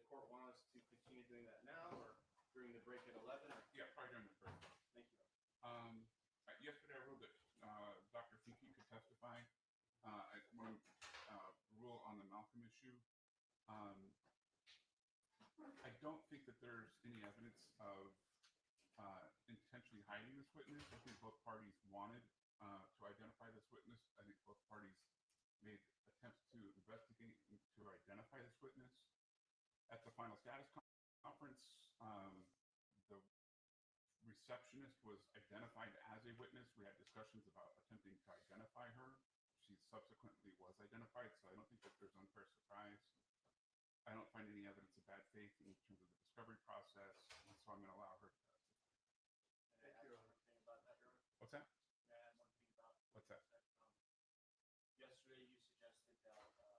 court want us to continue doing that now or during the break at 11? Or? Yeah, probably during the break. Thank you. Yesterday I ruled that Dr. Finke could testify. I want to rule on the Malcolm issue. I don't think that there's any evidence of intentionally hiding this witness. I think both parties wanted to identify this witness. I think both parties made attempts to investigate and to identify this witness. At the final status conference, the receptionist was identified as a witness. We had discussions about attempting to identify her. She subsequently was identified, so I don't think that there's unfair surprise. I don't find any evidence of bad faith in terms of the discovery process, and so I'm going to allow her to testify. Thank you. One thing about that, Your Honor. What's that? May I add one thing about What's that? Yesterday you suggested that I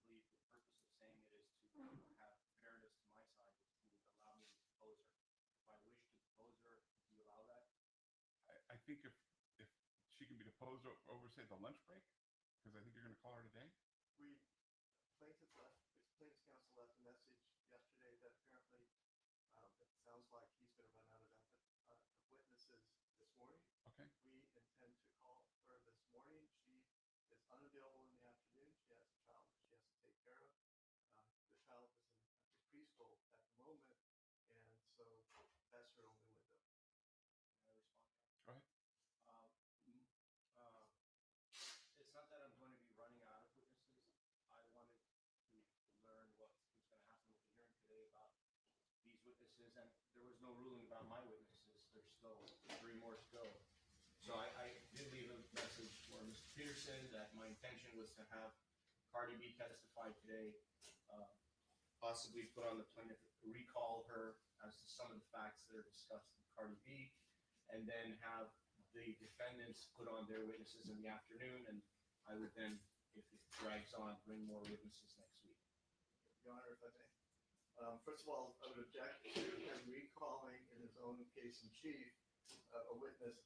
believe the purpose of saying it is to have fairness to my side is to allow me to depose her. If I wish to depose her, do you allow that? I think if she can be deposed over, say, the lunch break, because I think you're going to call her today. Plaintiff's counsel left a message yesterday that apparently it sounds like he's going to run out of witnesses this morning. Okay. We intend to call her this morning. She is unavailable in the afternoon. She has a child that she has to take care of. The child is in the preschool at the moment, and so that's her only window. May I respond? Go ahead. It's not that I'm going to be running out of witnesses. I wanted to learn what was going to happen with the hearing today about these witnesses, and there was no ruling about my witnesses. There's still 3 more to go. So I did leave a message for Mr. Peterson that my intention was to have Cardi B testify today, possibly put on the plaintiff, recall her as to some of the facts that are discussed with Cardi B, and then have the defendants put on their witnesses in the afternoon, and I would then, if it drags on, bring more witnesses next week. Your Honor, if I may. First of all, I would object to him recalling in his own case in chief a witness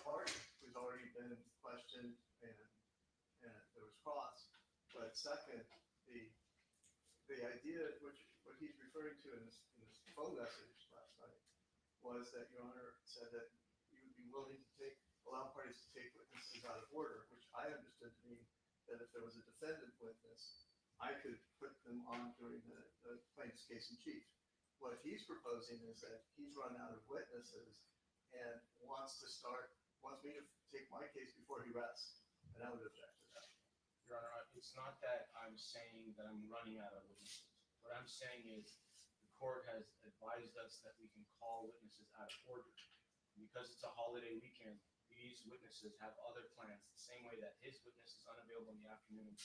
party who's already been questioned and there was cross. But second, the idea, what he's referring to in this phone message last night, was that Your Honor said that you would be willing to allow parties to take witnesses out of order, which I understood to mean that if there was a defendant witness, I could put them on during the plaintiff's case in chief. What he's proposing is that he's run out of witnesses and wants me to take my case before he rests, and I would object to that. Your Honor, it's not that I'm saying that I'm running out of witnesses. What I'm saying is the court has advised us that we can call witnesses out of order. Because it's a holiday weekend, these witnesses have other plans, the same way that his witness is unavailable in the afternoon.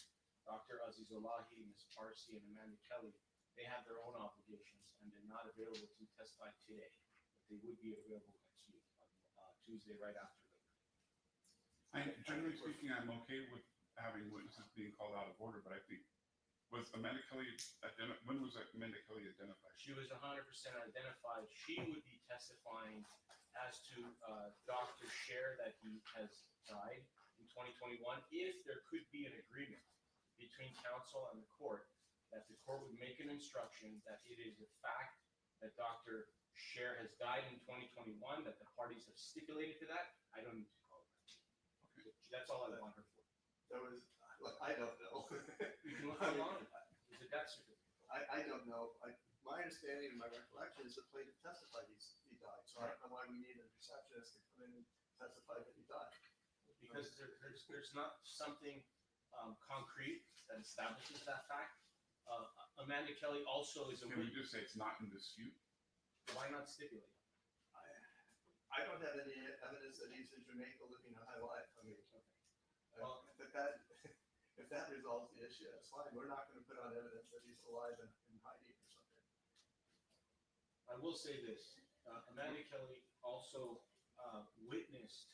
Dr. Azizulahi, Ms. Parsi, and Emani Ellis, they have their own obligations, and they're not available to testify today, but they would be available next week, Tuesday, right after Labor Day. Generally speaking, I'm okay with having witnesses being called out of order, but I think, when was Amanda Kelly identified? She was 100% identified. She would be testifying as to Dr. Scher that he has died in 2021, if there could be an agreement between counsel and the court, that the court would make an instruction that it is a fact that Dr. Scher has died in 2021, that the parties have stipulated to that. I don't need to call it that. Okay. That's all I want her for. I don't know. You can look online at that. It's a death certificate. I don't know. My understanding and my recollection is the plaintiff testified he died, so I don't know why we need a receptionist to come in and testify that he died. Because there's not something concrete that establishes that fact. Amanda Kelly also is a Can we witness. just say it's not in dispute? Why not stipulate? I don't have any evidence that he's in Jamaica living a high life. I mean, Well- if that resolves the issue, that's fine. We're not going to put on evidence that he's alive and hiding or something. I will say this, Amanda Kelly also witnessed,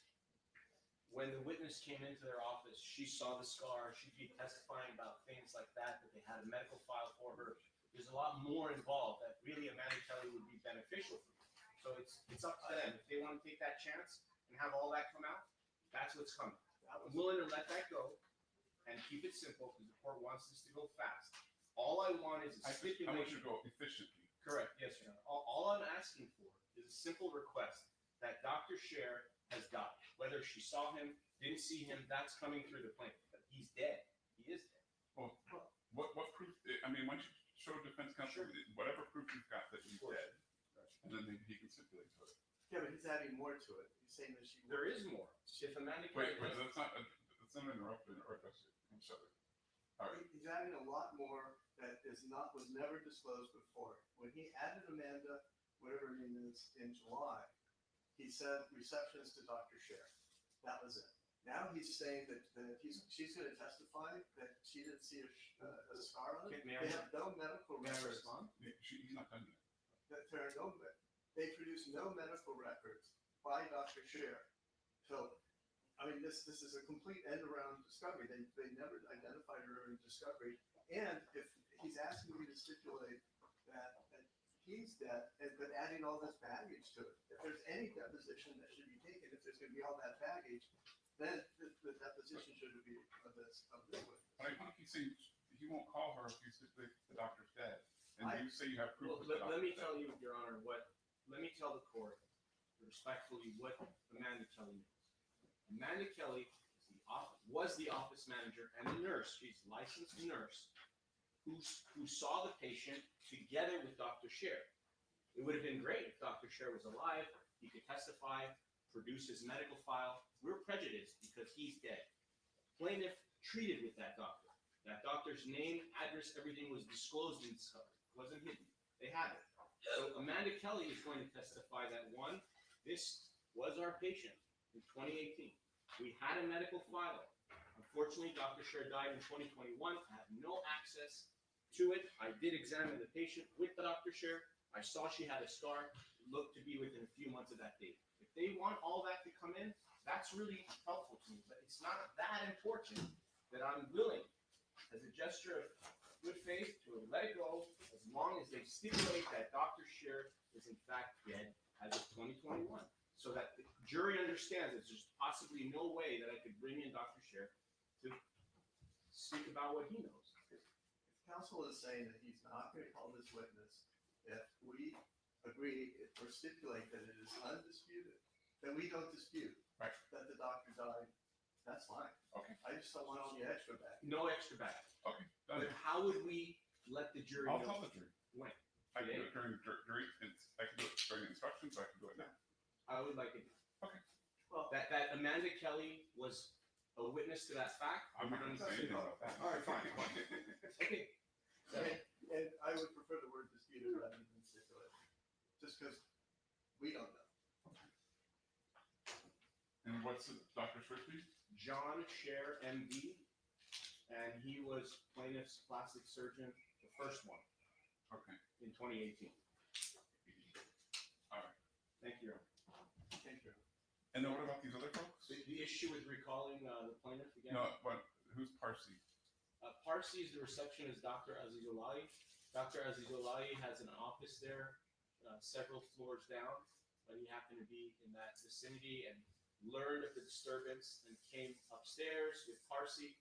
when the witness came into their office, she saw the scar, she'd be testifying about things like that they had a medical file for her. There's a lot more involved that really Amanda Kelly would be beneficial for. So it's up to them. If they want to take that chance and have all that come out, that's what's coming. I'm willing to let that go and keep it simple because the court wants this to go fast. All I want is a I want stipulation. you to go efficiently. Correct, yes, Your Honor. All I'm asking for is a simple request that Dr. Scher has got. Whether she saw him, didn't see him, that's coming through the plaintiff. But he's dead. He is dead. Well, what proof? I mean, once you show defense counsel whatever proof you've got that he's dead, and then maybe he can stipulate to it. Yeah, but he's adding more to it. He's saying that she. There is more. If Emani Wait, Ellis. let's not interrupt or address it. I'm sorry. All right. He's adding a lot more that was never disclosed before. When he added Amanda, whatever her name is, in July, he said receptionist to Dr. Scher. That was it. Now he's saying that she's going to testify that she didn't see a scar on it. They have no medical records. He's not done yet. They produced no medical records by Dr. Scher. So, I mean, this is a complete end around discovery. They never identified her in discovery. And if he's asking me to stipulate that he's dead, but adding all this baggage to it, if there's any deposition that should be taken, if there's going to be all that baggage, then the deposition should be of this witness. But I think he's saying he won't call her if you stipulate the doctor's dead. And you say you have proof. Well, let me tell you, Your Honor, let me tell the court respectfully what Amanda Kelly knows. Amanda Kelly was the office manager and the nurse. She's a licensed nurse who saw the patient together with Dr. Scher. It would have been great if Dr. Scher was alive. He could testify, produce his medical file. We're prejudiced because he's dead. Plaintiff treated with that doctor. That doctor's name, address, everything was disclosed in discovery. It wasn't hidden. They had it. So Amanda Kelly is going to testify that, one, this was our patient in 2018. We had a medical file. Unfortunately, Dr. Scher died in 2021. I have no access to it. I did examine the patient with Dr. Scher. I saw she had a scar. It looked to be within a few months of that date. If they want all that to come in, that's really helpful to me. But it's not that important that I'm willing, as a gesture of good faith, to let it go as long as they stipulate that Dr. Scher is in fact dead as of 2021. So that the jury understands that there's possibly no way that I could bring in Dr. Scher to speak about what he knows. If counsel is saying that he's not going to call this witness, if we agree or stipulate that it is undisputed, then we don't dispute that the doctor died, that's fine. Okay. I just don't want all the extra back. No extra back. Okay. Done. But how would we let the jury I'll know? tell the jury. When? I can do it during jury. I can do it during instructions. I can do it now. I would like it. Okay. Well, That Amanda Kelly was a witness to that fact. I'm not going to say anything about that. All right, fine. Okay. and I would prefer the word disputed rather than stipulated, just because we don't know. And what's the doctor's first name? John Scher, MD, and he was plaintiff's plastic surgeon, the first one, Okay. in 2018. All right. Thank you. Thank you. And then what about these other folks? The issue with recalling the plaintiff again? No, what? Who's Parsi? Parsi is the receptionist, Dr. Azizulai. Dr. Azizulai has an office there, several floors down, but he happened to be in that vicinity and learned of the disturbance and came upstairs with Parsi.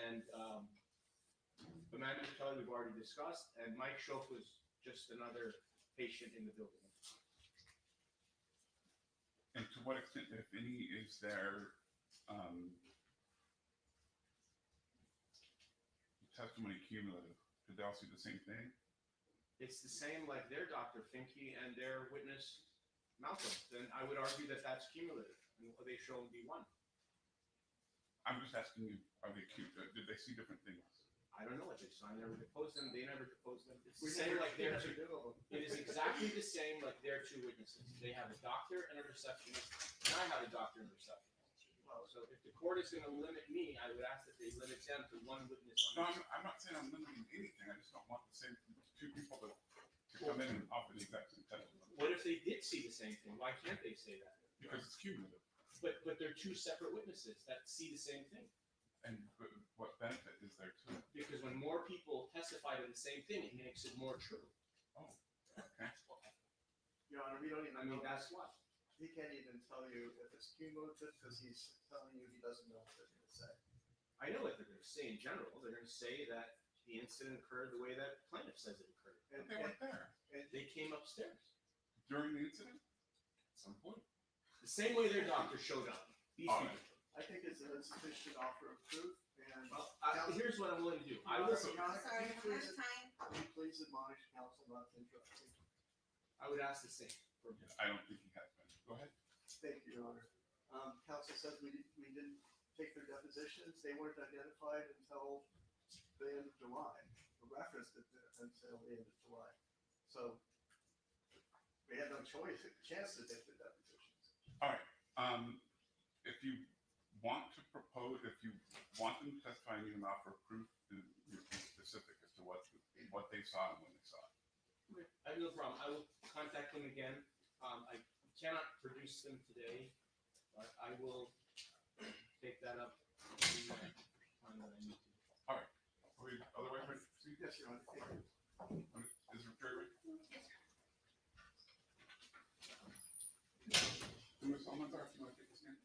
And Amanda Kelly we've already discussed, and Mike Schoch was just another patient in the building. And to what extent, if any, is there testimony cumulative? Did they all see the same thing? It's the same like their Dr. Finke and their witness Malcolm. Then I would argue that that's cumulative, and they show B1. I'm just asking you, are they cute? Did they see different things? I don't know what they saw. I never deposed them. They never deposed them. It's the We same never- like their we two. never do. It is exactly the same like their two witnesses. They have a doctor and a receptionist, and I have a doctor and a receptionist. So if the court is going to limit me, I would ask that they limit them to one witness. No, I'm not saying I'm limiting anything. I just don't want the same two people to come in and offer the exact same testimony. What if they did see the same thing? Why can't they say that? Because it's cumulative. But they're two separate witnesses that see the same thing. And what benefit is there to it? Because when more people testify to the same thing, it makes it more true. Oh, okay. Your Honor, we don't even I mean, know. that's what. He can't even tell you if it's cumulative because he's telling you he doesn't know what they're going to say. I know what they're going to say in general. They're going to say that the incident occurred the way that plaintiff says it occurred. And, They weren't there They came upstairs during the incident. at some point. The same way their doctor showed up. These All people. right. I think it's an insufficient offer of proof, and Well, here's what I'm willing to do. I will. Sorry, Sorry, I'm out of time. Will you please admonish counsel not to interrupt me? I would ask the same. I don't think he has been. Go ahead. Thank you, Your Honor. Counsel said we didn't take their depositions. They weren't identified until the end of July, or referenced it until the end of July. So we had no chance to take the depositions. All right. If you want to propose, if you want them to testify and even offer proof, then you be specific as to what they saw and when they saw it. I have no problem. I will contact them again. I cannot produce them today, but I will take that up any time that I need to. All right. Are we otherwise ready to proceed? Yes, Your Honor. Thank you. Is the jury ready? Ms. Almánzar, you want to take the stand?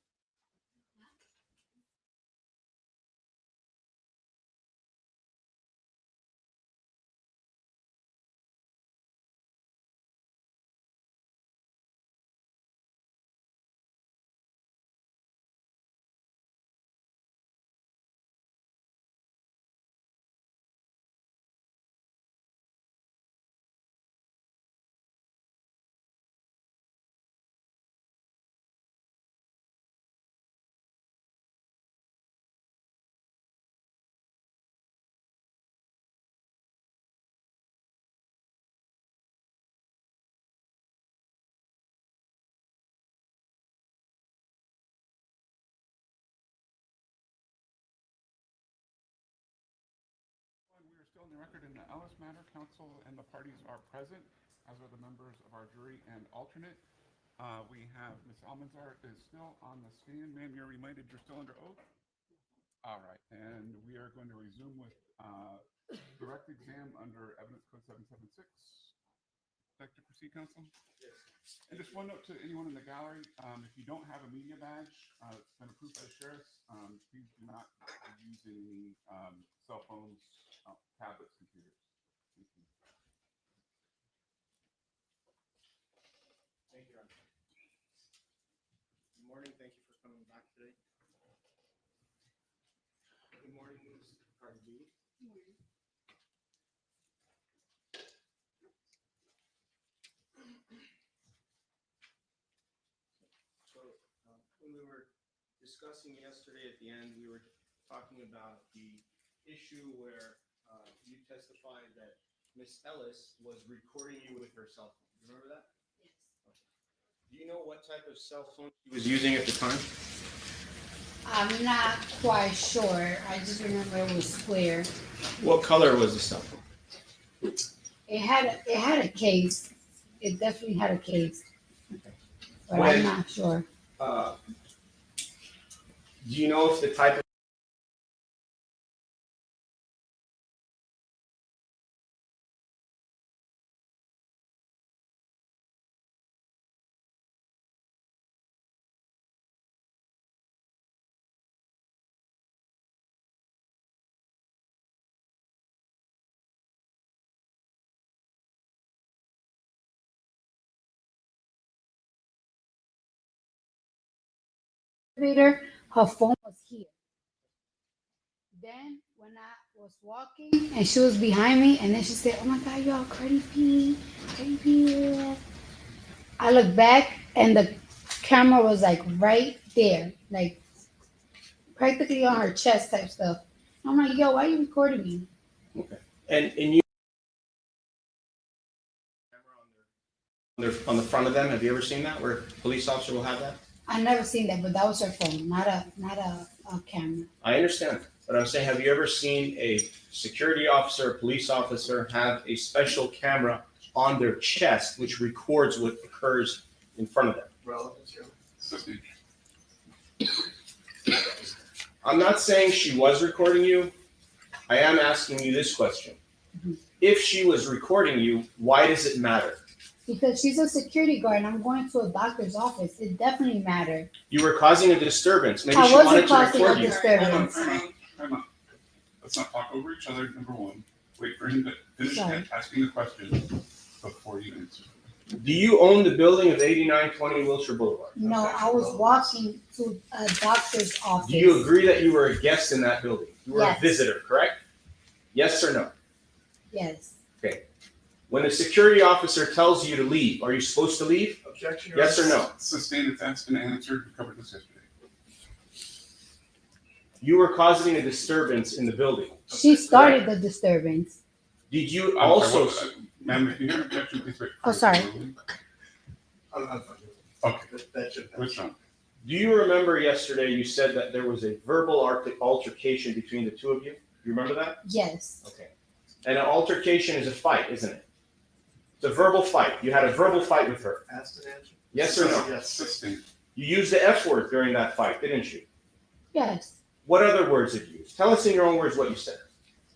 We are still in the record in the Ellis matter. Counsel and the parties are present, as are the members of our jury and alternate. We have Ms. Almánzar is still on the stand. Ma'am, you're reminded you're still under oath? All right, and we are going to resume with direct exam under Evidence Code 776. Like to proceed, counsel? Yes. And just one note to anyone in the gallery, if you don't have a media badge, it's been approved by the sheriffs, please do not use any cell phones, tablets, computers. Thank you. Thank you, Your Honor. Good morning. Thank you for coming back today. Good morning, Ms. Cardi B. Good morning. So, when we were discussing yesterday at the end, we were talking about the issue where you testified that Miss Ellis was recording you with her cell phone. You remember that? Yes. Do you know what type of cell phone she was using at the time? I'm not quite sure. I just remember it was square. What color was the cell phone? It had a case. It definitely had a case. But When- I'm not sure. Do you know if the type of Her phone was here. Then when I was walking and she was behind me, and then she said, "Oh my God, y'all, Cardi B, Cardi B." I looked back and the camera was like right there, like practically on her chest type stuff. I'm like, "Yo, why are you recording me?" and you on the front of them? Have you ever seen that where a police officer will have that? I never seen that, but that was her phone, not a camera. I understand, but I'm saying, have you ever seen a security officer, a police officer have a special camera on their chest which records what occurs in front of them? Relevance, Your Honor. I'm not saying she was recording you. I am asking you this question. Mhm. If she was recording you, why does it matter? Because she's a security guard and I'm going to a doctor's office. It definitely mattered. You were causing a disturbance. Maybe I she wasn't wanted to causing a record you. disturbance. Time out. Let's not talk over each other, number one. Wait for him to finish Sorry. asking the question before you answer. Do you own the building of 8920 Wilshire Boulevard? No, I was walking to a doctor's office. Do you agree that you were a guest in that building? You were Yes. a visitor, correct? Yes or no? Yes. When a security officer tells you to leave, are you supposed to leave? Objection, Your Yes or Honor. no? Sustain, it's asked and answered, we covered this yesterday. You were causing a disturbance in the building. She started the disturbance. Did you I'm also? sorry, ma'am, if you hear an objection, please wait. Oh, sorry. I'm fine. Okay, That should pass. which one? Do you remember yesterday you said that there was a verbal altercation between the two of you? You remember that? Yes. Okay. And an altercation is a fight, isn't it? It's a verbal fight. You had a verbal fight with her. Asked and answered? Yes or no? Yes. Sustain. You used the F word during that fight, didn't you? Yes. What other words did you use? Tell us in your own words what you said.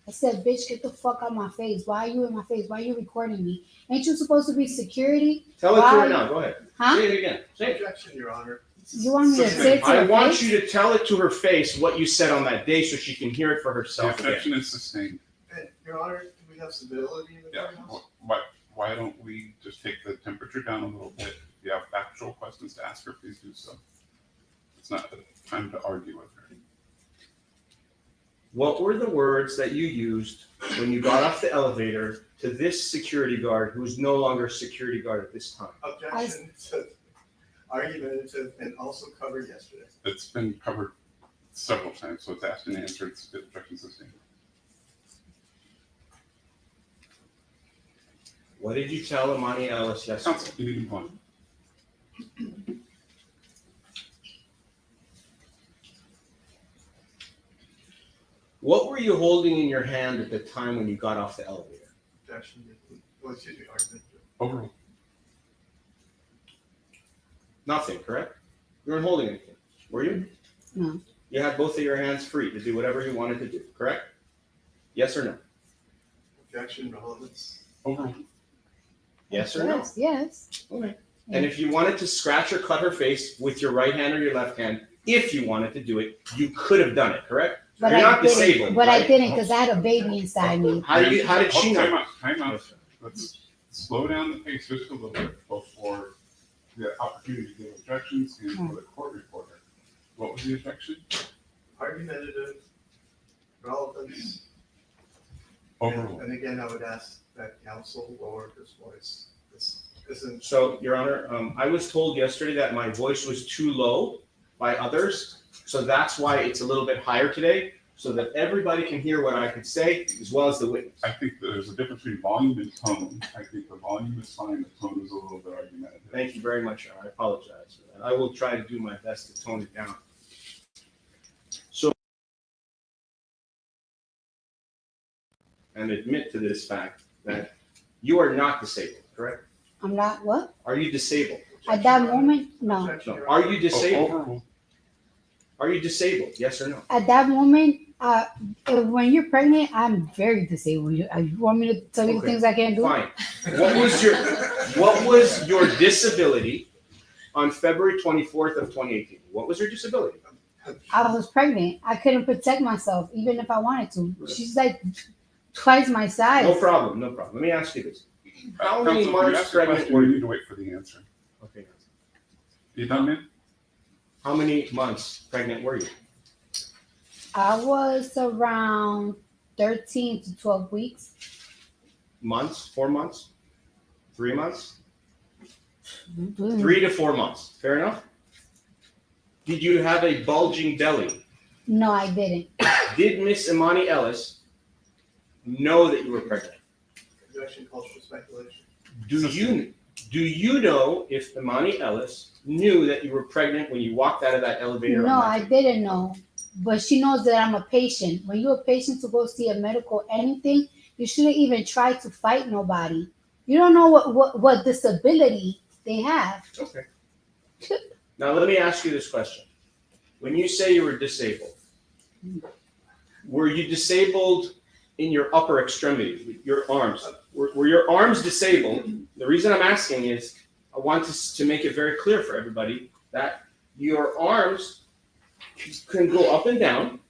I said, bitch, get the fuck out my face. Why are you in my face? Why are you recording me? Ain't you supposed to be security? Tell it to Why? her now. Go ahead. Huh? Say it again. Say it. Objection, Your Honor. You want me to Sustain. say it to I her want face? you to tell it to her face what you said on that day so she can hear it for The herself again. objection is sustained. And, Your Honor, can we have civility in the Yeah, courthouse? why don't we just take the temperature down a little bit? If you have actual questions to ask her, please do so. It's not the time to argue with her. What were the words that you used when you got off the elevator to this security guard who is no longer a security guard at this time? Objection to argumentative and also covered yesterday. It's been covered several times, so it's asked and answered, it's objection sustained. What did you tell Emani Ellis yesterday? Counsel, you need to move on. What were you holding in your hand at the time when you got off the elevator? Objection, well, excuse me, argument. Overruled. Nothing, correct? You weren't holding anything, were you? No. You had both of your hands free to do whatever you wanted to do, correct? Yes or no? Objection, relevance. Overruled. Yes or no? Yes. Yes. Okay. And if you wanted to scratch or cut her face with your right hand or your left hand, if you wanted to do it, you could have done it, correct? But You're I not didn't. disabled, But I right? didn't because I had a baby inside me. How did she Time know? out, time out. Let's slow down the pace just a little bit before the opportunity to give objections and for the court reporter. What was the objection? Argumentative, relevance. Overruled. And again, I would ask that counsel lower his voice. This isn't. So, Your Honor, I was told yesterday that my voice was too low by others, so that's why it's a little bit higher today, so that everybody can hear what I could say, as well as the witness. I think there's a difference between volume and tone. I think the volume is fine, the tone is a little bit argumentative. Thank you very much, Your Honor. I apologize for that. I will try to do my best to tone it down. So, and admit to this fact that you are not disabled, correct? I'm not what? Are you disabled? At that moment, no. Objection, No. Your Are Honor. you disabled? Overruled. Are you disabled? Yes or no? At that moment, when you're pregnant, I'm very disabled. You want me to tell you Okay. the things I can't do? Fine. What was your disability on February 24th of 2018? What was your disability? I was pregnant. I couldn't protect myself, even if I wanted to. She's like twice my size. No problem, no problem. Let me ask you this. How many Counsel, if you months ask a pregnant question, were we you? need to wait for the answer. Okay. You done, man? How many months pregnant were you? I was around 13 to 12 weeks. Months? 4 months? 3 months? Mm. 3 to 4 months. Fair enough? Did you have a bulging belly? No, I didn't. Did Miss Emani Ellis know that you were pregnant? Objection calls for speculation. Do you know if Emani Ellis knew that you were pregnant when you walked out of that elevator? No, on I that day? didn't know. But she knows that I'm a patient. When you're a patient to go see a medical anything, you shouldn't even try to fight nobody. You don't know what disability they have. Okay. Now let me ask you this question. When you say you were disabled, were you disabled in your upper extremities, your arms? Were your arms disabled? The reason I'm asking is I want to make it very clear for everybody that your arms can go up and down,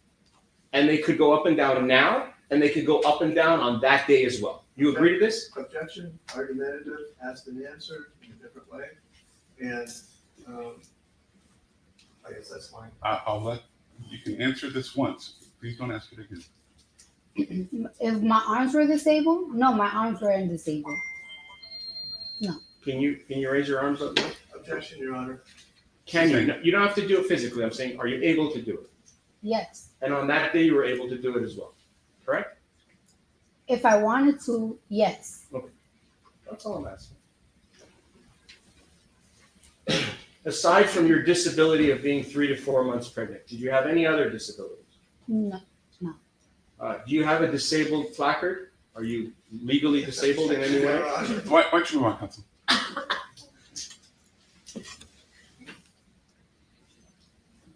and they could go up and down now, and they could go up and down on that day as well. You agree to this? Objection, argumentative, asked and answered in a different way. And, I guess that's fine. I'll let, you can answer this once. Please don't ask it again. If my arms were disabled, no, my arms weren't disabled. Can you raise your arms up now? Objection, Your Honor. Can you? You don't have to do it physically. I'm saying, are you able to do it? Yes. And on that day, you were able to do it as well, correct? If I wanted to, yes. That's all I'm asking. Aside from your disability of being 3 to 4 months pregnant, did you have any other disabilities? No. Do you have a disabled placard? Are you legally disabled in any way? Your Honor. Why don't you move on, counsel?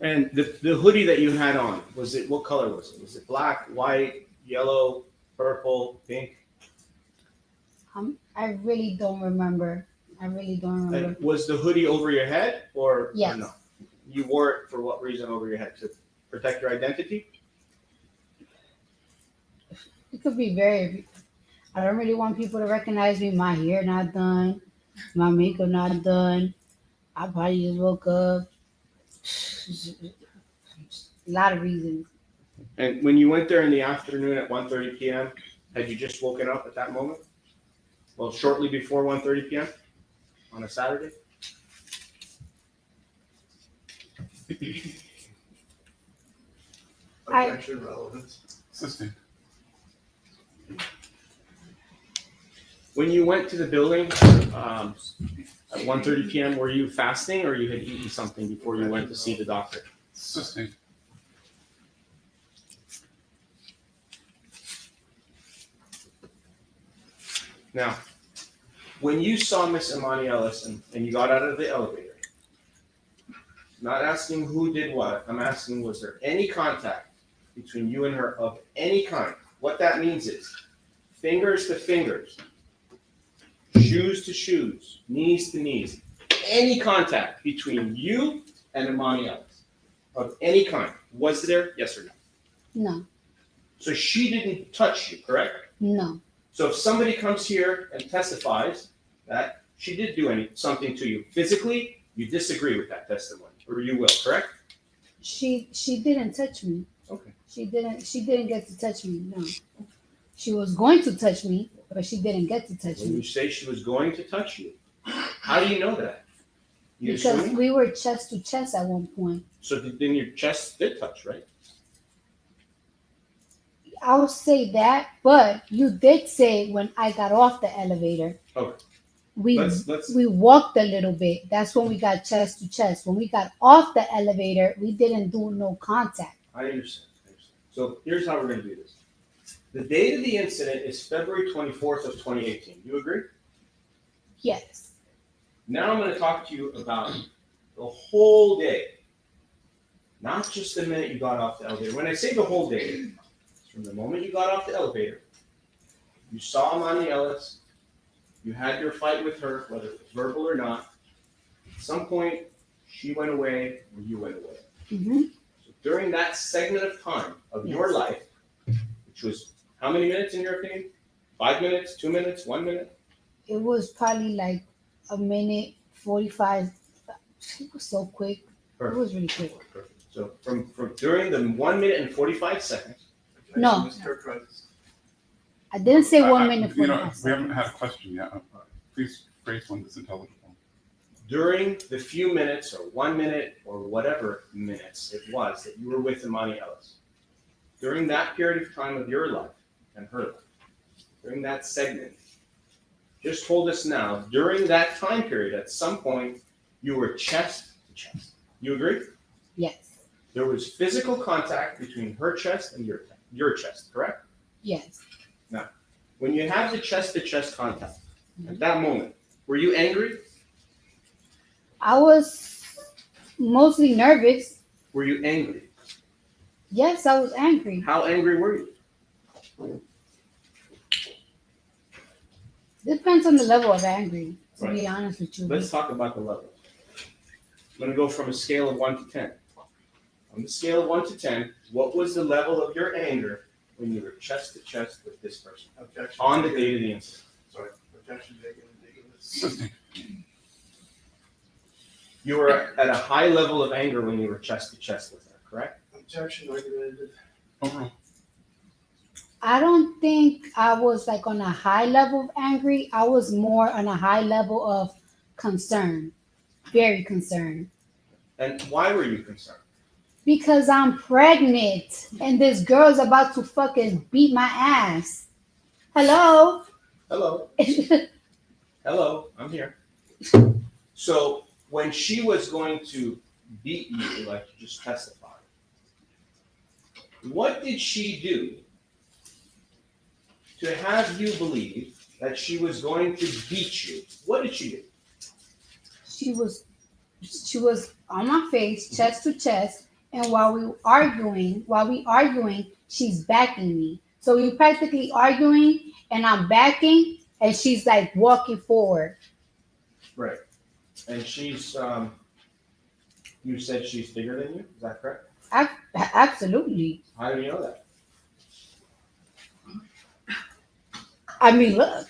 And the hoodie that you had on, what color was it? Was it black, white, yellow, purple, pink? I really don't remember. And was the hoodie over your head or Yes. no? You wore it for what reason over your head? To protect your identity? It could be I don't really want people to recognize me. My hair not done. My makeup not done. I probably just woke up. A lot of reasons. And when you went there in the afternoon at 1:30 p.m., had you just woken up at that moment? Well, shortly before 1:30 p.m. on a Saturday? Objection, relevance. Sustained. When you went to the building at 1:30 p.m., were you fasting or you had eaten something before you went to see the doctor? Sustained. Now, when you saw Miss Emani Ellis and you got out of the elevator, not asking who did what, I'm asking was there any contact between you and her of any kind? What that means is fingers to fingers, shoes to shoes, knees to knees, any contact between you and Emani Ellis of any kind. Was there? Yes or no? No. So she didn't touch you, correct? No. So if somebody comes here and testifies that she did do something to you physically, you disagree with that testimony, or you will, correct? She didn't touch me. Okay. She didn't get to touch me. No. She was going to touch me, but she didn't get to touch When you me. say she was going to touch you, how do you know that? You Because assuming? we were chest to chest at one point. So then your chest did touch, right? I'll say that, but you did say when I got off the elevator. Okay. We Let's we walked a little bit. That's when we got chest to chest. When we got off the elevator, we didn't do no contact. I understand. So here's how we're going to do this. The date of the incident is February 24th of 2018. You agree? Yes. Now I'm going to talk to you about the whole day, not just the minute you got off the elevator. When I say the whole day, it's from the moment you got off the elevator, you saw Emani Ellis, you had your fight with her, whether it was verbal or not. At some point, she went away or you went away. Mm-hmm. So during that segment of time of your Yes. life, which was how many minutes in your opinion? 5 minutes, 2 minutes, 1 minute? It was probably like a minute 45. It was so quick. It was really quick. Perfect. So from during the 1 minute and 45 seconds, No. Objection, Ms. Kirkbride. I didn't say 1 minute You know, 45 we haven't seconds. had a question yet. Please phrase one that's intelligible. during the few minutes or 1 minute or whatever minutes it was that you were with Emani Ellis, during that period of time of your life and her life, during that segment, just told us now, during that time period, at some point, you were chest to chest. You agree? Yes. There was physical contact between her chest and your chest, correct? Yes. When you have the chest-to-chest contact, at that moment, were you angry? I was mostly nervous. Were you angry? Yes, I was angry. How angry were you? Depends on the level of angry, to be Right. honest with you. Let's talk about the level. I'm going to go from a scale of 1 to 10. on the scale of 1 to 10, what was the level of your anger when you were chest to chest with this person Objection. on the date of the incident? Sorry, objection taken, ridiculous. Assisting. You were at a high level of anger when you were chest to chest with her, correct? Objection, argumentative. Overruled. I don't think I was like on a high level of angry. I was more on a high level of concern, very concerned. And why were you concerned? Because I'm pregnant and this girl's about to fucking beat my ass. Hello? Hello, hello, I'm here. So when she was going to beat you, like you just testified, what did she do to have you believe that she was going to beat you? What did she do? she was on my face, chest to chest, and while we arguing, she's backing me. So we practically arguing and I'm backing and she's like walking forward. Right. And she's, you said she's bigger than you, is that correct? Absolutely. How do you know that? I mean, look.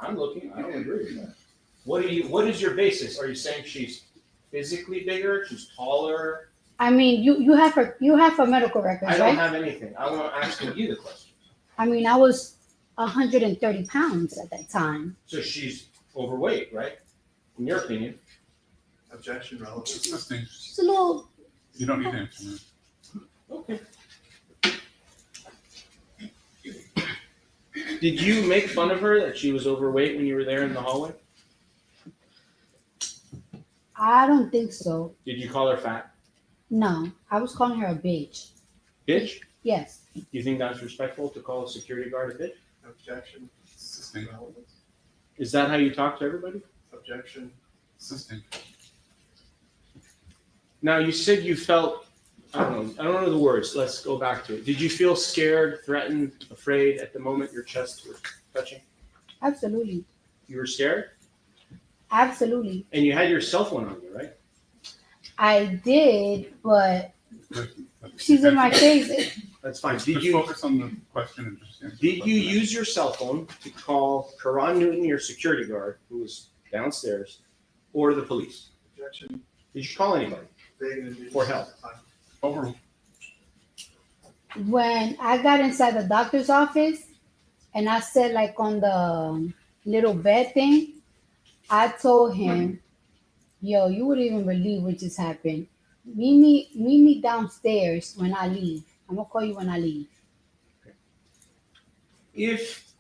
I'm looking, I don't agree with that. What is your basis? Are you saying she's physically bigger, she's taller? I mean, you have her medical records, I don't right? have anything. I want to ask you the question. I mean, I was 130 pounds at that time. So she's overweight, right? In your opinion. Objection, relevant. Assisting. She's a little. You don't need to answer that. Okay. Did you make fun of her that she was overweight when you were there in the hallway? I don't think so. Did you call her fat? No, I was calling her a bitch. Bitch? Yes. Do you think that's respectful to call a security guard a bitch? Objection, Assisting. relevant. Is that how you talk to everybody? Objection, Assisting. Now you said you felt, I don't know the words. Let's go back to it. Did you feel scared, threatened, afraid at the moment your chest was touching? Absolutely. You were scared? Absolutely. And you had your cell phone on you, right? I did, but she's in my face. That's fine. Just focus on the question and just answer the Did you question. use your cell phone to call Karan Newton, your security guard, who was downstairs, or the police? objection, Did you call anybody? vague and ambiguous. For help. Overruled. When I got inside the doctor's office and I said like on the little bed thing, I told him, yo, you wouldn't even believe what just happened. Meet me downstairs when I leave. I'm gonna call you when I leave. If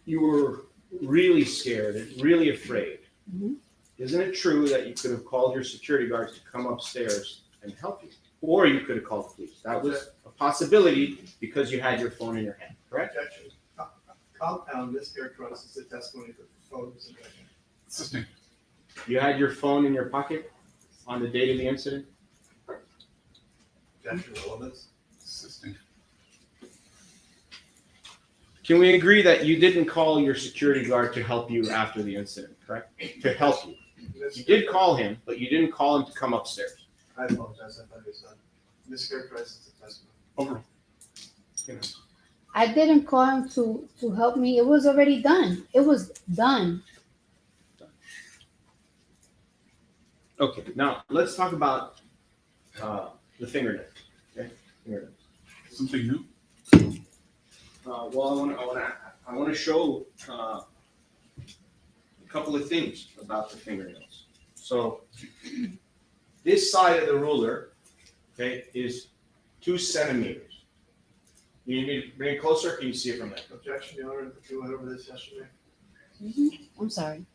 you were really scared and really afraid, Mhm. isn't it true that you could have called your security guards to come upstairs and help you? Or you could have called the police. That was a possibility because you had your phone in your hand, correct? Objection, compound mischaracterizes the testimony for photos and objection. Assisting. You had your phone in your pocket on the date of the incident? Objection, relevance. Assisting. Can we agree that you didn't call your security guard to help you after the incident, correct? To help you. You did call him, but you didn't call him to come upstairs. I apologize, I thought it was done. Mischaracterizes the testimony. Overruled. You know. I didn't call him to help me. It was already done. It was done. Okay, now let's talk about the fingernail. Okay, fingernail. Something new? Well, I want to show a couple of things about the fingernails. So this side of the ruler, okay, is 2 centimeters. You need me to bring it closer, or can you see it from there? Objection, Your Honor, you went over this yesterday. I'm sorry.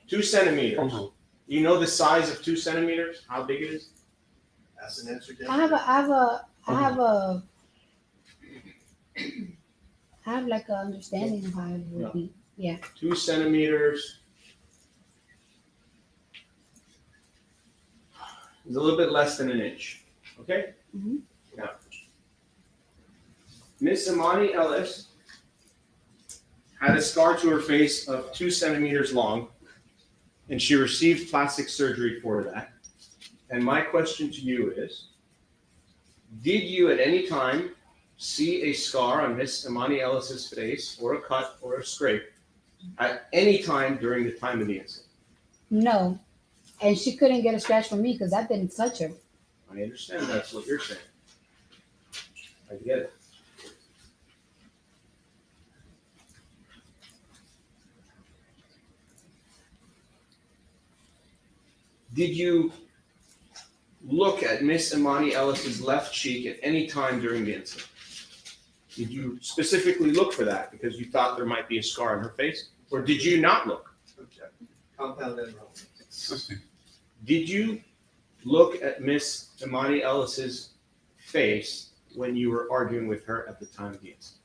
2 centimeters. Overruled. You know the size of 2 centimeters? How big it is? Ask an answer, I have like an understanding of how it would be. Yeah. 2 centimeters. It's a little bit less than an inch. Okay? Mhm. Now, Miss Emani Ellis had a scar to her face of 2 centimeters long, and she received plastic surgery for that. And my question to you is, did you at any time see a scar on Miss Emani Ellis's face, or a cut, or a scrape, at any time during the time of the incident? No. And she couldn't get a scratch from me because I didn't touch her. I understand that's what you're saying. I get it. Did you look at Miss Emani Ellis's left cheek at any time during the incident? Did you specifically look for that because you thought there might be a scar on her face? Or did you not look? Object. Compound and relevance. Assisting. Did you look at Miss Emani Ellis's face when you were arguing with her at the time of the incident?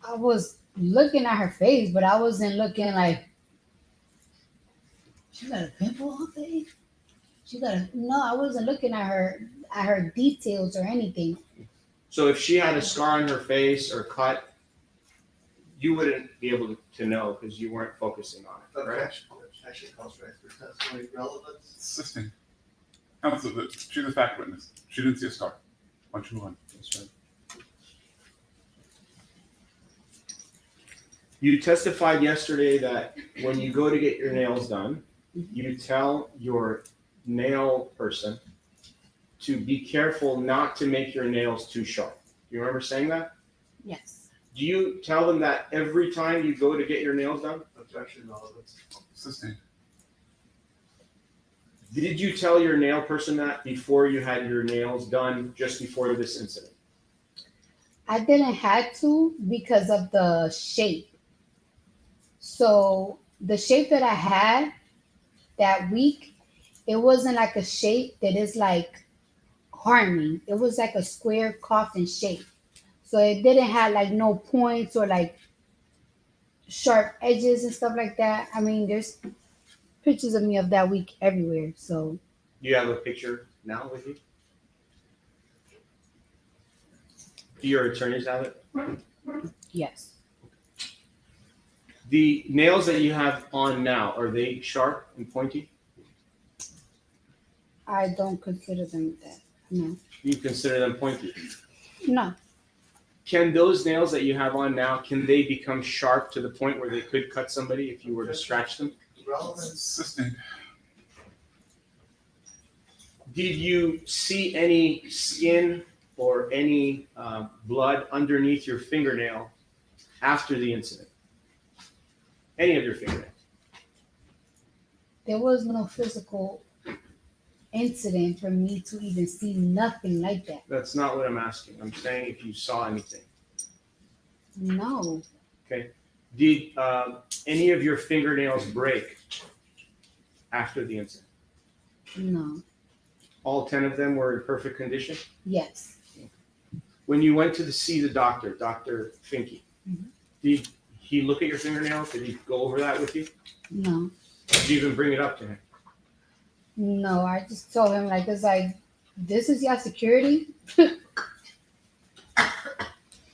I was looking at her face, but I wasn't looking like, she got a pimple on her face? No, I wasn't looking at her details or anything. So if she had a scar on her face or cut, you wouldn't be able to know because you weren't focusing on it, right? Objection calls for expert testimony. Relevance. Assisting. Counsel, she's a fact witness. She didn't see a scar. 121. That's right. You testified yesterday that when you go to get your nails done, you tell your nail person to be careful not to make your nails too sharp. Do you remember saying that? Yes. Do you tell them that every time you go to get your nails done? Objection. Relevance. Assisting. Did you tell your nail person that before you had your nails done, just before this incident? I didn't have to because of the shape. So the shape that I had that week, it wasn't like a shape that is like harming. It was like a square coffin shape. So it didn't have like no points or like sharp edges and stuff like that. I mean, there's pictures of me of that week everywhere. So Do you have a picture now with you? Do your attorneys have it? yes, The nails that you have on now, are they sharp and pointy? I don't consider them that. No, You consider them pointy. no, Can those nails that you have on now, can they become sharp to the point where they could cut somebody if you were to scratch them? Relevance. Assisting. Did you see any skin or any blood underneath your fingernail after the incident? Any of your fingernails? there was no physical incident for me to even see nothing like that. That's not what I'm asking. I'm saying if you saw anything. No, Okay. Did any of your fingernails break after the incident? no, All 10 of them were in perfect condition? yes, When you went to see the doctor, Dr. Finke, Mhm. did he look at your fingernails? Did he go over that with you? no, Did you even bring it up to him? no. I just told him like, it's like, this is your security. This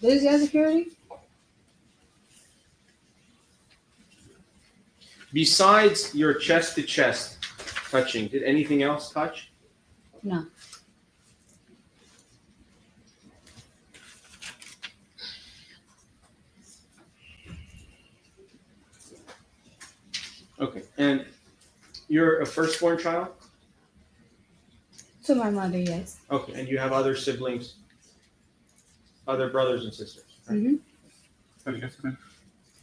is your security. Besides your chest to chest touching, did anything else touch? No, Okay. And you're a firstborn child? to my mother, yes. Okay. And you have other siblings, other brothers and sisters? Right? Mm-hmm. Is that a yes, ma'am?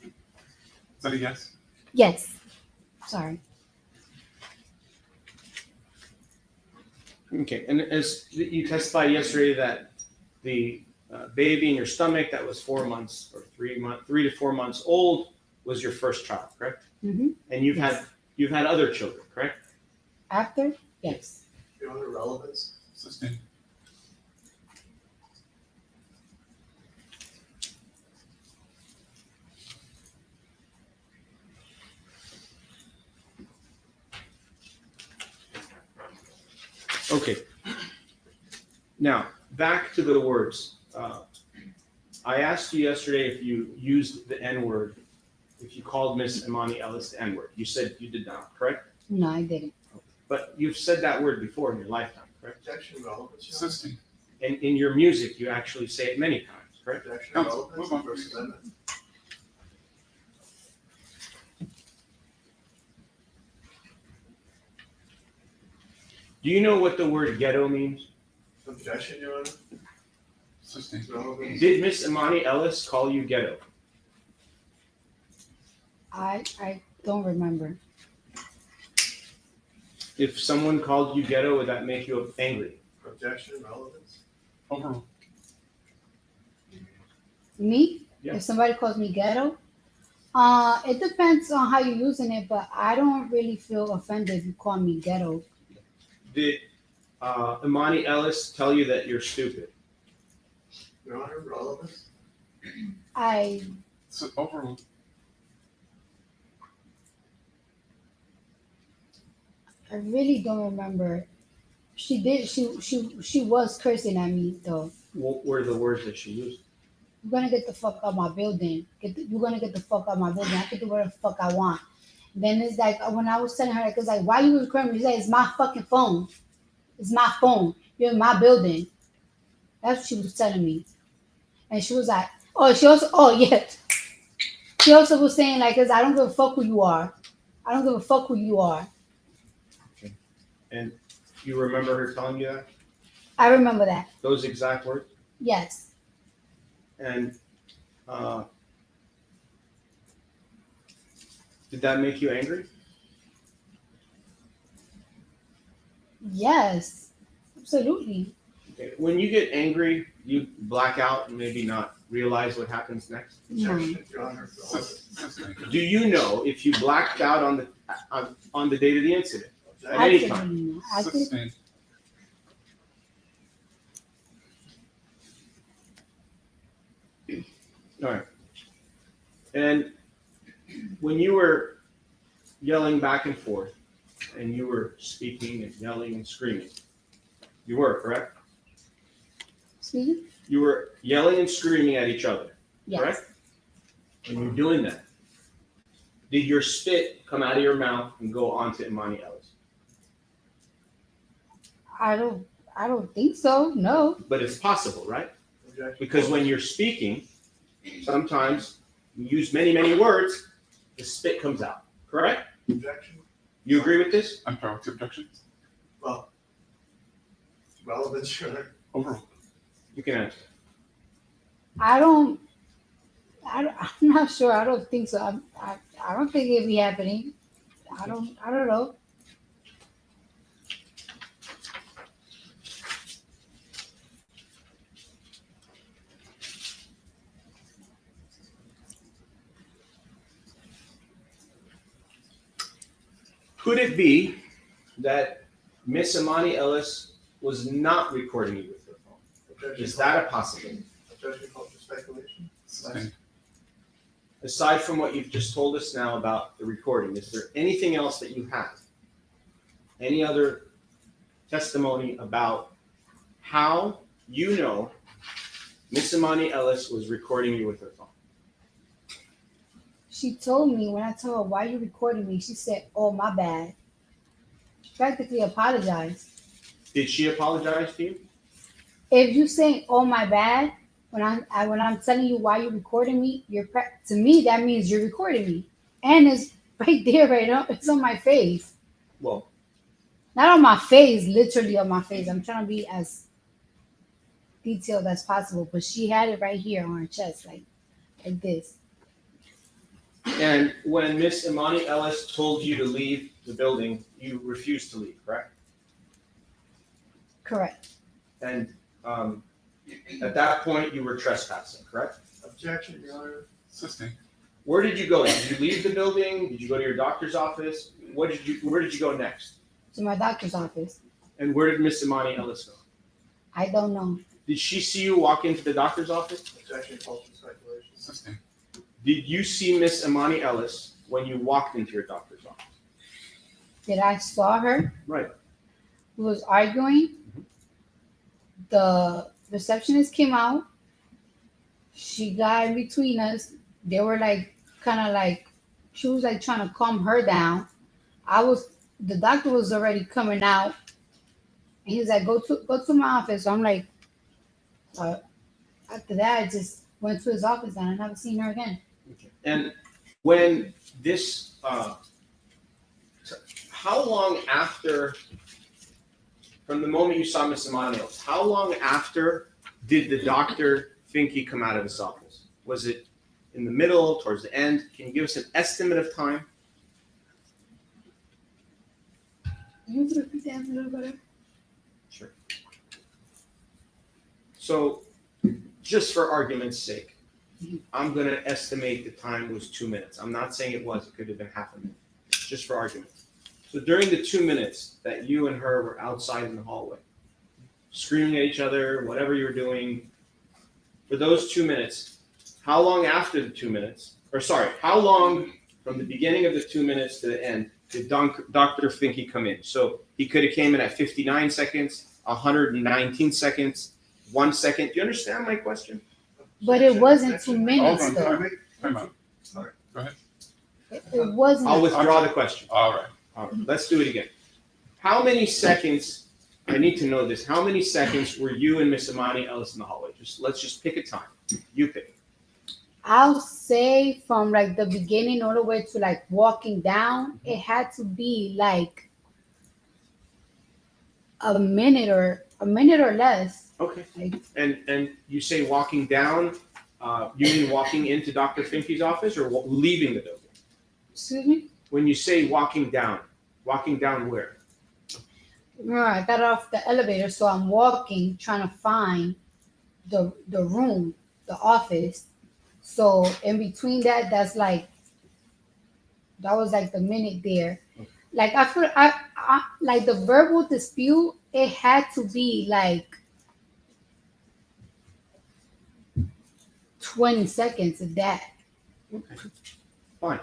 Is that a yes? Yes. Sorry. Okay. And as you testified yesterday that the baby in your stomach that was 4 months or 3 to 4 months old was your first child, correct? Mm-hmm. And you've had other children, correct? After, yes. You're under relevance. Assisting. Okay. Now, back to the words. I asked you yesterday if you used the N-word, if you called Miss Emani Ellis the N-word. You said you did not, correct? No, I didn't. But you've said that word before in your lifetime, correct? Objection, relevance, Your Honor. Assisting. And in your music, you actually say it many times, correct? Objection, Counsel, relevance, move on, First please. Amendment. Do you know what the word ghetto means? Objection, Your Honor. Assisting. Relevance. Did Miss Emani Ellis call you ghetto? I don't remember. If someone called you ghetto, would that make you angry? Objection, relevance. Overruled. Me? Yeah. If somebody calls me ghetto, it depends on how you're using it, but I don't really feel offended if you call me ghetto. Did Emani Ellis tell you that you're stupid? Your Honor, relevance. I Overruled. really don't remember. She did. She was cursing at me though. What were the words that she used? You're gonna get the fuck out my building. You're gonna get the fuck out my building. I can do whatever the fuck I want. Then it's like when I was telling her, like, it's like, why you recording me? She's like, it's my fucking phone. It's my phone. You're in my building. That's what she was telling me. And she was like, yeah. She also was saying, like, cause I don't give a fuck who you are. I don't give a fuck who you are. And you remember her telling you that? I remember that. Those exact words? Yes. And did that make you angry? Yes. Absolutely. Okay. When you get angry, you black out and maybe not realize what happens next. No. Objection, Your Honor, relevance. Assisting. Do you know if you blacked out on the date of the incident? At Objection. any time. Absolutely not. I think Assisting. All right. And when you were yelling back and forth, and you were speaking and yelling and screaming, you were, correct? Excuse me? You were yelling and screaming at each other, Yes. correct? When you're doing that, did your spit come out of your mouth and go onto Emani Ellis? I don't think so. No. But it's possible, right? Objection. Because when you're speaking, sometimes you use many, many words, the spit comes out, correct? Objection. You agree with this? I'm sorry, what's the objection? Well, relevance, Your Honor. Overruled. You can answer. I'm not sure. I don't think so. I don't think it'd be happening. I don't know. Could it be that Miss Emani Ellis was not recording you with her phone? Objection. Is that a possibility? Objection called for speculation. Assisting. Aside from what you've just told us now about the recording, is there anything else that you have? Any other testimony about how you know Miss Emani Ellis was recording you with her phone? She told me when I told her, why you recording me? She said, oh, my bad. She practically apologized. Did she apologize to you? If you say, oh, my bad, when I'm telling you why you're recording me, to me, that means you're recording me. And it's right there, right now. It's on my face. Well, Not on my face, literally on my face. I'm trying to be as detailed as possible, but she had it right here on her chest, like this. and when Miss Emani Ellis told you to leave the building, you refused to leave, correct? Correct. And at that point, you were trespassing, correct? Objection, Your Honor. Assisting. Where did you go? Did you leave the building? Did you go to your doctor's office? Where did you go next? To my doctor's office. And where did Miss Emani Ellis go? I don't know. Did she see you walk into the doctor's office? Objection called for speculation. Assisting. Did you see Miss Emani Ellis when you walked into your doctor's office? Did I saw her? Right. We was arguing. The receptionist came out. She got in between us. They were like, kind of like, she was like trying to calm her down. I was the doctor was already coming out. And he was like, go to my office. So I'm like, after that, I just went to his office and I never seen her again. And when this, how long after, from the moment you saw Miss Emani Ellis, how long after did the doctor think he come out of his office? Was it in the middle, towards the end? Can you give us an estimate of time? You want to repeat that a little better? Sure. So, just for argument's sake, I'm going to estimate the time was 2 minutes. I'm not saying it was. It could have been half a minute. Just for argument. So during the 2 minutes that you and her were outside in the hallway, screaming at each other, whatever you were doing, for those 2 minutes, how long after the 2 minutes, or sorry, how long from the beginning of the 2 minutes to the end did Dr. Finke come in? So he could have came in at 59 seconds, 119 seconds, 1 second. Do you understand my question? But it wasn't 2 Hold minutes on, though. time out. Sorry, go ahead. It wasn't. I'll withdraw the question. All right. All right, let's do it again. How many seconds, I need to know this, how many seconds were you and Miss Emani Ellis in the hallway? Let's just pick a time. You pick. I'll say from like the beginning all the way to like walking down, it had to be like a minute or less. Okay. Like, And you say walking down, you mean walking into Dr. Finke's office or leaving the building? excuse me? When you say walking down where? Remember, I got off the elevator, so I'm walking, trying to find the room, the office. So in between that, that was like the minute there. Like I feel, I like the verbal dispute. It had to be like 20 seconds of that. Okay. Fine.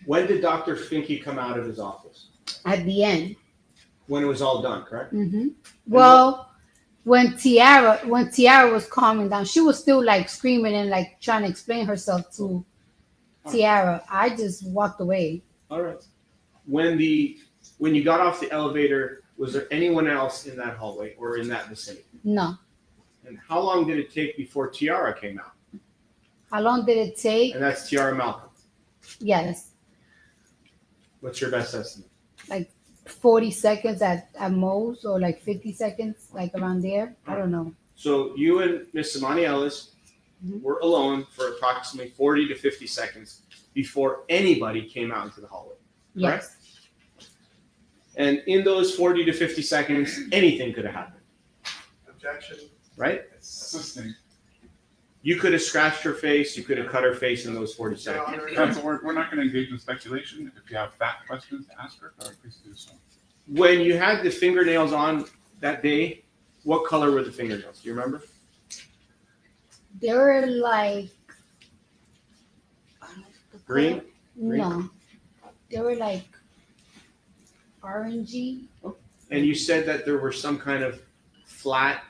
When did Dr. Finke come out of his office? At the end. When it was all done, correct? Mm-hmm. Well, when Tiara was calming down, she was still like screaming and like trying to explain herself to Tiara. I just walked away. All right. When you got off the elevator, was there anyone else in that hallway or in that vicinity? No. And how long did it take before Tiara came out? How long did it take? And that's Tiara Malcolm. Yes. What's your best estimate? Like 40 seconds at most, or like 50 seconds, like around there. I don't know. So you and Miss Emani Ellis were alone for approximately 40 to 50 seconds before anybody came out into the hallway, correct? Yes. And in those 40 to 50 seconds, anything could have happened, Objection. right? Assisting. You could have scratched her face, you could have cut her face in those 40 Your seconds. Honor, Counsel, we're not going to engage in speculation. If you have fact questions to ask her, please do so. When you had the fingernails on that day, what color were the fingernails? Do you remember? They were like Green? No, they were like orangey. And you said that there were some kind of flat,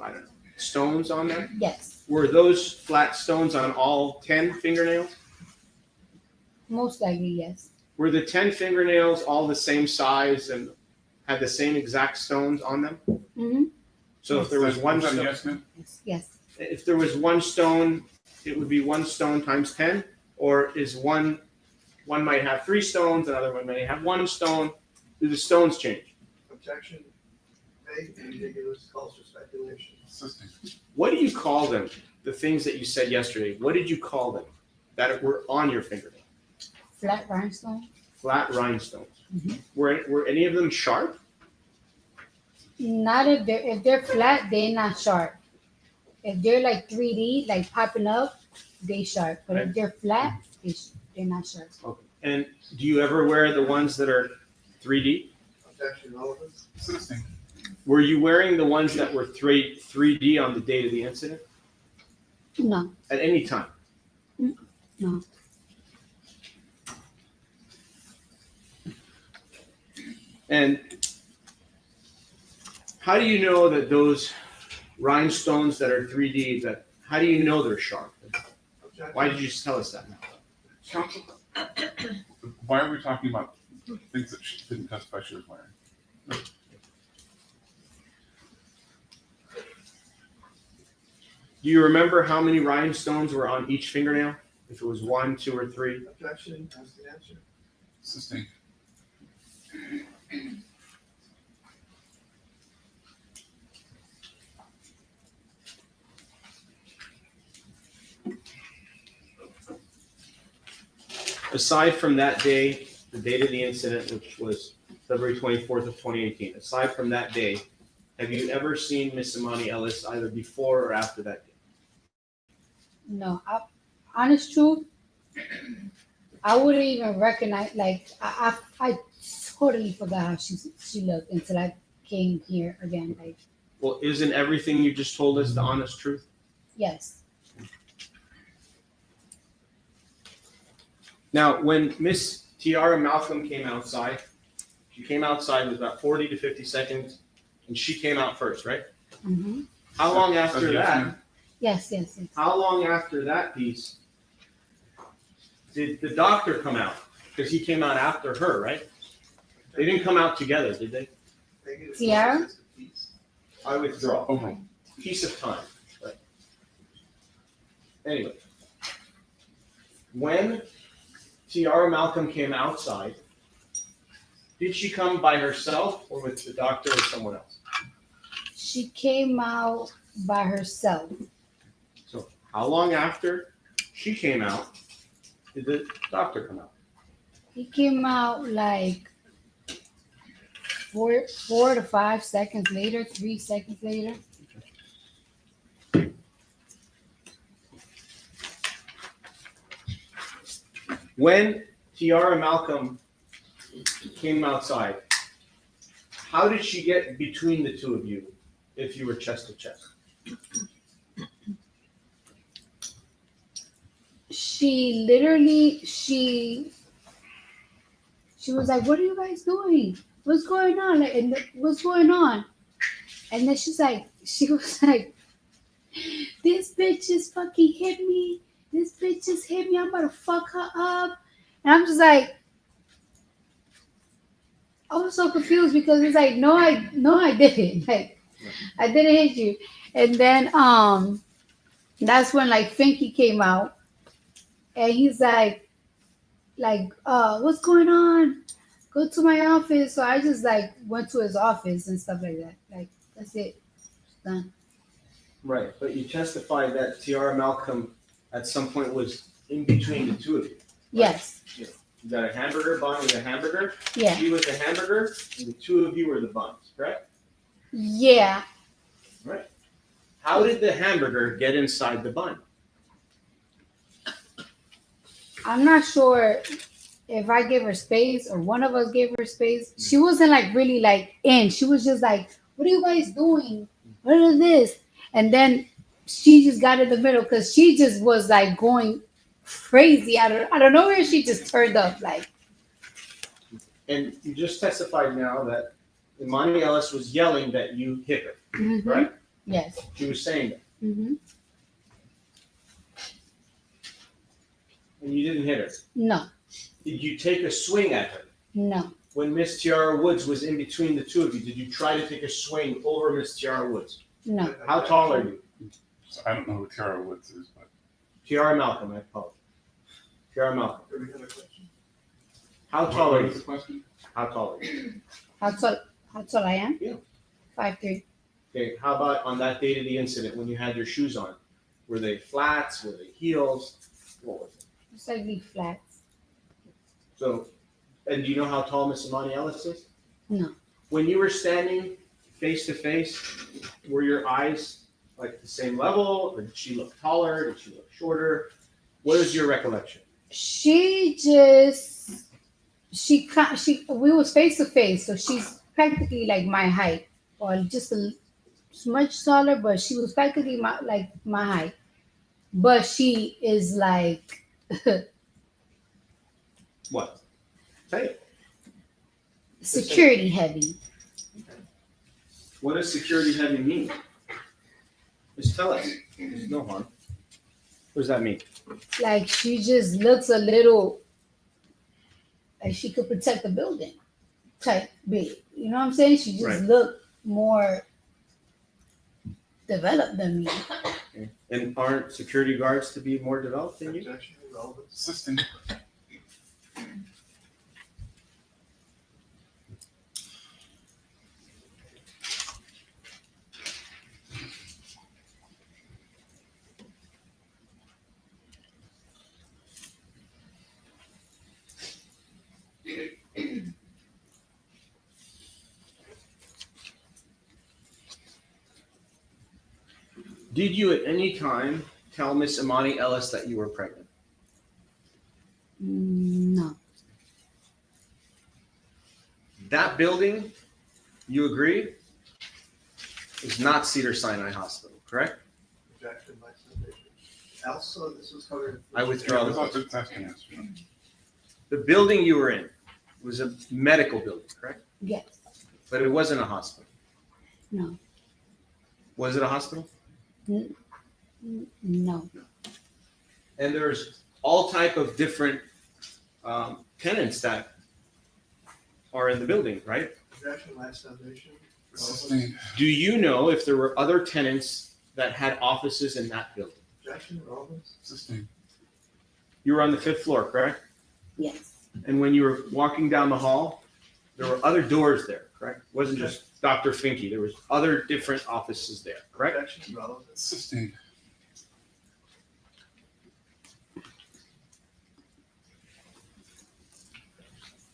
I don't know, stones on them? Yes, Were those flat stones on all 10 fingernails? most likely yes. Were the 10 fingernails all the same size and had the same exact stones on them? Mm-hmm. So if there was one that a stone, yes, ma'am? Yes. if there was one stone, it would be one stone times 10? Or is one might have 3 stones, another one may have 1 stone? Do the stones change? Objection. Vague, ambiguous, calls for speculation. Assisting. What do you call them? The things that you said yesterday, what did you call them that were on your fingernail? Flat rhinestone. Flat rhinestones. Mhm. Were any of them sharp? Not if they're flat, they're not sharp. If they're like 3D, like popping up, they sharp. But if they're flat, they're not sharp. Okay. And do you ever wear the ones that are 3D? Objection relevant. Assisting. Were you wearing the ones that were 3D on the date of the incident? No, At any time? no. And how do you know that those rhinestones that are 3D, how do you know they're sharp? Objection. Why did you just tell us that now? Counsel, why are we talking about things that she didn't testify she was wearing. Do you remember how many rhinestones were on each fingernail? If it was 1, 2, or 3? Objection, that's the answer. Sustained. Aside from that day, the date of the incident, which was February 24th of 2018, aside from that day, have you ever seen Miss Emani Ellis either before or after that day? No, honest truth, I wouldn't even recognize. Like I totally forgot how she looked until I came here again. Like, Well, isn't everything you just told us the honest truth? yes, Now, when Miss Tiara Malcolm came outside, she came outside with about 40 to 50 seconds, and she came out first, right? mm-hmm. How long after that? Yes. How long after that piece did the doctor come out? Because he came out after her, right? They didn't come out together, did they? Tiara? I withdraw. Overall. Piece of time. Right. Anyway, when Tiara Malcolm came outside, did she come by herself or with the doctor or someone else? She came out by herself. So how long after she came out did the doctor come out? He came out like 4 to 5 seconds later, 3 seconds later. When Tiara Malcolm came outside, how did she get between the two of you if you were chest to chest? She literally, she was like, "What are you guys doing? What's going on? Like, what's going on?" And then she was like, "This bitch just fucking hit me. This bitch just hit me. I'm about to fuck her up." And I'm just like, I was so confused because it's like, no, I didn't. Like, I didn't hit you. And then that's when like Finky came out, and he's like, what's going on? Go to my office. So I just like went to his office and stuff like that. Like, that's it. It's done. Right, but you testified that Tiara Malcolm at some point was in between the two of you. Yes. You got a hamburger bun with a hamburger. Yeah. She was the hamburger, and the two of you were the buns, correct? Yeah. Right. How did the hamburger get inside the bun? I'm not sure if I gave her space or one of us gave her space. She wasn't like really like in. She was just like, "What are you guys doing? What is this?" And then she just got in the middle because she just was like going crazy. I don't know where she just turned up like. And you just testified now that Emani Ellis was yelling that you hit her, Mm-hmm. right? Yes. She was saying that, Mm-hmm. and you didn't hit her. No. Did you take a swing at her? No. When Miss Tiara Woods was in between the two of you, did you try to take a swing over Miss Tiara Woods? No. How tall are you? So I don't know who Tiara Woods is, but Tiara Malcolm, I apologize. Tiara Malcolm. Every other question. How tall what are was the you? question? How tall are you? How tall I am? Yeah. 5'3". Okay, how about on that date of the incident when you had your shoes on? Were they flats? Were they heels? What was it? It's like big flats. So, and do you know how tall Miss Emani Ellis is? No. When you were standing face to face, were your eyes like the same level? Or did she look taller? Did she look shorter? What is your recollection? We was face to face, so she's practically like my height, or just a much taller, but she was practically my height. But she is like What? Say it. security heavy. What does security heavy mean? Just tell us. There's no harm. What does that mean? Like she just looks a little like she could protect the building type big. You know what I'm saying? She just Right. looked more developed than me. And aren't security guards to be more developed than you? Objection, irrelevant. Assistant. Did you at any time tell Miss Emani Ellis that you were pregnant? No. That building, you agree, is not Cedars-Sinai Hospital, correct? Objection, my submission. Also, this was covered. I withdraw the That's vote. that's an answer. The building you were in was a medical building, correct? Yes. But it wasn't a hospital. No. Was it a hospital? No. And there's all type of different tenants that are in the building, right? Objection, my submission. Sustained. Do you know if there were other tenants that had offices in that building? Objection, relevant. Sustained. You were on the 5th floor, correct? Yes. And when you were walking down the hall, there were other doors there, correct? It wasn't just Dr. Finke. There was other different offices there, correct? Objection, relevant. Sustained.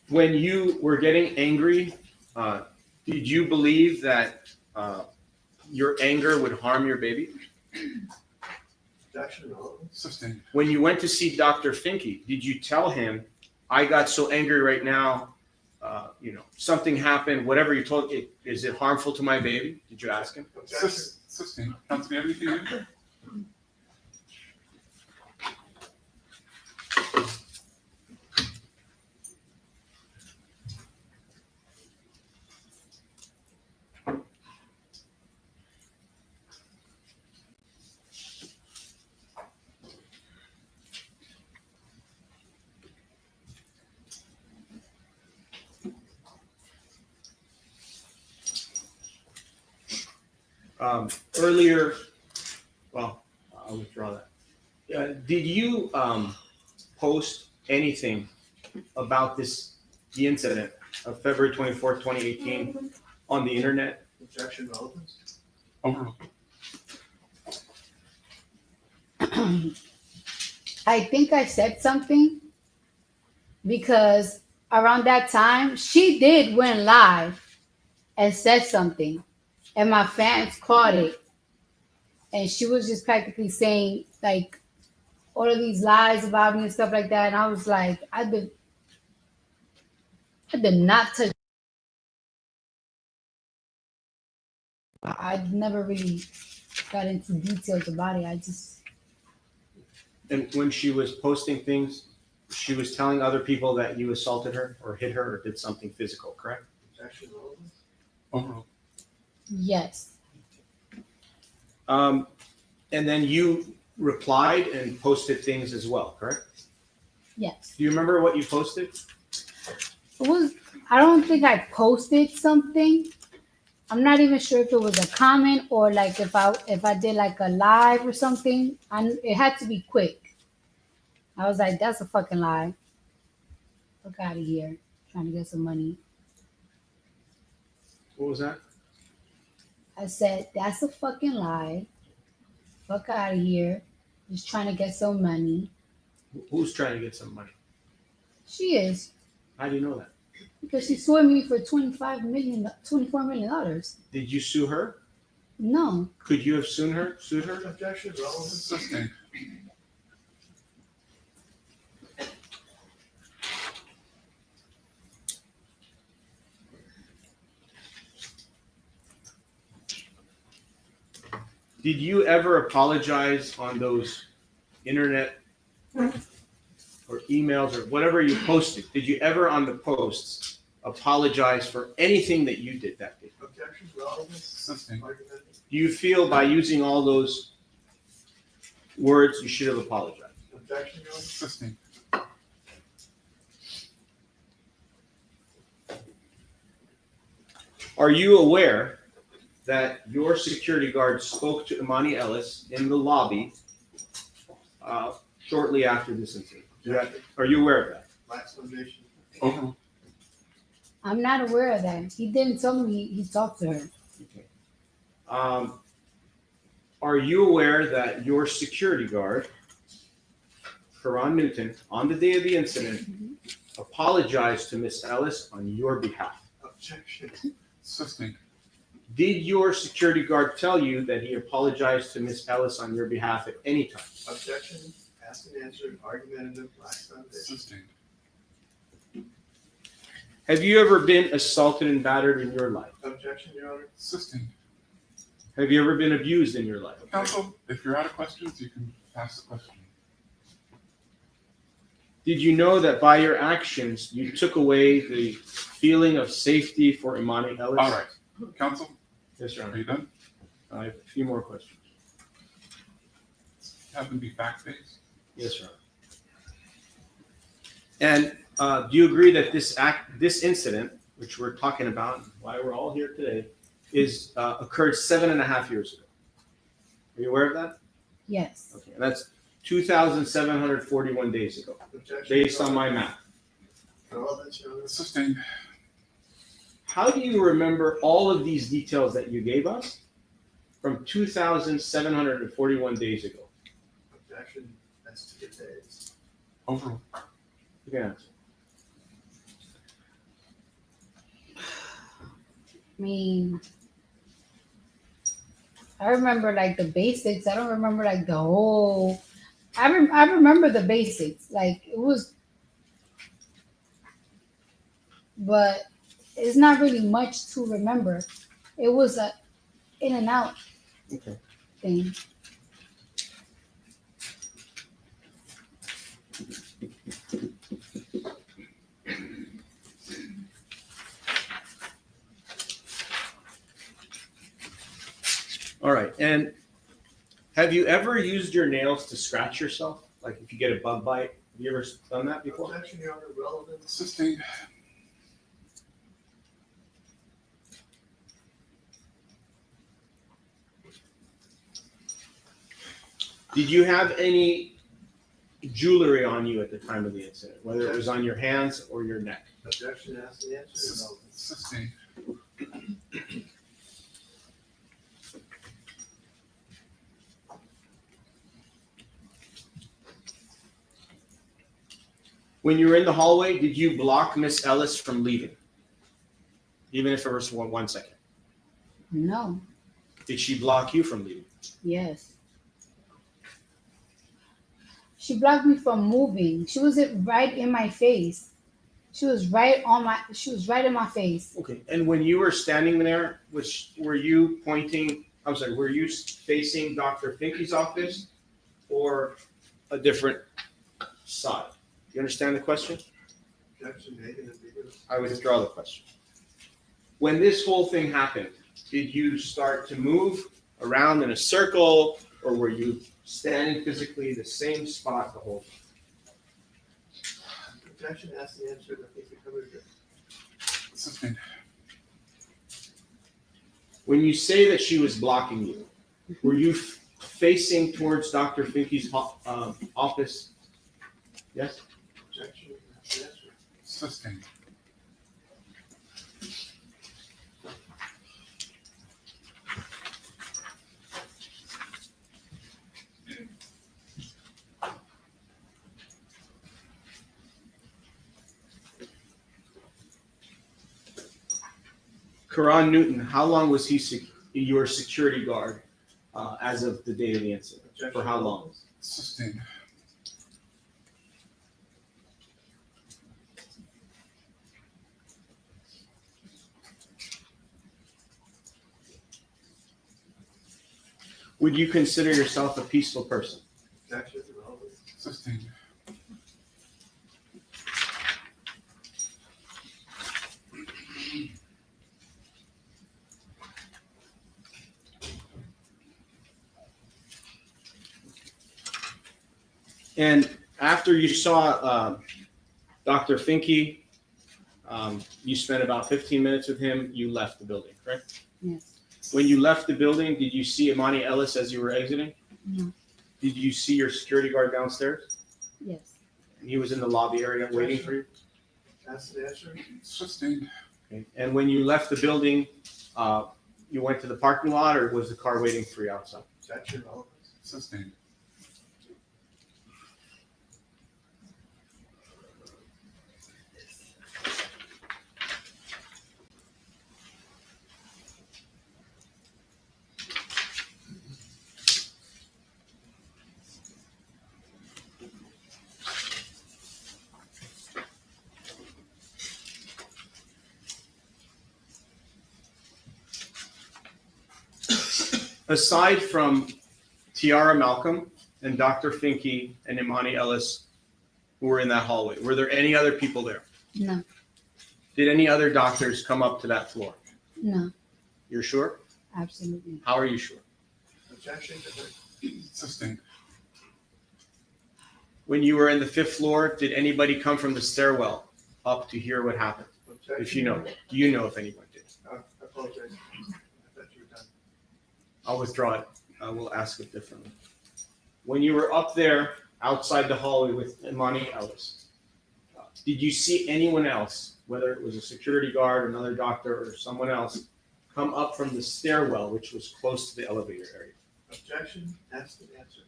When you were getting angry, did you believe that your anger would harm your baby? Objection, relevant. Sustained. When you went to see Dr. Finke, did you tell him, I got so angry right now, something happened, whatever you told it, is it harmful to my baby? Did you ask him? Objection. Sustained. Counsel, do you have anything to add? Earlier, well, I'll withdraw that. Did you post anything about the incident of February 24th, 2018 on the internet? Objection, relevant. Overruled. I think I said something because around that time she did went live and said something, and my fans caught it, and she was just practically saying like all of these lies about me and stuff like that, and I was like, I did not touch. I never really got into details about it. I just And when she was posting things, she was telling other people that you assaulted her or hit her or did something physical, correct? Objection, relevant. Overruled. yes. And then you replied and posted things as well, correct? Yes. Do you remember what you posted? It was, I don't think I posted something. I'm not even sure if it was a comment or like if I did like a live or something. It had to be quick. I was like, that's a fucking lie. Fuck out of here. Trying to get some money. What was that? I said, that's a fucking lie. Fuck out of here. Just trying to get some money. Who's trying to get some money? She is. How do you know that? Because she sued me for $24 million. Did you sue her? No. Could you have sued her? Objection, relevant. Sustained. Did you ever apologize on those internet or emails or whatever you posted? Did you ever on the posts apologize for anything that you did that day? Objection, relevant. Sustained. Argument. Do you feel by using all those words you should have apologized? Objection, relevant. Sustained. Are you aware that your security guard spoke to Emani Ellis in the lobby shortly after this incident? Are you aware of that? My explanation. Overruled. I'm not aware of that. He didn't tell me he talked to her. Okay. Are you aware that your security guard, Karan Newton, on the day of the incident, apologized to Miss Ellis on your behalf? Objection. Sustained. Did your security guard tell you that he apologized to Miss Ellis on your behalf at any time? Objection. Asked and answered. Argumentative. Lacks foundation. Sustained. Have you ever been assaulted and battered in your life? Objection, Your Honor. Sustained. Have you ever been abused in your life? Counsel, if you're out of questions, you can pass the question. Did you know that by your actions, you took away the feeling of safety for Emani Ellis? All right. Counsel, Yes, Your are Honor. you done? I have a few more questions. Have them be fact-based. Yes, Your Honor. And do you agree that this incident, which we're talking about, why we're all here today, is occurred 7.5 years ago? Are you aware of that? Yes. Okay, and that's 2,741 days ago, Objection. based Your on Honor. my math. Relevance, Your Honor. Sustained. How do you remember all of these details that you gave us from 2,741 days ago? Objection. As to the days. Overruled. You can answer. I mean, I remember like the basics. I don't remember like the whole. I remember the basics. Like it was, but it's not really much to remember. It was a in and out Okay. thing. All right. And have you ever used your nails to scratch yourself? Like if you get a bug bite, have you ever done that before? Objection, Your Honor. Relevance. Sustained. Did you have any jewelry on you at the time of the incident, whether it was on your hands or your neck? Objection. Asked and answered. Relevance. Sustained. When you were in the hallway, did you block Miss Ellis from leaving? Even if it was for 1 second. No. Did she block you from leaving? Yes. She blocked me from moving. She was right in my face. She was right in my face. Okay. And when you were standing there, were you pointing, I'm sorry, were you facing Dr. Finke's office or a different side? You understand the question? Objection. Negative. Ambiguous. I withdraw the question. When this whole thing happened, did you start to move around in a circle, or were you standing physically the same spot the whole time? Objection. Asked and answered. I think we covered it. Sustained. When you say that she was blocking you, were you facing towards Dr. Finke's office? Yes? Objection. Asked and answered. Sustained. Karan Newton, how long was he your security guard as of the day of the incident? Objection. For how long? Sustained. Would you consider yourself a peaceful person? Objection. Relevance. Sustained. And after you saw Dr. Finke You spent about 15 minutes with him. You left the building, correct? Yes. When you left the building, did you see Emani Ellis as you were exiting? No. Did you see your security guard downstairs? Yes. And he was in the lobby area waiting for you? That's the answer. Sustained. Okay. And when you left the building, you went to the parking lot, or was the car waiting for you outside? That's your relevance. Sustained. Aside from Tiara Malcolm and Dr. Finke and Emani Ellis, who were in that hallway, were there any other people there? No. Did any other doctors come up to that floor? No. You're sure? Absolutely. How are you sure? Objection to her. Sustained. When you were in the 5th floor, did anybody come from the stairwell up to hear what happened? Objection. If you know, do you know if anyone did? I apologize. I thought you were done. I'll withdraw it. I will ask it differently. When you were up there outside the hallway with Emani Ellis, did you see anyone else, whether it was a security guard, another doctor, or someone else, come up from the stairwell, which was close to the elevator area? Objection. That's the answer.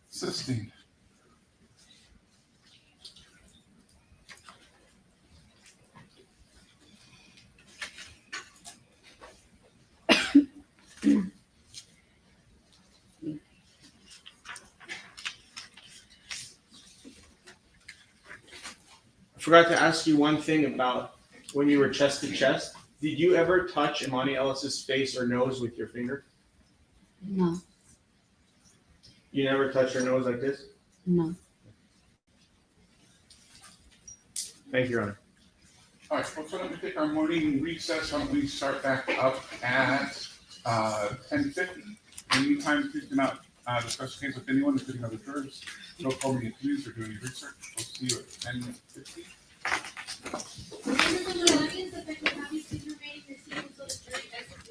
Sustained. I forgot to ask you one thing about when you were chest to chest. Did you ever touch Emani Ellis's face or nose with your finger? No. You never touched her nose like this? No. Thank you, Your Honor. All right, well, so let me take our morning recess. Why don't we start back up at 10:50? In the meantime, please do not discuss the case with anyone, including other jurors. No calling accused or doing any research. We'll see you at 10:50. Members of the audience, if I could have you please remain in your seat until the jury exits.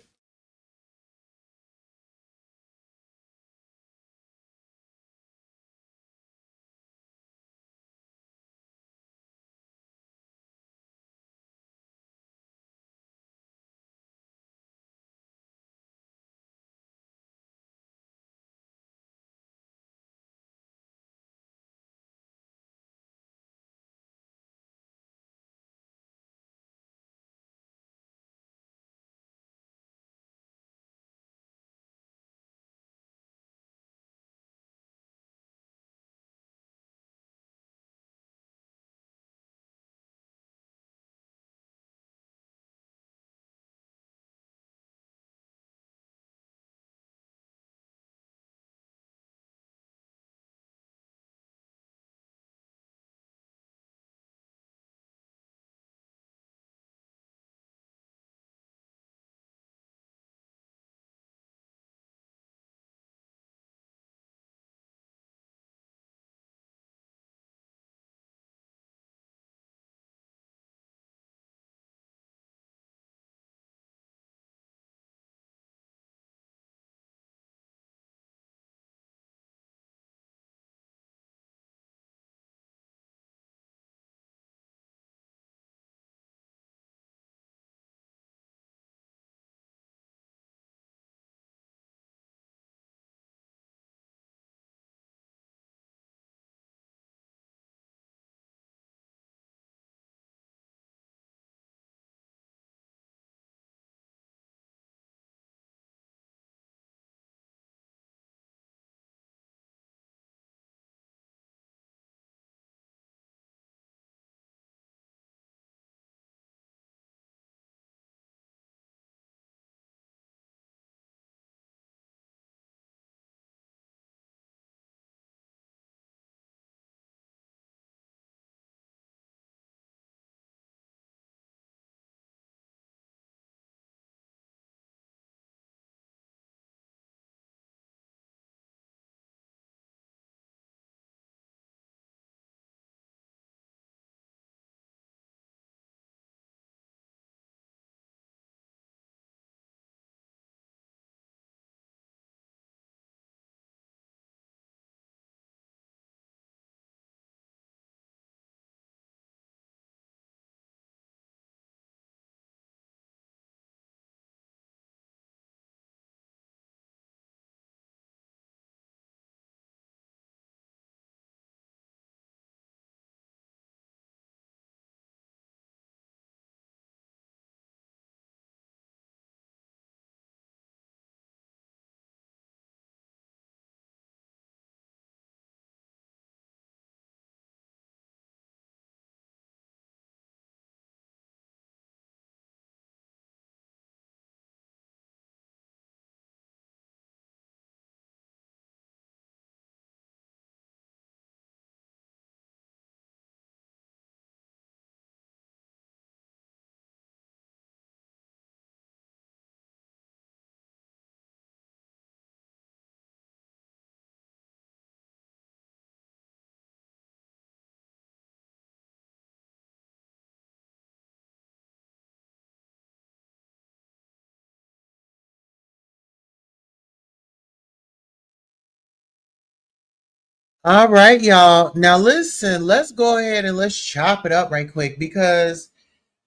All right, y'all. Now listen, let's go ahead and let's chop it up right quick because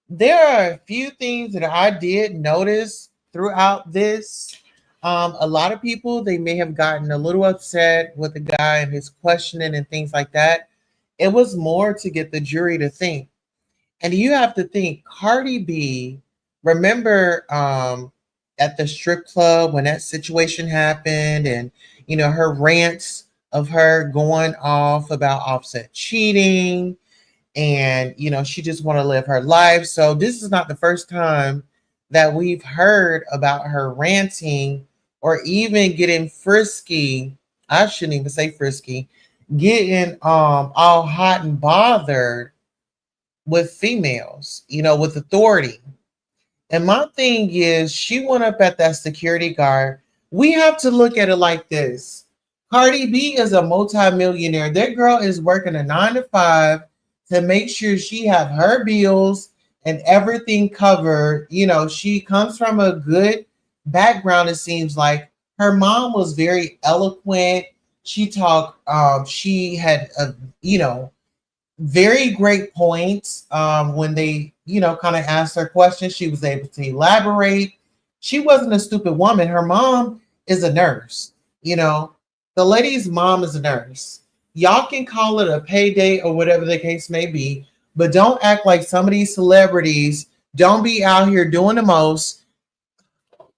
there are a few things that I did notice throughout this. A lot of people they may have gotten a little upset with the guy and his questioning and things like that. It was more to get the jury to think. And you have to think, Cardi B, remember at the strip club when that situation happened and her rants of her going off about Offset cheating and she just want to live her life. So this is not the first time that we've heard about her ranting or even getting frisky. I shouldn't even say frisky, getting all hot and bothered with females, with authority. And my thing is, she went up at that security guard. We have to look at it like this. Cardi B is a multimillionaire. That girl is working a 9 to 5 to make sure she have her bills and everything covered. She comes from a good background. It seems like her mom was very eloquent. She talked. She had very great points when they, kind of asked her questions. She was able to elaborate. She wasn't a stupid woman. Her mom is a nurse. The lady's mom is a nurse. Y'all can call it a payday or whatever the case may be, but don't act like some of these celebrities don't be out here doing the most.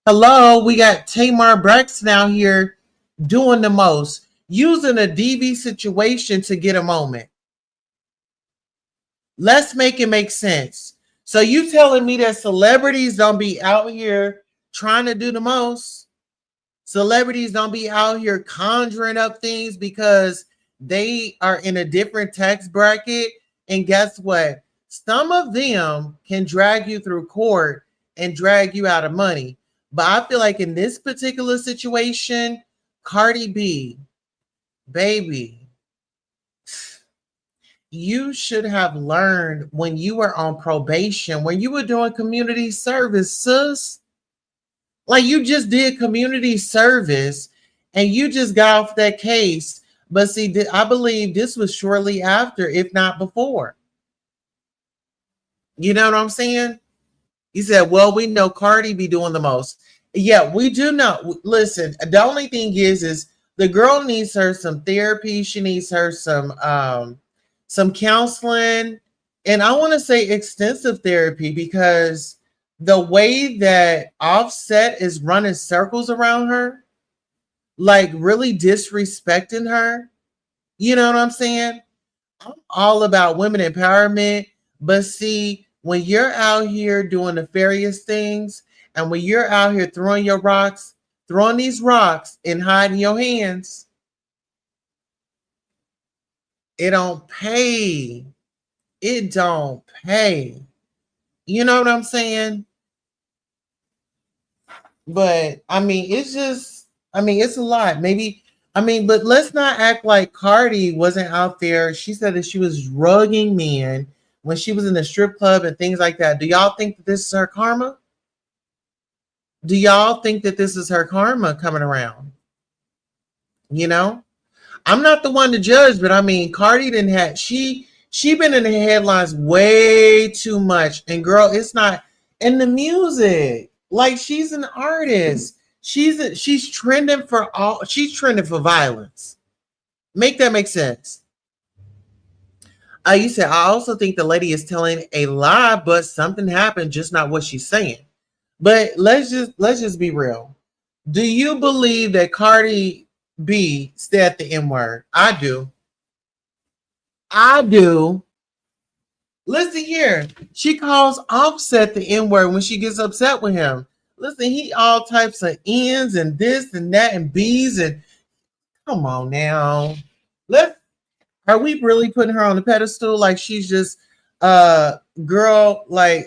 Hello, we got Tamar Braxton out here doing the most, using a DV situation to get a moment. Let's make it make sense. So you telling me that celebrities don't be out here trying to do the most? Celebrities don't be out here conjuring up things because they are in a different tax bracket. And guess what? Some of them can drag you through court and drag you out of money. But I feel like in this particular situation, Cardi B, baby, you should have learned when you were on probation, when you were doing community service, sis. Like you just did community service and you just got off that case. But see, I believe this was shortly after, if not before. You know what I'm saying? He said, well, we know Cardi be doing the most. Yeah, we do know. Listen, the only thing is the girl needs her some therapy. She needs her some counseling, and I want to say extensive therapy, because the way that Offset is running circles around her, like really disrespecting her, you know what I'm saying? I'm all about women empowerment, but see, when you're out here doing nefarious things and when you're out here throwing these rocks and hiding your hands, it don't pay. It don't pay. You know what I'm saying? But it's a lot. Maybe, but let's not act like Cardi wasn't out there. She said that she was drugging men when she was in the strip club and things like that. Do y'all think that this is her karma? Do y'all think that this is her karma coming around? I'm not the one to judge, but Cardi didn't have she been in the headlines way too much. And girl, it's not in the music. Like, she's an artist. She's trending for violence. Make that make sense. You said, I also think the lady is telling a lie, but something happened, just not what she's saying. But let's just be real. Do you believe that Cardi B said the N word? I do. Listen here. She calls Offset the N word when she gets upset with him. Listen, he all types of N's and this and that and B's, and come on now. Are we really putting her on the pedestal like she's just girl? Like,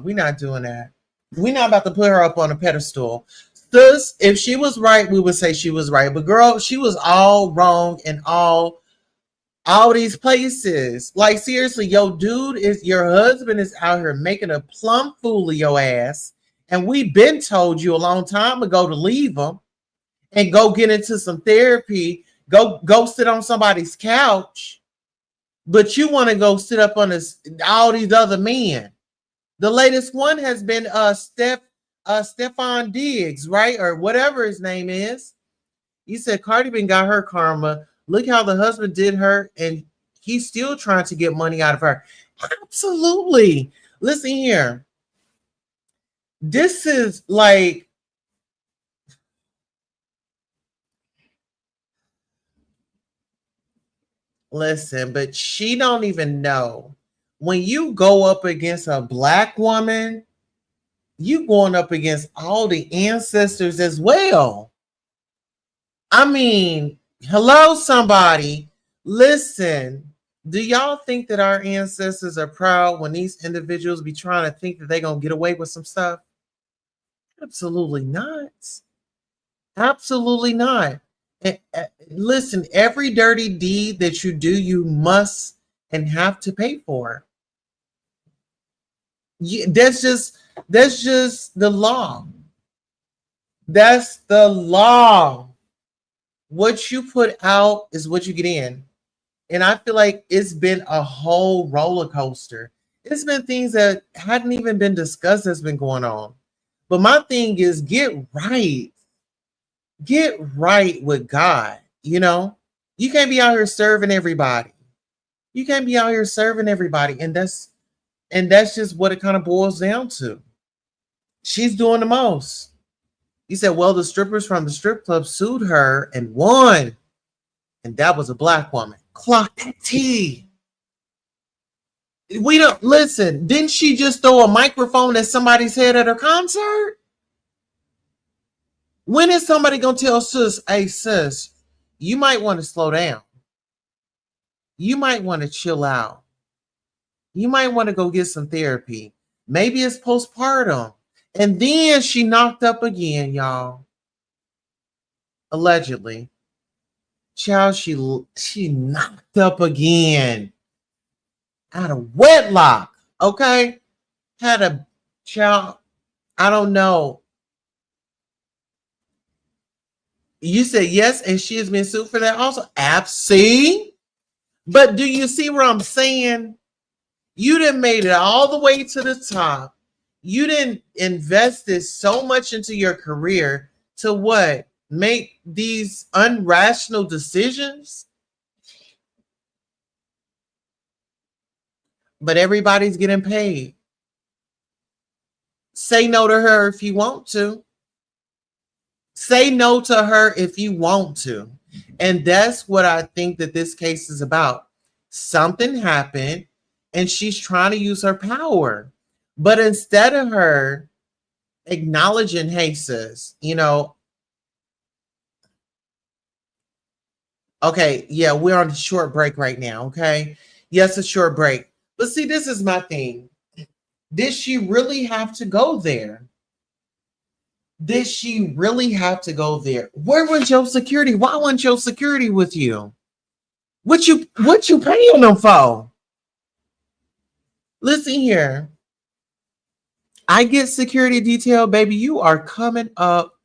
we're not doing that. We're not about to put her up on a pedestal. Sis, if she was right, we would say she was right. But girl, she was all wrong in all these places. Like, seriously, your husband is out here making a plumb fool of your ass. And we've been told you a long time ago to leave him and go get into some therapy. go sit on somebody's couch, but you want to go sit up on all these other men. The latest one has been Stefan Diggs, right? Or whatever his name is. He said Cardi B got her karma. Look how the husband did her, and he's still trying to get money out of her. Absolutely. Listen here. This is like, listen, but she don't even know. When you go up against a black woman, you going up against all the ancestors as well. I mean, hello, somebody. Listen, do y'all think that our ancestors are proud when these individuals be trying to think that they're going to get away with some stuff? Absolutely not. Absolutely not. And, listen, every dirty deed that you do, you must and have to pay for. That's just the law. That's the law. What you put out is what you get in. And I feel like it's been a whole roller coaster. It's been things that hadn't even been discussed that's been going on. But my thing is get right. Get right with God. You know, you can't be out here serving everybody. You can't be out here serving everybody. And that's just what it kind of boils down to. She's doing the most. He said, well, the strippers from the strip club sued her and won. And that was a black woman. Clock that T. We don't listen. Didn't she just throw a microphone at somebody's head at her concert? When is somebody gonna tell sis, hey sis, you might want to slow down. You might want to chill out. You might want to go get some therapy. Maybe it's postpartum. And then she knocked up again, y'all. Allegedly. Child, she knocked up again. Out of wedlock. Okay? Had a child. I don't know. You said yes, and she has been sued for that also. See? But do you see what I'm saying? You done made it all the way to the top. You didn't invest this so much into your career to what? Make these irrational decisions? But everybody's getting paid. Say no to her if you want to. Say no to her if you want to. And that's what I think that this case is about. Something happened and she's trying to use her power. But instead of her acknowledging, hey, sis, you know, okay, yeah, we're on a short break right now, okay? Yes, a short break. But see, this is my thing. Did she really have to go there? Did she really have to go there? Where was your security? Why wasn't your security with you? What you paying them for? Listen here. I get security detail, baby. You are coming up.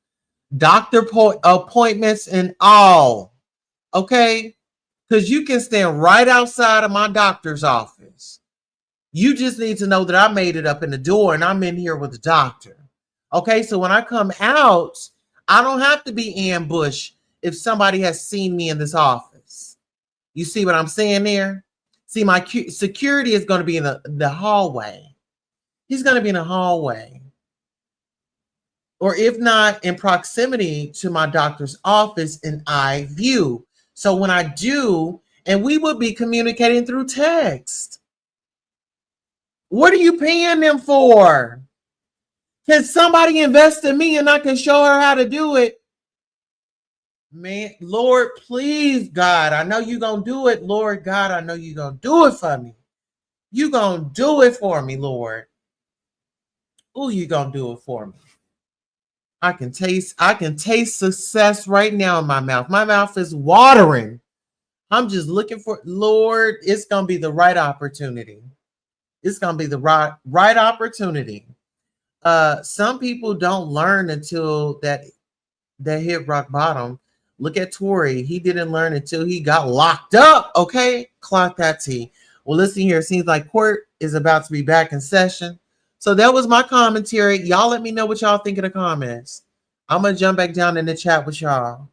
Doctor appointments and all. Okay? Because you can stand right outside of my doctor's office. You just need to know that I made it up in the door and I'm in here with the doctor. Okay, so when I come out, I don't have to be ambushed if somebody has seen me in this office. You see what I'm saying there? See, my security is going to be in the hallway. He's going to be in the hallway. Or if not, in proximity to my doctor's office in eye view. So when I do, and we would be communicating through text. What are you paying them for? Can somebody invest in me and I can show her how to do it? Man, Lord, please, God, I know you're going to do it. Lord, God, I know you're going to do it for me. You're going to do it for me, Lord. Oh, you're going to do it for me. I can taste success right now in my mouth. My mouth is watering. I'm just looking for, Lord, it's going to be the right opportunity. It's going to be the right opportunity. Some people don't learn until that hit rock bottom. Look at Tory. He didn't learn until he got locked up. Okay, clock that T. Well, listen here. It seems like court is about to be back in session. So that was my commentary. Y'all let me know what y'all think in the comments. I'm gonna jump back down in the chat with y'all.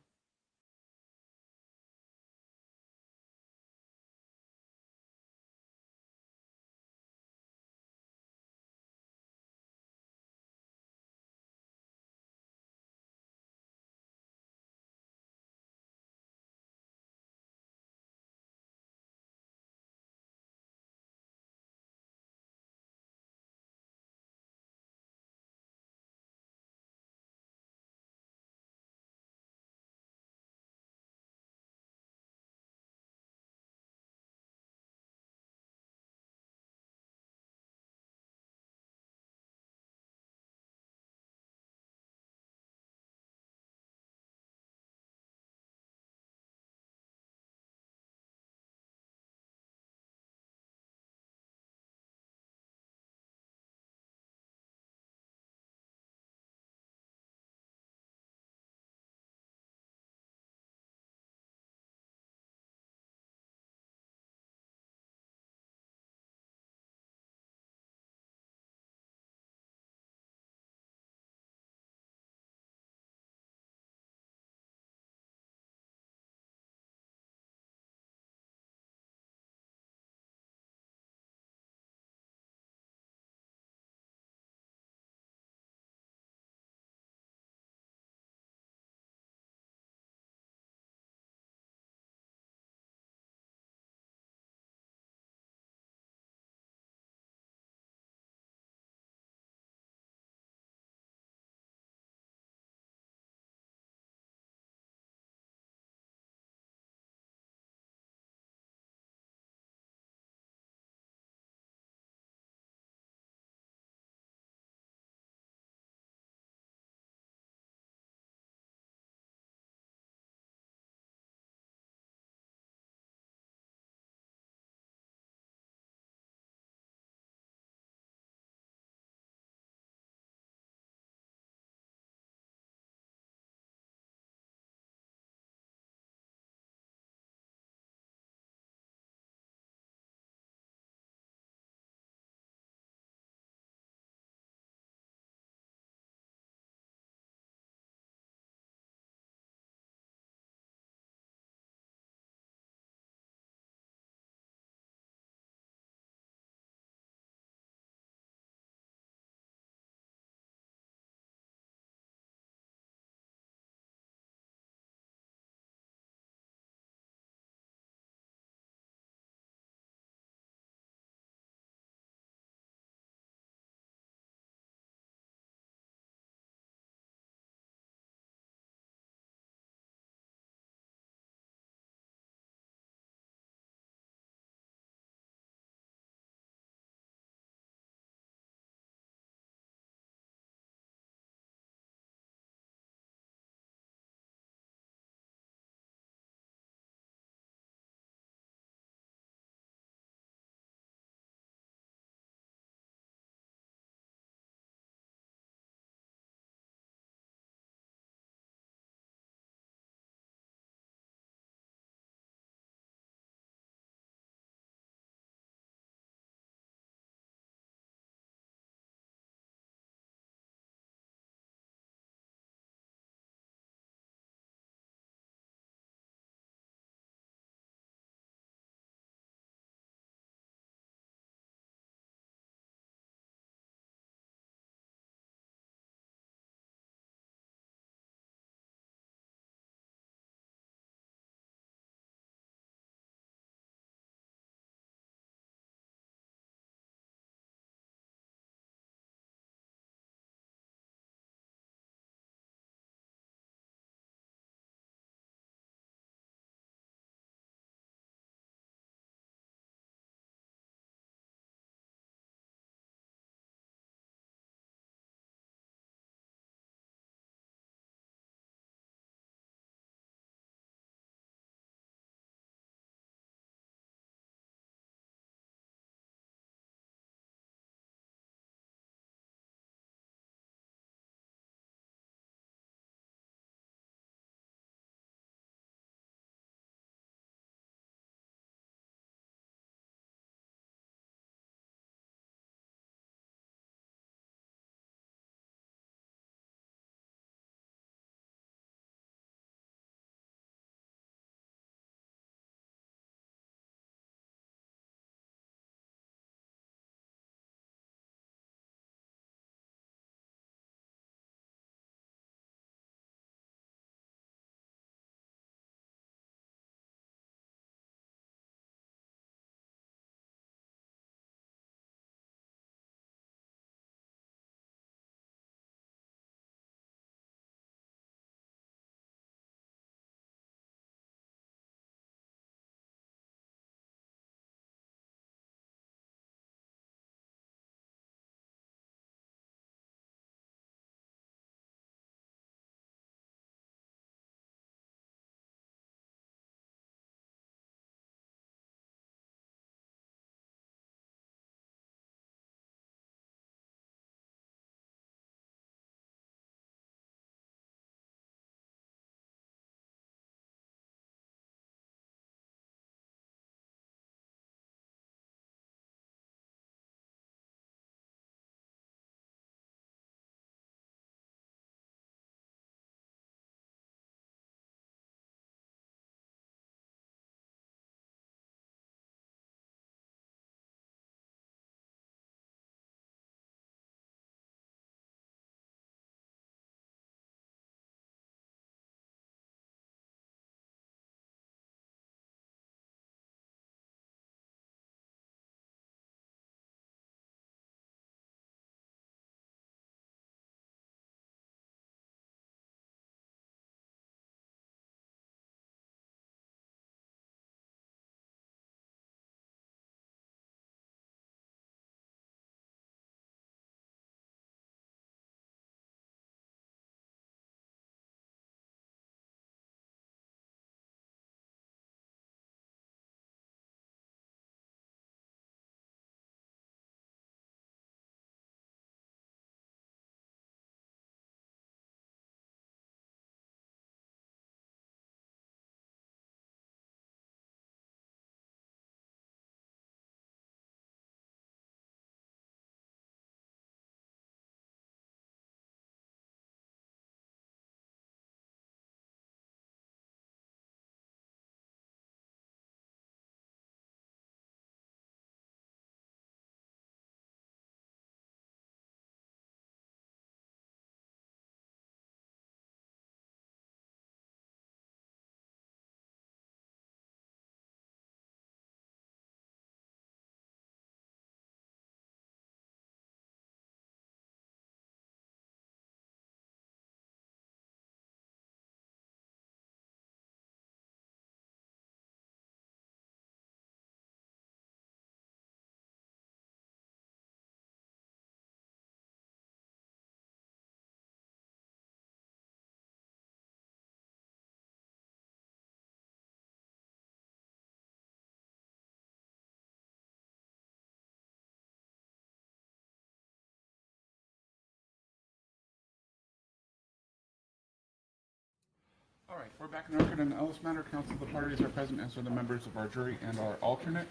All right, we're back in the record in the Ellis matter. Counsel, the parties are present, as are the members of our jury and our alternate.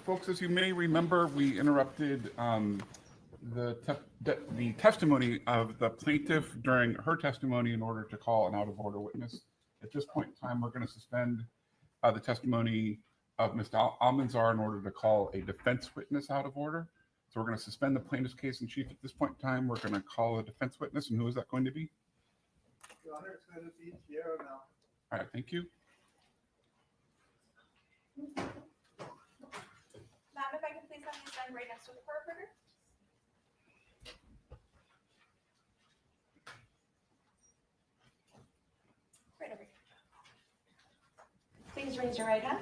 Folks, as you may remember, we interrupted the testimony of the plaintiff during her testimony in order to call an out-of-order witness. At this point in time, we're going to suspend the testimony of Mr. Almánzar in order to call a defense witness out of order. So we're going to suspend the plaintiff's case in chief at this point in time. We're going to call a defense witness, and who is that going to be? Your Honor, it's going to be Sierra now. All right, thank you. Ma'am, if I can please have you stand right next to the court reporter. Right over here. Please raise your right hand.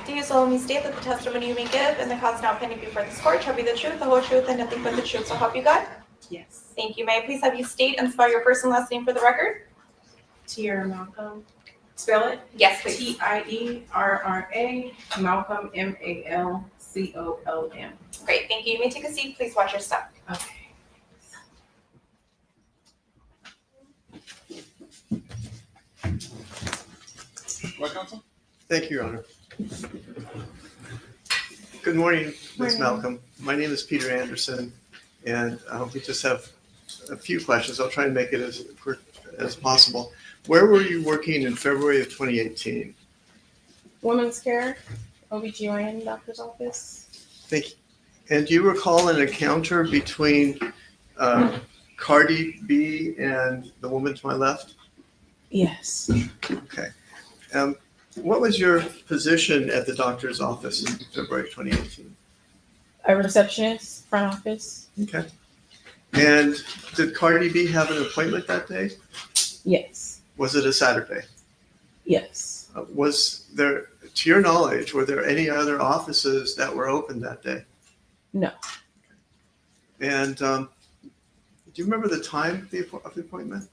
Do you solemnly state that the testimony you may give in the cause now pending before this court shall be the truth, the whole truth, and nothing but the truth, so help you God? Yes. Thank you. May I please have you state and spell your first and last name for the record? Tierra Malcolm. Spell it. Yes, please. Tierra Malcolm Malcolm. Great, thank you. You may take a seat. Please watch your step. Okay. What, counsel? Thank you, Your Honor. Good morning, Ms. Morning. Malcolm. My name is Peter Anderson, and we just have a few questions. I'll try and make it as quick as possible. Where were you working in February of 2018? Women's care, OBGYN doctor's office. Thank you. And do you recall an encounter between Cardi B and the woman to my left? Yes. Okay. What was your position at the doctor's office in February 2018? A receptionist, front office. Okay. And did Cardi B have an appointment that day? Yes. Was it a Saturday? Yes. Was there, to your knowledge, were there any other offices that were open that day? No. And do you remember the time of the appointment?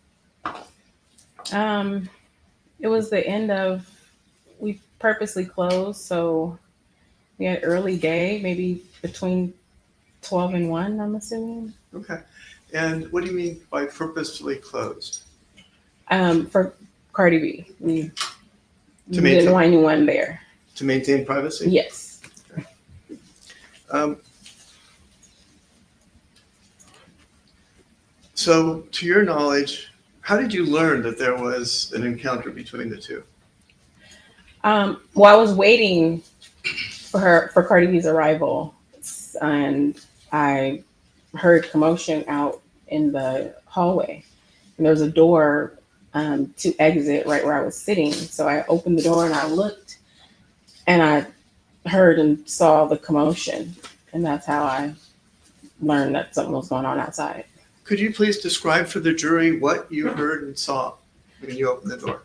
It was the end of, we purposely closed, so we had early day, maybe between 12 and 1, I'm assuming. Okay. And what do you mean by purposefully closed? For Cardi B, we To didn't want anyone there. To maintain privacy? Yes. So to your knowledge, how did you learn that there was an encounter between the two? Well, I was waiting for Cardi B's arrival, and I heard commotion out in the hallway, and there was a door to exit right where I was sitting. So I opened the door and I looked, and I heard and saw the commotion, and that's how I learned that something was going on outside. Could you please describe for the jury what you heard and saw when you opened the door?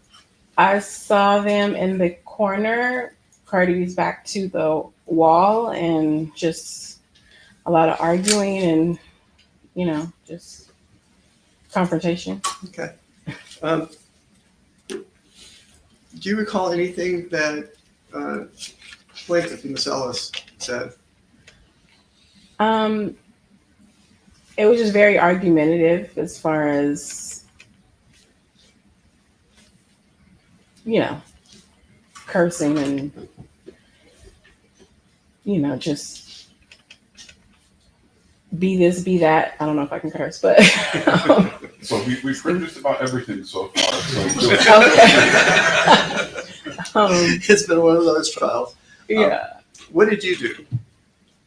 I saw them in the corner, Cardi B's back to the wall, and just a lot of arguing and, just confrontation. Okay. Do you recall anything that plaintiff, Ms. Ellis, said? It was just very argumentative as far as, cursing and, just be this, be that. I don't know if I can curse, but. So we've heard just about everything so far. So It's been one of those trials. Yeah. What did you do?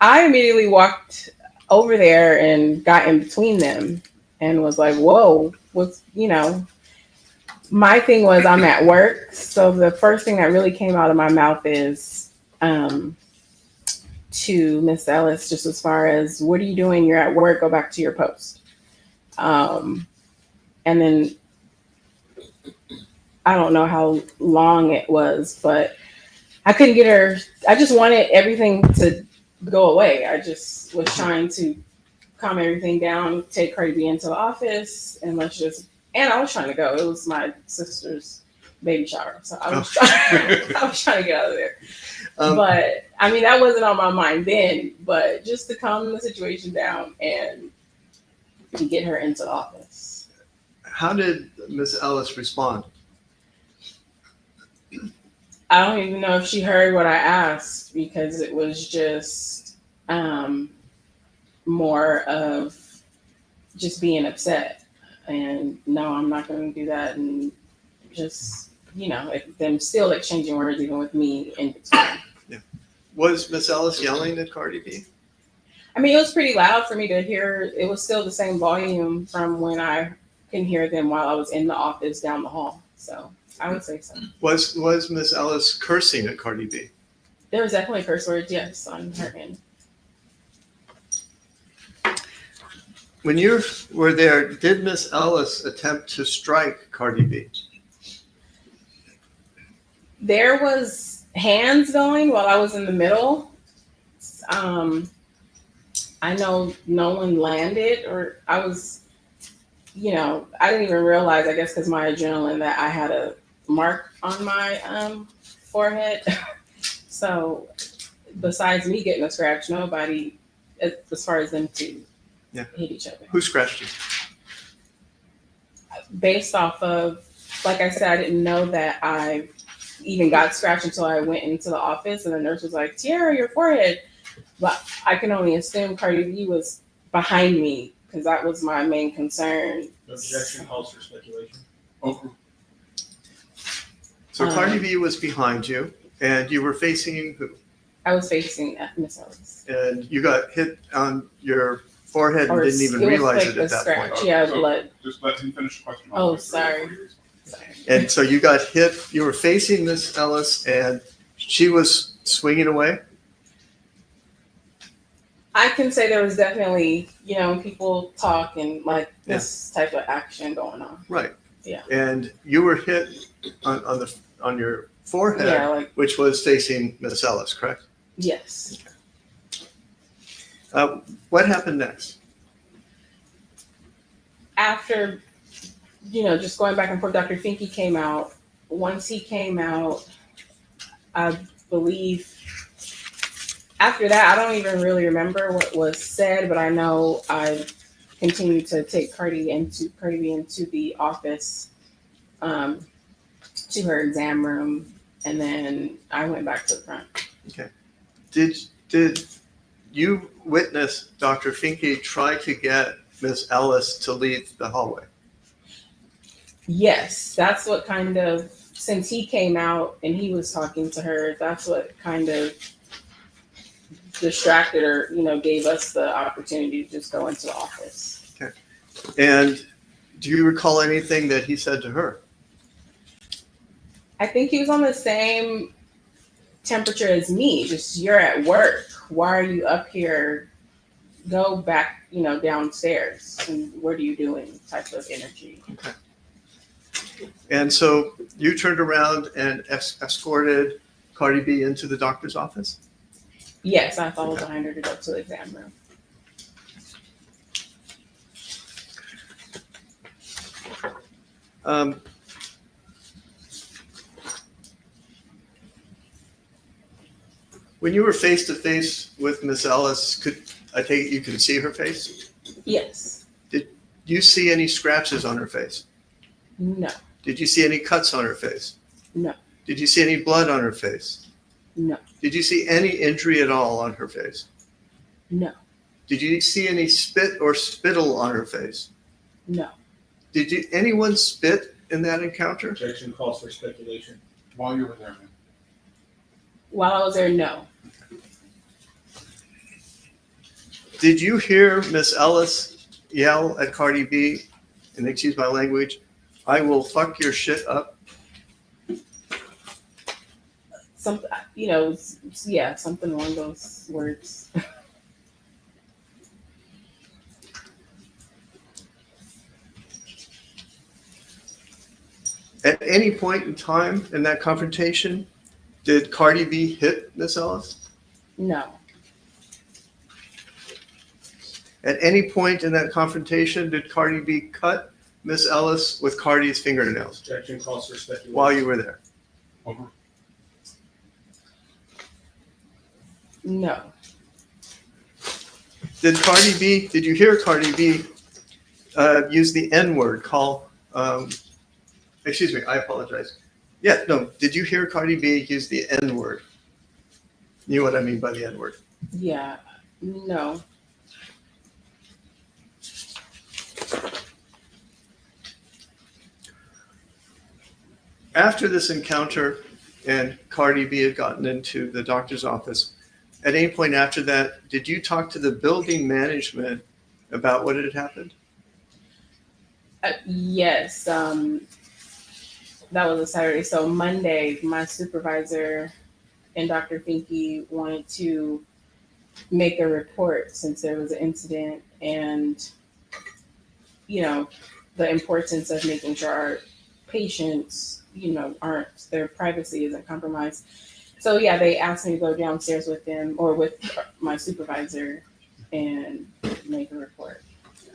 I immediately walked over there and got in between them and was like, whoa, my thing was I'm at work. So the first thing that really came out of my mouth is to Miss Ellis, just as far as, what are you doing? You're at work, go back to your post. And then I don't know how long it was, but I couldn't get her. I just wanted everything to go away. I just was trying to calm everything down, take Cardi B into the office, and I was trying to go. It was my sister's baby shower, so I was trying to get out of there. But I mean, that wasn't on my mind then, but just to calm the situation down and to get her into the office. How did Ms. Ellis respond? I don't even know if she heard what I asked because it was just more of just being upset. And no, I'm not going to do that. And just, them still exchanging words even with me in between. Yeah. Was Miss Ellis yelling at Cardi B? I mean, it was pretty loud for me to hear. It was still the same volume from when I can hear them while I was in the office down the hall. So I would say so. Was Miss Ellis cursing at Cardi B? There was definitely curse words, yes, on her end. When you were there, did Miss Ellis attempt to strike Cardi B? There was hands going while I was in the middle. I know no one landed, or I was, I didn't even realize, I guess because my adrenaline, that I had a mark on my forehead. So besides me getting a scratch, nobody, as far as them to hit each other. Who scratched you? Based off of, like I said, I didn't know that I even got scratched until I went into the office, and the nurse was like, "Tiara, your forehead." But I can only assume Cardi B was behind me because that was my main concern. Objection calls for speculation. Over. So Cardi B was behind you, and you were facing who? I was facing Miss Ellis. And you got hit on your forehead and Or didn't even it was realize like it at a that scratch. point. Yeah, So blood. Just let him finish the question. Oh, sorry. And so you got hit, you were facing Miss Ellis, and she was swinging away? I can say there was definitely, people talk and like this type of action going on. Right. Yeah. And you were hit on your forehead, Yeah, like, which was facing Miss Ellis, correct? yes. What happened next? After, just going back and forth, Dr. Finke came out. Once he came out, I believe after that, I don't even really remember what was said, but I know I continued to take Cardi B into the office, to her exam room, and then I went back to the front. Okay. Did you witness Dr. Finke try to get Miss Ellis to leave the hallway? Yes, that's what kind of, since he came out and he was talking to her, that's what kind of distracted her, gave us the opportunity to just go into the office. Okay. And do you recall anything that he said to her? I think he was on the same temperature as me. Just, you're at work. Why are you up here? Go back, downstairs. And what are you doing? Type of energy. Okay. And so you turned around and escorted Cardi B into the doctor's office? Yes, I followed behind her to go to the exam room. When you were face to face with Miss Ellis, I take it you could see her face? Yes. Did you see any scratches on her face? No. Did you see any cuts on her face? No. Did you see any blood on her face? No. Did you see any injury at all on her face? No. Did you see any spit or spittle on her face? No. Did anyone spit in that encounter? Objection calls for speculation. While you were there, man. While I was there, no. Did you hear Miss Ellis yell at Cardi B, and excuse my language, "I will fuck your shit up"? Something, something along those words. At any point in time in that confrontation, did Cardi B hit Miss Ellis? No. At any point in that confrontation, did Cardi B cut Miss Ellis with Cardi's fingernails Objection calls for speculation. while you were there? Over. No. Did you hear Cardi B use the N-word, I apologize, Yeah, no, did you hear Cardi B use the N-word? You know what I mean by the N-word? Yeah, no. After this encounter and Cardi B had gotten into the doctor's office, at any point after that, did you talk to the building management about what had happened? Yes, that was a Saturday. So Monday, my supervisor and Dr. Finke wanted to make a report since there was an incident and, you know, the importance of making sure our patients, you know, their privacy isn't compromised. So yeah, they asked me to go downstairs with them or with my supervisor and make a report.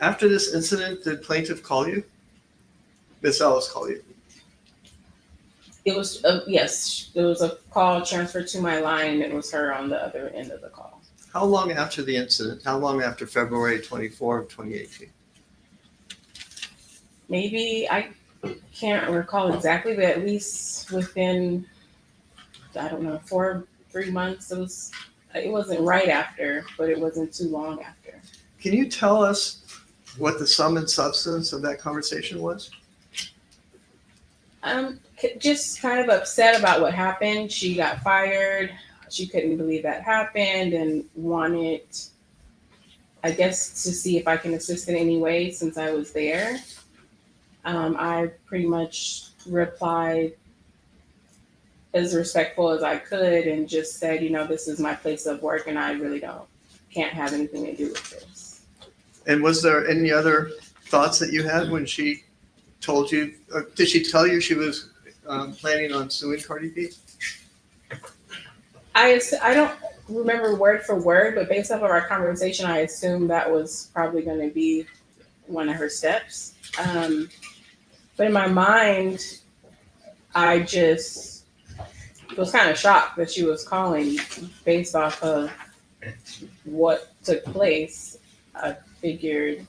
After this incident, did plaintiff call you? Miss Ellis call you? It was, yes, there was a call transferred to my line. It was her on the other end of the call. How long after the incident? How long after February 24 of 2018? Maybe, I can't recall exactly, but at least within, I don't know, 3 months. It wasn't right after, but it wasn't too long after. Can you tell us what the sum and substance of that conversation was? Just kind of upset about what happened. She got fired. She couldn't believe that happened and wanted, I guess, to see if I can assist in any way since I was there. I pretty much replied as respectful as I could and just said, you know, this is my place of work and I really can't have anything to do with this. And was there any other thoughts that you had when she told you, did she tell you she was planning on suing Cardi B? I don't remember word for word, but based off of our conversation, I assumed that was probably going to be one of her steps. But in my mind, I just was kind of shocked that she was calling based off of what took place. I figured,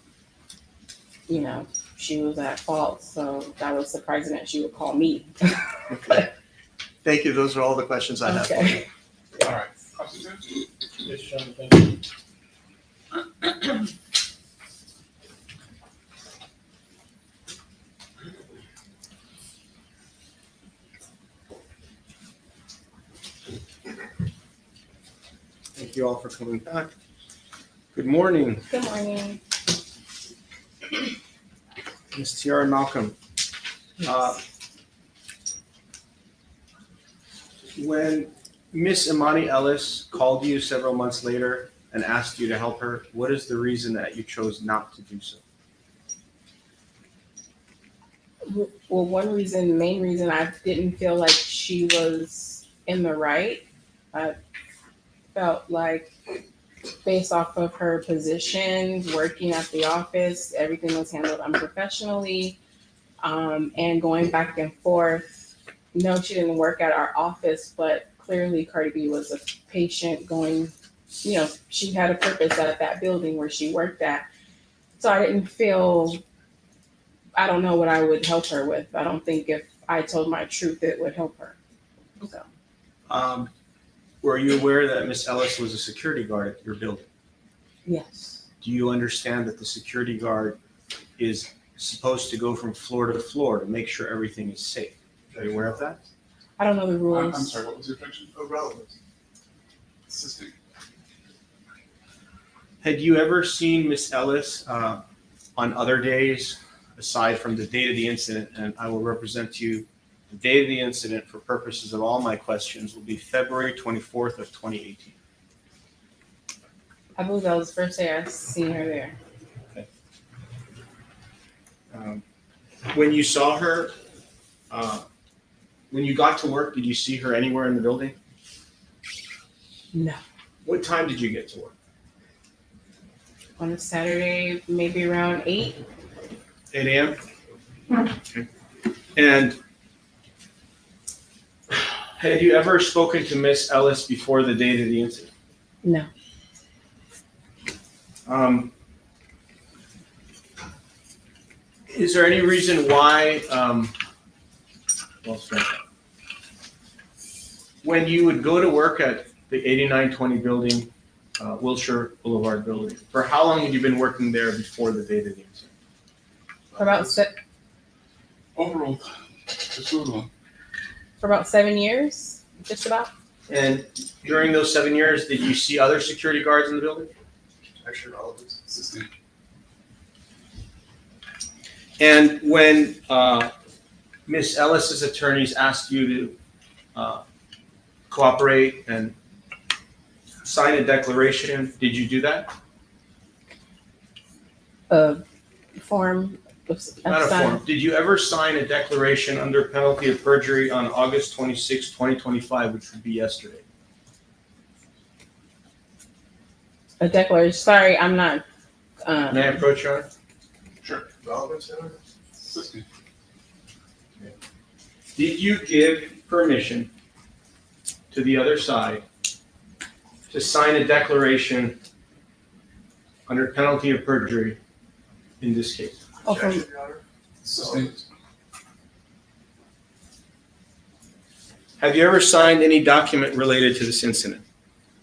you know, she was at fault, so that was surprising that she would call me. Okay. Thank you. Those are all the questions I have. Okay. All right. Yes, Sean, thank you. Thank you all for coming back. Good morning, Good morning. Ms. Tiara Malcolm. When Miss Emani Ellis called you several months later and asked you to help her, what is the reason that you chose not to do so? Well, main reason I didn't feel like she was in the right. I felt like based off of her position, working at the office, everything was handled unprofessionally, and going back and forth. No, she didn't work at our office, but clearly Cardi B was a patient going, you know, she had a purpose at that building where she worked at. So I didn't feel, I don't know what I would help her with. I don't think if I told my truth, it would help her. So. Were you aware that Miss Ellis was a security guard at your building? Yes. Do you understand that the security guard is supposed to go from floor to floor to make sure everything is safe? Are you aware of that? I don't know the rules. I'm sorry, what was your objection? Irrelevant. Assisting. Had you ever seen Miss Ellis on other days aside from the date of the incident? And I will represent to you the date of the incident for purposes of all my questions will be February 24th of 2018. I believe that was the first day I seen her there. When you saw her, when you got to work, did you see her anywhere in the building? No. What time did you get to work? On a Saturday, maybe around 8. 8 a.m.? Okay. And had you ever spoken to Miss Ellis before the date of the incident? No. Is there any reason why, when you would go to work at the 8920 building, Wilshire Boulevard building, for how long had you been working there before the date of the incident? For Overall, it's a little. for about 7 years, just about. And during those 7 years, did you see other security guards in the building? Actually, all of it. Assistant. And when Miss Ellis's attorneys asked you to cooperate and sign a declaration, did you do that? A form. Not a form. Did you ever sign a declaration under penalty of perjury on August 26, 2025, which would be yesterday? A declaration. Sorry, I'm not. May I approach, Your Honor? Sure. Relevance, Senator? Assistant. Did you give permission to the other side to sign a declaration under penalty of perjury in this case? Oh, from, Objection, Your Honor. Assistant. Have you ever signed any document related to this incident?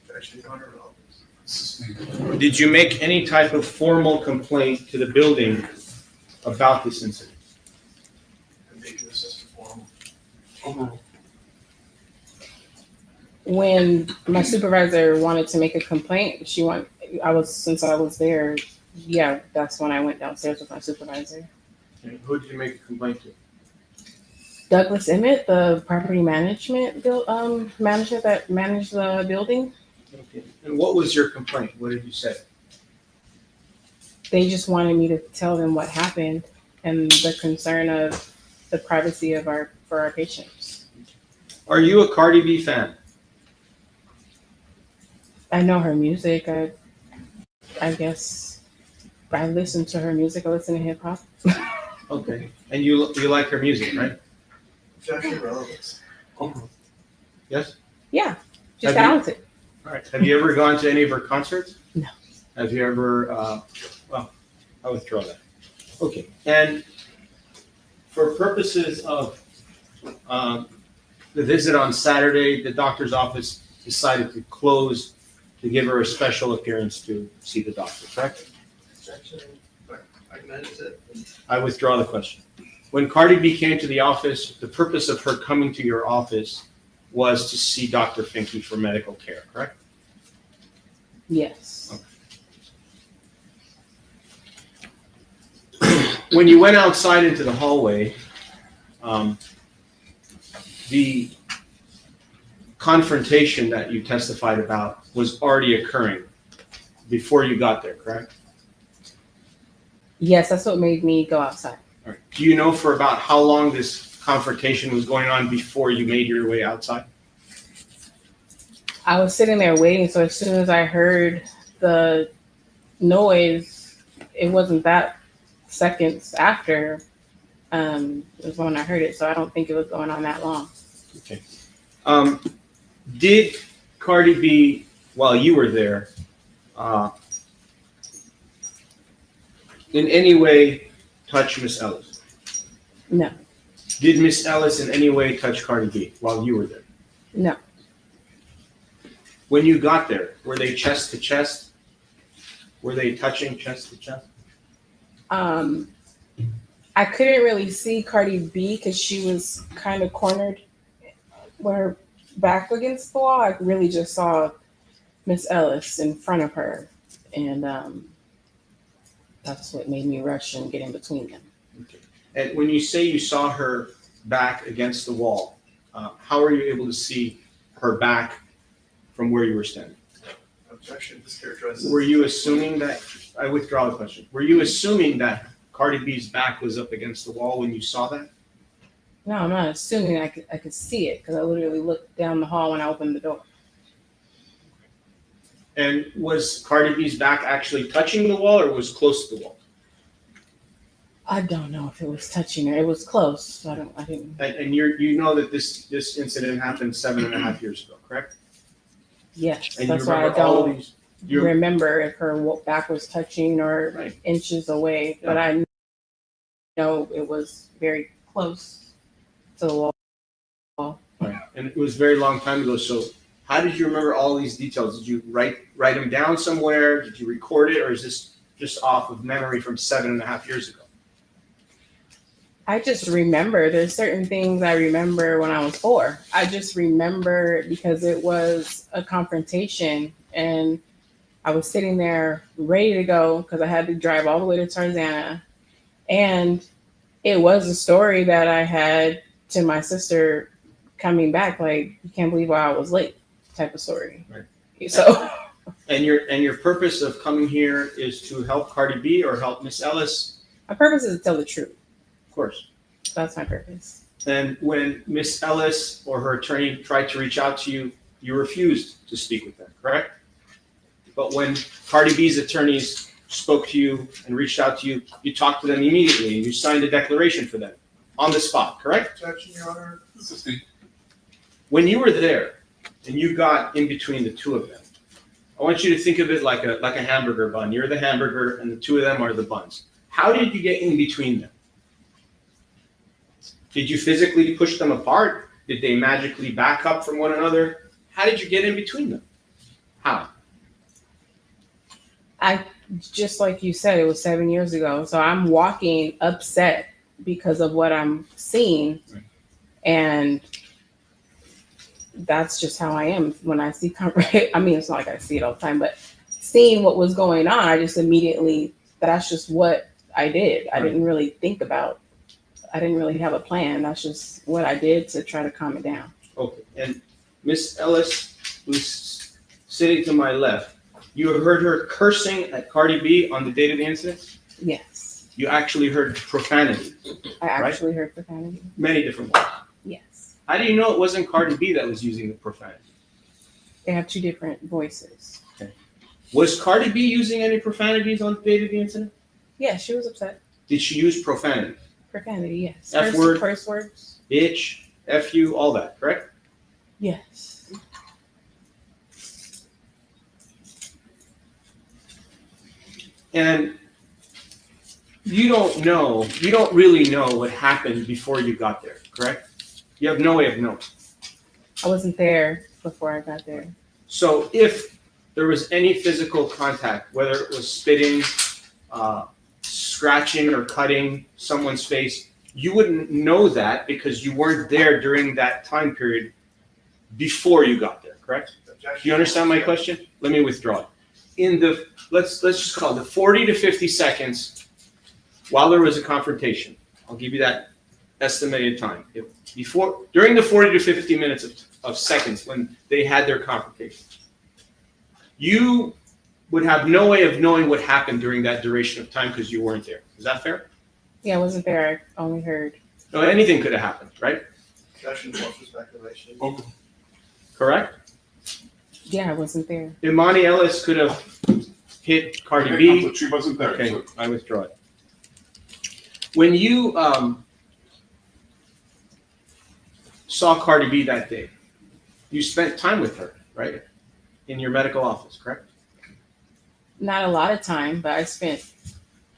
Objection, Your Honor. Relevance. Assistant. Did you make any type of formal complaint to the building about this incident? Ambiguous as to form. Overall. when my supervisor wanted to make a complaint, since I was there, yeah, that's when I went downstairs with my supervisor. And who did you make a complaint to? Douglas Emmett, the property management manager that managed the building. Okay. And what was your complaint? What did you say? They just wanted me to tell them what happened and the concern of the privacy of for our patients. Are you a Cardi B fan? I know her music. I guess I listen to her music. I listen to hip hop. Okay. And you like her music, right? Objection, relevance. Overall. Yes? Yeah, she's Have you- talented. All right. Have you ever gone to any of her concerts? No. Have you ever, well, I withdraw that. Okay. And for purposes of the visit on Saturday, the doctor's office decided to close to give her a special appearance to see the doctor, correct? Objection. I meant it. I withdraw the question. When Cardi B came to the office, the purpose of her coming to your office was to see Dr. Finke for medical care, correct? Yes. When you went outside into the hallway, the confrontation that you testified about was already occurring before you got there, correct? Yes, that's what made me go outside. All right. Do you know for about how long this confrontation was going on before you made your way outside? I was sitting there waiting, so as soon as I heard the noise, it wasn't that seconds after was when I heard it, so I don't think it was going on that long. Okay. Did Cardi B, while you were there, in any way touch Miss Ellis? No. Did Miss Ellis in any way touch Cardi B while you were there? No. When you got there, were they chest to chest? Were they touching chest to chest? I couldn't really see Cardi B because she was kind of cornered with her back against the wall. I really just saw Miss Ellis in front of her, and that's what made me rush and get in between them. Okay. And when you say you saw her back against the wall, how are you able to see her back from where you were standing? Objection, mischaracterizes. Were you assuming that, I withdraw the question, were you assuming that Cardi B's back was up against the wall when you saw that? No, I'm not assuming I could see it because I literally looked down the hall when I opened the door. And was Cardi B's back actually touching the wall or was close to the wall? I don't know if it was touching her. It was close. So I didn't. And you know that this incident happened 7.5 years ago, correct? Yes, And that's you why I remember all don't these? You remember if her back was touching or right. inches away, but I know it was very close to the wall. Right. And it was a very long time ago. So how did you remember all these details? Did you write them down somewhere? Did you record it, or is this just off of memory from 7.5 years ago? I just remember there's certain things I remember when I was 4. I just remember because it was a confrontation and I was sitting there ready to go because I had to drive all the way to Tarzana. And it was a story that I had to my sister coming back, like, you can't believe why I was late type of story. Right. So. And your purpose of coming here is to help Cardi B or help Miss Ellis? My purpose is to tell the truth. Of course. That's my purpose. And when Miss Ellis or her attorney tried to reach out to you, you refused to speak with them, correct? But when Cardi B's attorneys spoke to you and reached out to you, you talked to them immediately and you signed a declaration for them on the spot, correct? Objection, Your Honor. When you were there and you got in between the two of them, I want you to think of it like a hamburger bun. You're the hamburger and the two of them are the buns. How did you get in between them? Did you physically push them apart? Did they magically back up from one another? How did you get in between them? How? Just like you said, it was 7 years ago. So I'm walking upset because of what I'm seeing. Right. And that's just how I am when I see, I mean, it's not like I see it all the time, but seeing what was going on, I just immediately, that's just what I did. I didn't really think about, I didn't really have a plan. That's just what I did to try to calm it down. Okay, and Miss Ellis, who's sitting to my left, you heard her cursing at Cardi B on the date of the incident? Yes. You actually heard profanity. I actually heard profanity. Many different ones. Yes. How do you know it wasn't Cardi B that was using the profanity? They have two different voices. Okay. Was Cardi B using any profanities on the date of the incident? Yeah, she was upset. Did she use profanity? Profanity, yes. F word. Curse words. Bitch, F you, all that, correct? Yes. And you don't really know what happened before you got there, correct? You have no way of knowing. I wasn't there before I got there. So if there was any physical contact, whether it was spitting, scratching or cutting someone's face, you wouldn't know that because you weren't there during that time period before you got there, correct? Do you understand my question? Let me withdraw it. In the, let's just call it the 40 to 50 seconds while there was a confrontation, I'll give you that estimated time. During the 40 to 50 minutes of seconds when they had their confrontation, you would have no way of knowing what happened during that duration of time because you weren't there. Is that fair? Yeah, I wasn't there. I only heard. No, anything could have happened, right? Objection, false speculation. Okay. Correct? Yeah, I wasn't there. Emani Ellis could have hit Cardi B. But she wasn't there. Okay, So I withdraw it. When you saw Cardi B that day, you spent time with her, right? In your medical office, correct? Not a lot of time, but I spent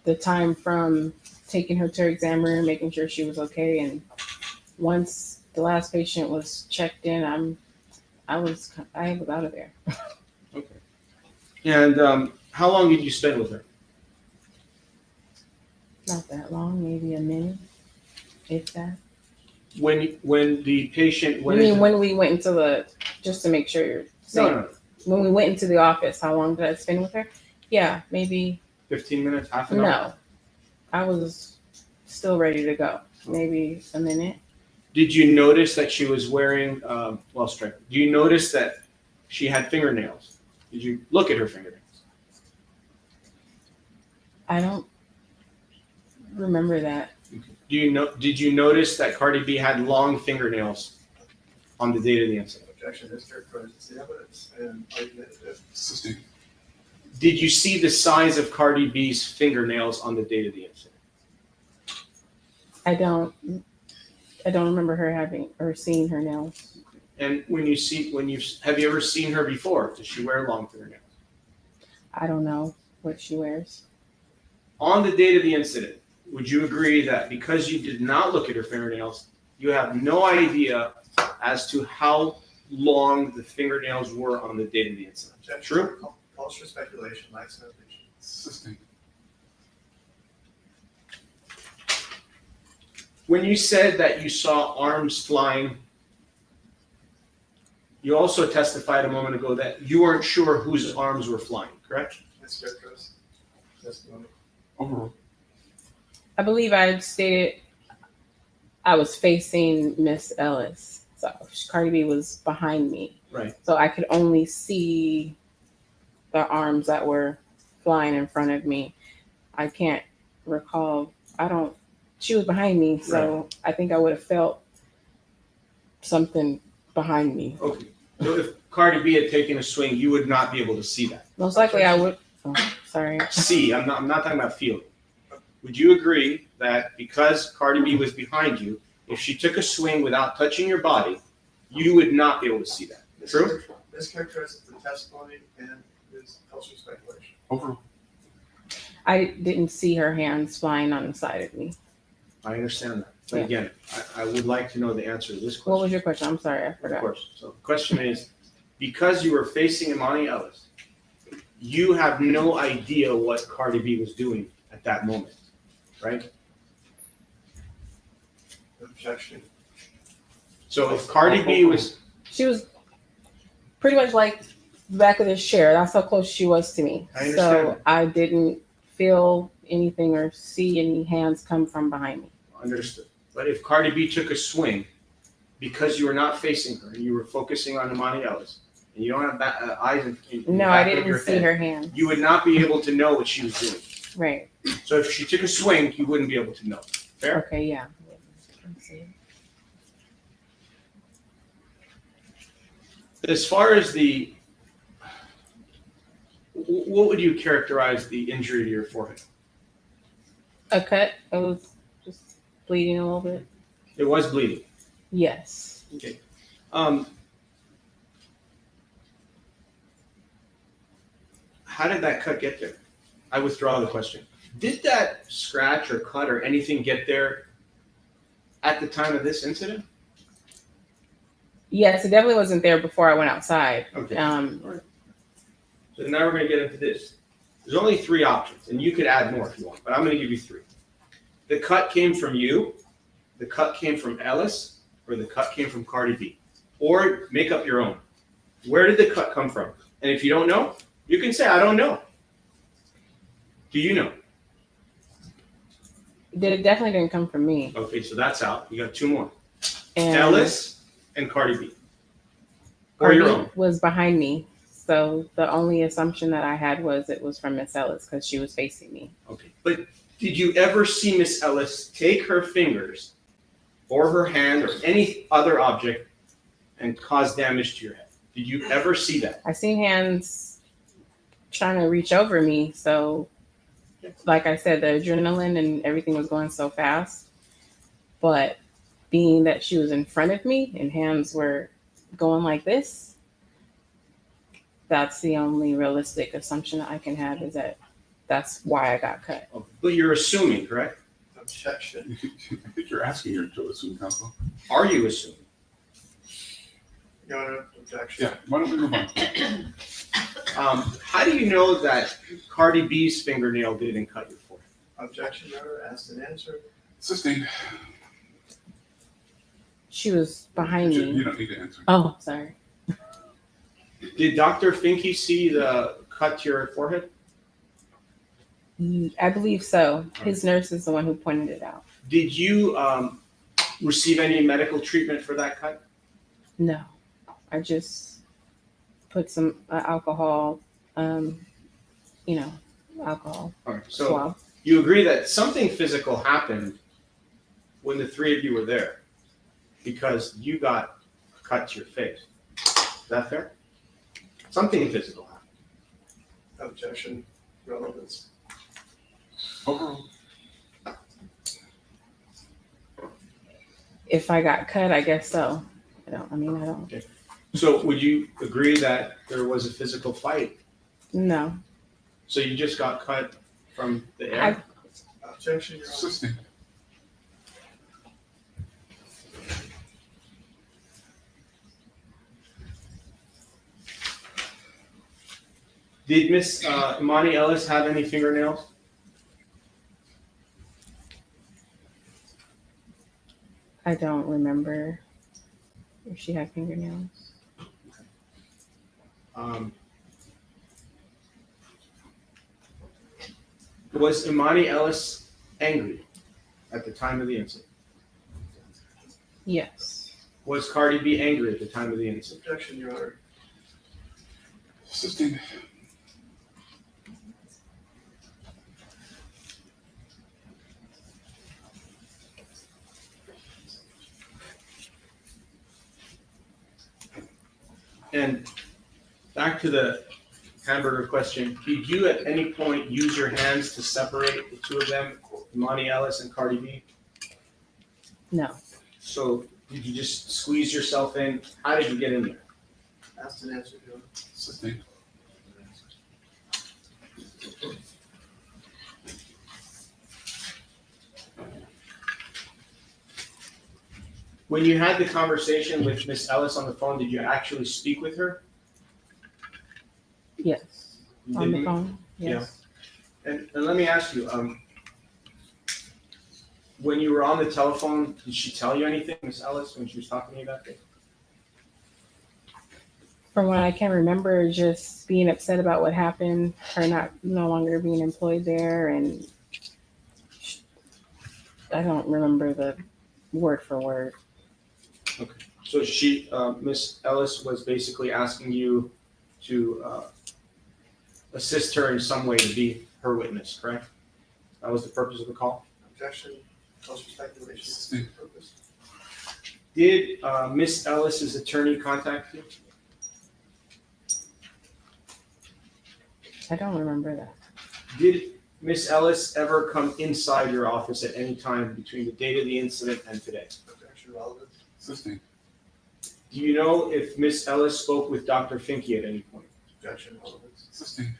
the time from taking her to her exam room, making sure she was okay. And once the last patient was checked in, I was out of there. Okay. And how long did you spend with her? Not that long, maybe a minute, if that. When the patient went when we went into the, just to make sure you're saying, No. when we went into the office, how long did I spend with her? Yeah, maybe, 15 minutes, half an hour? no. I was still ready to go, maybe a minute. Did you notice that she was wearing, do you notice that she had fingernails? Did you look at her fingernails? I don't remember that. Did you notice that Cardi B had long fingernails on the date of the incident? Objection, this characterizes the evidence and argumentative. assisting. Did you see the size of Cardi B's fingernails on the date of the incident? I don't remember her having or seeing her nails. And have you ever seen her before? Does she wear long fingernails? I don't know what she wears. On the date of the incident, would you agree that because you did not look at her fingernails, you have no idea as to how long the fingernails were on the date of the incident. Objection. True? Calls for speculation, lacks foundation. Sustained. When you said that you saw arms flying, you also testified a moment ago that you weren't sure whose arms were flying, correct? Mischaracterized testimony. Overruled. I believe I stated I was facing Miss Ellis. So Cardi B was behind me. Right. So I could only see the arms that were flying in front of me. I can't recall. She was behind me. So I think I would have felt something behind me. Okay. So if Cardi B had taken a swing, you would not be able to see that. Most likely I would. Oh, sorry. See, I'm not talking about feeling. Would you agree that because Cardi B was behind you, if she took a swing without touching your body, you would not be able to see that? True? Mischaracterized the testimony and is calls for speculation. Overruled. I didn't see her hands flying on the side of me. I understand that. But Yeah. again, I would like to know the answer to this question. What was your question? I'm sorry, I Of forgot. course. So the question is, because you were facing Emani Ellis, you have no idea what Cardi B was doing at that moment, right? Objection. So if Cardi B was, She was pretty much like the back of this chair. That's how close she was to me. I understand So that. I didn't feel anything or see any hands come from behind me. understood. But if Cardi B took a swing, because you were not facing her, you were focusing on Emani Ellis, and you don't have eyes in the No, I back of didn't your see head, her hands. you would not be able to know what she was doing. Right. So if she took a swing, you wouldn't be able to know. Fair? Okay, yeah. Let's see. As far as what would you characterize the injury to your forehead? A cut. It was just bleeding a little bit. It was bleeding. Yes. Okay. How did that cut get there? I withdraw the question. Did that scratch or cut or anything get there at the time of this incident? Yes, it definitely wasn't there before I went outside. Okay. So now we're going to get into this. There's only 3 options, and you could add more if you want, but I'm going to give you 3. The cut came from you, the cut came from Ellis, or the cut came from Cardi B. Or make up your own. Where did the cut come from? And if you don't know, you can say, I don't know. Do you know? It definitely didn't come from me. Okay, so that's out. You got 2 more. And Ellis and Cardi B. Or Cardi your own. was behind me. So the only assumption that I had was it was from Miss Ellis because she was facing me. Okay. But did you ever see Miss Ellis take her fingers or her hand or any other object and cause damage to your head? Did you ever see that? I seen hands trying to reach over me. So, like I said, the adrenaline and everything was going so fast. But being that she was in front of me and hands were going like this, that's the only realistic assumption that I can have is that that's why I got cut. Okay. But you're assuming, correct? Objection. I think you're asking her to assume, counsel. Are you assuming? Your Honor, objection. Yeah, why don't we move on? How do you know that Cardi B's fingernail didn't cut your forehead? Objection, Your Honor, asked and answered. Sustained. She was behind You me. don't need to answer. Oh, sorry. Did Dr. Finke see the cut to your forehead? I believe so. His nurse is the one who pointed it out. Did you receive any medical treatment for that cut? No, I just put some alcohol, alcohol All right. So swab. you agree that something physical happened when the 3 of you were there because you got a cut to your face. Is that fair? Something physical happened. Objection, relevance. Overruled. If I got cut, I guess so. I don't. So would you agree that there was a physical fight? No. So you just got cut from the air? Objection, Your Honor. Sustained. Did Miss Emani Ellis have any fingernails? I don't remember if she had fingernails. Was Emani Ellis angry at the time of the incident? Yes. Was Cardi B angry at the time of the incident? Objection, Your Honor. Sustained. And back to the hamburger question, did you at any point use your hands to separate the two of them, Emani Ellis and Cardi B? No. So did you just squeeze yourself in? How did you get in there? Asked and answered, Your Honor. Sustained. When you had the conversation with Miss Ellis on the phone, did you actually speak with her? Yes. You On the didn't? phone. Yes. And let me ask you, when you were on the telephone, did she tell you anything, Miss Ellis, when she was talking to you that day? From what I can remember, just being upset about what happened, her no longer being employed there, and I don't remember the word for word. Okay. So she, Miss Ellis, was basically asking you to assist her in some way to be her witness, correct? That was the purpose of the call? Objection, cause for speculation. Sustained. Purpose. Did Miss Ellis's attorney contact you? I don't remember that. Did Miss Ellis ever come inside your office at any time between the date of the incident and today? Objection, relevant. Sustained. Do you know if Miss Ellis spoke with Dr. Finke at any point? Objection, relevant. Sustained.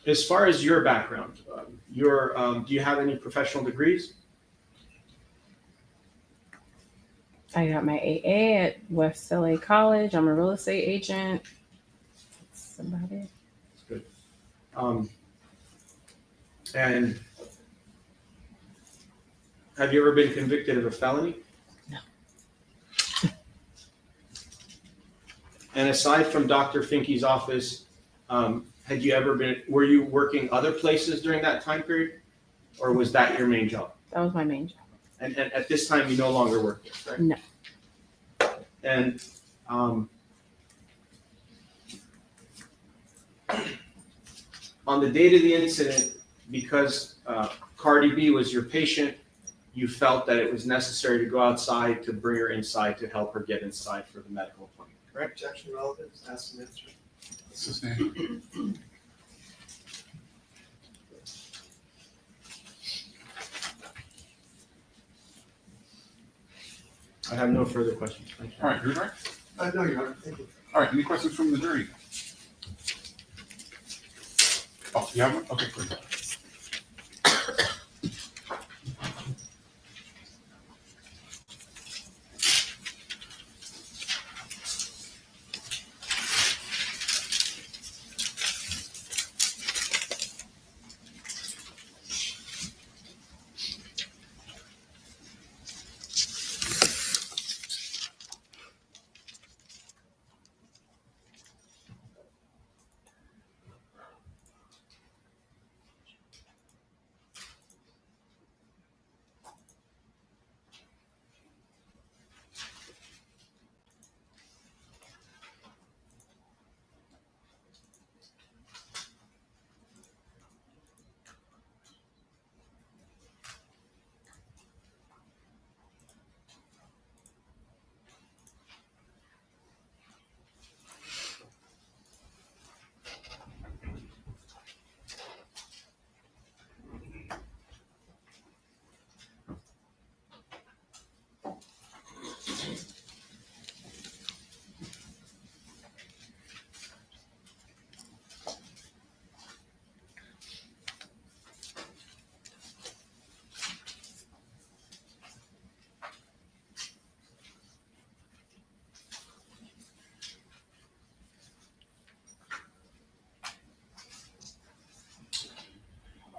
As far as your background, do you have any professional degrees? I got my AA at West LA College. I'm a real estate agent. That's about it. Good. And have you ever been convicted of a felony? No. And aside from Dr. Finke's office, were you working other places during that time period? Or was that your main job? That was my main job. And at this time, you no longer work there, right? No. And on the date of the incident, because Cardi B was your patient, you felt that it was necessary to go outside to bring her inside to help her get inside for the medical appointment, correct? Objection, relevant. Asked and answered. Sustained. I have no further questions. Thank you. All right, Your Honor. No, Your Honor, thank you. All right, any questions from the jury? Oh, you have one? Okay, great.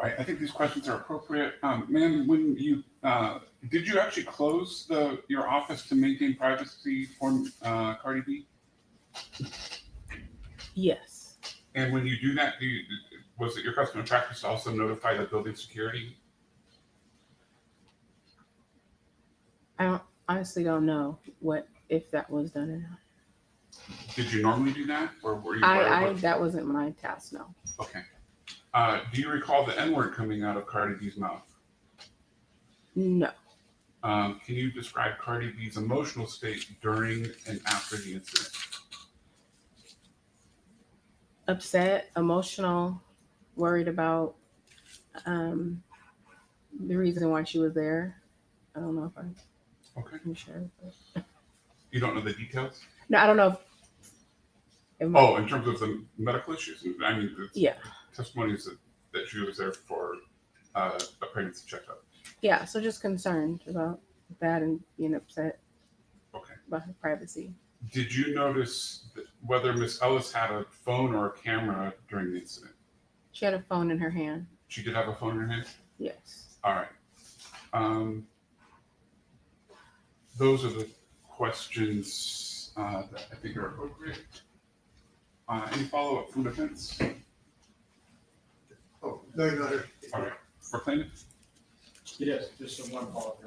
right, I think these questions are appropriate. Ma'am, when you did you actually close your office to maintain privacy for Cardi B? Yes. And when you do that, was it your custom and practice to also notify the building security? I honestly don't know if that was done or not. Did you normally do that, or were you? That wasn't my task. No. Okay. Do you recall the N-word coming out of Cardi B's mouth? No. Can you describe Cardi B's emotional state during and after the incident? Upset, emotional, worried about the reason why she was there. I don't know if I'm sure. But... You don't know the details? No, I don't know. Oh, in terms of the medical issues? I mean, yeah. Testimony is that she was there for a pregnancy checkup. Yeah, so just concerned about that and being upset about her privacy. Did you notice whether Miss Ellis had a phone or a camera during the incident? She had a phone in her hand. She did have a phone in her hand? Yes. All right. Those are the questions that I think are appropriate. Any follow-up from defense? Oh, no, Your Honor. All right. For plaintiff? Yes, just one follow-up.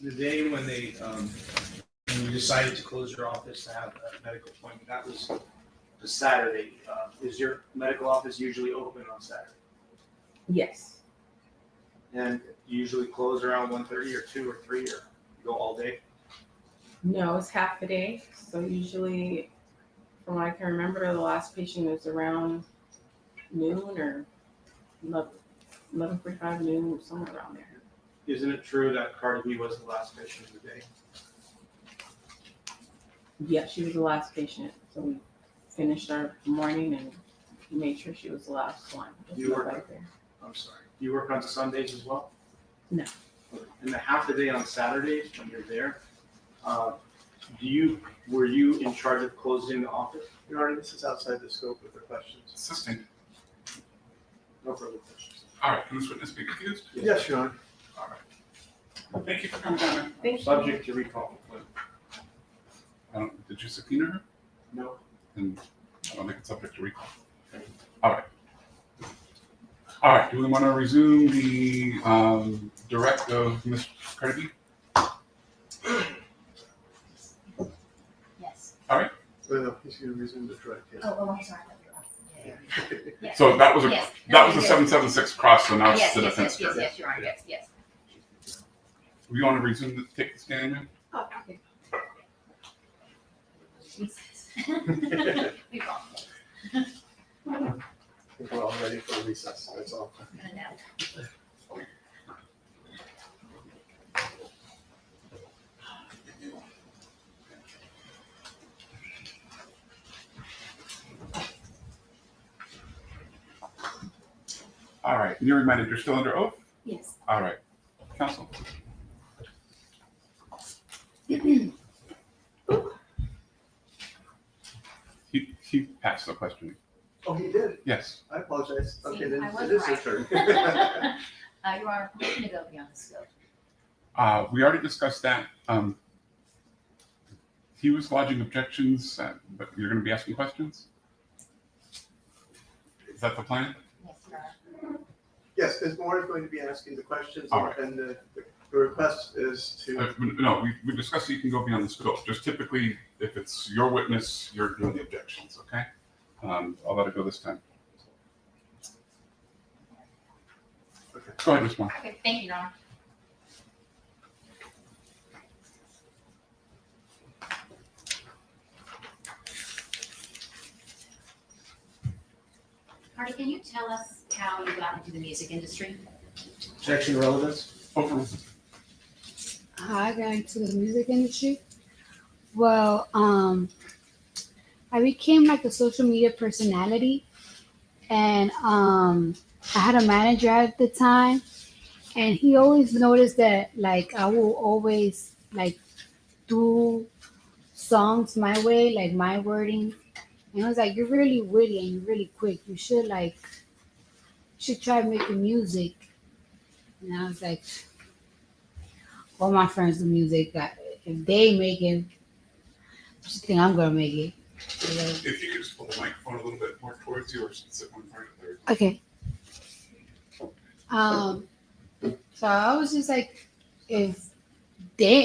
The day when when you decided to close your office to have a medical appointment, that was the Saturday. Is your medical office usually open on Saturday? Yes. And you usually close around 1:30 or 2 or 3 or you go all day? No, it's half the day. So usually, from what I can remember, the last patient was around noon or 11:45 noon, somewhere around there. Isn't it true that Cardi B was the last patient of the day? Yeah, she was the last patient. So we finished our morning and made sure she was the last one. You were right there. I'm sorry. Do you work on Sundays as well? No. In the half the day on Saturdays when you're there, were you in charge of closing the office? Your Honor, this is outside the scope of the questions. Assisting. No further questions. All right. Can this witness be excused? Yes, Your Honor. All right. Thank you for coming down. Thank you. Subject to recall. Did you subpoena her? No. And I don't think it's subject to recall. All right. All right. Do we want to resume the direct of Ms. Cardi B? Yes. All right. Well, no, he's going to resume the direct. Yes. Oh, I'm sorry. Yes. So that was a Yes. that was a 776 cross. So now it's Yes, the yes, defense. yes, yes, Your Honor, yes, yes. We want to resume take the stand now? Oh, okay. Jesus. Be wrong. I think we're all ready for recess. That's all. And now. All right. You're reminded you're still under oath? Yes. All right. Counsel. He passed the question. Oh, he did? Yes. I apologize. Okay, See, then I was it is right. your turn. Your Honor, permission to go beyond the scope. We already discussed that. He was lodging objections, but you're going to be asking questions? Is that the plan? Yes, Your Honor. Yes, Ms. Moore is going to be asking the questions, All right. and the request is to, No, we discussed that you can go beyond the scope. Just typically, if it's your witness, you're doing the objections, okay? I'll let it go this time. okay. Go ahead, Ms. Moore. Okay, thank you, Your Honor. Cardi, can you tell us how you got into the music industry? Objection relevance? Over. How I got into the music industry? Well, I became like a social media personality, and I had a manager at the time, and he always noticed that like I will always like do songs my way, like my wording. And I was like, you're really witty and you're really quick. You should try making music. And I was like, all my friends do music. If they make it, I just think I'm gonna make it. So, like, If you could just pull the microphone a little bit more towards you or sit one part of there. okay. So I was just like, if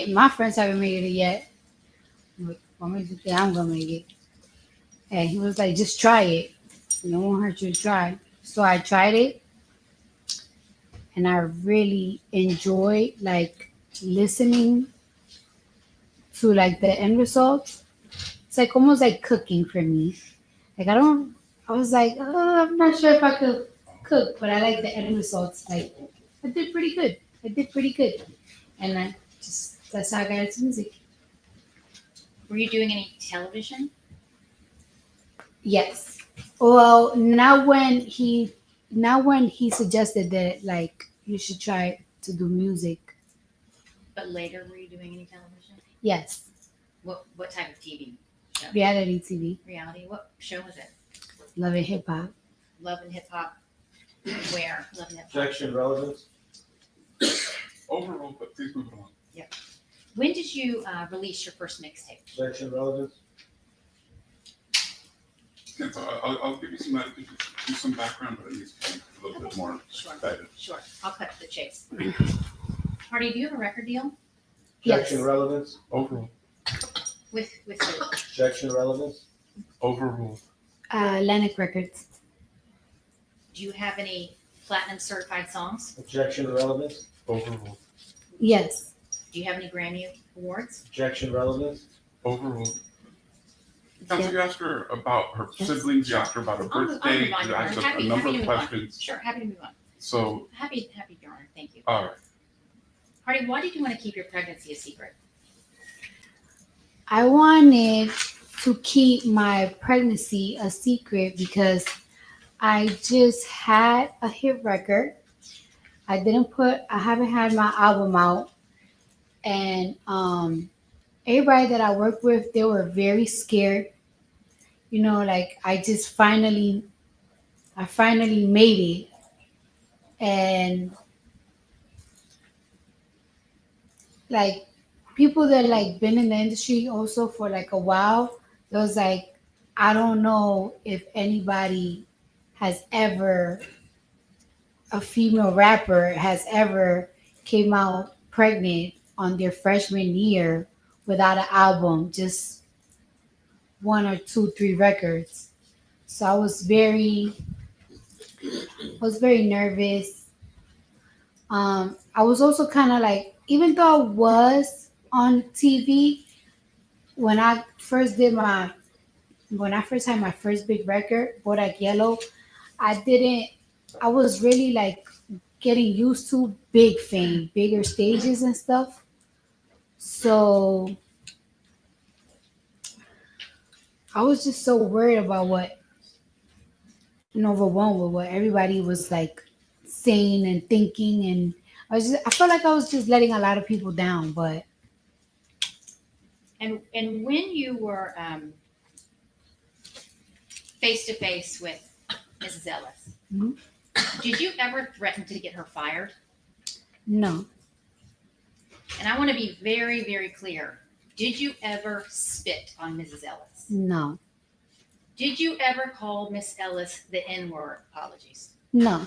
my friends haven't made it yet, what makes you think I'm gonna make it? And he was like, just try it. No one hurt you to try. So I tried it, and I really enjoyed like listening to like the end results. It's like almost like cooking for me. Like I was like, oh, I'm not sure if I could cook, but I like the end results. Like I did pretty good. And that's how I got into music. Were you doing any television? Yes. Well, now when he suggested that like you should try to do music. But later, were you doing any television? Yes. What type of TV show? Reality TV. Reality? What show was it? Love and Hip Hop. Love and Hip Hop. Where? Love and Hip Hop. Objection, relevance. Overruled, but please move it along. When did you release your first mixtape? Objection, relevance. Yeah, so I'll give you some background, but it needs to be a little bit more excited. Sure. I'll cut to the chase. Hardy, do you have a record deal Objection, Yes. relevance. Overruled. with who? Objection, relevance. Overruled. Atlantic Records. Do you have any platinum certified songs? Objection, relevance. Overruled. Yes. Do you have any Grammy awards? Objection, relevance. Overruled. Counsel, you asked her about her Yes. siblings, you asked her about her I'll birthday, move on you to asked her. her a Happy number to of move on. questions. Sure, happy to move on. So, Happy, Your Honor. Thank you. all right. Hardy, why did you want to keep your pregnancy a secret? I wanted to keep my pregnancy a secret because I just had a hit record. I haven't had my album out. And everybody that I worked with, they were very scared. You know, like I finally made it. And like people that like been in the industry also for like a while, it was like, I don't know if anybody a female rapper has ever came out pregnant on their freshman year without an album, just 1 or 2, 3 records. So I was very nervous. I was also kind of like, even though I was on TV, when I first had my first big record, Bodak Yellow, I was really like getting used to big fame, bigger stages and stuff. So I was just so worried about overwhelmed with what everybody was like saying and thinking, and I felt like I was just letting a lot of people down. But And when you were face to face with Mrs. Ellis, Mhm. did you ever threaten to get her fired? no, And I want to be very, very clear. Did you ever spit on Mrs. Ellis? no, Did you ever call Miss Ellis the N-word? Apologies. no.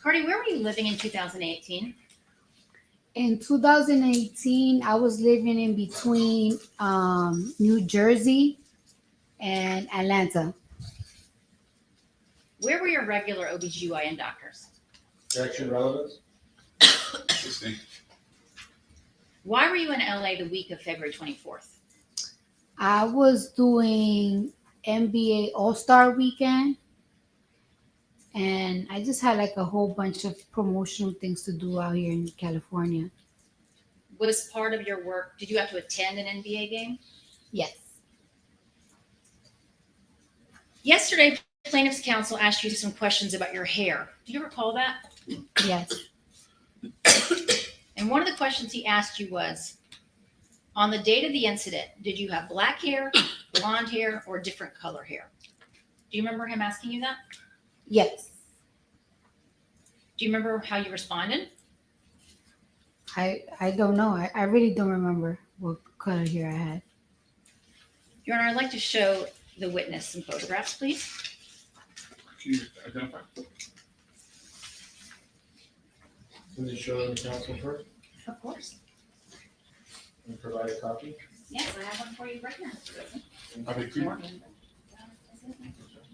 Cardi, where were you living in 2018? In 2018, I was living in between New Jersey and Atlanta. Where were your regular OBGYN doctors? Objection, relevance. Sustained. Why were you in LA the week of February 24th? I was doing NBA All-Star Weekend, and I just had like a whole bunch of promotional things to do out here in California. Was part of your work, did you have to attend an NBA game? Yes. Yesterday, plaintiff's counsel asked you some questions about your hair. Do you recall that? Yes. And And one of the questions he asked you was, on the date of the incident, did you have black hair, blonde hair, or different color hair? Do you remember him asking you that? Yes. Do you remember how you responded? I don't know. I really don't remember what color hair I had. Your Honor, I'd like to show the witness some photographs, please. Can you identify? Can you show them to council first Of course. and provide a copy? Yes, I have one for you right now. Are they pre-marked?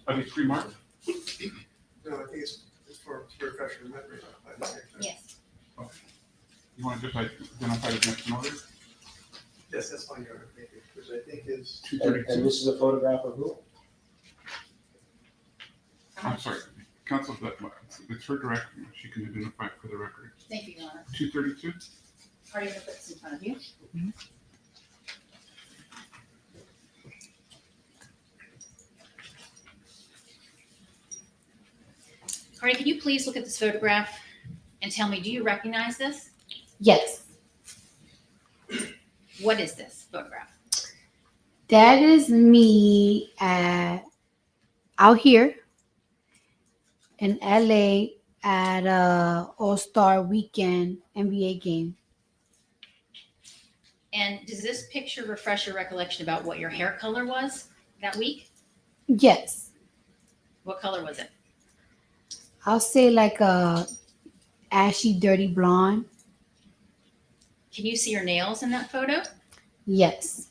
Are they pre-marked? No, I think it's for refreshing memory. Yes. You want to just identify the next order? Yes, that's fine, Your Honor, thank you, because I think his, Two And thirty-two. this is a photograph of who? I'm sorry, Counsel, it's her direction. She can identify it for the record. Thank you, Your Honor. 232. Are you going to put this in front of you? Cardi, can you please look at this photograph and tell me, do you recognize this? Yes. What is this photograph? That is me out here in LA at a All-Star Weekend NBA game. And does this picture refresh your recollection about what your hair color was that week? Yes. What color was it? I'll say like a ashy, dirty blonde. Can you see your nails in that photo? Yes.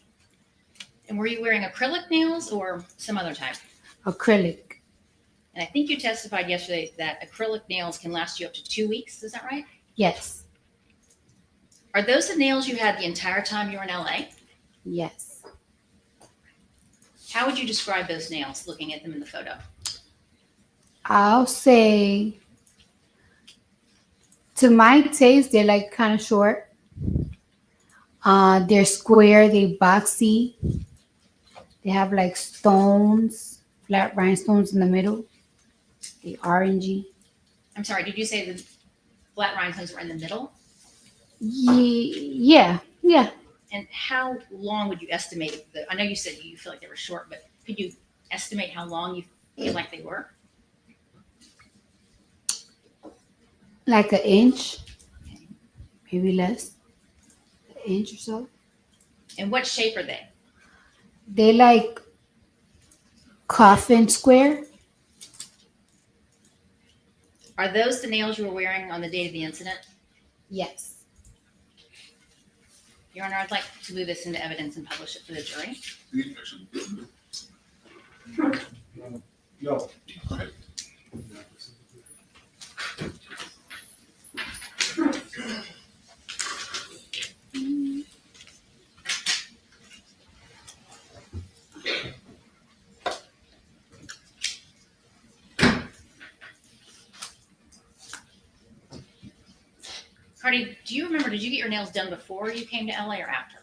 And were you wearing acrylic nails or some other type? Acrylic. And I think you testified yesterday that acrylic nails can last you up to 2 weeks. Is that right? Yes. Are those the nails you had the entire time you were in LA? Yes. How would you describe those nails looking at them in the photo? I'll say to my taste, they're like kind of short. They're square, they boxy. They have like stones, flat rhinestones in the middle. They orangey. I'm sorry, did you say the flat rhinestones were in the middle? Yeah. And how long would you estimate I know you said you feel like they were short, but could you estimate how long you feel like they were? Like an inch, maybe less. An inch or so. And what shape are they? They like coffin square. Are those the nails you were wearing on the day of the incident? Yes. Your Honor, I'd like to move this into evidence and publish it for the jury. Any objection? No. Go ahead. Cardi, do you remember, did you get your nails done before you came to LA or after?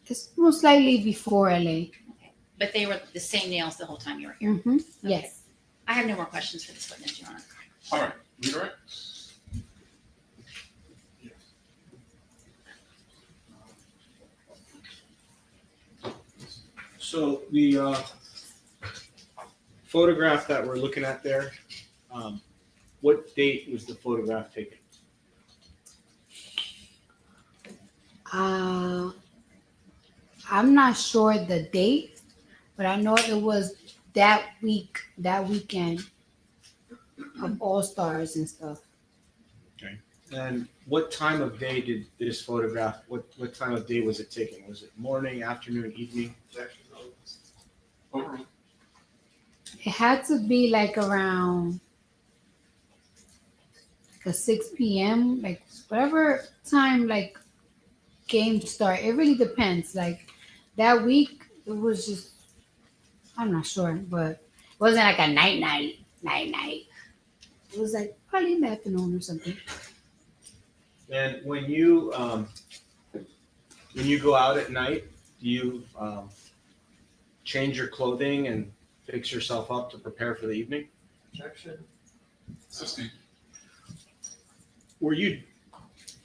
It's most likely before LA. But they were the same nails the whole time you were here. Mm-hmm. Yes. I have no more questions for this witness, Your Honor. All right, redirect. So the photograph that we're looking at there, what date was the photograph taken? I'm not sure the date, but I know it was that weekend of All Stars and stuff. And what time of day did this photograph, what time of day was it taken? Was it morning, afternoon, evening? Overruled. It had to be like around like a 6 p.m. like whatever time like games start. It really depends. Like that week, it was just I'm not sure, but it wasn't like a night. It was like probably in the afternoon or something. And when you go out at night, do you change your clothing and fix yourself up to prepare for the evening? Objection. Sustained. Were you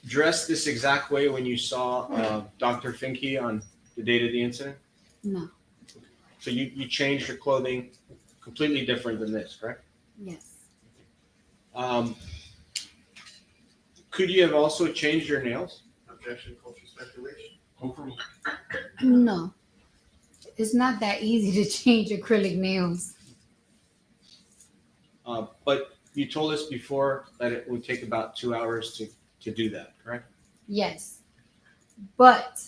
dressed this exact way when you saw Dr. Finke on the date of the incident? No. So you changed your clothing completely different than this, correct? Yes. Could you have also changed your nails? Objection, cultural speculation. Overruled. No. It's not that easy to change acrylic nails. But you told us before that it would take about 2 hours to do that, correct? Yes. But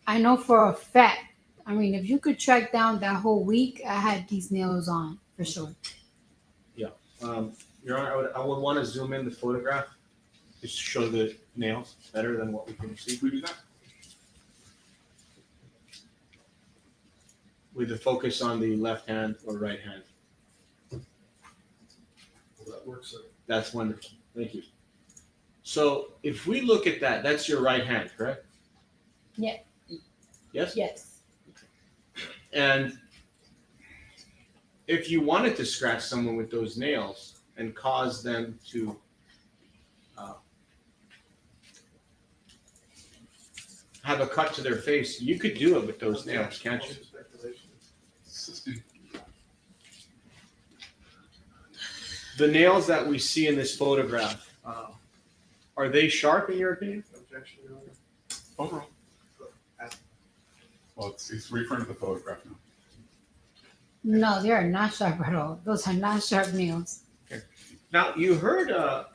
I know for a fact, I mean, if you could track down that whole week, I had these nails on for sure. Your Honor, I would want to zoom in the photograph just to show the nails better than what we can see. If we do that, With the focus on the left hand or right hand. That works, sir. That's wonderful. Thank you. So if we look at that, that's your right hand, correct? Yeah. Yes? Yes. And if you wanted to scratch someone with those nails and cause them to have a cut to their face, you could do it with those nails, can't you? Cultural speculation. sustained. The nails that we see in this photograph, are they sharp in your opinion? Objection, Your Honor. Overruled. Well, it's referring to the photograph now. No, they are not sharp at all. Those are not sharp nails. Now, you heard a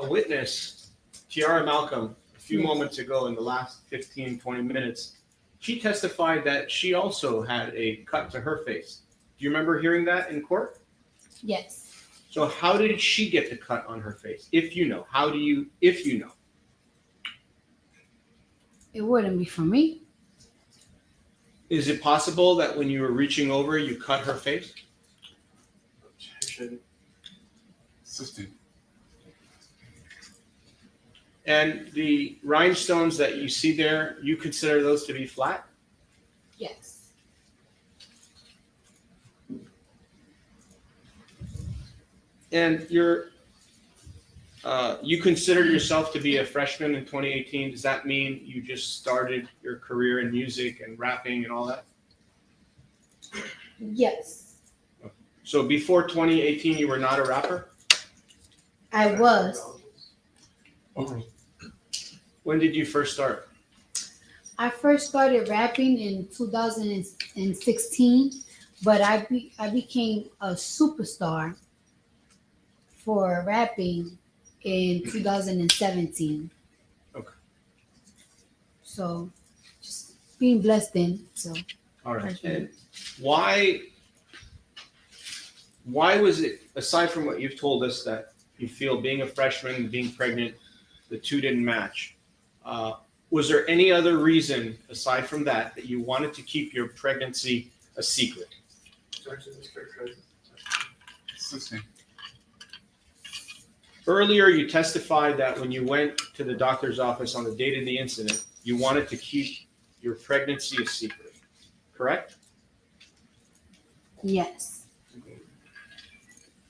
witness, Tiara Malcolm, a few Yes. moments ago in the last 15, 20 minutes. She testified that she also had a cut to her face. Do you remember hearing that in court? Yes. So how did she get the cut on her face? If you know, how do you, if you know? It wouldn't be for me. Is it possible that when you were reaching over, you cut her face? Objection. Sustained. And the rhinestones that you see there, you consider those to be flat? Yes. And you considered yourself to be a freshman in 2018. Does that mean you just started your career in music and rapping and all that? Yes. So before 2018, you were not a rapper? I was. Overruled. When did you first start? I first started rapping in 2016, but I became a superstar for rapping in 2017. Okay. So just being blessed then. So All right. freshman. And why was it, aside from what you've told us that you feel being a freshman and being pregnant, the two didn't match, was there any other reason aside from that you wanted to keep your pregnancy a secret? Objection, Mr. President. Sustained. Earlier, you testified that when you went to the doctor's office on the date of the incident, you wanted to keep your pregnancy a secret, correct? Yes.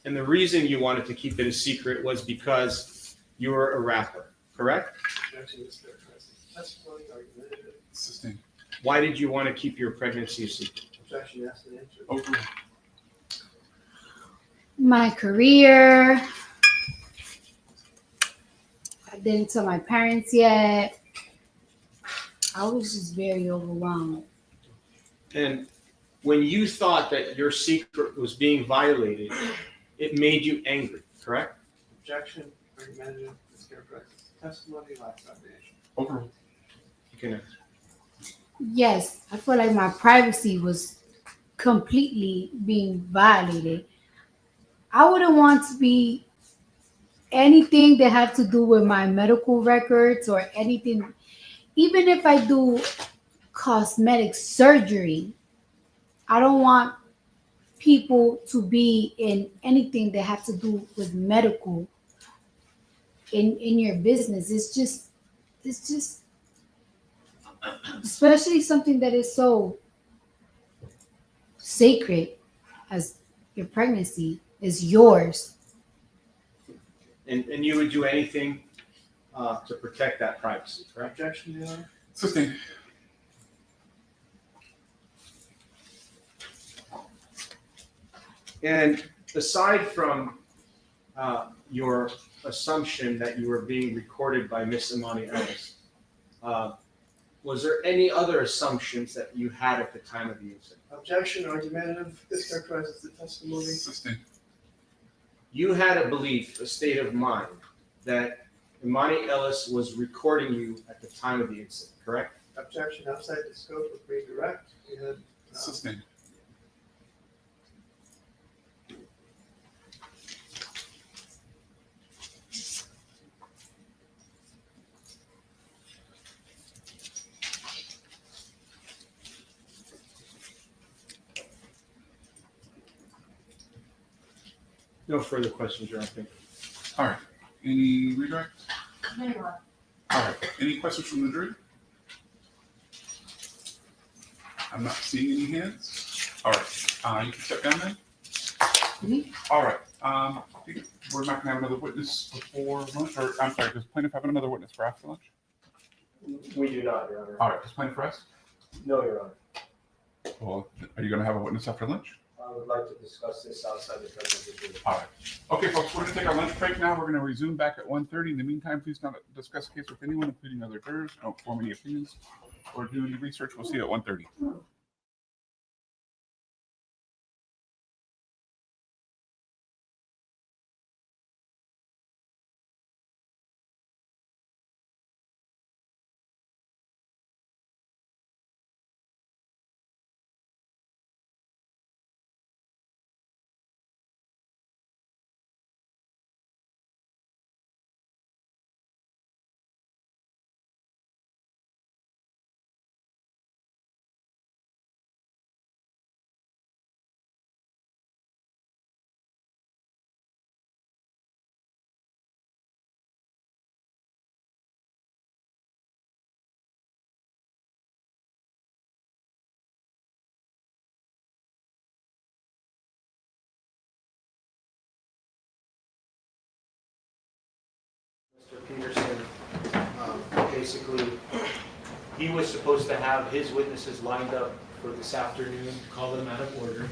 And the reason you wanted to keep it a secret was because you were a rapper, correct? Objection, Mr. President. Testimony argumentative. Sustained. Why did you want to keep your pregnancy a secret? Objection, asked and answered. Overruled. My career. I didn't tell my parents yet. I was just very overwhelmed. And when you thought that your secret was being violated, it made you angry, correct? Objection, argumentative, Mr. President. Testimony lacks foundation. Overruled. You can Yes, I feel like my privacy was completely being violated. I wouldn't want to be anything that had to do with my medical records or anything. Even if I do cosmetic surgery, I don't want people to be in anything that has to do with medical in your business. It's just especially something that is so sacred as your pregnancy is yours. and you would do anything to protect that privacy, correct? Objection, Your Honor. Sustained. And aside from your assumption that you were being recorded by Miss Emani Ellis, was there any other assumptions that you had at the time of the incident? Objection, argumentative. This characterizes the testimony. Sustained. You had a belief, a state of mind, that Emani Ellis was recording you at the time of the incident, correct? Objection, outside the scope of redirect. We had Sustained. No further questions, Your Honor. All right. Any redirect? No, Your Honor. All right. Any questions from the jury? I'm not seeing any hands. All right. You can step down then. All right. I think we're not going to have another witness before lunch, or I'm sorry, does plaintiff have another witness for after lunch? We do not, Your Honor. All right. Does plaintiff rest? No, Your Honor. Well, are you going to have a witness after lunch? I would like to discuss this outside the presence of the jury. All right. Okay, folks, we're going to take our lunch break now. We're going to resume back at 1:30. In the meantime, please not discuss the case with anyone, including other jurors. Don't form any opinions or do any research. We'll see you at 1:30. Mr. Peterson, basically, he was supposed to have his witnesses lined up for this afternoon, call them out of order.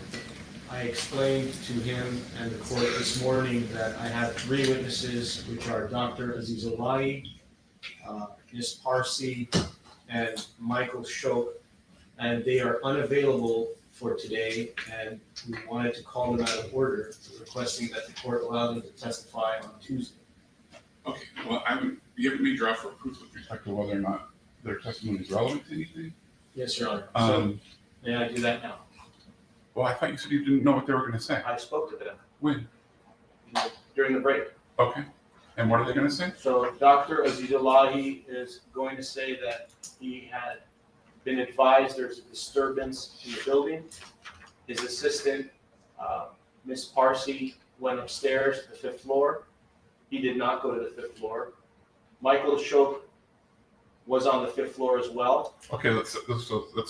I explained to him and the court this morning that I have 3 witnesses, which are Dr. Azizulai, Ms. Parsi, and Michael Shok, and they are unavailable for today, and we wanted to call them out of order, requesting that the court allow them to testify on Tuesday. Okay, well, you haven't made your offer of proof with respect to whether or not their testimony is relevant to anything? Yes, Your Honor. So, may I do that now? Well, I thought you said you didn't know what they were going to say. I spoke to them When? during the break. Okay. And what are they going to say? So Dr. Azizullah is going to say that he had been advised there's a disturbance in the building. His assistant, Ms. Parsi, went upstairs to the 5th floor. He did not go to the 5th floor. Michael Shok was on the 5th floor as well. Okay, let's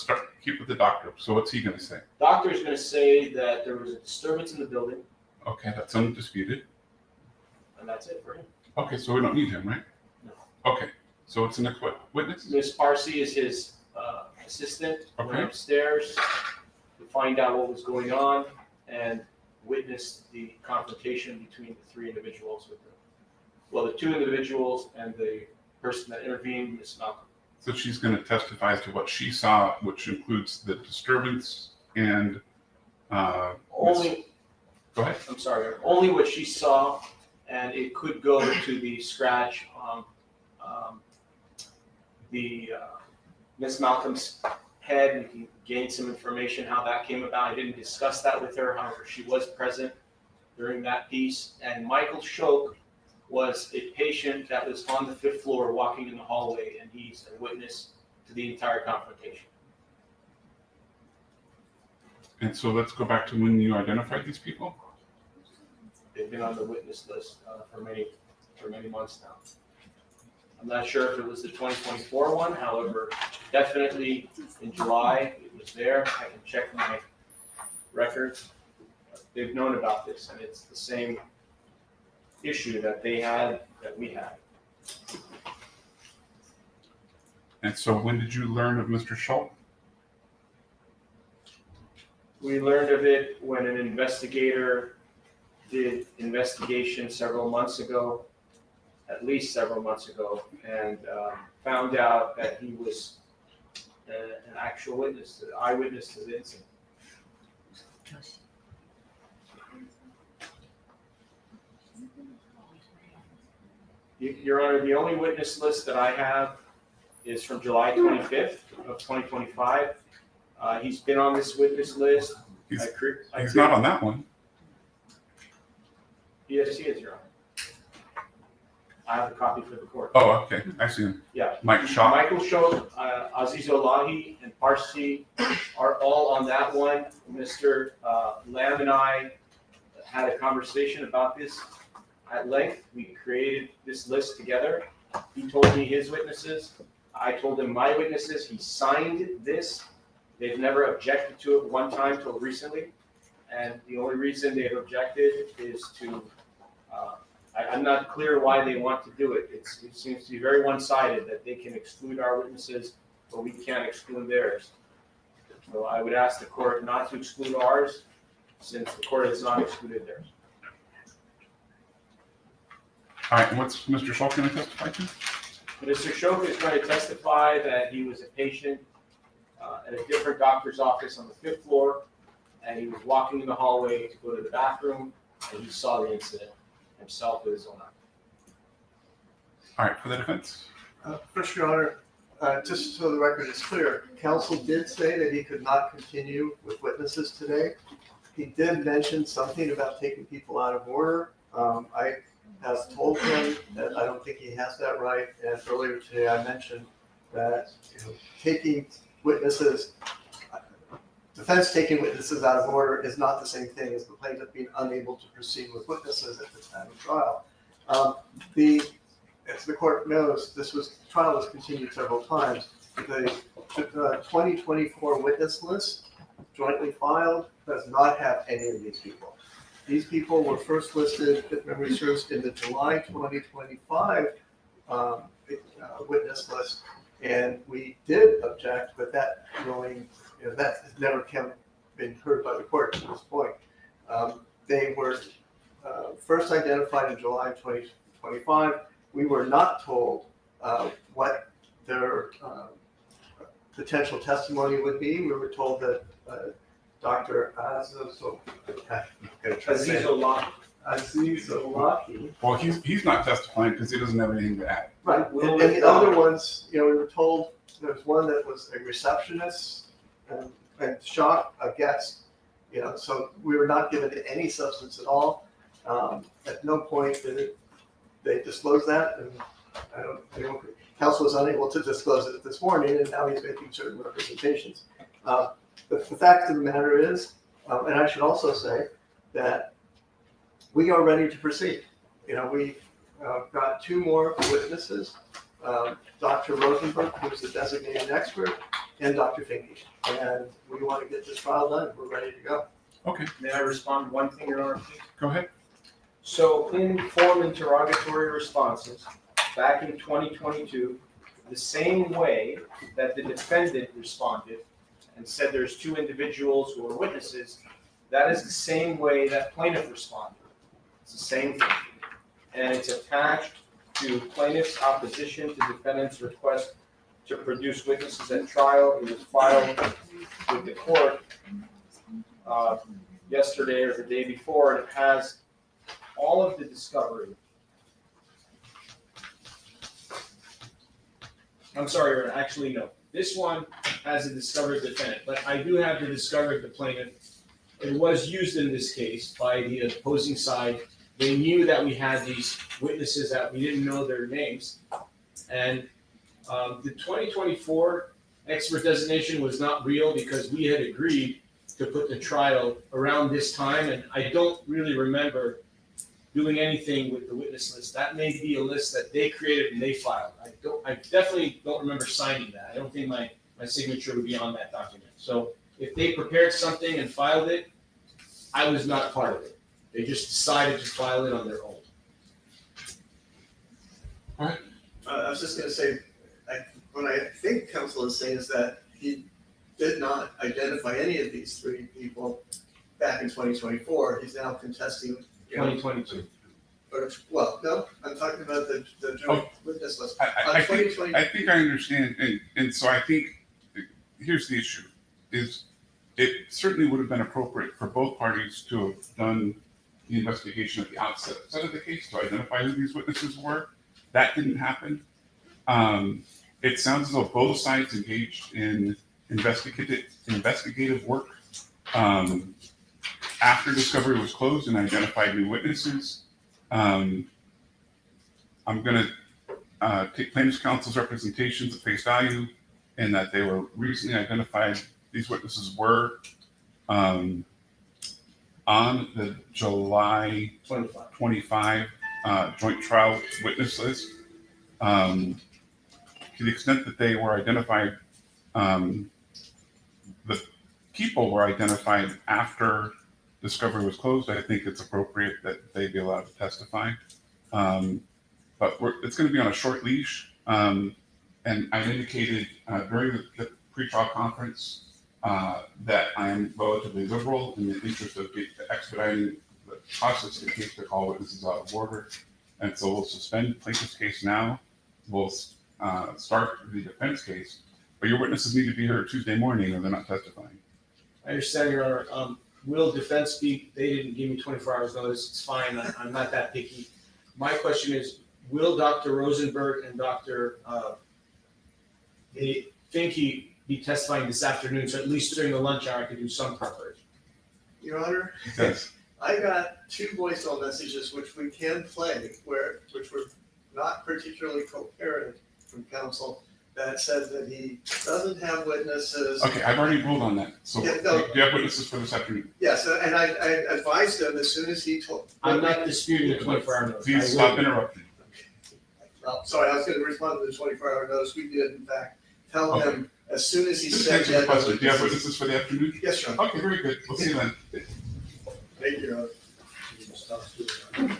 start. Keep with the doctor. So what's he going to say? Doctor is going to say that there was a disturbance in the building, Okay, that's undisputed. and that's it for him. Okay, so we don't need him, right? No. Okay, so what's the next witness? Ms. Parsi is his assistant, went Okay. upstairs to find out what was going on and witnessed the confrontation between the 3 individuals the 2 individuals and the person that intervened, Ms. Malcolm. So she's going to testify as to what she saw, which includes the disturbance and. Only, Go ahead. I'm sorry, only what she saw, and it could go to the scratch on Ms. Malcolm's head. We can gain some information how that came about. I didn't discuss that with her, however, she was present during that piece. And Michael Shok was a patient that was on the 5th floor walking in the hallway, and he's a witness to the entire confrontation. And so let's go back to when you identified these people. They've been on the witness list for many months now. I'm not sure if it was the 2024 one, however, definitely in July, it was there. I can check my records. They've known about this, and it's the same issue that they had, that we had. And so when did you learn of Mr. Schultz? We learned of it when an investigator did investigation several months ago, at least several months ago, and found out that he was an actual witness, an eyewitness to the incident. Your Honor, the only witness list that I have is from July 25th of 2025. He's been on this witness list. He's not on that one. Yes, he is, Your Honor. I have a copy for the court. Oh, okay. I see him. Yeah. Mike Shaw. Michael Shaw, Aziz Olahi, and Parsi are all on that one. Mr. Lamb and I had a conversation about this at length. We created this list together. He told me his witnesses. I told him my witnesses. He signed this. They've never objected to it one time till recently. And the only reason they've objected is to, I'm not clear why they want to do it. It seems to be very one-sided that they can exclude our witnesses, but we can't exclude theirs. So I would ask the court not to exclude ours, since the court has not excluded theirs. All right, and what's Mr. Schultz going to testify to? Mr. Shoka is going to testify that he was a patient at a different doctor's office on the 5th floor, and he was walking in the hallway to go to the bathroom, and he saw the incident himself with his own eyes. All right, for the defense. First, Your Honor, just so the record is clear, counsel did say that he could not continue with witnesses today. He did mention something about taking people out of order. I have told him that I don't think he has that right, and earlier today I mentioned that taking witnesses, defense taking witnesses out of order is not the same thing as the plaintiff being unable to proceed with witnesses at the time of trial. As the court knows, trial was continued several times. The 2024 witness list jointly filed does not have any of these people. These people were first listed, if memory serves, in the July 2025 witness list, and we did object, but that ruling, that has never been heard by the court to this point. They were first identified in July 2025. We were not told what their potential testimony would be. We were told that Dr. Aziz Olahi. Well, he's not testifying because he doesn't have anything to add. Right, and the other ones, we were told there's one that was a receptionist and shot a guest. So we were not given any substance at all. At no point did they disclose that, and counsel was unable to disclose it this morning, and now he's making certain representations. The fact of the matter is, and I should also say that we are ready to proceed. We got two more witnesses, Dr. Rosenberg, who's the designated expert, and Dr. Finke. And we want to get this trial done. We're ready to go. Okay. May I respond to one thing, Your Honor, please? Go ahead. So in form interrogatory responses, back in 2022, the same way that the defendant responded and said there's two individuals who are witnesses, that is the same way that plaintiff responded. It's the same thing. And it's attached to plaintiff's opposition to defendant's request to produce witnesses at trial. It was filed with the court yesterday or the day before, and it has all of the discovery. I'm sorry, actually, no. This one has the discovery of the defendant, but I do have the discovery of the plaintiff. It was used in this case by the opposing side. They knew that we had these witnesses that we didn't know their names. And the 2024 expert designation was not real because we had agreed to put the trial around this time, and I don't really remember doing anything with the witness list. That may be a list that they created and they filed. I definitely don't remember signing that. I don't think my signature would be on that document. So if they prepared something and filed it, I was not part of it. They just decided to file it on their own. I was just going to say, what I think counsel is saying is that he did not identify any of these three people back in 2024. He's now contesting. 2022. Well, no, I'm talking about the joint witness list. I think I understand, and so I think here's the issue: is it certainly would have been appropriate for both parties to have done the investigation at the outset of the case to identify who these witnesses were. That didn't happen. It sounds as though both sides engaged in investigative work after discovery was closed and identified new witnesses. I'm going to take plaintiff's counsel's representations at face value, and that they were recently identified. These witnesses were on the July 25 joint trial witness list. To the extent that they were identified, the people were identified after discovery was closed. I think it's appropriate that they be allowed to testify. But it's going to be on a short leash. And I indicated during the pre-trial conference that I am relatively liberal in the interest of expediting the process in case to call witnesses out of order. And so we'll suspend plaintiff's case now. We'll start the defense case. But your witnesses need to be here Tuesday morning or they're not testifying. I understand, Your Honor. Will defense speak? They didn't give me 24 hours notice. It's fine. I'm not that picky. My question is, will Dr. Rosenberg and Dr. Finke be testifying this afternoon? So at least during the lunch hour, I could do some preparation. Your Honor, Yes. I got 2 voicemail messages which we can play, which were not particularly coherent from counsel, that said that he doesn't have witnesses. Okay, I've already ruled on that. So Yeah, no. do you have witnesses for this afternoon? Yes, and I advised him as soon as he told. I'm not disputing the 24-hour notice. Please I stop will. interrupting. Sorry, I was going to respond to the 24-hour notice. We did, in fact, tell Okay. him as soon as he Just said answer the that. question. Do you have witnesses for the afternoon? Yes, Your Honor. Okay, very good. We'll see you then. Thank you, Your Honor. You just talk to it.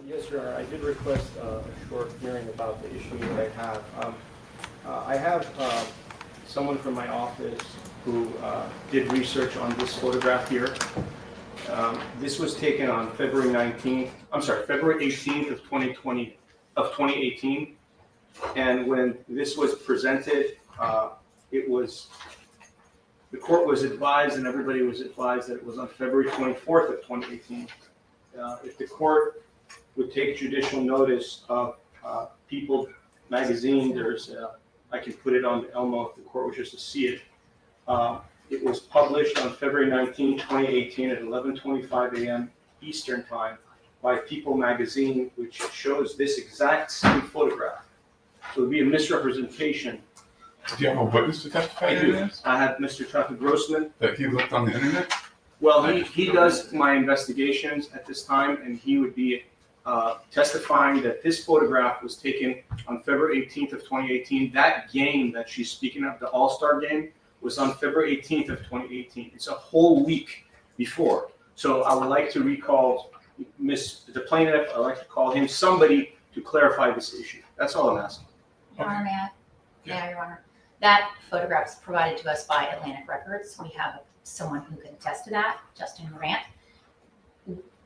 Yes, Your Honor, I did request a short hearing about the issue that I have someone from my office who did research on this photograph here. This was taken on February 18th of 2018. And when this was presented, the court was advised and everybody was advised that it was on February 24th of 2018. If the court would take judicial notice of People magazine, I can put it on Elmo if the court wishes to see it. It was published on February 19, 2018 at 11:25 a.m. Eastern Time by People magazine, which shows this exact same photograph. So it would be a misrepresentation. Do you have a witness to testify I to do. this? I have Mr. Traffic Grossman. That he looked on the internet? Well, he does my investigations at this time, and he would be testifying that this photograph was taken on February 18th of 2018. That game that she's speaking of, the All-Star game, was on February 18th of 2018. It's a whole week before. So I would like to recall the plaintiff. I'd like to call him somebody to clarify this issue. That's all I'm asking. Your Honor, may I, Your Honor? That photograph is provided to us by Atlantic Records. We have someone who can attest to that, Justin Morant.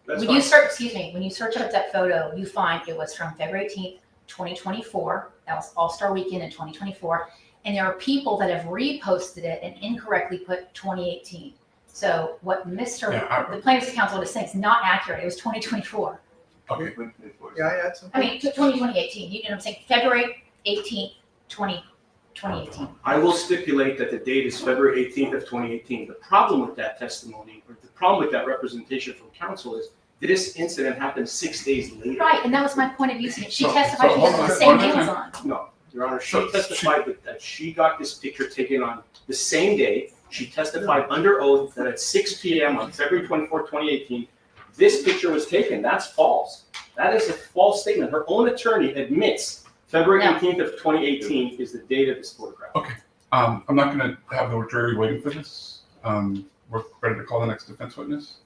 That's When fine. you search, when you search up that photo, you find it was from February 18th, 2024. That was All-Star Weekend in 2024. And there are people that have reposted it and incorrectly put 2018. So what the plaintiff's counsel is saying is not accurate. It was 2024. Okay. Yeah, I had some. I mean, 2018. You know what I'm saying? February 18th, 2018. I will stipulate that the date is February 18th of 2018. The problem with that testimony, or the problem with that representation from counsel is this incident happened 6 days later. Right, and that was my point of view. She So- testified so she hold has on, the same hold on. nails on. No, Your Honor, she So testified that she got this picture taken on the same day. She testified under oath that at 6 p.m. on February 24th, 2018, this picture was taken. That's false. That is a false statement. Her own attorney admits February 18th of 2018 is the date of this photograph. Okay. I'm not going to have the jury waiting for this. We're ready to call the next defense witness.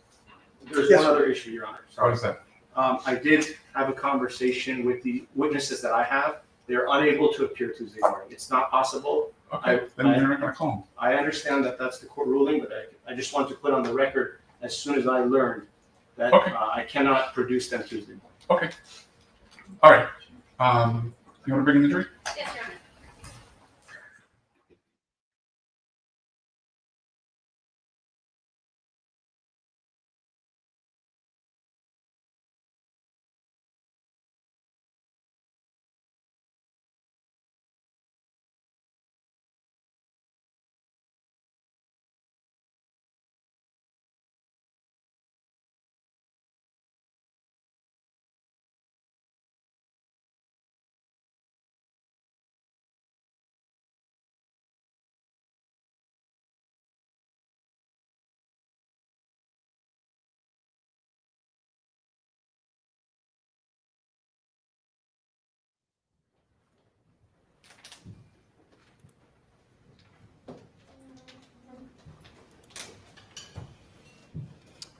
There's Yes, one other issue, Your Honor. What is that? I did have a conversation with the witnesses that I have. They're unable to appear Tuesday morning. It's not possible. Okay, then you're not going to call him. I understand that that's the court ruling, but I just want to put on the record as soon as I learned that Okay. I cannot produce them Tuesday morning. Okay. All right. You want to bring in the jury? Yes, Your Honor.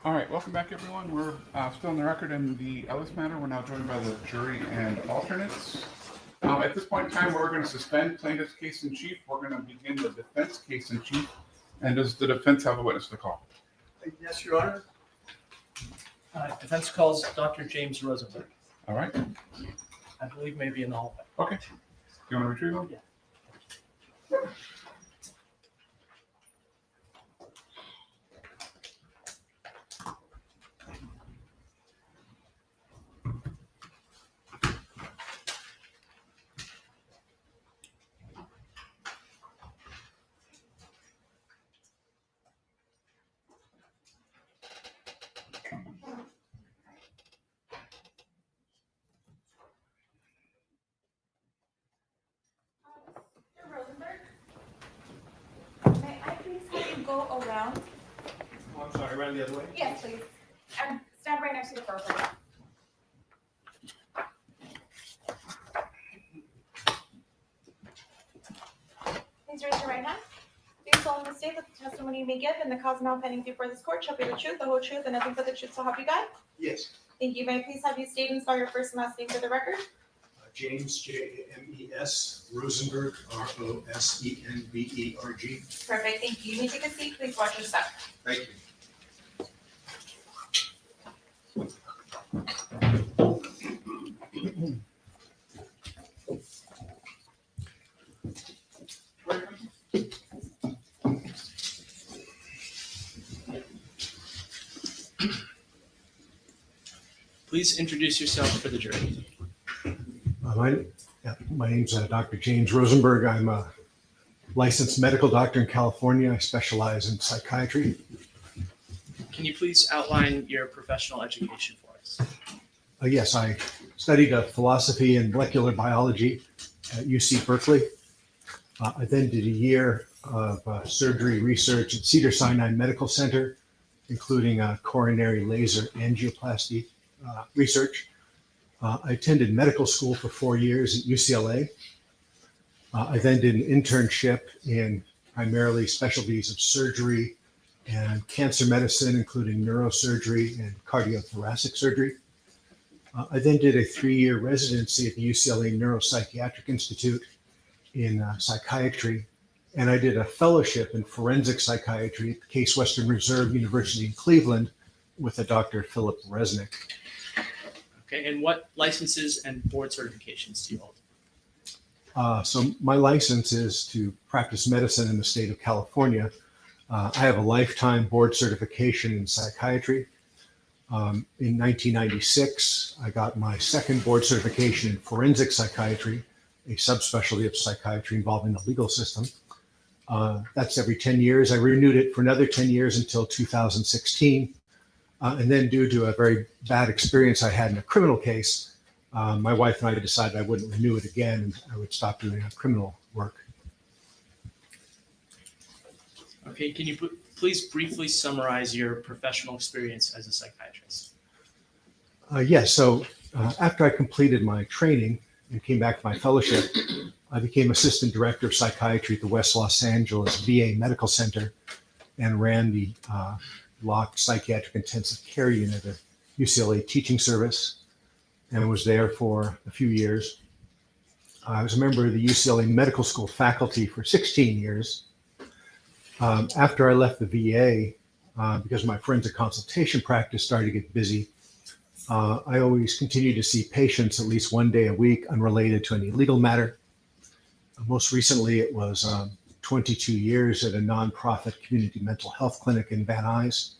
All right, welcome back, everyone. We're still on the record in the Ellis matter. We're now joined by the jury and alternates. At this point in time, we're going to suspend plaintiff's case in chief. We're going to begin the defense case in chief. And does the defense have a witness to call? Yes, Your Honor. Defense calls Dr. James Rosenberg. All right. I believe maybe in the hallway. Okay. You want to retrieve him? Yeah. Mr. Rosenberg, may I please have you go around? Oh, I'm sorry, around the other way? Yes, please. And stand right next to the photograph. Please raise your right hand. Do you solemnly state that the testimony you may give and the cause now pending before this court shall be the truth, the whole truth, and nothing but the truth, so help you God? Yes. Thank you. May I please have you state and spell your first and last name for the record? James, James, Rosenberg, Rosenberg. Perfect, thank you. You may take a seat. Please watch your step. Thank you. Please introduce yourself for the jury. My name's Dr. James Rosenberg. I'm a licensed medical doctor in California. I specialize in psychiatry. Can you please outline your professional education for us? Yes, I studied philosophy and molecular biology at UC Berkeley. I then did a year of surgery research at Cedars-Sinai Medical Center, including coronary laser angioplasty research. I attended medical school for 4 years at UCLA. I then did an internship in primarily specialties of surgery and cancer medicine, including neurosurgery and cardiothoracic surgery. I then did a 3-year residency at the UCLA Neuropsychiatric Institute in psychiatry, and I did a fellowship in forensic psychiatry at the Case Western Reserve University in Cleveland with a Dr. Philip Resnick. Okay, and what licenses and board certifications do you hold? So my license is to practice medicine in the state of California. I have a lifetime board certification in psychiatry. In 1996, I got my second board certification in forensic psychiatry, a subspecialty of psychiatry involving the legal system. That's every 10 years. I renewed it for another 10 years until 2016. And then due to a very bad experience I had in a criminal case, my wife and I decided I wouldn't renew it again and I would stop doing criminal work. Okay, can you please briefly summarize your professional experience as a psychiatrist? Yes, so after I completed my training and came back for my fellowship, I became assistant director of psychiatry at the West Los Angeles VA Medical Center and ran the locked psychiatric intensive care unit at UCLA teaching service and was there for a few years. I was a member of the UCLA Medical School faculty for 16 years. After I left the VA, because my forensic consultation practice started to get busy, I always continued to see patients at least one day a week unrelated to any legal matter. Most recently, it was 22 years at a nonprofit community mental health clinic in Van Nuys,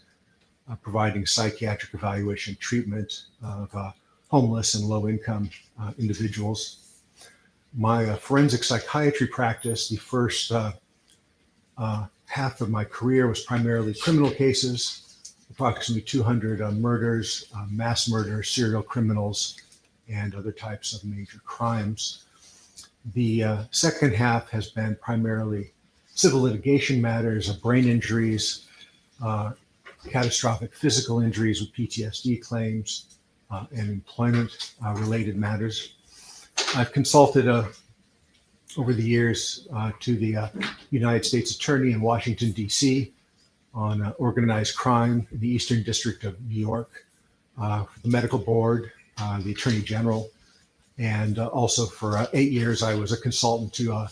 providing psychiatric evaluation treatment of homeless and low-income individuals. My forensic psychiatry practice, the first half of my career was primarily criminal cases, approximately 200 murders, mass murder, serial criminals, and other types of major crimes. The second half has been primarily civil litigation matters of brain injuries, catastrophic physical injuries with PTSD claims, and employment-related matters. I've consulted over the years to the United States Attorney in Washington, D.C. on organized crime in the Eastern District of New York, for the Medical Board, the Attorney General, and also for 8 years I was a consultant to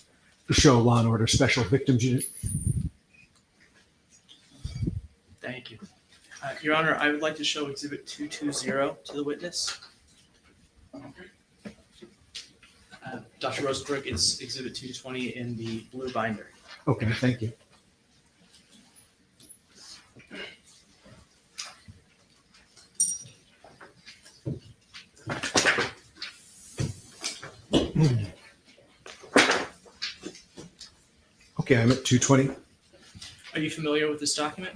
the show Law and Order Special Victims Unit. Thank you. Your Honor, I would like to show Exhibit 220 to the witness. Dr. Rosenberg, it's Exhibit 220 in the blue binder. Okay, thank you. Okay, I'm at 220. Are you familiar with this document?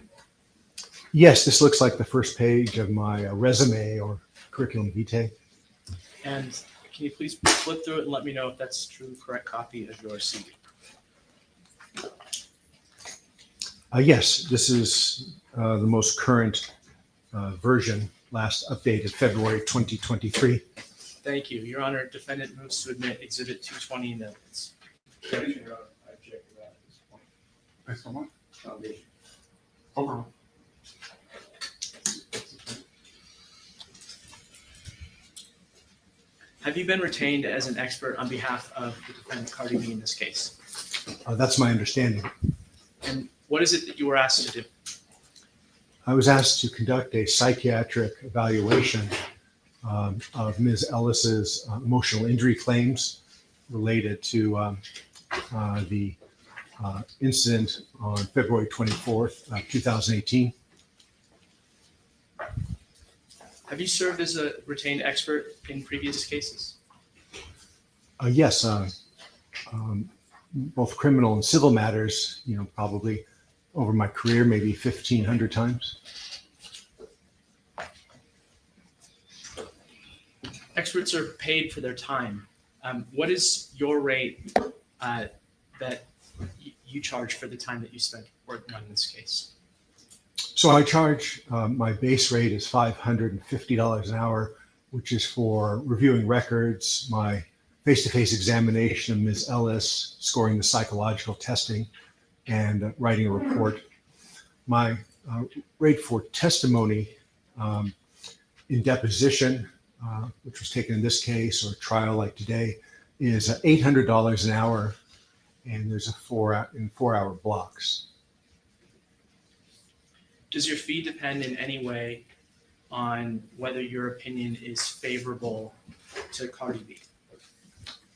Yes, this looks like the first page of my resume or curriculum vitae. And can you please flip through it and let me know if that's a true, correct copy of your CV? Yes, this is the most current version, last updated February 2023. Thank you. Your Honor, defendant moves to admit Exhibit 220 in the evidence. I checked it out at this point. Based on what? Foundation. Overall. Have you been retained as an expert on behalf of the defendant Cardi B in this case? That's my understanding. And what is it that you were asked to do? I was asked to conduct a psychiatric evaluation of Ms. Ellis's emotional injury claims related to the incident on February 24th, 2018. Have you served as a retained expert in previous cases? Yes, both criminal and civil matters, probably over my career, maybe 1,500 times. Experts are paid for their time. What is your rate that you charge for the time that you spent working on this case? So I charge, my base rate is $550 an hour, which is for reviewing records, my face-to-face examination of Ms. Ellis, scoring the psychological testing, and writing a report. My rate for testimony in deposition, which was taken in this case, or trial like today, is $800 an hour, and there's a 4-hour blocks. Does your fee depend in any way on whether your opinion is favorable to Cardi B?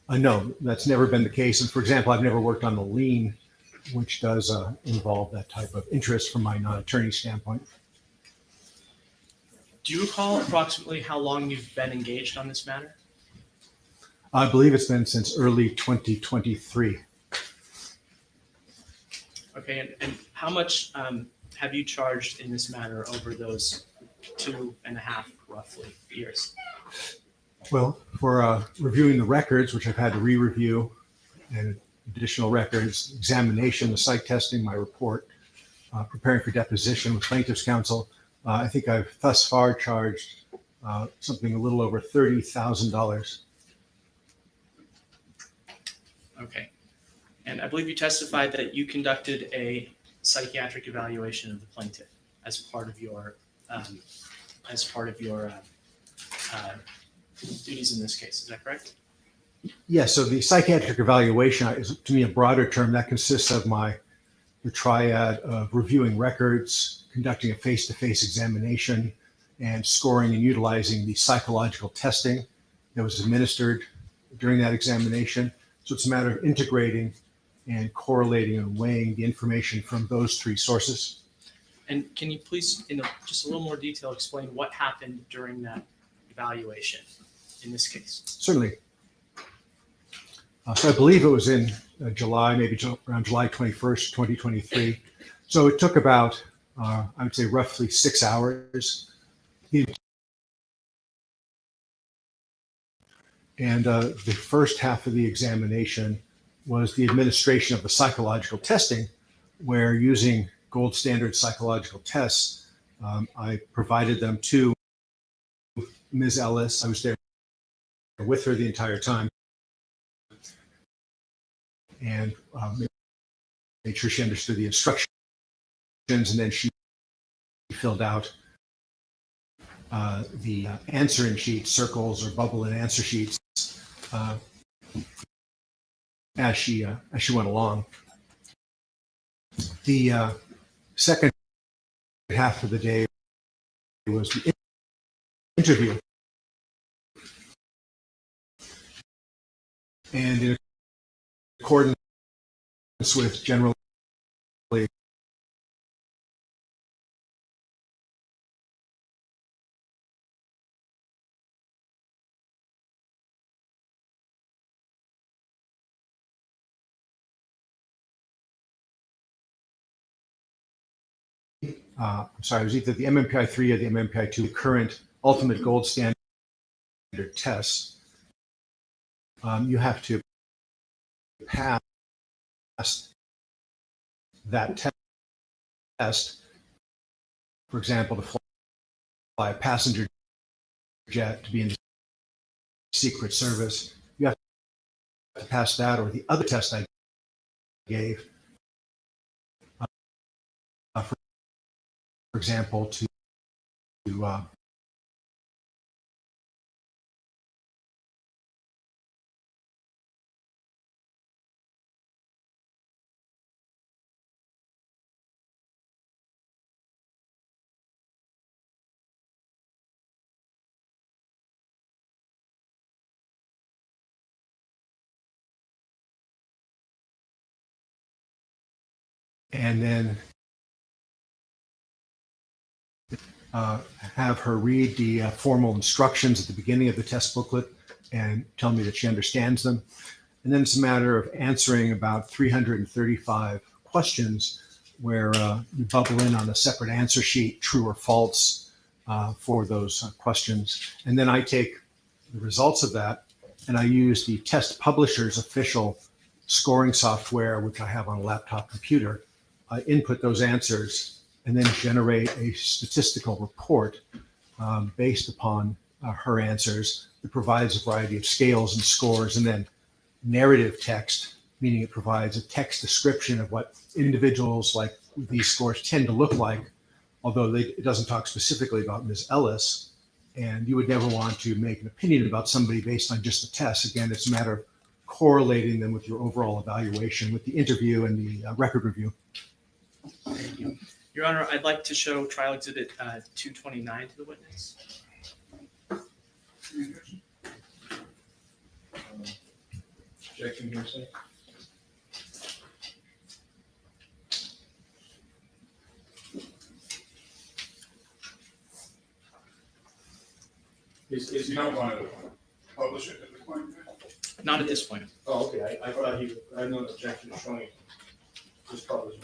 No, that's never been the case. And for example, I've never worked on the lien, which does involve that type of interest from my non-attorney standpoint. Do you recall approximately how long you've been engaged on this matter? I believe it's been since early 2023. Okay, and how much have you charged in this matter over those 2.5 roughly years? Well, for reviewing the records, which I've had to re-review, and additional records, examination, the psych testing, my report, preparing for deposition with plaintiff's counsel, I think I've thus far charged something a little over $30,000. Okay. And I believe you testified that you conducted a psychiatric evaluation of the plaintiff as part of your duties in this case. Is that correct? Yes, so the psychiatric evaluation is, to me, a broader term that consists of the triad of reviewing records, conducting a face-to-face examination, and scoring and utilizing the psychological testing that was administered during that examination. So it's a matter of integrating and correlating and weighing the information from those three sources. And can you please, in just a little more detail, explain what happened during that evaluation in this case? Certainly. So I believe it was in July, maybe around July 21st, 2023. So it took about, I would say, roughly 6 hours. And the first half of the examination was the administration of the psychological testing, where using gold standard psychological tests, I provided them to Ms. Ellis. I was there with her the entire time, and made sure she understood the instructions, and then she filled out the answering sheet, circles or bubble and answer sheets, as she went along. The second half of the day was the interview, and in accordance with generally I'm sorry, it was either the MMPI 3 or the MMPI 2 current ultimate gold standard tests. You have to pass that test. For example, to fly a passenger jet, to be in the Secret Service, you have to pass that, or the other test I gave, for example, to and then have her read the formal instructions at the beginning of the test booklet and tell me that she understands them. And then it's a matter of answering about 335 questions where you bubble in on a separate answer sheet, true or false, for those questions. And then I take the results of that and I use the test publisher's official scoring software, which I have on a laptop computer. I input those answers and then generate a statistical report based upon her answers that provides a variety of scales and scores, and then narrative text, meaning it provides a text description of what individuals like these scores tend to look like, although it doesn't talk specifically about Ms. Ellis. And you would never want to make an opinion about somebody based on just the test. Again, it's a matter of correlating them with your overall evaluation, with the interview and the record review. Thank you. Your Honor, I'd like to show trial exhibit 229 to the witness. Objection here, sir. Is You don't want to publish it at this point? Not at this point. Oh, okay, I thought he, I had no objection to showing just publish.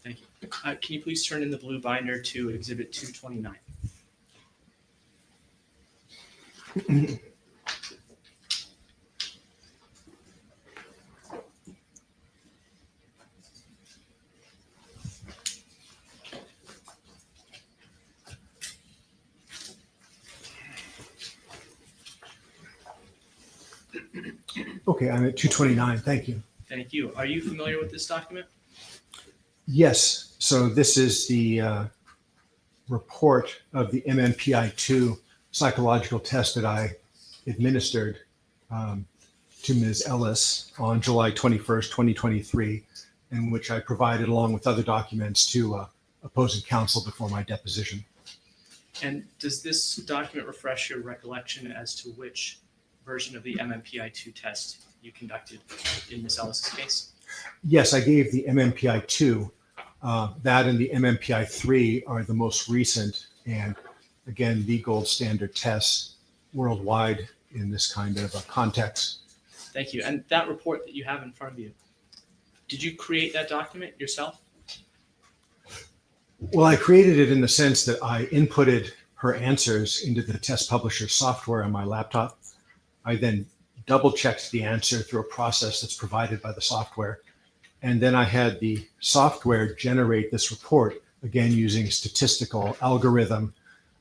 Thank you. Can you please turn in the blue binder to exhibit 229? Okay, I'm at 229. Thank you. Thank you. Are you familiar with this document? Yes. So this is the report of the MMPI-2 psychological test that I administered to Ms. Ellis on July 21st, 2023, in which I provided along with other documents to opposing counsel before my deposition. And does this document refresh your recollection as to which version of the MMPI-2 test you conducted in Ms. Ellis's case? Yes, I gave the MMPI-2. That and the MMPI-3 are the most recent and, again, the gold standard tests worldwide in this kind of a context. Thank you. And that report that you have in front of you, did you create that document yourself? Well, I created it in the sense that I inputted her answers into the test publisher software on my laptop. I then double checked the answer through a process that's provided by the software. And then I had the software generate this report, again, using a statistical algorithm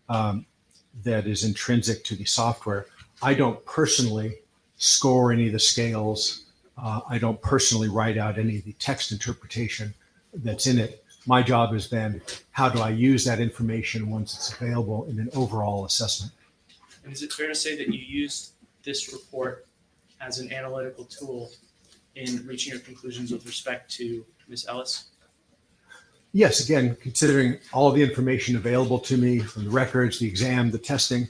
that is intrinsic to the software. I don't personally score any of the scales. I don't personally write out any of the text interpretation that's in it. My job is then, how do I use that information once it's available in an overall assessment? And is it fair to say that you used this report as an analytical tool in reaching your conclusions with respect to Ms. Ellis? Yes, again, considering all the information available to me from the records, the exam, the testing,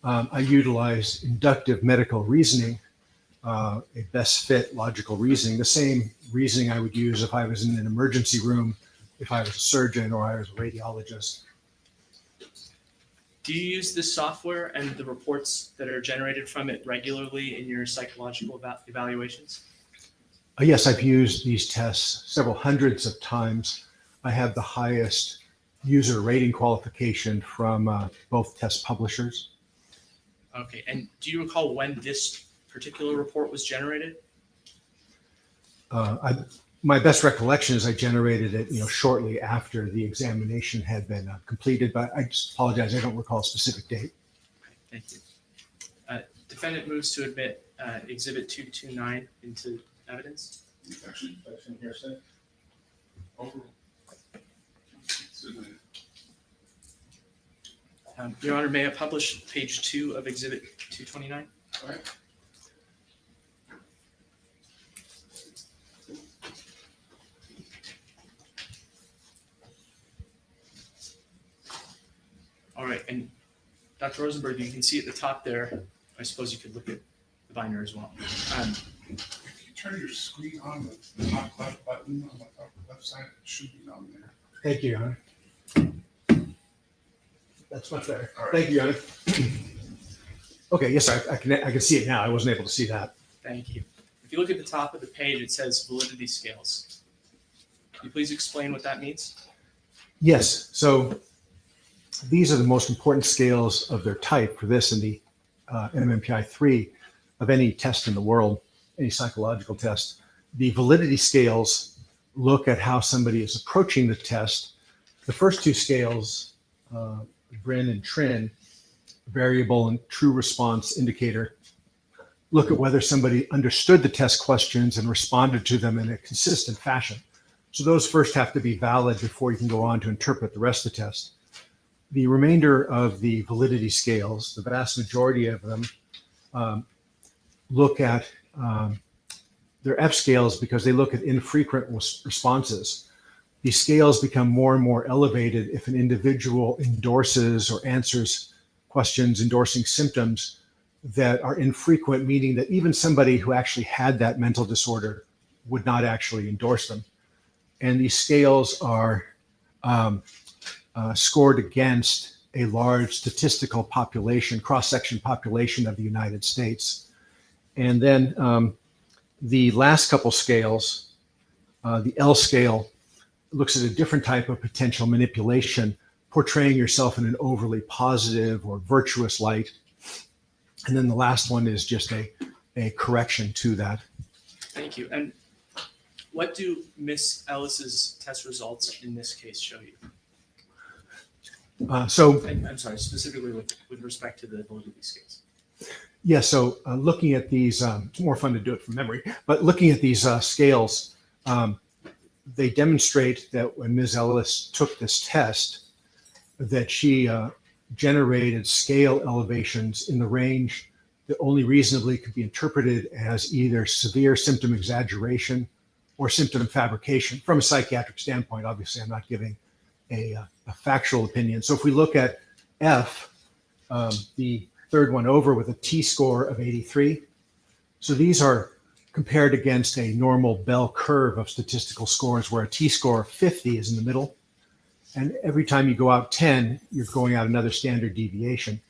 I utilized inductive medical reasoning, a best fit logical reasoning, the same reasoning I would use if I was in an emergency room, if I was a surgeon or I was a radiologist. Do you use this software and the reports that are generated from it regularly in your psychological evaluations? Yes, I've used these tests several hundreds of times. I have the highest user rating qualification from both test publishers. Okay, and do you recall when this particular report was generated? My best recollection is I generated it, shortly after the examination had been completed, but I just apologize, I don't recall a specific date. Thank you. Defendant moves to admit Exhibit 229 into evidence. Objection here, sir. Your Honor, may I publish page 2 of Exhibit 229? All right. All right, and Dr. Rosenberg, you can see at the top there, I suppose you could look at the binder as well. turn your screen on the top left button on the top left side. It should be on there. Thank you, Your Honor. That's much better. All right. Thank you, Your Honor. Okay, yes, I can see it now. I wasn't able to see that. Thank you. If you look at the top of the page, it says validity scales. Can you please explain what that means? Yes, so these are the most important scales of their type for this in the MMPI-3 of any test in the world, any psychological test. The validity scales look at how somebody is approaching the test. The first two scales, VRIN and TRIN, variable and true response indicator, look at whether somebody understood the test questions and responded to them in a consistent fashion. So those first have to be valid before you can go on to interpret the rest of the test. The remainder of the validity scales, the vast majority of them, look at their F scales because they look at infrequent responses. These scales become more and more elevated if an individual endorses or answers questions endorsing symptoms that are infrequent, meaning that even somebody who actually had that mental disorder would not actually endorse them. And these scales are scored against a large statistical population, cross-section population of the United States. And then the last couple scales, the L scale, looks at a different type of potential manipulation, portraying yourself in an overly positive or virtuous light. And then the last one is just a correction to that. Thank you. And what do Miss Ellis's test results in this case show you? I'm sorry, specifically with respect to the validity scales. Yeah, so looking at these, it's more fun to do it from memory, but looking at these scales, they demonstrate that when Ms. Ellis took this test, that she generated scale elevations in the range that only reasonably could be interpreted as either severe symptom exaggeration or symptom fabrication. From a psychiatric standpoint, obviously, I'm not giving a factual opinion. So if we look at F, the third one over with a T-score of 83, so these are compared against a normal bell curve of statistical scores where a T-score of 50 is in the middle. And every time you go out 10, you're going out another standard deviation.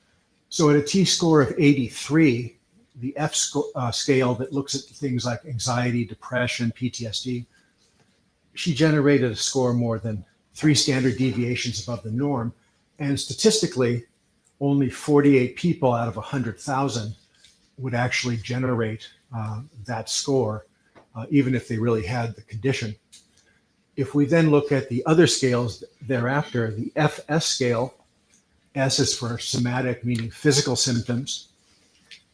So at a T-score of 83, the F scale that looks at things like anxiety, depression, PTSD, she generated a score more than 3 standard deviations above the norm. And statistically, only 48 people out of 100,000 would actually generate that score, even if they really had the condition. If we then look at the other scales thereafter, the FS scale, S is for somatic, meaning physical symptoms.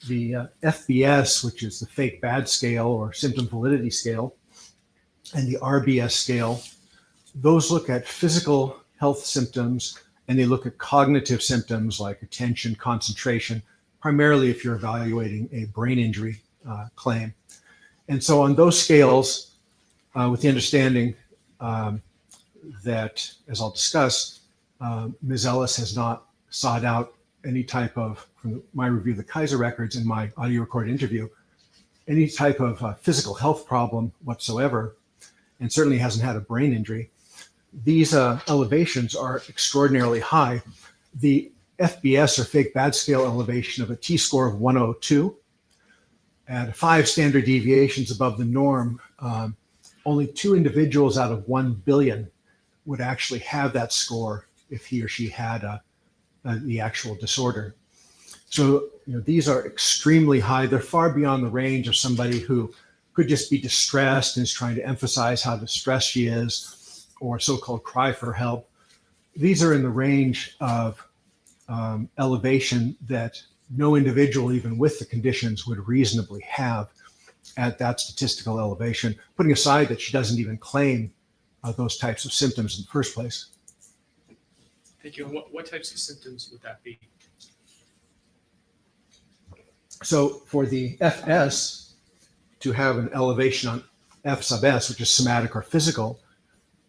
The FBS, which is the fake bad scale or symptom validity scale, and the RBS scale, those look at physical health symptoms and they look at cognitive symptoms like attention, concentration, primarily if you're evaluating a brain injury claim. And so on those scales, with the understanding that, as I'll discuss, Ms. Ellis has not sought out any type of, from my review of the Kaiser records and my audio recorded interview, any type of physical health problem whatsoever, and certainly hasn't had a brain injury. These elevations are extraordinarily high. The FBS or fake bad scale elevation of a T-score of 102 at 5 standard deviations above the norm, only 2 individuals out of 1 billion would actually have that score if he or she had the actual disorder. So these are extremely high. They're far beyond the range of somebody who could just be distressed and is trying to emphasize how distressed she is, or so-called cry for help. These are in the range of elevation that no individual, even with the conditions, would reasonably have at that statistical elevation, putting aside that she doesn't even claim those types of symptoms in the first place. Thank you. What types of symptoms would that be? So for the FS, to have an elevation on F sub S, which is somatic or physical,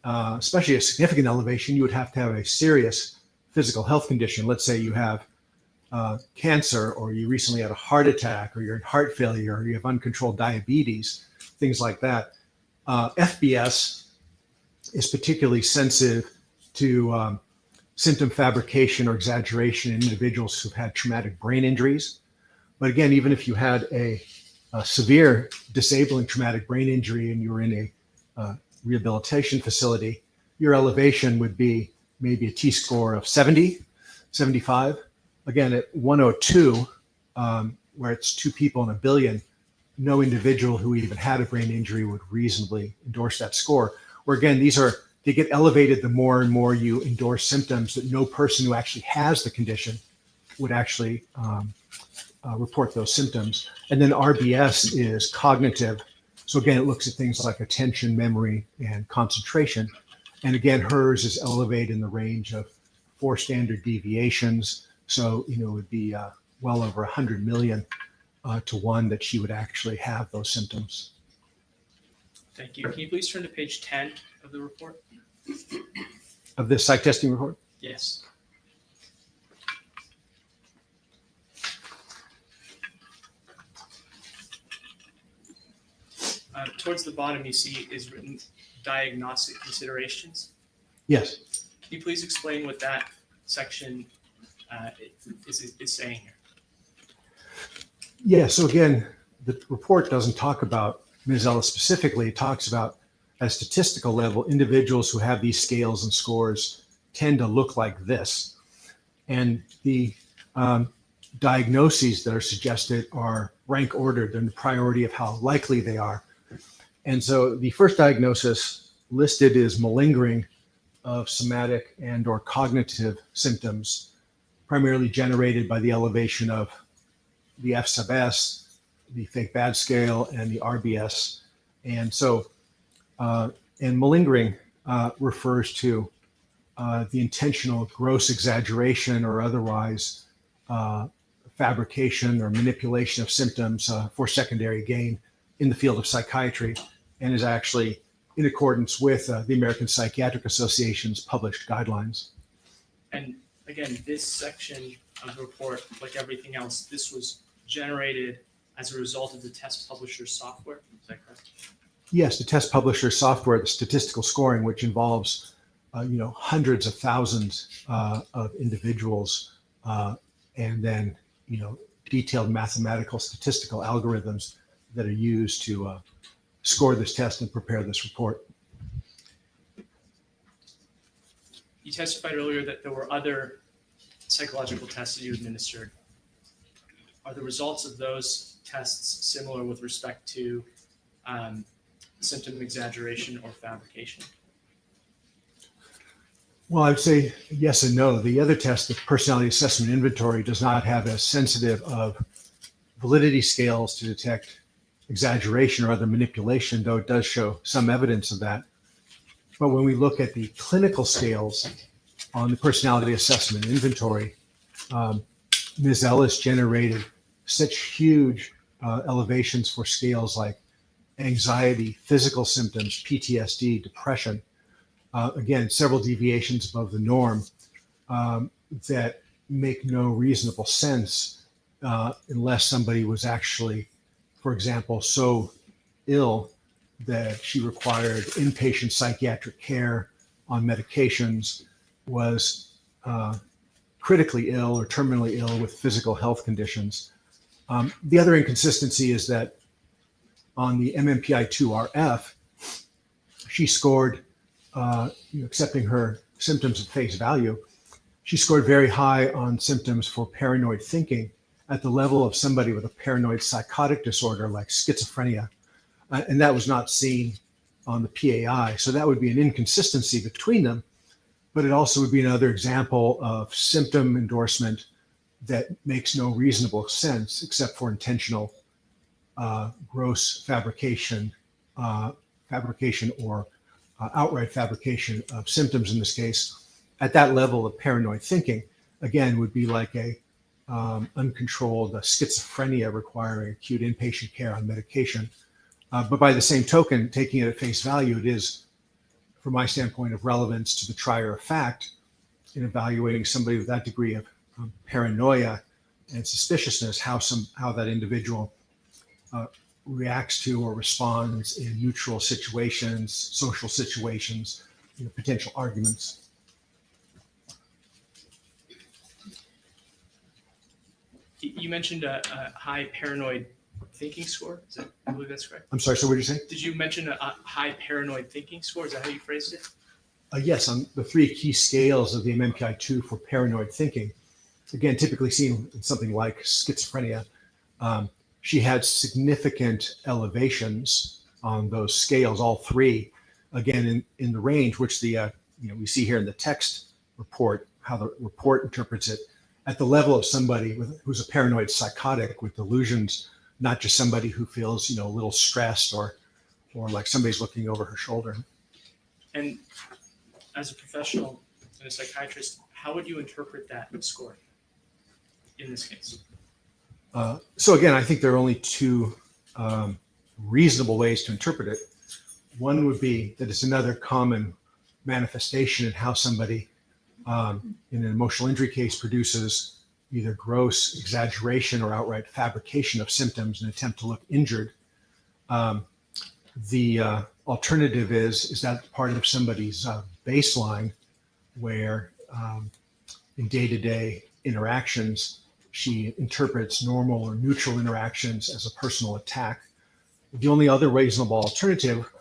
especially a significant elevation, you would have to have a serious physical health condition. Let's say you have cancer, or you recently had a heart attack, or you're in heart failure, or you have uncontrolled diabetes. things like that. FBS is particularly sensitive to symptom fabrication or exaggeration in individuals who've had traumatic brain injuries. But again, even if you had a severe disabling traumatic brain injury and you were in a rehabilitation facility, your elevation would be maybe a T-score of 70, 75. Again, at 102, where it's 2 people in a billion, no individual who even had a brain injury would reasonably endorse that score. Where again, they get elevated the more and more you endorse symptoms that no person who actually has the condition would actually report those symptoms. And then RBS is cognitive. So again, it looks at things like attention, memory, and concentration. And again, hers is elevated in the range of 4 standard deviations. So, it would be well over 100 million to 1 that she would actually have those symptoms. Thank you. Can you please turn to page 10 of the report? Of this psych testing report? Yes. Towards the bottom, you see is written diagnostic considerations. Yes. Can you please explain what that section is saying here? Yeah, so again, the report doesn't talk about Ms. Ellis specifically. It talks about, at a statistical level, individuals who have these scales and scores tend to look like this. And the diagnoses that are suggested are rank ordered in the priority of how likely they are. And so the first diagnosis listed is malingering of somatic and or cognitive symptoms, primarily generated by the elevation of the F sub S, the fake bad scale, and the RBS. And so, and malingering refers to the intentional gross exaggeration or otherwise fabrication or manipulation of symptoms for secondary gain in the field of psychiatry, and is actually in accordance with the American Psychiatric Association's published guidelines. And again, this section of the report, like everything else, this was generated as a result of the test publisher software. Is that correct? Yes, the test publisher software, the statistical scoring, which involves hundreds of thousands of individuals, and then detailed mathematical statistical algorithms that are used to score this test and prepare this report. You testified earlier that there were other psychological tests that you administered. Are the results of those tests similar with respect to symptom exaggeration or fabrication? Well, I would say yes and no. The other test, the personality assessment inventory, does not have as sensitive of validity scales to detect exaggeration or other manipulation, though it does show some evidence of that. But when we look at the clinical scales on the personality assessment inventory, Ms. Ellis generated such huge elevations for scales like anxiety, physical symptoms, PTSD, depression, again, several deviations above the norm, that make no reasonable sense unless somebody was actually, for example, so ill that she required inpatient psychiatric care on medications, was critically ill or terminally ill with physical health conditions. The other inconsistency is that on the MMPI-2RF, she scored, accepting her symptoms at face value, she scored very high on symptoms for paranoid thinking at the level of somebody with a paranoid psychotic disorder like schizophrenia. And that was not seen on the PAI. So that would be an inconsistency between them, but it also would be another example of symptom endorsement that makes no reasonable sense except for intentional gross fabrication or outright fabrication of symptoms in this case. At that level of paranoid thinking, again, would be like a uncontrolled schizophrenia requiring acute inpatient care on medication. But by the same token, taking it at face value, it is, from my standpoint, of relevance to the trier of fact in evaluating somebody with that degree of paranoia and suspiciousness, how that individual reacts to or responds in neutral situations, social situations, potential arguments. You mentioned a high paranoid thinking score. I believe that's correct. I'm sorry, so what did you say? Did you mention a high paranoid thinking score? Is that how you phrased it? Yes, on the 3 key scales of the MMPI-2 for paranoid thinking, again, typically seen in something like schizophrenia, she had significant elevations on those scales, all 3, again, in the range, which the we see here in the text report, how the report interprets it, at the level of somebody who's a paranoid psychotic with delusions, not just somebody who feels, a little stressed or like somebody's looking over her shoulder. And as a professional and a psychiatrist, how would you interpret that score in this case? So again, I think there are only 2 reasonable ways to interpret it. One would be that it's another common manifestation in how somebody in an emotional injury case produces either gross exaggeration or outright fabrication of symptoms in an attempt to look injured. The alternative is that part of somebody's baseline where in day-to-day interactions, she interprets normal or neutral interactions as a personal attack. The only other reasonable alternative,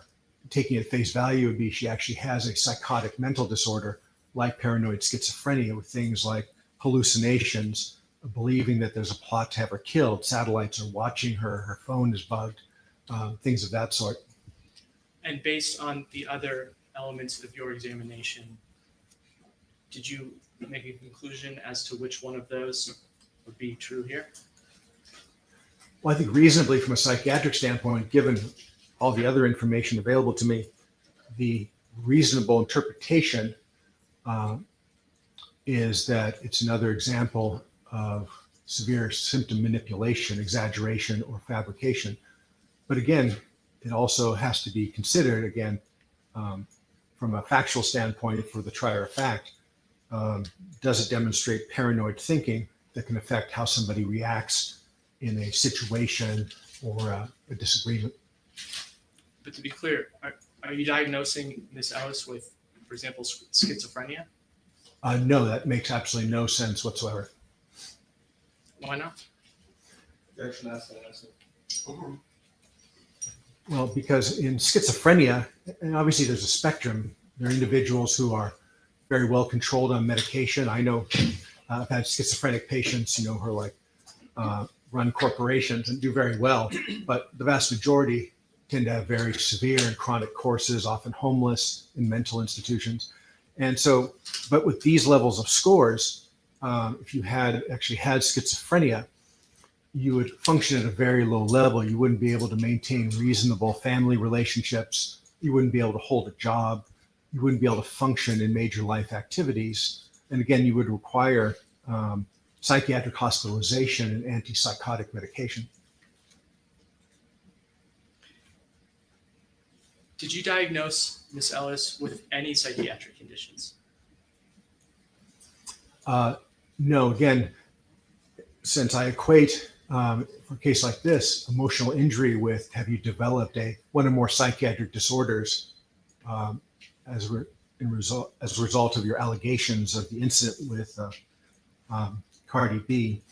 taking it at face value, would be she actually has a psychotic mental disorder like paranoid schizophrenia with things like hallucinations, believing that there's a plot to have her killed, satellites are watching her, her phone is bugged, things of that sort. And based on the other elements of your examination, did you make a conclusion as to which one of those would be true here? Well, I think reasonably from a psychiatric standpoint, given all the other information available to me, the reasonable interpretation is that it's another example of severe symptom manipulation, exaggeration, or fabrication. But again, it also has to be considered, again, from a factual standpoint for the trier of fact, does it demonstrate paranoid thinking that can affect how somebody reacts in a situation or a disagreement? But to be clear, are you diagnosing Ms. Ellis with, for example, schizophrenia? No, that makes absolutely no sense whatsoever. Why not? Well, because in schizophrenia, and obviously there's a spectrum, there are individuals who are very well controlled on medication. I know I've had schizophrenic patients, who are like run corporations and do very well, but the vast majority tend to have very severe and chronic courses, often homeless in mental institutions. And so, but with these levels of scores, if you actually had schizophrenia, you would function at a very low level. You wouldn't be able to maintain reasonable family relationships. You wouldn't be able to hold a job. You wouldn't be able to function in major life activities. And again, you would require psychiatric hospitalization and antipsychotic medication. Did you diagnose Ms. Ellis with any psychiatric conditions? No, again, since I equate for a case like this, emotional injury with have you developed one or more psychiatric disorders as a result of your allegations of the incident with Cardi B,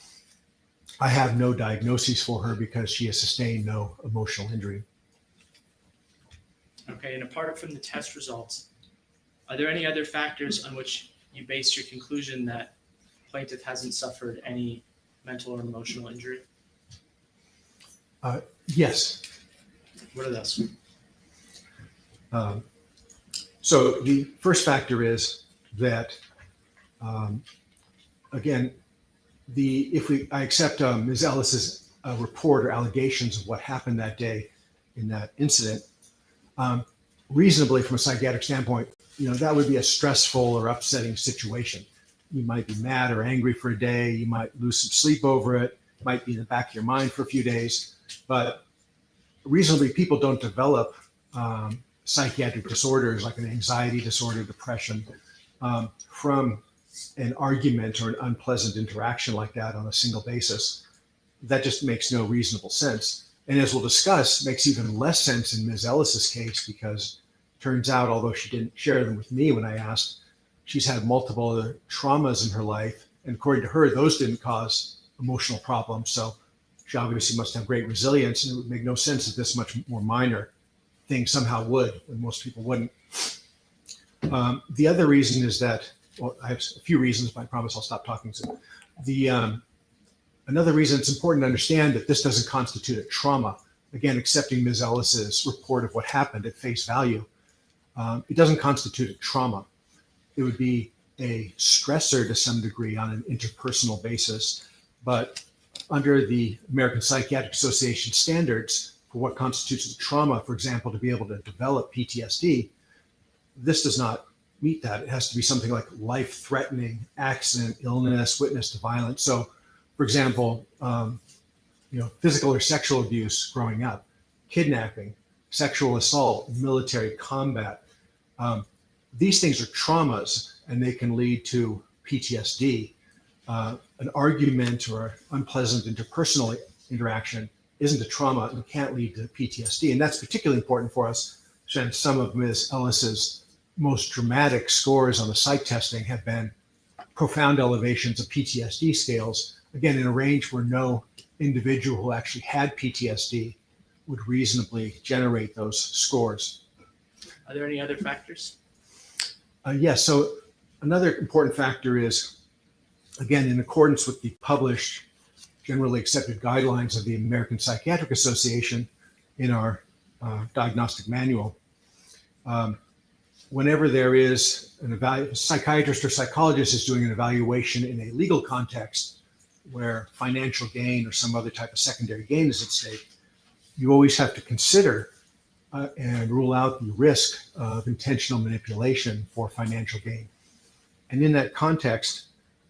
I have no diagnoses for her because she has sustained no emotional injury. Okay, and apart from the test results, are there any other factors on which you base your conclusion that plaintiff hasn't suffered any mental or emotional injury? Yes. What are those? So the first factor is that, again, I accept Ms. Ellis's report or allegations of what happened that day in that incident, reasonably from a psychiatric standpoint, that would be a stressful or upsetting situation. You might be mad or angry for a day. You might lose some sleep over it. It might be in the back of your mind for a few days. But reasonably, people don't develop psychiatric disorders like an anxiety disorder, depression, from an argument or an unpleasant interaction like that on a single basis. That just makes no reasonable sense. And as we'll discuss, makes even less sense in Ms. Ellis's case because it turns out, although she didn't share them with me when I asked, she's had multiple other traumas in her life. And according to her, those didn't cause emotional problems. So she obviously must have great resilience, and it would make no sense that this much more minor thing somehow would, when most people wouldn't. The other reason is that, well, I have a few reasons, but I promise I'll stop talking soon. Another reason it's important to understand that this doesn't constitute a trauma. Again, accepting Ms. Ellis's report of what happened at face value, it doesn't constitute a trauma. It would be a stressor to some degree on an interpersonal basis, but under the American Psychiatric Association standards for what constitutes a trauma, for example, to be able to develop PTSD, this does not meet that. It has to be something like life-threatening accident, illness, witness to violence. So, for example, physical or sexual abuse growing up, kidnapping, sexual assault, military combat. These things are traumas, and they can lead to PTSD. An argument or unpleasant interpersonal interaction isn't a trauma and can't lead to PTSD. And that's particularly important for us since some of Ms. Ellis's most dramatic scores on the psych testing have been profound elevations of PTSD scales, again, in a range where no individual who actually had PTSD would reasonably generate those scores. Are there any other factors? Yes, so another important factor is, again, in accordance with the published, generally accepted guidelines of the American Psychiatric Association in our diagnostic manual, whenever there is a psychiatrist or psychologist is doing an evaluation in a legal context where financial gain or some other type of secondary gain is at stake, you always have to consider and rule out the risk of intentional manipulation for financial gain. And in that context,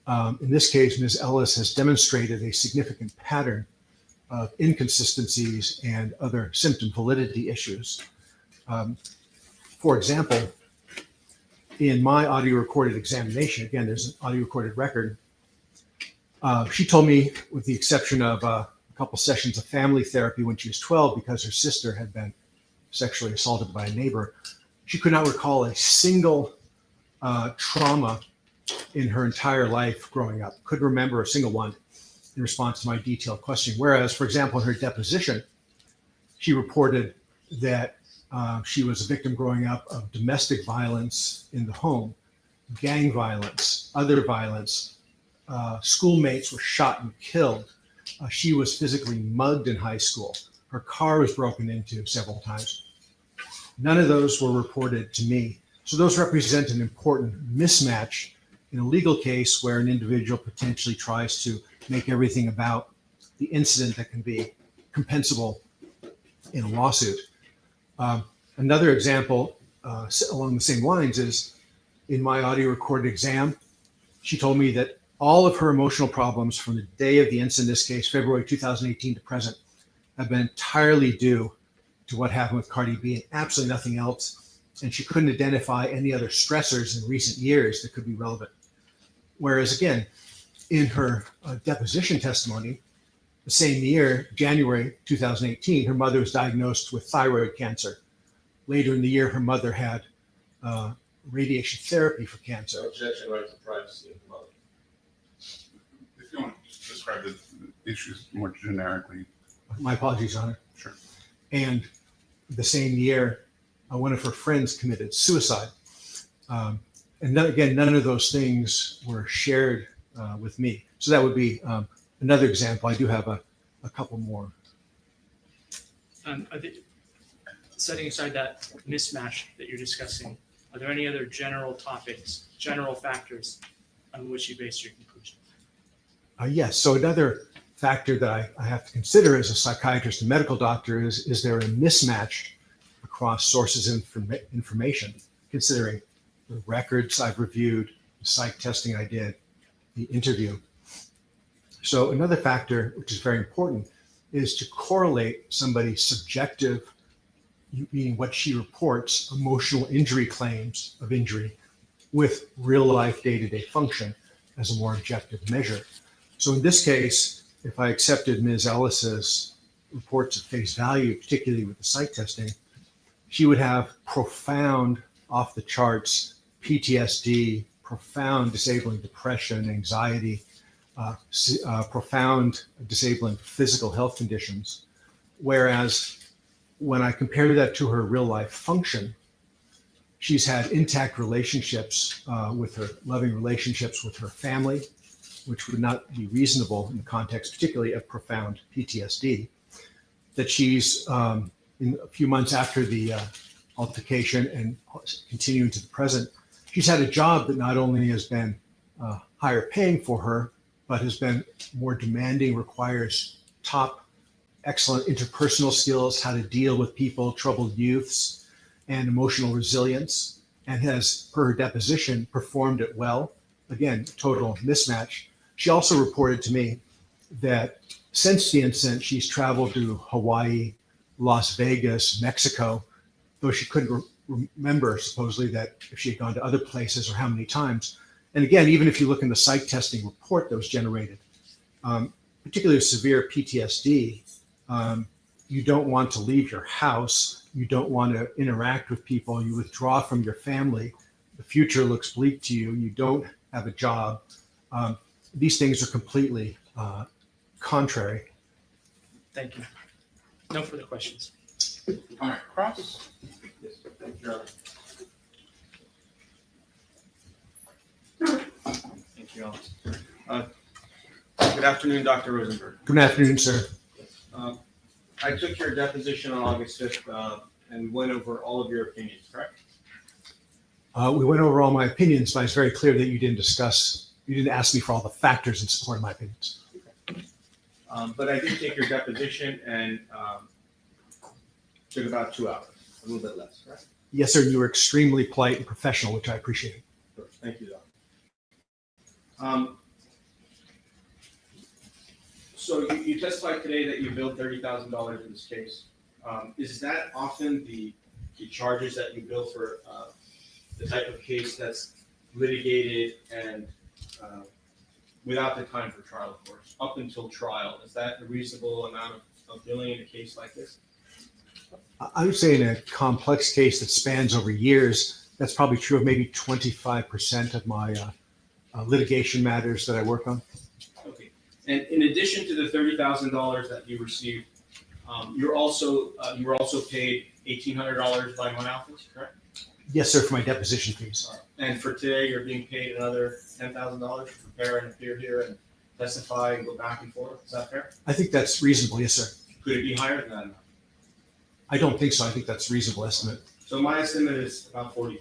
in this case, Ms. Ellis has demonstrated a significant pattern of inconsistencies and other symptom validity issues. For example, in my audio recorded examination, again, there's an audio recorded record, she told me, with the exception of a couple sessions of family therapy when she was 12 because her sister had been sexually assaulted by a neighbor, she could not recall a single trauma in her entire life growing up. Couldn't remember a single one in response to my detailed questioning. Whereas, for example, in her deposition, she reported that she was a victim growing up of domestic violence in the home, gang violence, other violence. Schoolmates were shot and killed. She was physically mugged in high school. Her car was broken into several times. None of those were reported to me. So those represent an important mismatch in a legal case where an individual potentially tries to make everything about the incident that can be compensable in a lawsuit. Another example along the same lines is in my audio recorded exam, she told me that all of her emotional problems from the day of the incident, in this case, February 2018 to present, have been entirely due to what happened with Cardi B and absolutely nothing else. And she couldn't identify any other stressors in recent years that could be relevant. Whereas again, in her deposition testimony, the same year, January 2018, her mother was diagnosed with thyroid cancer. Later in the year, her mother had radiation therapy for cancer. Objection, right to privacy of the mother. If you want to describe the issues more generically. My apologies, Your Honor. Sure. And the same year, one of her friends committed suicide. And none of those things were shared with me. So that would be another example. I do have a couple more. I think, setting aside that mismatch that you're discussing, are there any other general topics, general factors on which you base your conclusion? Yes. So another factor that I have to consider as a psychiatrist and medical doctor is there a mismatch across sources of information, considering the records I've reviewed, the psych testing I did, the interview. So another factor, which is very important, is to correlate somebody's subjective, meaning what she reports, emotional injury claims of injury, with real life day-to-day function as a more objective measure. So in this case, if I accepted Ms. Ellis's reports at face value, particularly with the psych testing, she would have profound, off the charts PTSD, profound disabling depression, anxiety, profound disabling physical health conditions. Whereas when I compare that to her real life function, she's had intact relationships with her, loving relationships with her family, which would not be reasonable in the context, particularly of profound PTSD. That she's, in a few months after the altercation and continuing to the present, she's had a job that not only has been higher paying for her, but has been more demanding, requires top, excellent interpersonal skills, how to deal with people, troubled youths, and emotional resilience, and has, per her deposition, performed it well. Again, total mismatch. She also reported to me that since the incident, she's traveled to Hawaii, Las Vegas, Mexico, though she couldn't remember supposedly that if she had gone to other places or how many times. And again, even if you look in the psych testing report that was generated, particularly with severe PTSD, you don't want to leave your house. You don't want to interact with people. You withdraw from your family. The future looks bleak to you. You don't have a job. These things are completely contrary. Thank you. No further questions. All right, cross. Yes, thank you, Your Honor. Thank you, Alex. Good afternoon, Dr. Rosenberg. Good afternoon, sir. I took your deposition on August 5th and went over all of your opinions, correct? We went over all my opinions, but it's very clear that you didn't ask me for all the factors in support of my opinions. But I did take your deposition and took about 2 hours, a little bit less, correct? Yes, sir. You were extremely polite and professional, which I appreciate. Thank you, Doctor. So you testified today that you billed $30,000 in this case. Is that often the charges that you bill for the type of case that's litigated and without the time for trial, of course, up until trial? Is that a reasonable amount of billing in a case like this? I would say in a complex case that spans over years, that's probably true of maybe 25% of my litigation matters that I work on. Okay. And in addition to the $30,000 that you received, you were also paid $1,800 by my office, correct? Yes, sir, for my deposition fees. And for today, you're being paid another $10,000 to prepare and appear here and testify and go back and forth. Is that fair? I think that's reasonable, yes, sir. Could it be higher than that amount? I don't think so. I think that's a reasonable estimate. So my estimate is about $40,000,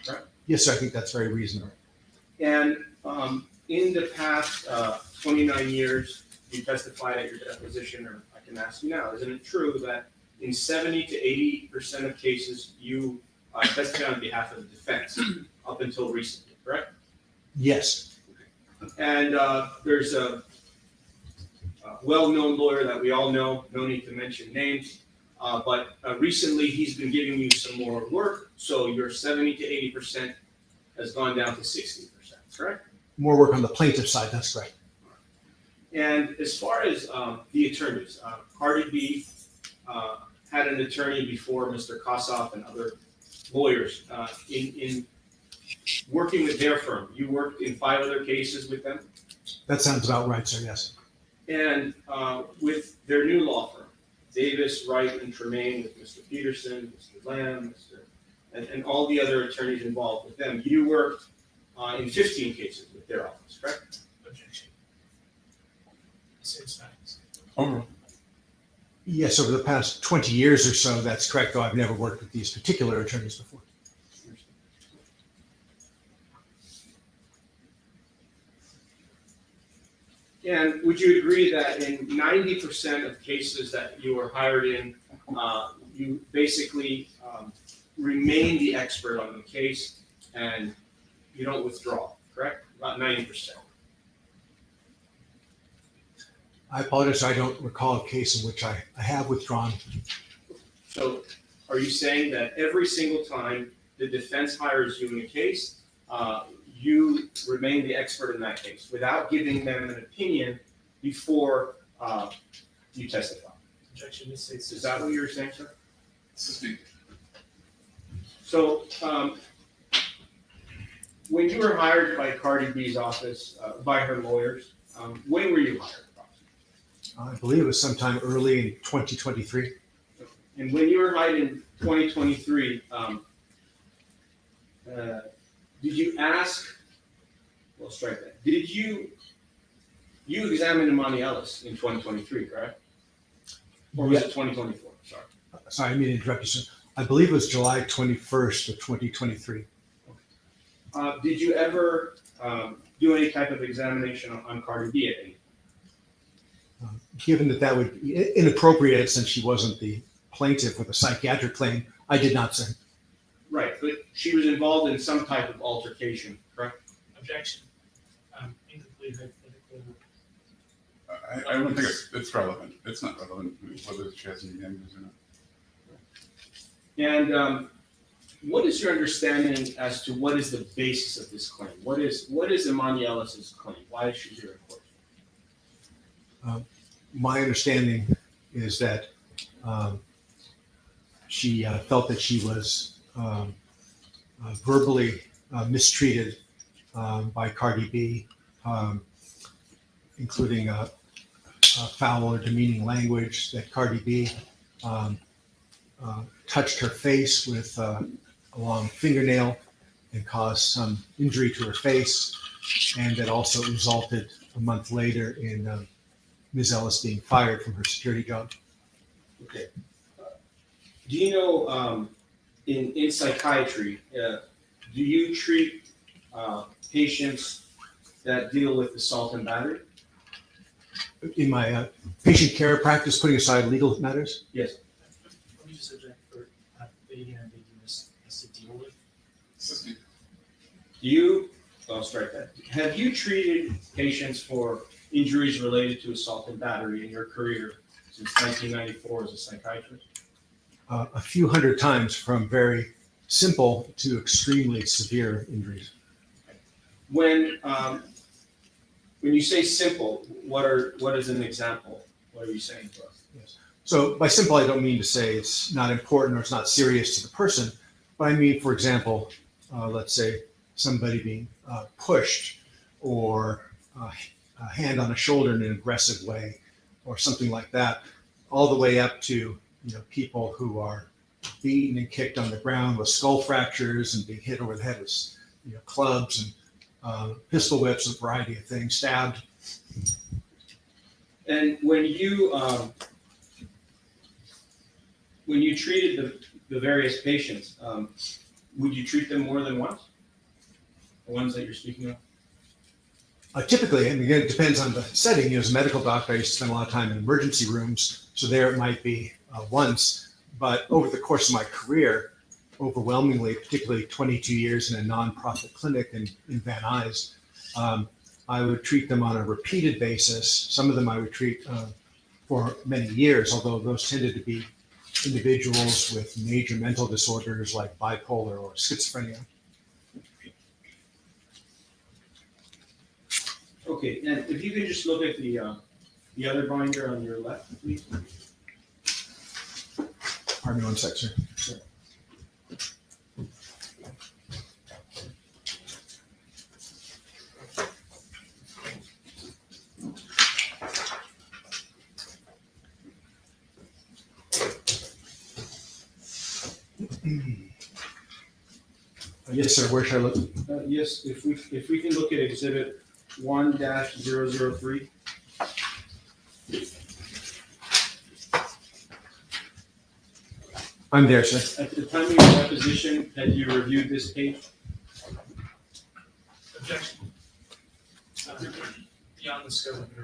correct? Yes, sir, I think that's very reasonable. And in the past 29 years, you testified at your deposition, or I can ask you now, isn't it true that in 70 to 80% of cases, you testified on behalf of the defense up until recently, correct? Yes. And there's a well-known lawyer that we all know, no need to mention names, but recently he's been giving you some more work, so your 70 to 80% has gone down to 60%, correct? More work on the plaintiff side, that's correct. And as far as the attorneys, Cardi B had an attorney before Mr. Kossoff and other lawyers. In working with their firm, you worked in 5 other cases with them? That sounds about right, sir, yes. And with their new law firm, Davis, Wright, and Tremaine, with Mr. Peterson, Mr. Lamb, and all the other attorneys involved with them, you worked in 15 cases with their office, correct? Objection. Same facts. Overruled. Yes, over the past 20 years or so, that's correct, though I've never worked with these particular attorneys before. And would you agree that in 90% of cases that you were hired in, you basically remain the expert on the case and you don't withdraw, correct? About 90%. I apologize, I don't recall a case in which I have withdrawn. So are you saying that every single time the defense hires you in a case, you remain the expert in that case without giving them an opinion before you testify? Objection misstates. Is that what you were saying, sir? Assisting. So, when you were hired by Cardi B's office, by her lawyers, when were you hired? I believe it was sometime early in 2023. And when you were hired in 2023, did you ask, well, strike that. Did you examine Emani Ellis in 2023, correct? Or was it 2024? Sorry. Sorry, I mean to interrupt you, sir. I believe it was July 21st of 2023. Did you ever do any type of examination on Cardi B at any? Given that would be inappropriate since she wasn't the plaintiff with a psychiatric claim, I did not, sir. Right, but she was involved in some type of altercation, correct? Objection. Incomplete hypothetical. I don't think it's relevant. It's not relevant whether she has any damages or not. And what is your understanding as to what is the basis of this claim? What is Emani Ellis's claim? Why is she here in court? My understanding is that she felt that she was verbally mistreated by Cardi B, including foul or demeaning language, that Cardi B touched her face with a long fingernail and caused some injury to her face, and that also resulted a month later in Ms. Ellis being fired from her security job. Okay. Do you know, in psychiatry, do you treat patients that deal with assault and battery? In my patient care practice, putting aside legal matters, Yes. Let me just object for being ambiguous as to deal with. Assisting. I'll strike that. Have you treated patients for injuries related to assault and battery in your career since 1994 as a psychiatrist? a few hundred times, from very simple to extremely severe injuries. When you say simple, what is an example? What are you saying to us? Yes. So by simple, I don't mean to say it's not important or it's not serious to the person, but I mean, for example, let's say somebody being pushed, or a hand on a shoulder in an aggressive way, or something like that, all the way up to people who are beaten and kicked on the ground with skull fractures and being hit over the head with clubs and pistol whips, a variety of things, stabbed. And when you treated the various patients, would you treat them more than once? The ones that you're speaking of? Typically, and again, it depends on the setting. As a medical doctor, I used to spend a lot of time in emergency rooms, so there it might be once. But over the course of my career, overwhelmingly, particularly 22 years in a nonprofit clinic in Van Nuys, I would treat them on a repeated basis. Some of them I would treat for many years, although those tended to be individuals with major mental disorders like bipolar or schizophrenia. Okay, and if you could just look at the other binder on your left, please. Pardon me one sec, sir. Sure. Yes, sir. Where should I look? Yes, if we can look at exhibit 1-003. I'm there, sir. At the time of your deposition, had you reviewed this page? Objection. Beyond the scope of it,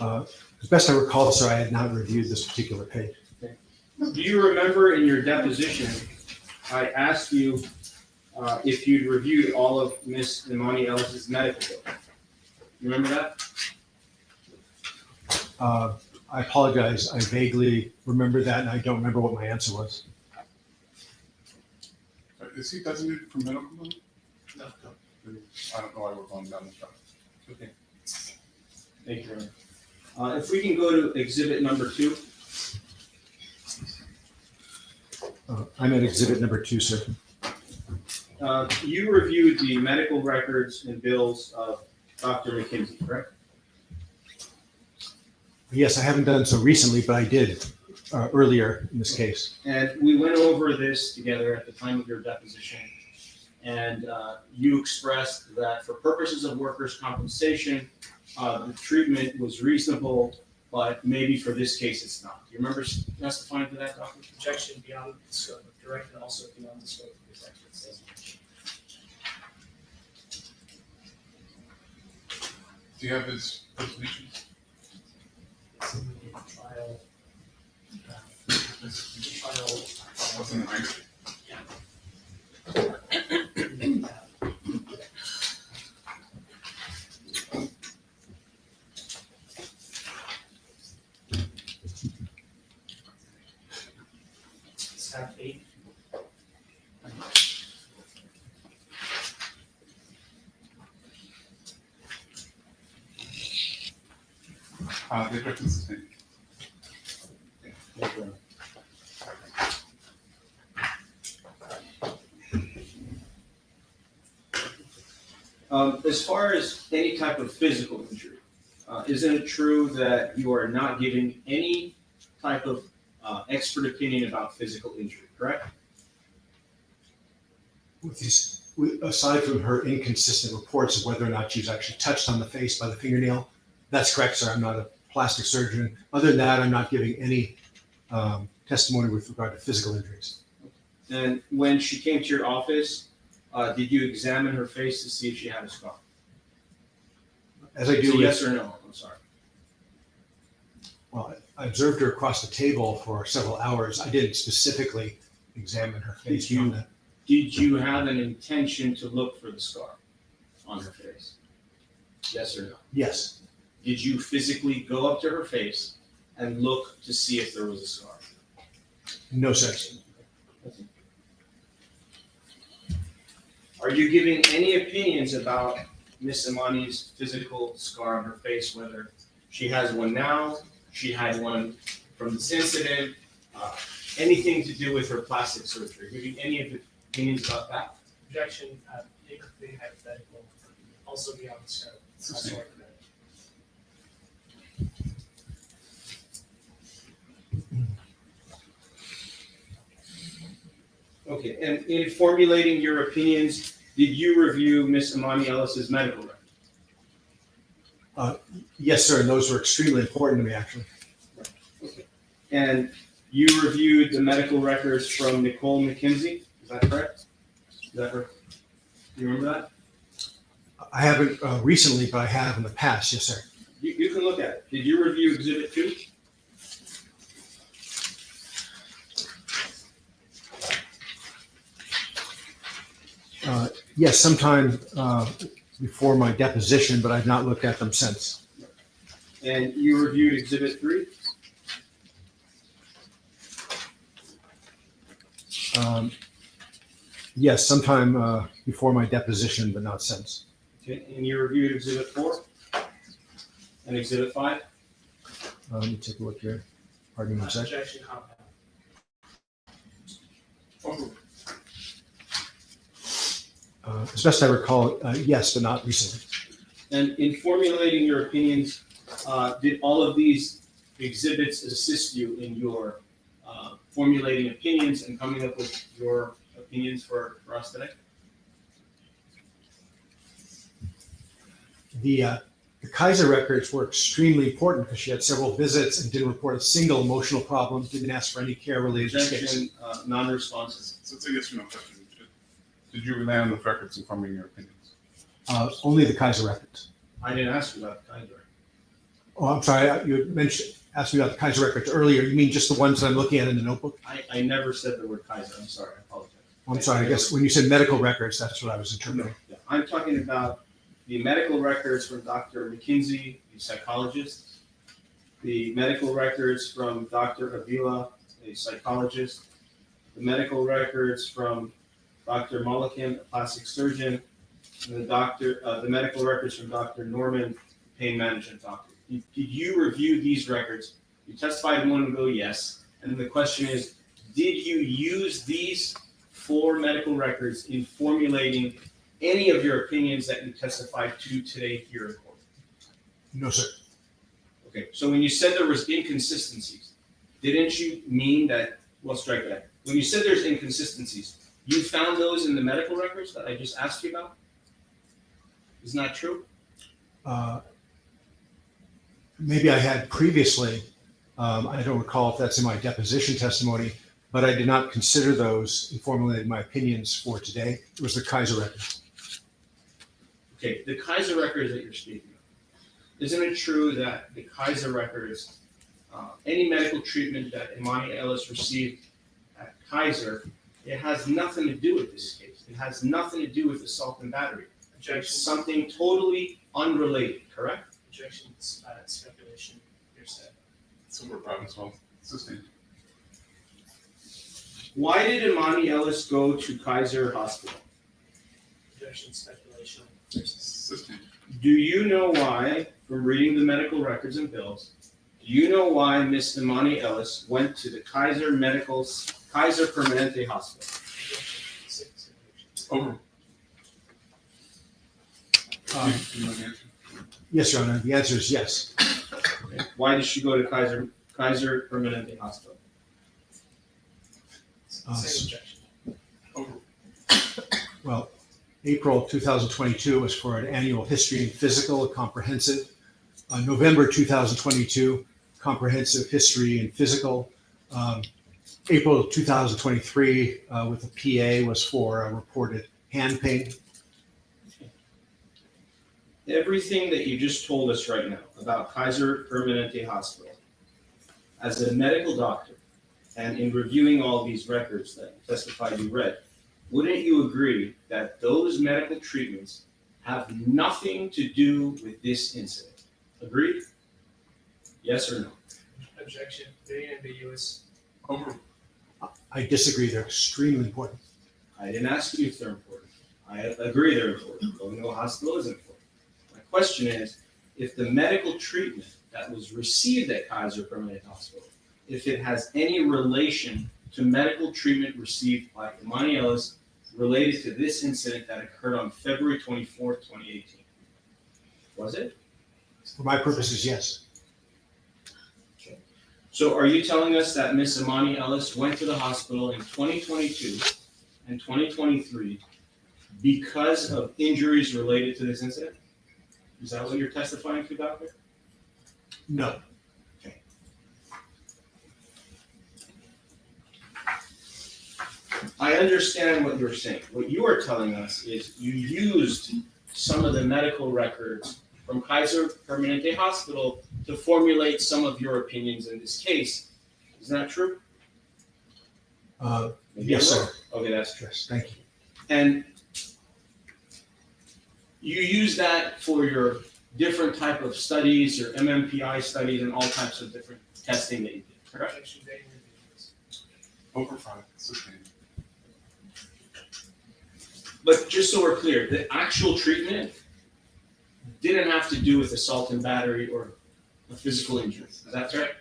right? As best I recall, sir, I had not reviewed this particular page. Do you remember in your deposition, I asked you if you'd reviewed all of Miss Emani Ellis's medical bill? You remember that? I apologize. I vaguely remember that, and I don't remember what my answer was. Is he designated for medical bill? No. I don't know why we're going down this route. Okay. Thank you, If we can go to exhibit number 2. I'm at exhibit number 2, sir. You reviewed the medical records and bills of Dr. McKinsey, correct? Yes, I haven't done so recently, but I did earlier in this case. And we went over this together at the time of your deposition. And you expressed that for purposes of workers' compensation, the treatment was reasonable, but maybe for this case it's not. Do you remember testifying to that, Doctor? Objection beyond the scope of direct and also beyond the scope of this expert statement. Do you have his resolutions? It's in the trial. The trial. What's in the binder? Staff 8. The objection's the same. As far as any type of physical injury, isn't it true that you are not giving any type of expert opinion about physical injury, correct? Aside from her inconsistent reports of whether or not she was actually touched on the face by the fingernail, that's correct, sir. I'm not a plastic surgeon. Other than that, I'm not giving any testimony with regard to physical injuries. And when she came to your office, did you examine her face to see if she had a scar? As I do So with, yes or no? I'm sorry. well, I observed her across the table for several hours. I didn't specifically examine her face. Did you- on that. Did you have an intention to look for the scar on her face? Yes or no? Yes, Did you physically go up to her face and look to see if there was a scar? no, sir. Are you giving any opinions about Miss Emani's physical scar on her face, whether she has one now, she had one from this incident, anything to do with her plastic surgery? Giving any of the opinions about that? Objection, incomplete hypothetical, also beyond the scope. Also recommended. Okay, and in formulating your opinions, did you review Miss Emani Ellis's medical record? Yes, sir. And those were extremely important to me, actually. And you reviewed the medical records from Nicole McKinsey, is that correct? Is that her? Do you remember that? I haven't recently, but I have in the past. Yes, sir. You can look at it. Did you review Exhibit 2? Yes, sometime before my deposition, but I've not looked at them since. And you reviewed Exhibit 3? Yes, sometime before my deposition, but not since. Okay, and you reviewed Exhibit 4? And Exhibit 5? Let me take a look here. Pardon me one second. Objection, compound. As best I recall, yes, but not recently. And in formulating your opinions, did all of these exhibits assist you in your formulating opinions and coming up with your opinions for us today? The Kaiser records were extremely important because she had several visits and didn't report a single emotional problem, didn't ask for any care related to case. Objection, non-responsive. So it's a yes or no question. Did you rely on the records in forming your opinions? Only the Kaiser records. I didn't ask you about Kaiser. Oh, I'm sorry. You had asked me about the Kaiser records earlier. You mean just the ones that I'm looking at in the notebook? I never said the word Kaiser. I'm sorry. I apologize. I'm sorry. I guess when you said medical records, that's what I was interpreting. Yeah, I'm talking about the medical records from Dr. McKinsey, the psychologist, the medical records from Dr. Avila, a psychologist, the medical records from Dr. Mulliken, a plastic surgeon, and the medical records from Dr. Norman, pain management doctor. Did you review these records? You testified a moment ago, yes. And then the question is, did you use these 4 medical records in formulating any of your opinions that you testified to today here in court? No, sir. Okay, so when you said there was inconsistencies, didn't you mean that, well, strike that. When you said there's inconsistencies, you found those in the medical records that I just asked you about? Isn't that true? Maybe I had previously. I don't recall if that's in my deposition testimony, but I did not consider those in formulating my opinions for today. It was the Kaiser records. Okay, the Kaiser records that you're speaking of, isn't it true that the Kaiser records, any medical treatment that Emani Ellis received at Kaiser, it has nothing to do with this case. It has nothing to do with assault and battery. It's something totally unrelated, correct? Objection, speculation, hearsay. Silver province, well, sustained. Why did Emani Ellis go to Kaiser Hospital? Objection, speculation, Sustained. Do you know why, from reading the medical records and bills, do you know why Miss Emani Ellis went to the Kaiser Permanente Hospital? Over. Do you know the answer? Yes, Your Honor. The answer is yes. Okay. Why did she go to Kaiser Permanente Hospital? same objection. Over. Well, April 2022 was for an annual history and physical, comprehensive. November 2022, comprehensive history and physical. April 2023 with a PA was for a reported hand pain. Everything that you just told us right now about Kaiser Permanente Hospital, as a medical doctor, and in reviewing all these records that you testified you read, wouldn't you agree that those medical treatments have nothing to do with this incident? Agreed? Yes or no? Objection, being ambiguous. Over. I disagree. They're extremely important. I didn't ask you if they're important. I agree they're important. Going to a hospital is important. My question is, if the medical treatment that was received at Kaiser Permanente Hospital, if it has any relation to medical treatment received by Emani Ellis related to this incident that occurred on February 24th, 2018. Was it? For my purposes, yes. Okay. So are you telling us that Miss Emani Ellis went to the hospital in 2022 and 2023 because of injuries related to this incident? Is that what you're testifying to, Doctor? No. I understand what you're saying. What you are telling us is you used some of the medical records from Kaiser Permanente Hospital to formulate some of your opinions in this case. Is that true? Yes, sir. Okay, that's true. Yes, thank you. And you use that for your different type of studies, your MMPI studies, and all types of different testing that you did, correct? Objection, being ambiguous. Over 5. Sustained. But just so we're clear, the actual treatment didn't have to do with assault and battery or a physical injury. Is that right?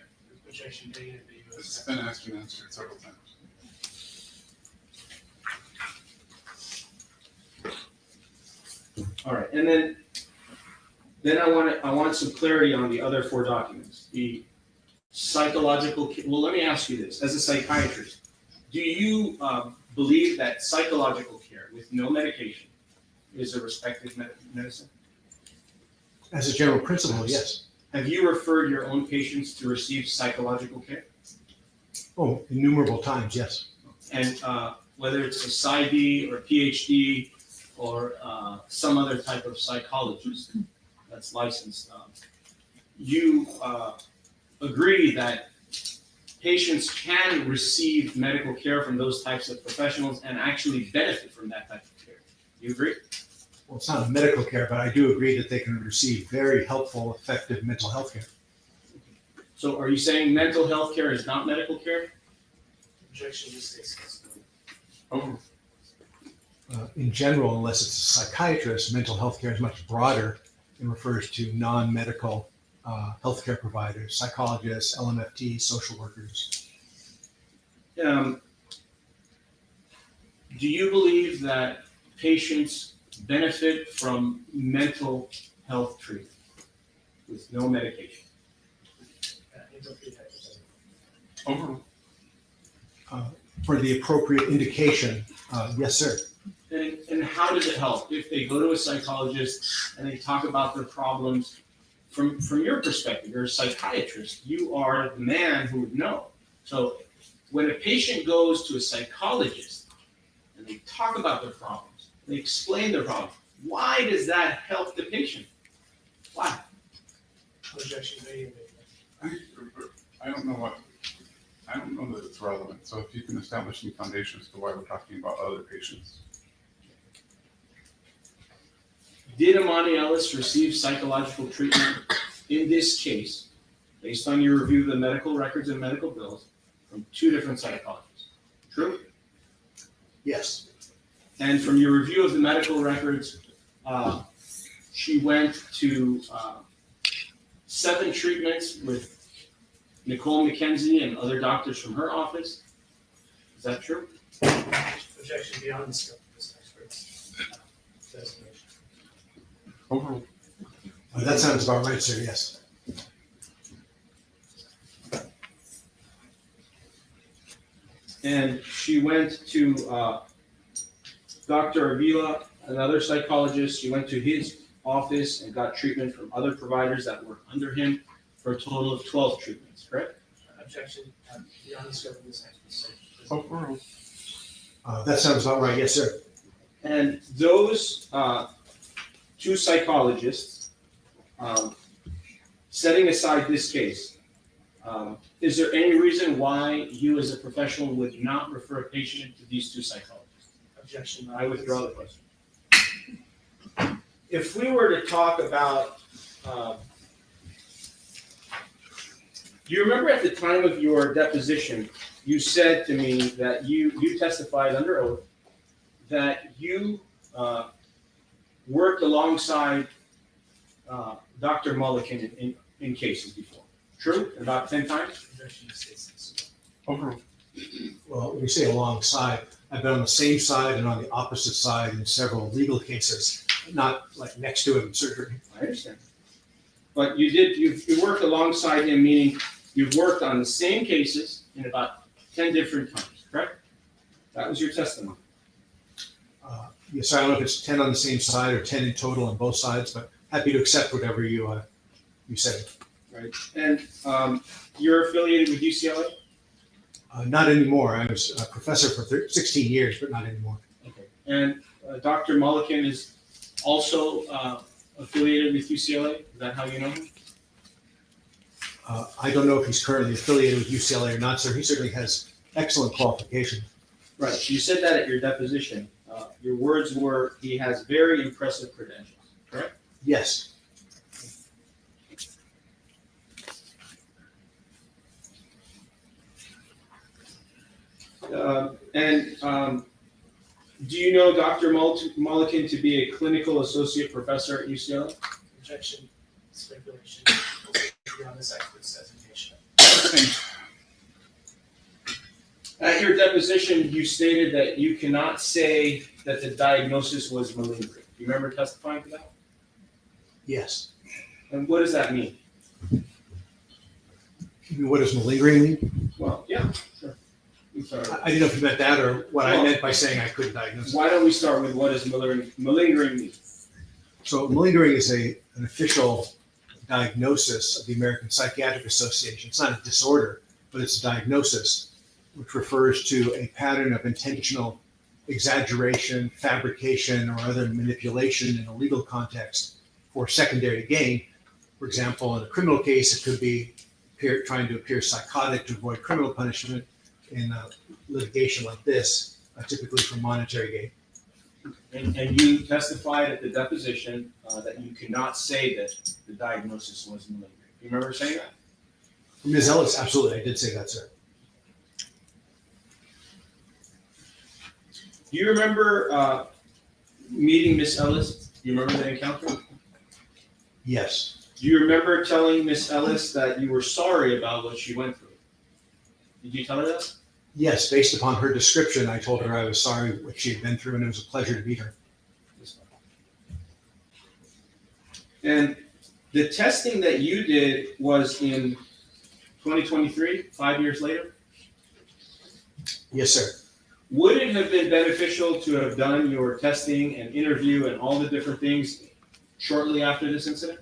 Objection, being ambiguous. This has been asked and answered several times. All right, and then I want some clarity on the other 4 documents. The psychological. Well, let me ask you this: as a psychiatrist, do you believe that psychological care with no medication is a respected medicine? As a general principle, yes. Have you referred your own patients to receive psychological care? Oh, innumerable times, yes. And whether it's a PsyD or a PhD or some other type of psychologist that's licensed, you agree that patients can receive medical care from those types of professionals and actually benefit from that type of care. Do you agree? Well, it's not medical care, but I do agree that they can receive very helpful, effective mental health care. So are you saying mental health care is not medical care? Objection, this case. Over. In general, unless it's a psychiatrist, mental health care is much broader and refers to non-medical healthcare providers, psychologists, LMFT, social workers. Do you believe that patients benefit from mental health treatment with no medication? Overruled. For the appropriate indication, yes, sir. And how does it help if they go to a psychologist and they talk about their problems? From your perspective, you're a psychiatrist. You are the man who would know. So when a patient goes to a psychologist and they talk about their problems, they explain their problems, why does that help the patient? Why? I don't know that it's relevant. So if you can establish some foundation as to why we're talking about other patients. Did Emani Ellis receive psychological treatment in this case, based on your review of the medical records and medical bills, from 2 different psychologists? True? Yes. And from your review of the medical records, she went to 7 treatments with Nicole McKenzie and other doctors from her office. Is that true? Objection beyond the scope of this expert's designation. Overruled. That sounds about right, sir, yes. And she went to Dr. Avila, another psychologist. She went to his office and got treatment from other providers that were under him for a total of 12 treatments, correct? Objection beyond the scope of this expert's Overruled. That sounds about right, yes, sir. And those 2 psychologists, setting aside this case, is there any reason why you as a professional would not refer a patient to these 2 psychologists? Objection. I withdraw the question. If we were to talk about, do you remember at the time of your deposition, you said to me that you testified under oath that you worked alongside Dr. Mulliken in cases before. True? About 10 times? Objection states. Overruled. Well, when you say alongside, I've been on the same side and on the opposite side in several legal cases, not like next to him in surgery. I understand. But you worked alongside him, meaning you've worked on the same cases in about 10 different times, correct? That was your testimony. Yes, I don't know if it's 10 on the same side or 10 in total on both sides, but happy to accept whatever you say. Right. And you're affiliated with UCLA? Not anymore. I was a professor for 16 years, but not anymore. Okay. And Dr. Mulliken is also affiliated with UCLA? Is that how you know him? I don't know if he's currently affiliated with UCLA or not, sir. He certainly has excellent qualifications. Right. You said that at your deposition. Your words were, he has very impressive credentials, correct? Yes. Do you know Dr. Mulliken to be a clinical associate professor at UCLA? Objection, speculation, beyond this expert's designation. At your deposition, you stated that you cannot say that the diagnosis was malingering. Do you remember testifying to that? Yes. And what does that mean? What does malingering mean? Well, yeah, sure. I'm sorry. I didn't know if you meant that or what I meant by saying I couldn't diagnose it. Why don't we start with what does malingering mean? So malingering is an official diagnosis of the American Psychiatric Association. It's not a disorder, but it's a diagnosis, which refers to a pattern of intentional exaggeration, fabrication, or other manipulation in a legal context for secondary gain. For example, in a criminal case, it could be trying to appear psychotic to avoid criminal punishment. In litigation like this, typically for monetary gain. And you testified at the deposition that you cannot say that the diagnosis was malingering. Do you remember saying that? Ms. Ellis, absolutely, I did say that, sir. Do you remember meeting Miss Ellis? Do you remember the encounter? Yes. Do you remember telling Miss Ellis that you were sorry about what she went through? Did you tell her that? Yes, based upon her description, I told her I was sorry what she had been through, and it was a pleasure to meet her. And the testing that you did was in 2023, 5 years later? Yes, sir. Would it have been beneficial to have done your testing and interview and all the different things shortly after this incident?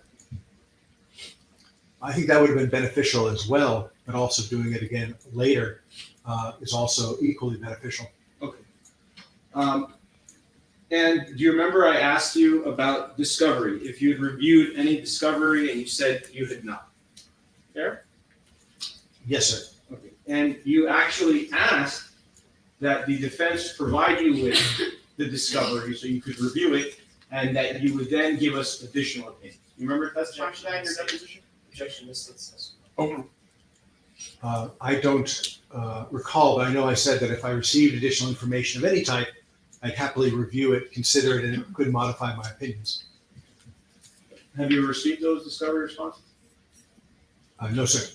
I think that would have been beneficial as well, but also doing it again later is also equally beneficial. Okay. And do you remember I asked you about discovery? If you had reviewed any discovery and you said you had not. Fair? Yes, sir. Okay. And you actually asked that the defense provide you with the discovery so you could review it and that you would then give us additional opinions. You remember testifying to that in your deposition? Objection, Ms. Ellis. I don't recall, but I know I said that if I received additional information of any type, I'd happily review it, consider it, and it could modify my opinions. Have you received those discovery responses? No, sir.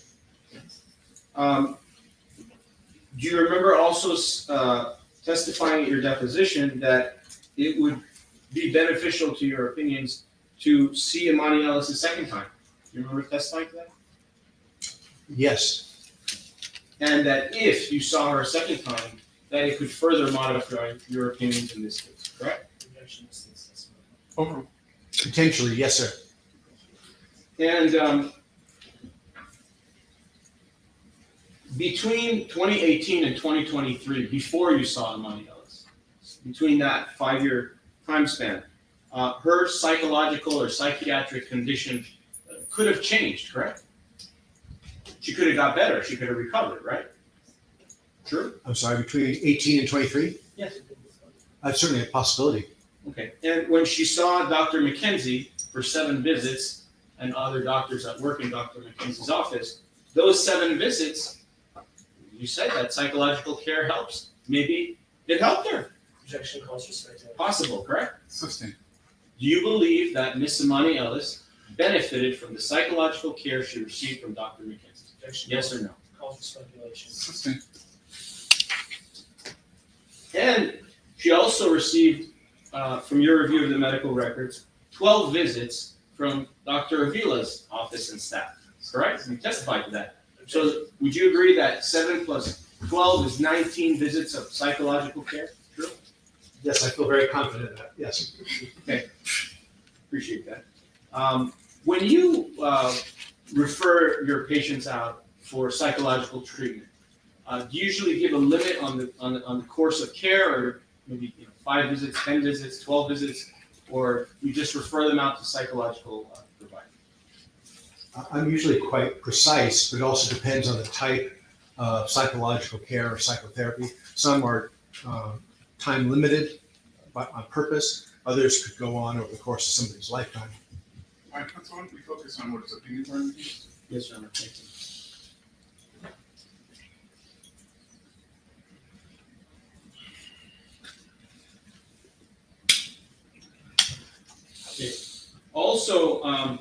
Do you remember also testifying at your deposition that it would be beneficial to your opinions to see Emani Ellis a second time? Do you remember testifying to that? Yes. And that if you saw her a second time, that it could further modify your opinions in this case, correct? Objection, Ms. Ellis. Potentially, yes, sir. And between 2018 and 2023, before you saw Emani Ellis, between that 5-year time span, her psychological or psychiatric condition could have changed, correct? She could have got better. She could have recovered, right? True? I'm sorry, between 18 and 23? Yes. That's certainly a possibility. Okay. And when she saw Dr. McKenzie for 7 visits and other doctors that work in Dr. McKenzie's office, those 7 visits, you said that psychological care helps. Maybe it helped her. Objection, calls for spectator. Possible, correct? Sustained. Do you believe that Miss Emani Ellis benefited from the psychological care she received from Dr. McKenzie? Objection. Yes or no? Calls for speculation. Sustained. And she also received, from your review of the medical records, 12 visits from Dr. Avila's office and staff, correct? You testified to that. So would you agree that 7 plus 12 is 19 visits of psychological care? True? Yes, I feel very confident in that. Yes. Okay. Appreciate that. When you refer your patients out for psychological treatment, do you usually give a limit on the course of care, or maybe 5 visits, 10 visits, 12 visits, or you just refer them out to psychological providers? I'm usually quite precise, but it also depends on the type of psychological care or psychotherapy. Some are time limited on purpose. Others could go on over the course of somebody's lifetime. All right, so why don't we focus on what his opinions are in the case? Yes, Your Honor. Thank you. Okay. Also,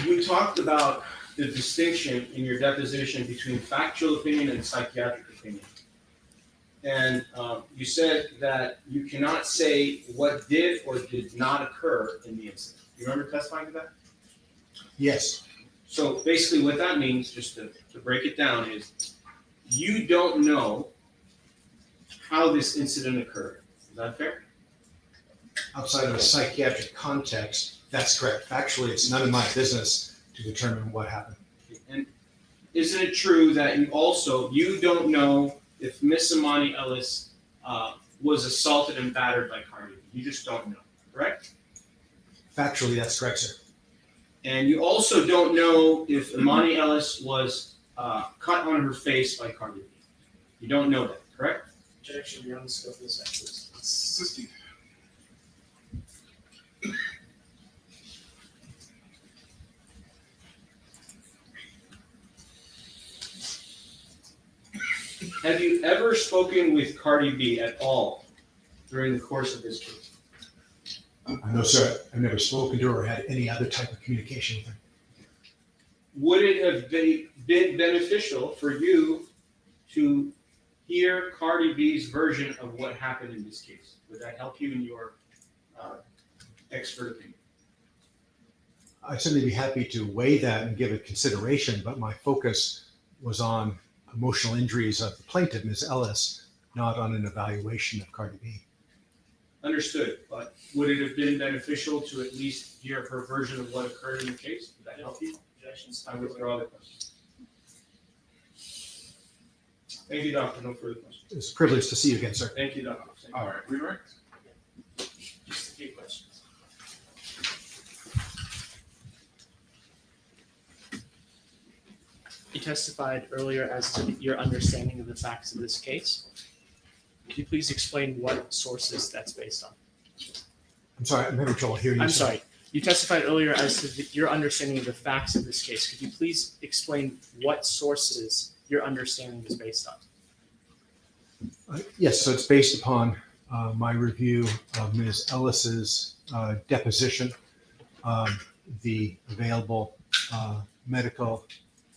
we talked about the distinction in your deposition between factual opinion and psychiatric opinion. And you said that you cannot say what did or did not occur in the incident. You remember testifying to that? Yes. So basically what that means, just to break it down, is you don't know how this incident occurred. Is that fair? Outside of a psychiatric context, that's correct. Factually, it's none of my business to determine what happened. And isn't it true that you don't know if Miss Emani Ellis was assaulted and battered by Cardi B? You just don't know, correct? Factually, that's correct, sir. And you also don't know if Emani Ellis was cut on her face by Cardi B. You don't know that, correct? Objection, beyond the scope of this evidence. Sustained. Have you ever spoken with Cardi B at all during the course of this case? No, sir, I've never spoken to her or had any other type of communication with her. Would it have been beneficial for you to hear Cardi B's version of what happened in this case? Would that help you in your expert opinion? I'd certainly be happy to weigh that and give it consideration, but my focus was on emotional injuries of the plaintiff, Ms. Ellis, not on an evaluation of Cardi B. Understood, but would it have been beneficial to at least hear her version of what occurred in the case? Would that help you? Objections. I withdraw the question. Thank you, doctor. No further questions. It's a privilege to see you again, sir. Thank you, doctor. Thank you. All right, redirect. Just a few questions. You testified earlier as to your understanding of the facts of this case. Could you please explain what sources that's based on? I'm sorry, I'm having trouble hearing you. I'm sir. sorry. You testified earlier as to your understanding of the facts of this case. Could you please explain what sources your understanding is based on? Yes, so it's based upon my review of Ms. Ellis's deposition, the available medical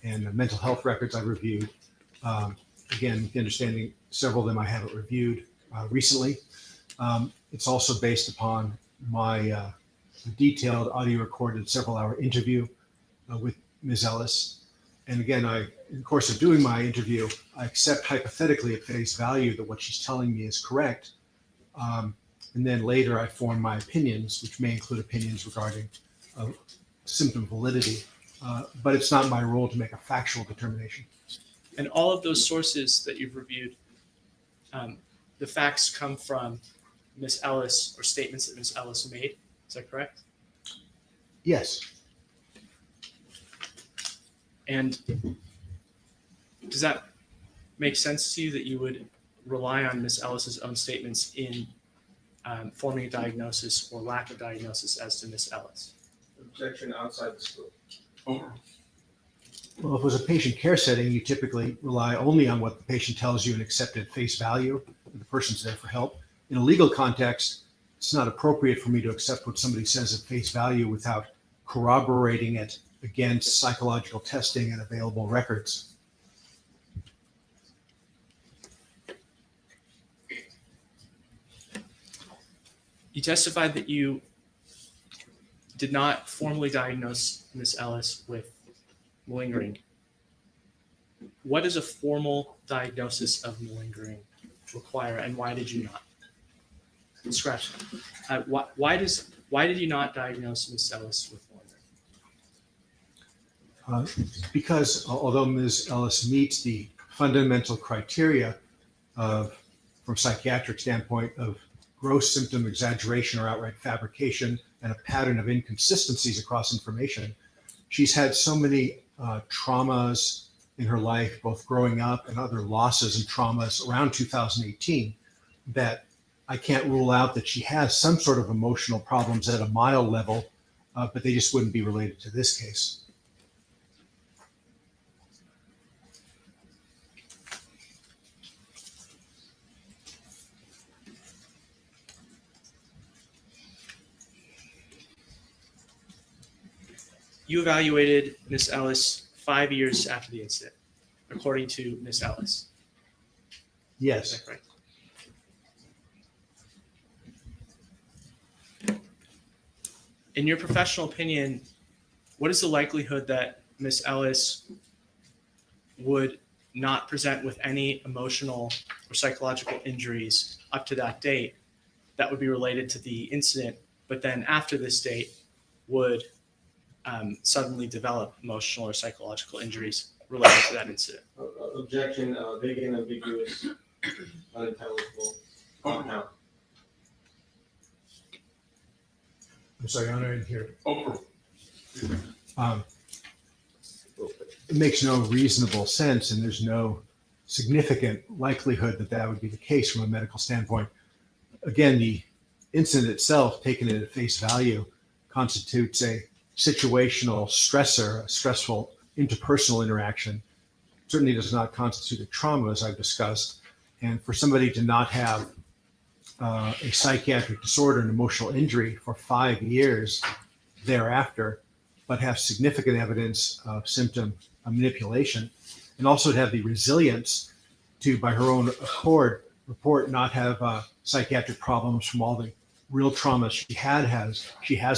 and mental health records I've reviewed. Again, with the understanding several of them I haven't reviewed recently. It's also based upon my detailed audio recorded several-hour interview with Ms. Ellis. And again, in the course of doing my interview, I accept hypothetically at face value that what she's telling me is correct. And then later I form my opinions, which may include opinions regarding symptom validity. But it's not my role to make a factual determination. And all of those sources that you've reviewed, the facts come from Ms. Ellis or statements that Ms. Ellis made. Is that correct? Yes. And does that make sense to you that you would rely on Ms. Ellis's own statements in forming a diagnosis or lack of diagnosis as to Ms. Ellis? Objection outside the scope. Over. Well, if it was a patient care setting, you typically rely only on what the patient tells you and accept at face value. The person's there for help. In a legal context, it's not appropriate for me to accept what somebody says at face value without corroborating it against psychological testing and available records. You testified that you did not formally diagnose Ms. Ellis with malingering. What does a formal diagnosis of malingering require, and why did you not? Scratch that. Why did you not diagnose Ms. Ellis with malingering? Because although Ms. Ellis meets the fundamental criteria of, from a psychiatric standpoint, of gross symptom exaggeration or outright fabrication and a pattern of inconsistencies across information, she's had so many traumas in her life, both growing up and other losses and traumas around 2018, that I can't rule out that she has some sort of emotional problems at a mild level, but they just wouldn't be related to this case. You evaluated Ms. Ellis 5 years after the incident, according to Ms. Ellis. Is Yes. that correct? In your professional opinion, what is the likelihood that Ms. Ellis would not present with any emotional or psychological injuries up to that date that would be related to the incident, but then after this date would suddenly develop emotional or psychological injuries related to that incident? Objection, vague and ambiguous, unintelligible, compound. I'm sorry, Your Honor, I didn't hear. Over. It makes no reasonable sense, and there's no significant likelihood that that would be the case from a medical standpoint. Again, the incident itself, taken at face value, constitutes a situational stressor, a stressful interpersonal interaction. Certainly does not constitute a trauma, as I've discussed. And for somebody to not have a psychiatric disorder and emotional injury for 5 years thereafter, but have significant evidence of symptom manipulation, and also to have the resilience to, by her own accord, report not have psychiatric problems from all the real trauma she has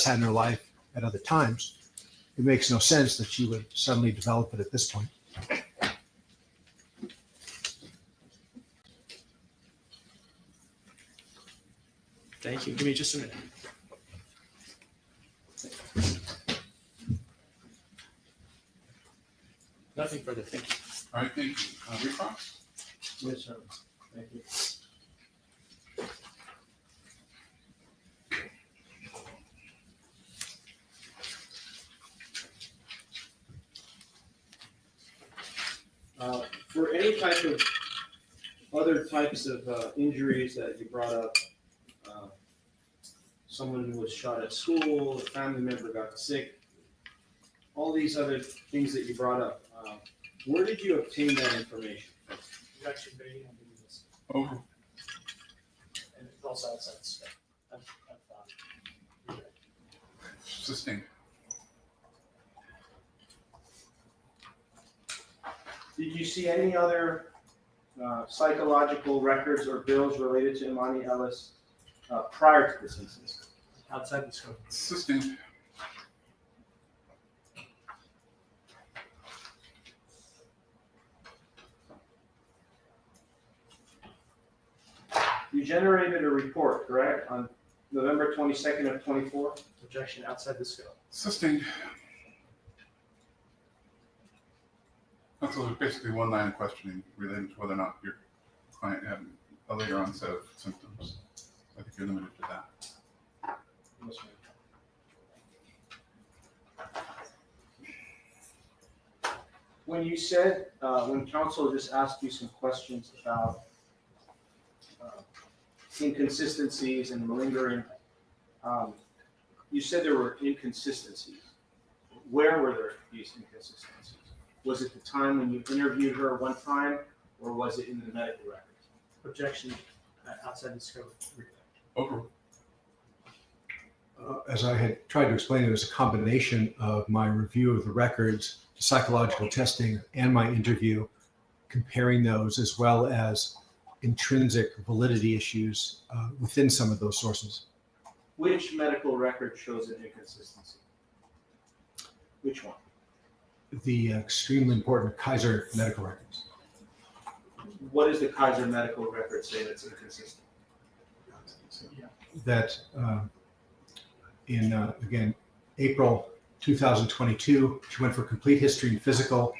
had in her life at other times. It makes no sense that she would suddenly develop it at this point. Thank you. Give me just a minute. Nothing further. Thank you. All right, thank you. Response? Yes, sir. Thank you. For any type of other types of injuries that you brought up, someone who was shot at school, a family member got sick, all these other things that you brought up, where did you obtain that information? Objection, Brady, I'll give you this. Over. And it's also outside the scope. Sustained. Did you see any other psychological records or bills related to Emani Ellis prior to this incident? Outside the scope. Sustained. You generated a report, correct, on November 22nd of 24? Objection, outside the scope. Sustained. That's basically one line of questioning related to whether or not your client had a later onset of symptoms. I think you're limited to that. Yes, sir. When you said, when counsel just asked you some questions about inconsistencies and malingering, you said there were inconsistencies. Where were there these inconsistencies? Was it the time when you interviewed her one time, or was it in the medical records? Objection, outside the scope. Over. As I had tried to explain, it was a combination of my review of the records, psychological testing, and my interview, comparing those, as well as intrinsic validity issues within some of those sources. Which medical record shows an inconsistency? Which one? The extremely important Kaiser medical records. What does the Kaiser medical record say that's inconsistent? That in, again, April 2022, she went for complete history and physical.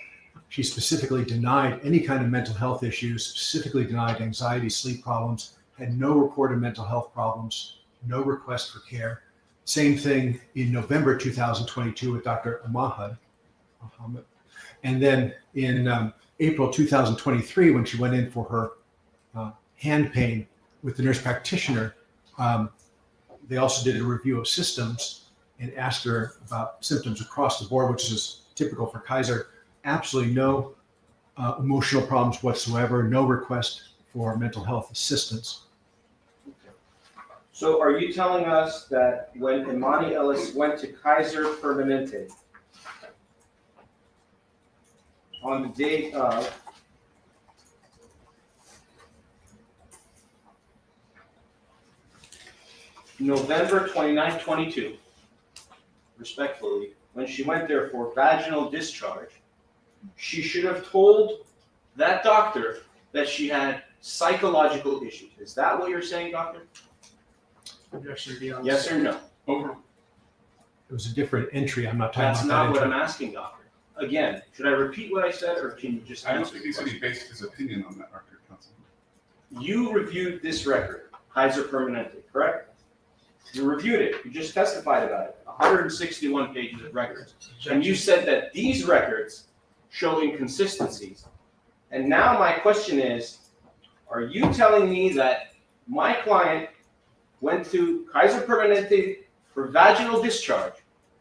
She specifically denied any kind of mental health issues, specifically denied anxiety, sleep problems, had no reported mental health problems, no request for care. Same thing in November 2022 with Dr. Ahmad. And then in April 2023, when she went in for her hand pain with the nurse practitioner, they also did a review of systems and asked her about symptoms across the board, which is typical for Kaiser. Absolutely no emotional problems whatsoever, no request for mental health assistance. So are you telling us that when Emani Ellis went to Kaiser Permanente on the date of November 29, 22, respectfully, when she went there for vaginal discharge, she should have told that doctor that she had psychological issues. Is that what you're saying, doctor? Objection, beyond. Yes or no? Over. It was a different entry. I'm not talking That's about not that what entry. I'm asking, doctor. Again, should I repeat what I said, or can you just I don't answer think the he said he question? based his opinion on that record, counsel. You reviewed this record, Kaiser Permanente, correct? You reviewed it. You just testified about it. 161 pages of records. And you said that these records show inconsistencies. And now my question is, are you telling me that my client went to Kaiser Permanente for vaginal discharge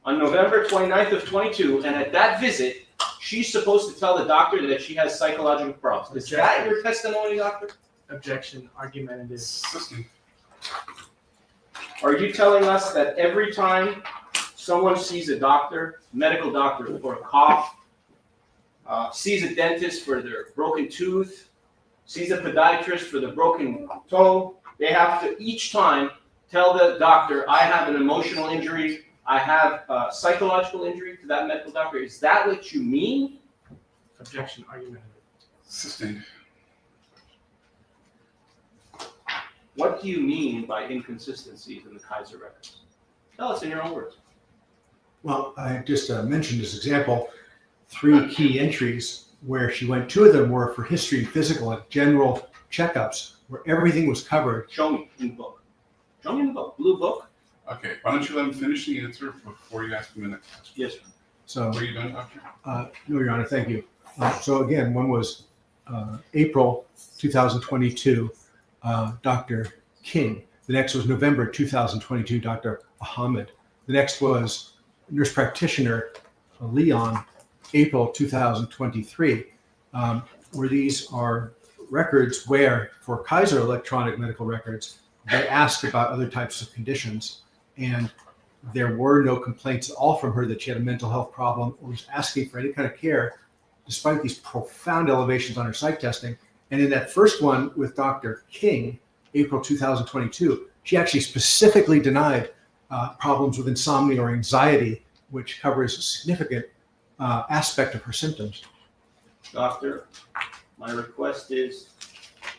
on November 29th of 22, and at that visit, she's supposed to tell the doctor that she has psychological problems? Is that your testimony, doctor? Objection, argumentative. Sustained. Are you telling us that every time someone sees a doctor, medical doctor for a cough, sees a dentist for their broken tooth, sees a podiatrist for the broken toe, they have to each time tell the doctor, I have an emotional injury, I have a psychological injury to that medical doctor? Is that what you mean? Objection, argument. Sustained. What do you mean by inconsistencies in the Kaiser records? Tell us in your own words. Well, I just mentioned this example, 3 key entries where she went. 2 of them were for history and physical and general checkups where everything was covered. Show me in the book. Show me in the book. Blue book. Okay, why don't you let him finish the answer before you ask him the next question? Yes, sir. So, What are you done, Doctor? no, Your Honor, thank you. So again, one was April 2022, Dr. King. The next was November 2022, Dr. Ahmed. The next was nurse practitioner Leon, April 2023, where these are records where, for Kaiser electronic medical records, they asked about other types of conditions, and there were no complaints at all from her that she had a mental health problem or was asking for any kind of care, despite these profound elevations on her psych testing. And in that first one with Dr. King, April 2022, she actually specifically denied problems with insomnia or anxiety, which covers a significant aspect of her symptoms. Doctor, my request is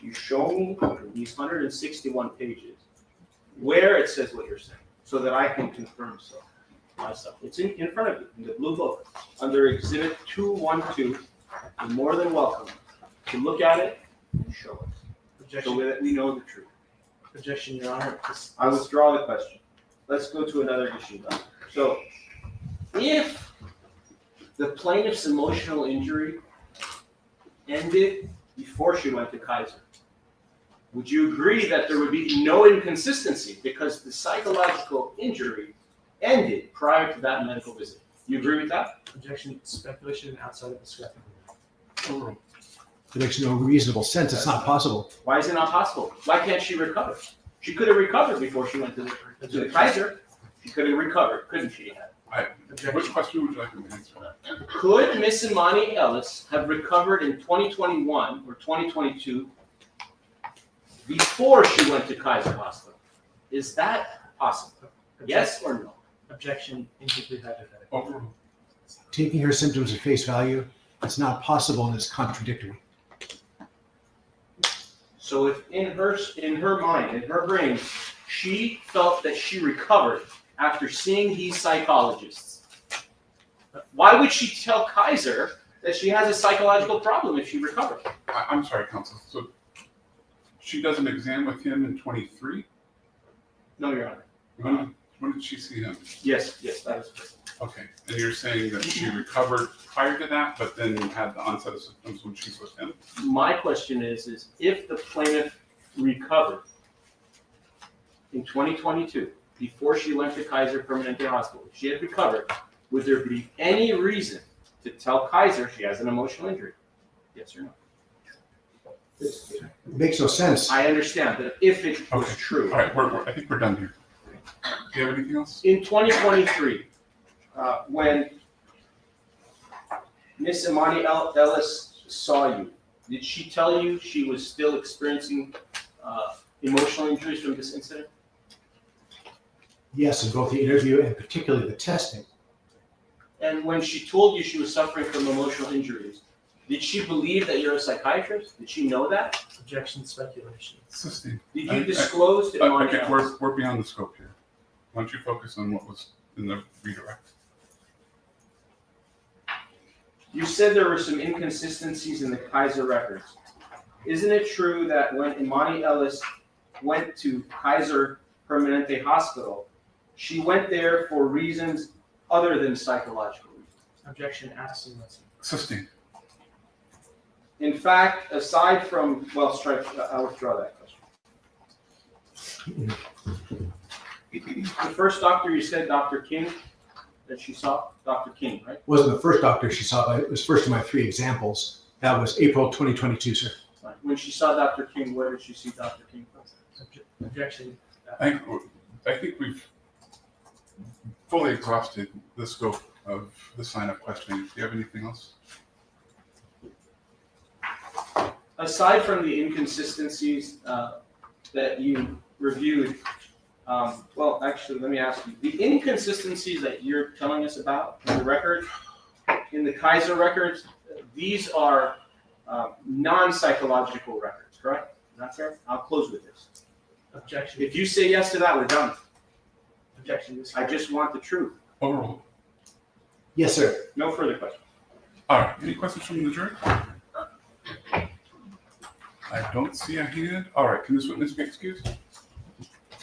you show me these 161 pages where it says what you're saying so that I can confirm so myself. It's in front of you in the blue book under Exhibit 212. You're more than welcome to look at it and show us so that we know the truth. Objection, Your Honor. I withdraw the question. Let's go to another issue, Doctor. So if the plaintiff's emotional injury ended before she went to Kaiser, would you agree that there would be no inconsistency because the psychological injury ended prior to that medical visit? You agree with that? Objection, speculation outside of the scope. It makes no reasonable sense. It's not possible. Why is it not possible? Why can't she recover? She could have recovered before she went to the Kaiser. She could have recovered, couldn't she? Which question would you like me to answer? Could Miss Emani Ellis have recovered in 2021 or 2022 before she went to Kaiser Hospital? Is that possible? Yes or no? Objection, incomplete hypothetical. Overruled. Taking her symptoms at face value, it's not possible and it's contradictory. So if in her mind, in her brain, she felt that she recovered after seeing these psychologists, why would she tell Kaiser that she has a psychological problem if she recovered? I'm sorry, counsel. So she does an exam with him in 23? No, Your Honor. When did she see him? Yes, that is correct. Okay, and you're saying that she recovered prior to that, but then had the onset of symptoms when she's with him? My question is if the plaintiff recovered in 2022, before she went to Kaiser Permanente Hospital, if she had recovered, would there be any reason to tell Kaiser she has an emotional injury? Yes or no? It makes no sense. I understand, but if it was true. All right, I think we're done here. Do you have anything else? In 2023, when Miss Emani Ellis saw you, did she tell you she was still experiencing emotional injuries from this incident? Yes, in both the interview and particularly the testing. And when she told you she was suffering from emotional injuries, did she believe that you're a psychiatrist? Did she know that? Objection, speculation. Sustained. Did you disclose to Emani Okay, Ellis? we're beyond the scope here. Why don't you focus on what was in the redirect? You said there were some inconsistencies in the Kaiser records. Isn't it true that when Emani Ellis went to Kaiser Permanente Hospital, she went there for reasons other than psychological reasons? Objection, asked and listened. Sustained. In fact, aside from, I'll withdraw that question. The first doctor you said, Dr. King, that she saw, Dr. King, right? Wasn't the first doctor she saw, but it was first of my 3 examples. That was April 2022, sir. When she saw Dr. King, where did she see Dr. King from? Objection, I think we've fully exhausted the scope of the sign-up questioning. Do you have anything else? Aside from the inconsistencies that you reviewed, well, actually, let me ask you, the inconsistencies that you're telling us about in the record, in the Kaiser records, these are non-psychological records, correct? Is that fair? I'll close with this. Objection. If you say yes to that, we're done. Objection. I just want the truth. Overruled. Yes, sir. No further questions. All right. Any questions from the jury? I don't see a hand. All right. Can this witness be excused?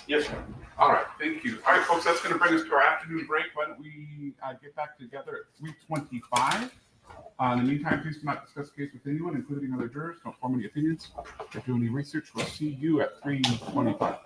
Yes, sir. All right. Thank you. All right, folks. That's going to bring us to our afternoon break. Why don't we get back together at 3:25? In the meantime, please do not discuss the case with anyone, including other jurors. Don't form any opinions. If you do any research, we'll see you at 3:25.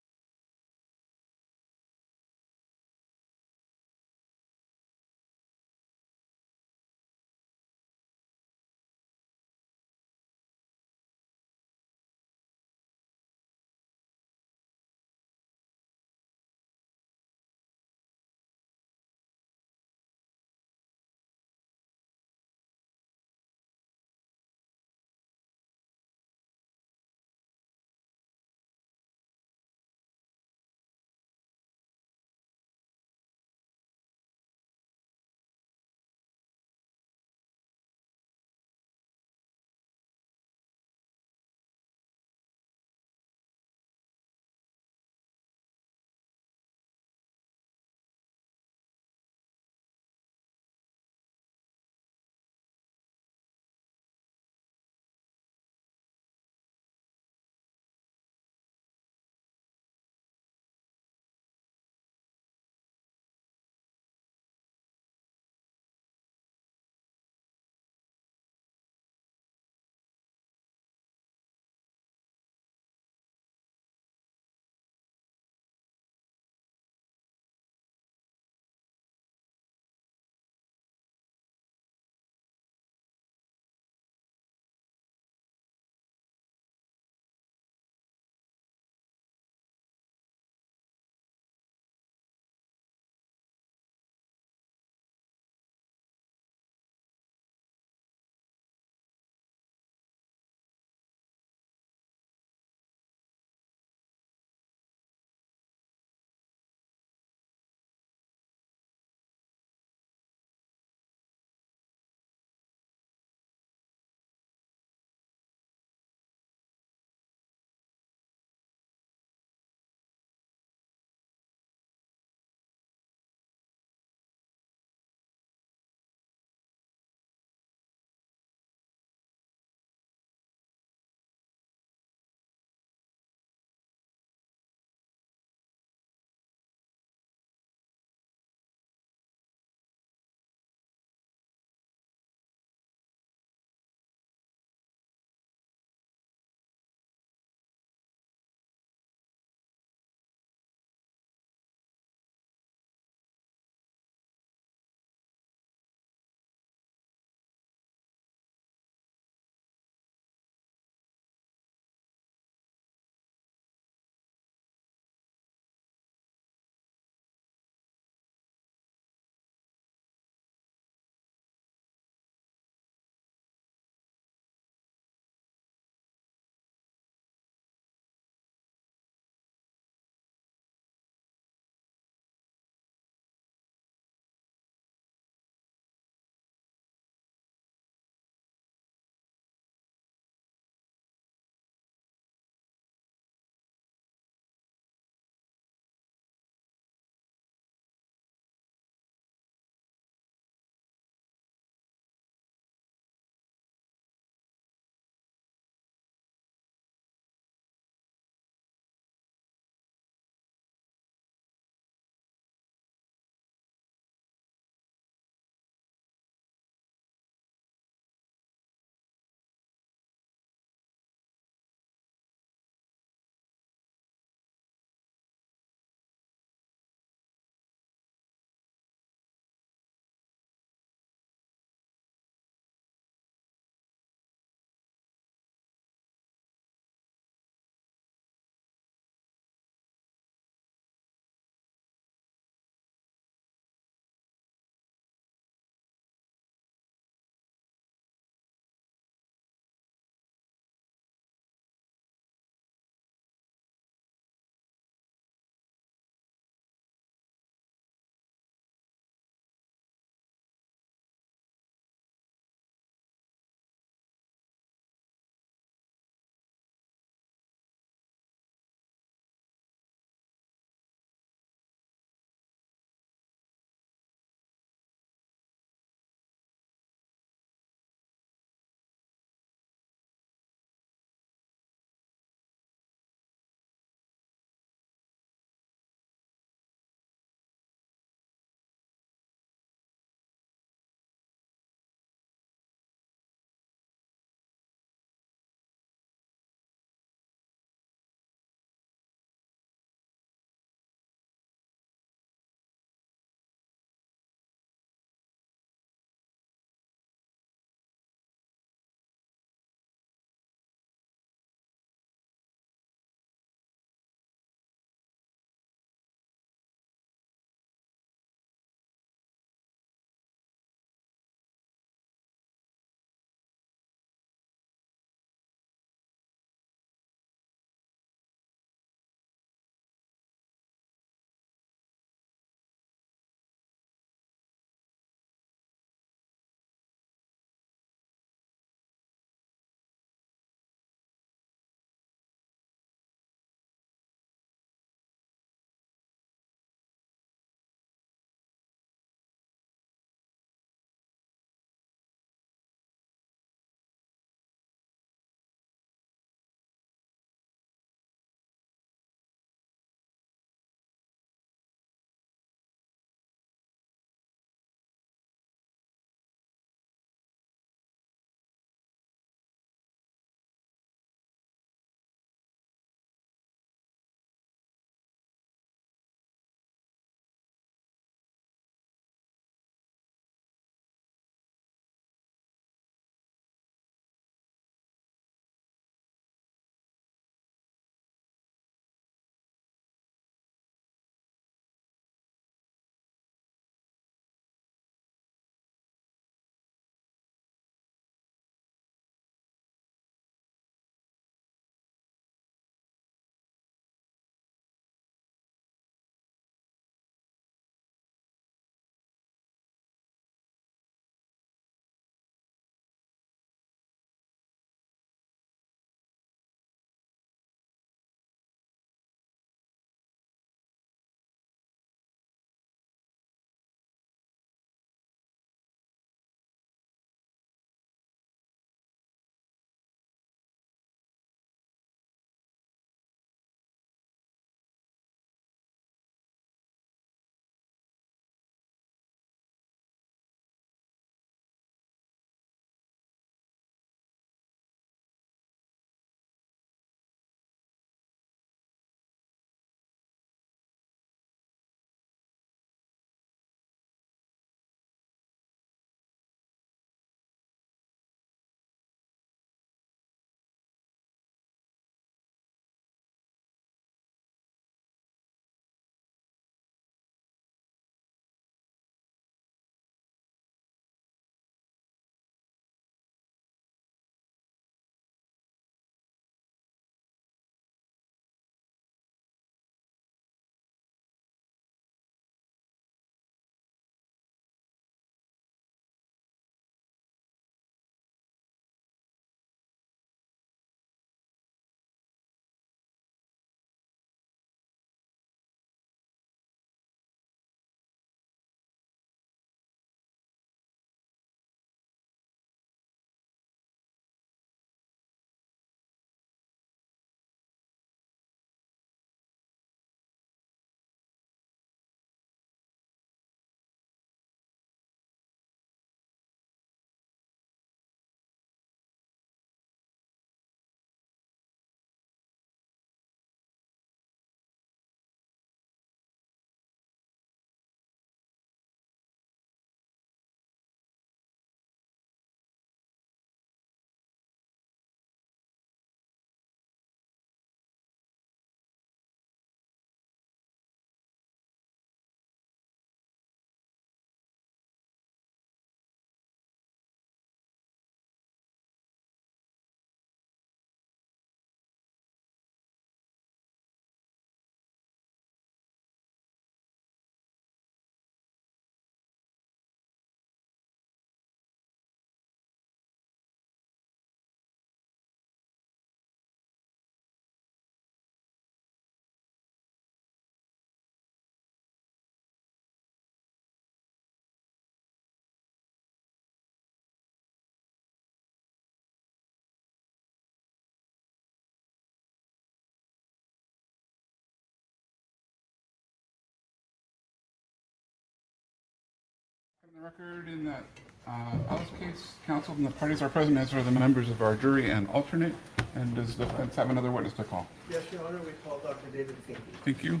the record in that Alice case, counsel and the parties are present, as are the members of our jury and alternate. And does the defense have another witness to call? Yes, Your Honor, we call Dr. David Finke. Thank you.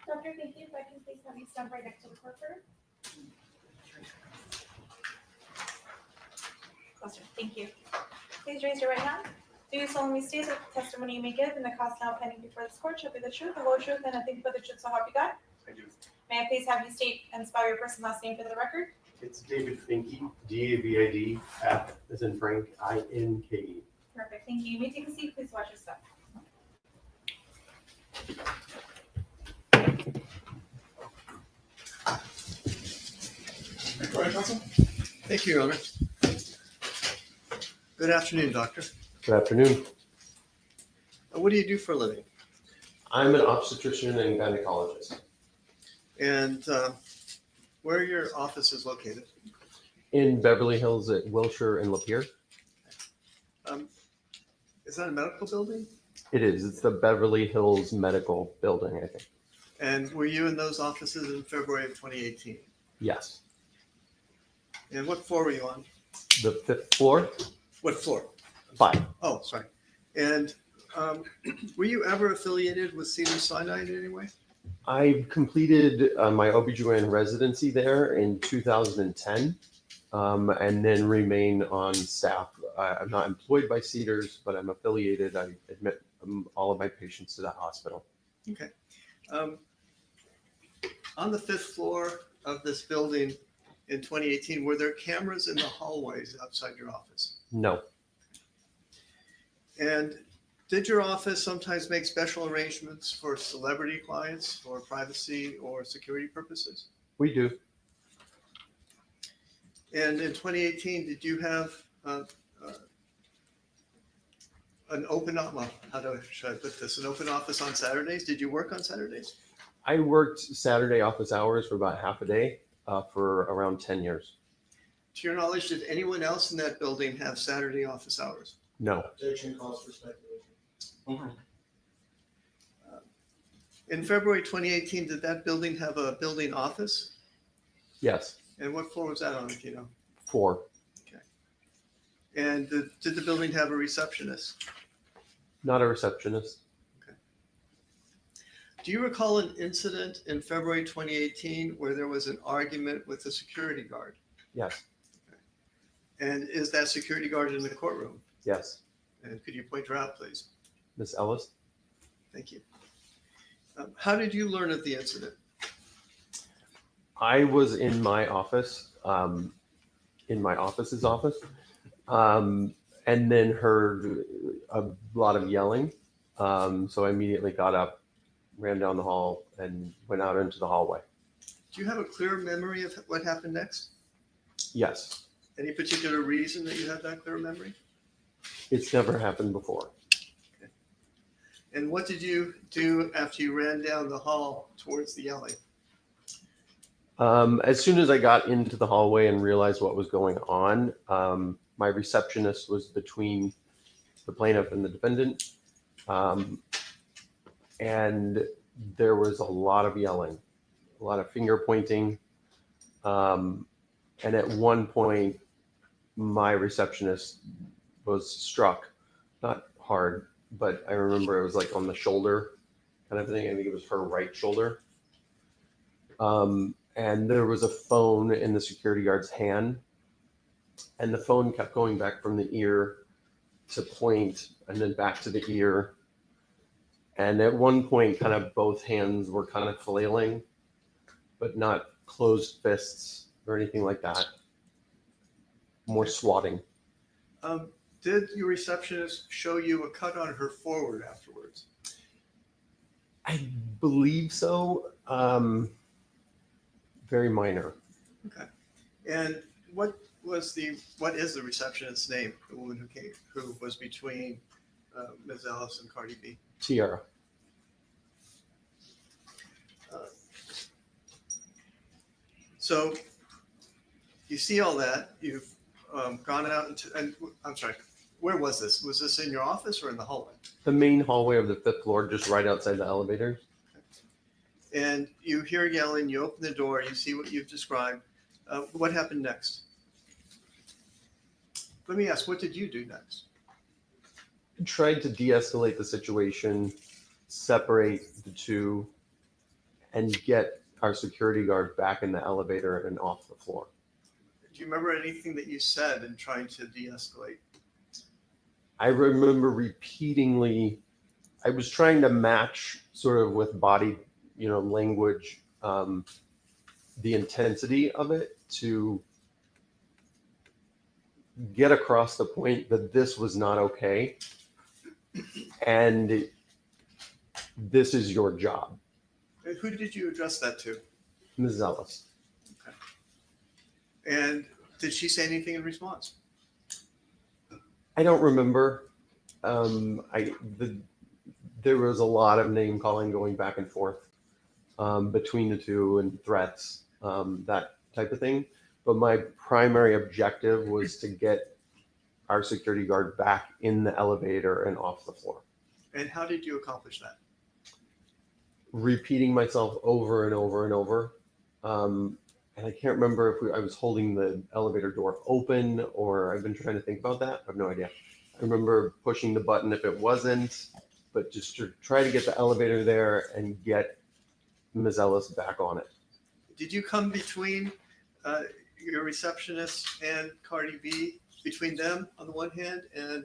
Dr. Finke, if I can please have you stand right next to the court reporter. Closer, thank you. Please raise your right hand. Do you solemnly state that the testimony you may give and the cause now pending before this court shall be the truth, the whole truth, and nothing but the truth, so help you God? I do. May I please have you state and spell your first and last name for the record? It's David Finke, D-A-V-I-D, F as in Frank, I-N-K-E. Perfect, thank you. You may take a seat, please watch your step. Thank you, Your Honor. Good afternoon, Doctor. Good afternoon. What do you do for a living? I'm an obstetrician and gynecologist. And where are your offices located? In Beverly Hills at Wilshire and Lapeer. Is that a medical building? It is. It's the Beverly Hills Medical Building, I think. And were you in those offices in February of 2018? Yes. And what floor were you on? The 5th floor? What floor? 5. Oh, sorry. And were you ever affiliated with Cedars-Sinai in any way? I completed my OBGYN residency there in 2010 and then remain on staff. I'm not employed by Cedars, but I'm affiliated. I admit all of my patients to that hospital. Okay. On the 5th floor of this building in 2018, were there cameras in the hallways outside your office? No. And did your office sometimes make special arrangements for celebrity clients for privacy or security purposes? We do. And in 2018, did you have an open office? Should I put this? An open office on Saturdays? Did you work on Saturdays? I worked Saturday office hours for about half a day for around 10 years. To your knowledge, did anyone else in that building have Saturday office hours? No. Objection calls for speculation. In February 2018, did that building have a building office? Yes. And what floor was that on, if you know? 4. Okay. And did the building have a receptionist? Not a receptionist. Do you recall an incident in February 2018 where there was an argument with a security guard? Yes. And is that security guard in the courtroom? Yes. And could you point her out, please? Miss Ellis? Thank you. How did you learn of the incident? I was in my office, in my office's office, and then heard a lot of yelling. So I immediately got up, ran down the hall, and went out into the hallway. Do you have a clear memory of what happened next? Yes. Any particular reason that you have that clear memory? It's never happened before. Okay. And what did you do after you ran down the hall towards the yelling? As soon as I got into the hallway and realized what was going on, my receptionist was between the plaintiff and the defendant. And there was a lot of yelling, a lot of finger pointing. And at one point, my receptionist was struck, not hard, but I remember it was like on the shoulder kind of thing. I think it was her right shoulder. And there was a phone in the security guard's hand, and the phone kept going back from the ear to point and then back to the ear. And at one point, kind of both hands were kind of flailing, but not closed fists or anything like that. More swatting. Did your receptionist show you a cut on her forward afterwards? I believe so. Very minor. Okay. And what is the receptionist's name? The woman who was between Ms. Ellis and Cardi B? Tiara. So You see all that. You've gone out into, and I'm sorry, where was this? Was this in your office or in the hallway? The main hallway of the 5th floor, just right outside the elevators. And you hear yelling, you open the door, you see what you've described. What happened next? Let me ask, what did you do next? Tried to de-escalate the situation, separate the two, and get our security guard back in the elevator and off the floor. Do you remember anything that you said in trying to de-escalate? I remember repeatedly, I was trying to match sort of with body, language, the intensity of it to get across the point that this was not okay. And this is your job. And who did you address that to? Ms. Ellis. Okay. And did she say anything in response? I don't remember. There was a lot of name calling going back and forth between the two and threats, that type of thing. But my primary objective was to get our security guard back in the elevator and off the floor. And how did you accomplish that? Repeating myself over and over and over. And I can't remember if I was holding the elevator door open or I've been trying to think about that. I have no idea. I remember pushing the button if it wasn't, but just to try to get the elevator there and get Ms. Ellis back on it. Did you come between your receptionist and Cardi B, between them on the one hand and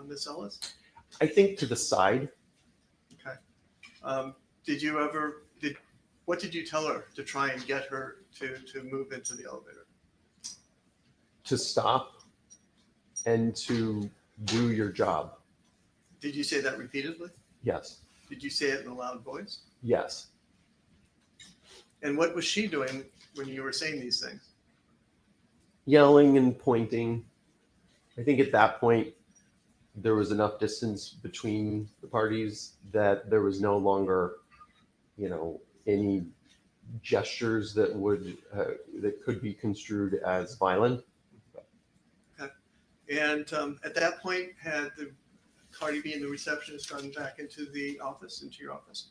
Ms. Ellis? I think to the side. Okay. What did you tell her to try and get her to move into the elevator? To stop and to do your job. Did you say that repeatedly? Yes. Did you say it in a loud voice? Yes. And what was she doing when you were saying these things? Yelling and pointing. I think at that point, there was enough distance between the parties that there was no longer, any gestures that could be construed as violent. Okay. And at that point, had the Cardi B and the receptionist gone back into your office?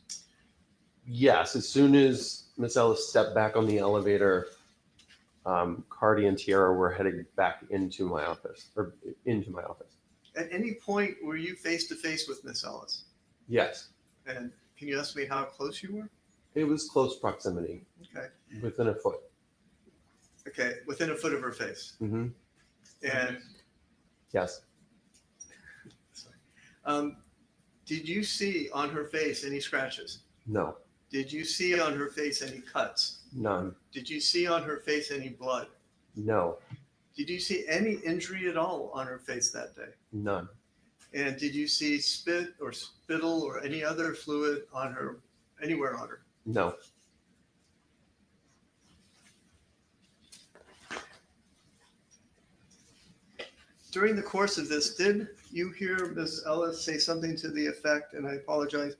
Yes. As soon as Miss Ellis stepped back on the elevator, Cardi and Tiara were heading back into my office. At any point, were you face to face with Miss Ellis? Yes. And can you estimate how close you were? It was close proximity. Okay. Within a foot. Okay, within a foot of her face. Mm-hmm. And yes. Did you see on her face any scratches? No. Did you see on her face any cuts? None. Did you see on her face any blood? No. Did you see any injury at all on her face that day? None. And did you see spit or spittle or any other fluid on her, anywhere on her? No. During the course of this, did you hear Ms. Ellis say something to the effect, and I apologize,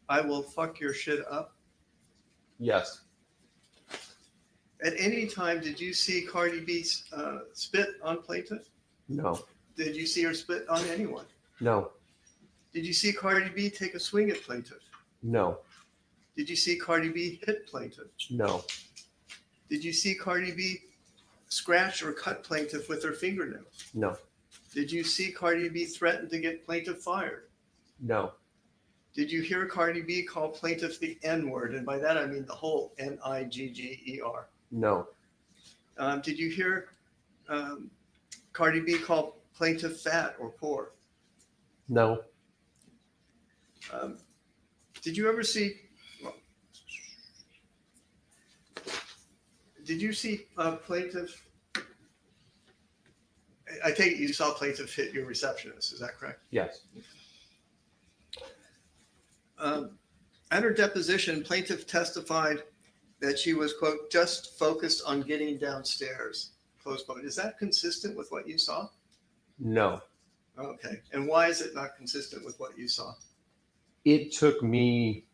I will fuck your shit up? Yes. At any time, did you see Cardi B spit on plaintiff? No. Did you see her spit on anyone? No. Did you see Cardi B take a swing at plaintiff? No. Did you see Cardi B hit plaintiff? No. Did you see Cardi B scratch or cut plaintiff with her fingernails? No. Did you see Cardi B threaten to get plaintiff fired? No. Did you hear Cardi B call plaintiff the N-word? And by that, I mean the whole N-I-G-G-E-R. No. Did you hear Cardi B call plaintiff fat or poor? No. Did you ever see, did you see plaintiff, I take it you saw plaintiff hit your receptionist, is that correct? Yes. At her deposition, plaintiff testified that she was, quote, just focused on getting downstairs, close quote. Is that consistent with what you saw? No. Okay. And why is it not consistent with what you saw? It took me,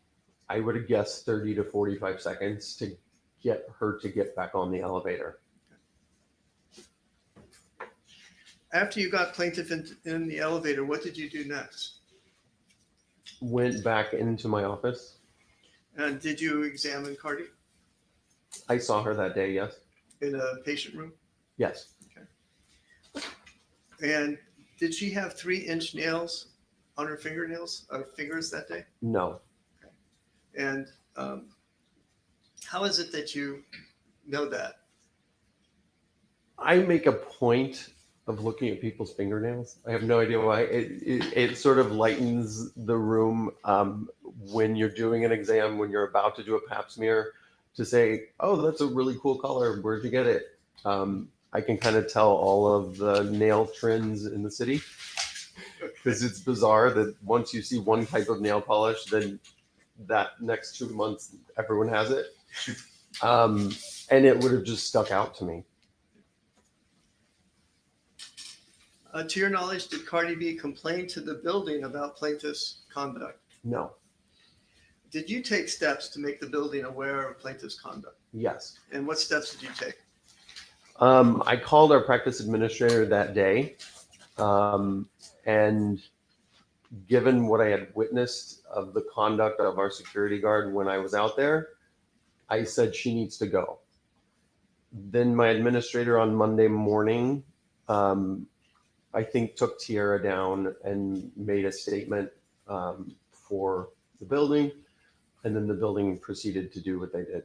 I would have guessed 30 to 45 seconds to get her to get back on the elevator. After you got plaintiff in the elevator, what did you do next? Went back into my office. And did you examine Cardi I saw her that day, yes. in a patient room? Yes. And did she have 3-inch nails on her fingers that day? No. And how is it that you know that? I make a point of looking at people's fingernails. I have no idea why. It sort of lightens the room when you're doing an exam, when you're about to do a pap smear, to say, oh, that's a really cool color. Where'd you get it? I can kind of tell all of the nail trends in the city, because it's bizarre that once you see one type of nail polish, then that next 2 months, everyone has it. And it would have just stuck out to me. To your knowledge, did Cardi B complain to the building about plaintiff's conduct? No. Did you take steps to make the building aware of plaintiff's conduct? Yes. And what steps did you take? I called our practice administrator that day, and given what I had witnessed of the conduct of our security guard when I was out there, I said she needs to go. Then my administrator on Monday morning, I think, took Tiara down and made a statement for the building, and then the building proceeded to do what they did.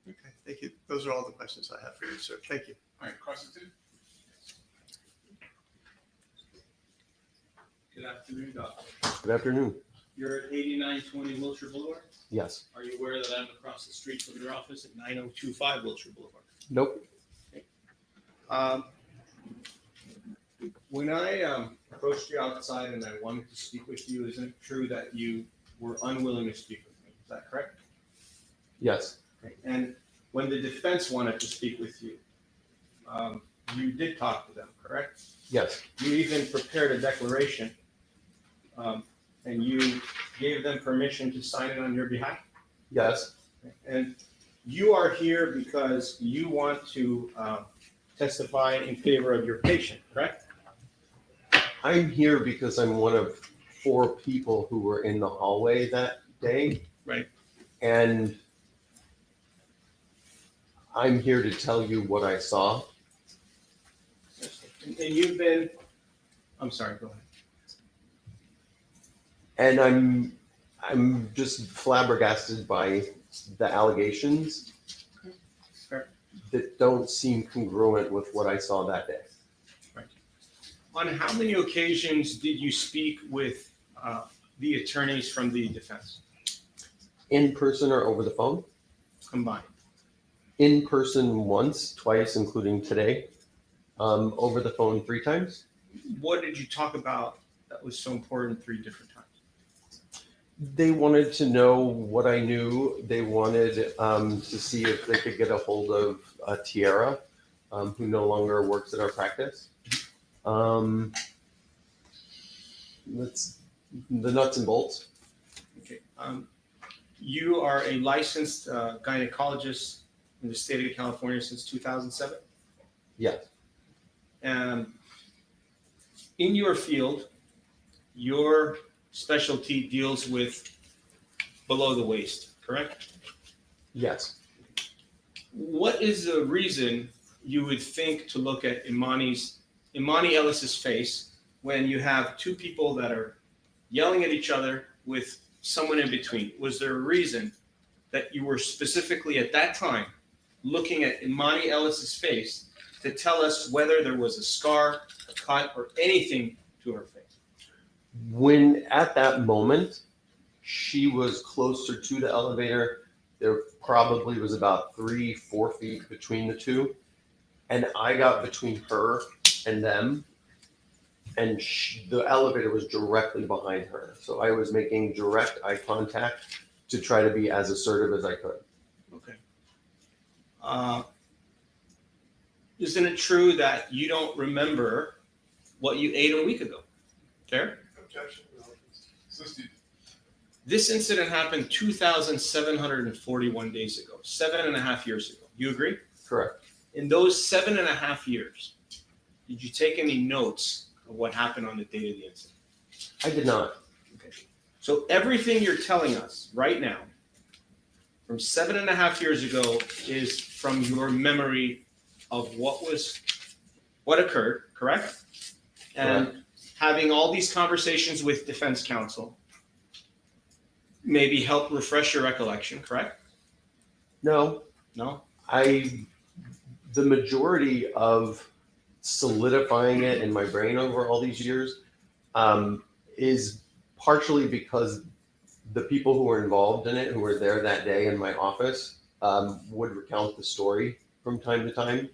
Okay, thank you. Those are all the questions I have for you, sir. Thank you. All right, question 2. Good afternoon, doctor. Good afternoon. You're at 8920 Wilshire Boulevard? Yes. Are you aware that I'm across the street from your office at 9025 Wilshire Boulevard? Nope. When I approached you outside and I wanted to speak with you, isn't it true that you were unwilling to speak with me? Is that correct? Yes. Okay. And when the defense wanted to speak with you, you did talk to them, correct? Yes. You even prepared a declaration, and you gave them permission to sign it on your behalf? Yes. And you are here because you want to testify in favor of your patient, correct? I'm here because I'm one of 4 people who were in the hallway that day. Right. And I'm here to tell you what I saw. And you've been, I'm sorry, go ahead. And I'm just flabbergasted by the allegations that don't seem congruent with what I saw that day. Right. On how many occasions did you speak with the attorneys from the defense? In person or over the phone? Combined. In person once, twice, including today. Over the phone 3 times. What did you talk about that was so important 3 different times? They wanted to know what I knew. They wanted to see if they could get a hold of Tiara, who no longer works at our practice. That's the nuts and bolts. Okay. You are a licensed gynecologist in the state of California since 2007? Yes. In your field, your specialty deals with below the waist, correct? Yes. What is the reason you would think to look at Emani Ellis's face when you have 2 people that are yelling at each other with someone in between? Was there a reason that you were specifically at that time looking at Emani Ellis's face to tell us whether there was a scar, a cut, or anything to her face? When at that moment, she was closer to the elevator, there probably was about 3-4 feet between the 2. And I got between her and them, and the elevator was directly behind her. So I was making direct eye contact to try to be as assertive as I could. Okay. Isn't it true that you don't remember what you ate a week ago? Fair? Objection. This incident happened 2,741 days ago, 7.5 years ago. You agree? Correct. In those 7.5 years, did you take any notes of what happened on the day of the incident? I did not. Okay. So everything you're telling us right now, from 7.5 years ago, is from your memory of what occurred, correct? And having all these conversations with defense counsel maybe help refresh your recollection, correct? No, No? the majority of solidifying it in my brain over all these years is partially because the people who were involved in it, who were there that day in my office, would recount the story from time to time.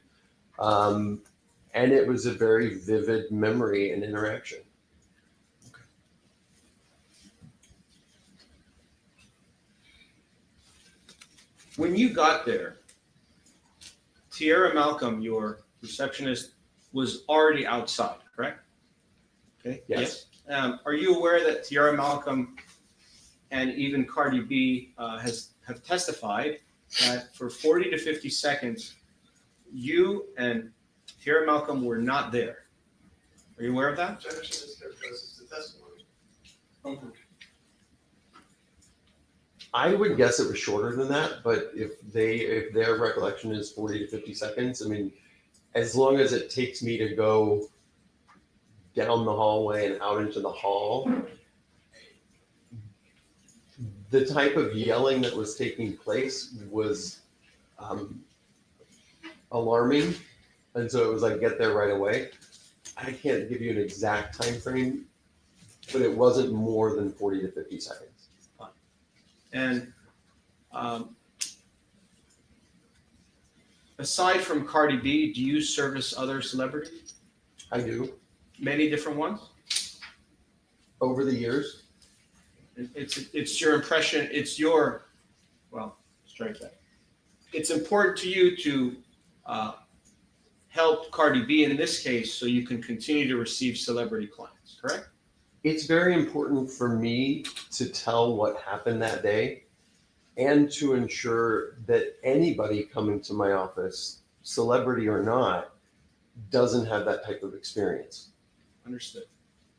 And it was a very vivid memory and interaction. Okay. When you got there, Tiara Malcolm, your receptionist, was already outside, correct? Okay. Yes. Are you aware that Tiara Malcolm and even Cardi B have testified that for 40 to 50 seconds, you and Tiara Malcolm were not there? Are you aware of that? Objection is there because it's the testimony. I would guess it was shorter than that, but if their recollection is 40 to 50 seconds, I mean, as long as it takes me to go down the hallway and out into the hall, the type of yelling that was taking place was alarming. And so it was like, get there right away. I can't give you an exact time frame, but it wasn't more than 40 to 50 seconds. And aside from Cardi B, do you service other celebrities? I do. Many different ones? Over the years. It's your impression, strike that. It's important to you to help Cardi B in this case so you can continue to receive celebrity clients, correct? It's very important for me to tell what happened that day and to ensure that anybody coming to my office, celebrity or not, doesn't have that type of experience. Understood.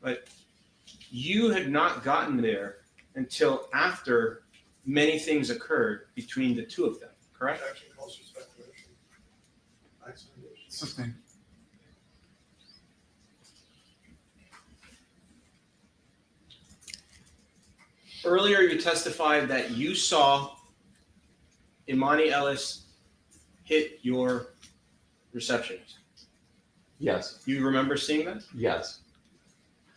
But you had not gotten there until after many things occurred between the two of them, correct? Objection calls for speculation. Explanation. Sustained. Earlier, you testified that you saw Emani Ellis hit your receptionist. Yes. You remember seeing that? Yes.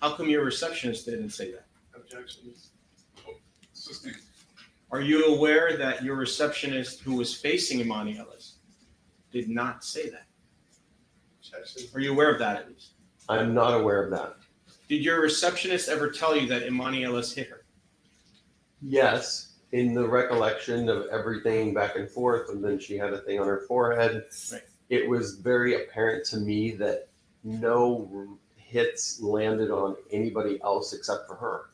How come your receptionist didn't say that? Objection is Sustained. Are you aware that your receptionist who was facing Emani Ellis did not say that? objection. Are you aware of that at least? I'm not aware of that. Did your receptionist ever tell you that Emani Ellis hit her? Yes, in the recollection of everything back and forth, and then she had a thing on her forehead. Right. It was very apparent to me that no hits landed on anybody else except for her,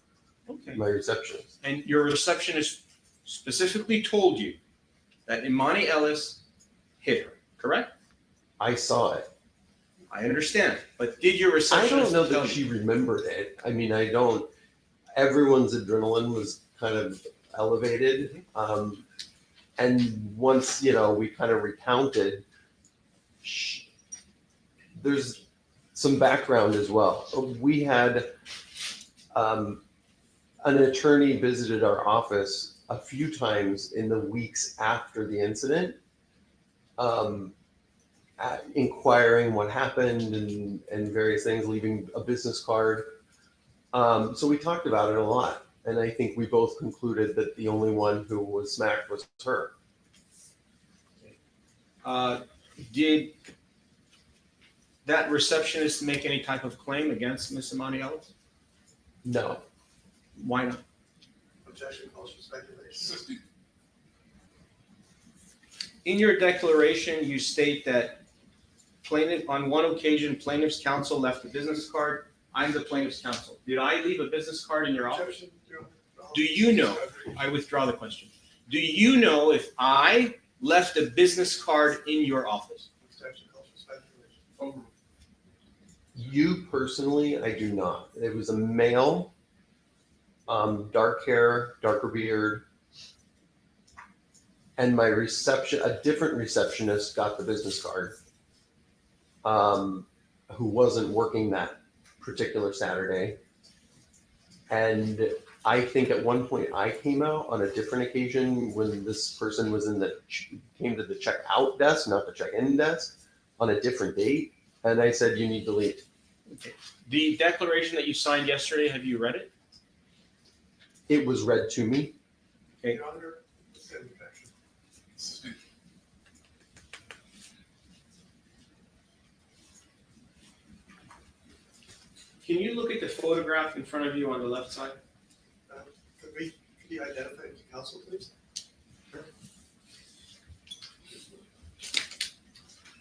Okay. my receptionist. And your receptionist specifically told you that Emani Ellis hit her, correct? I saw it. I understand, but did your I receptionist don't know tell that you? she remembered it. I mean, I don't. Everyone's adrenaline was kind of elevated, and once we kind of recounted, there's some background as well. We had an attorney visited our office a few times in the weeks after the incident, inquiring what happened and various things, leaving a business card. So we talked about it a lot. And I think we both concluded that the only one who was smacked was her. Did that receptionist make any type of claim against Miss Emani Ellis? No. Why not? Objection calls for speculation. Sustained. In your declaration, you state that on one occasion, plaintiff's counsel left a business card. I'm the plaintiff's counsel. Did I leave a business card in your office? Objection. Do you know? I withdraw the question. Do you know if I left a business card in your office? Objection calls for speculation. you? personally, I do not. It was a male, dark hair, darker beard. And my a different receptionist got the business card, who wasn't working that particular Saturday. And I think at one point I came out on a different occasion when this person was came to the checkout desk, not the check-in desk, on a different date. And I said, you need to leave. Okay. The declaration that you signed yesterday, have you read it? It was read to me. Okay. Your Honor, it's an objection. Can you look at the photograph in front of you on the left side? Could you identify it to counsel, please?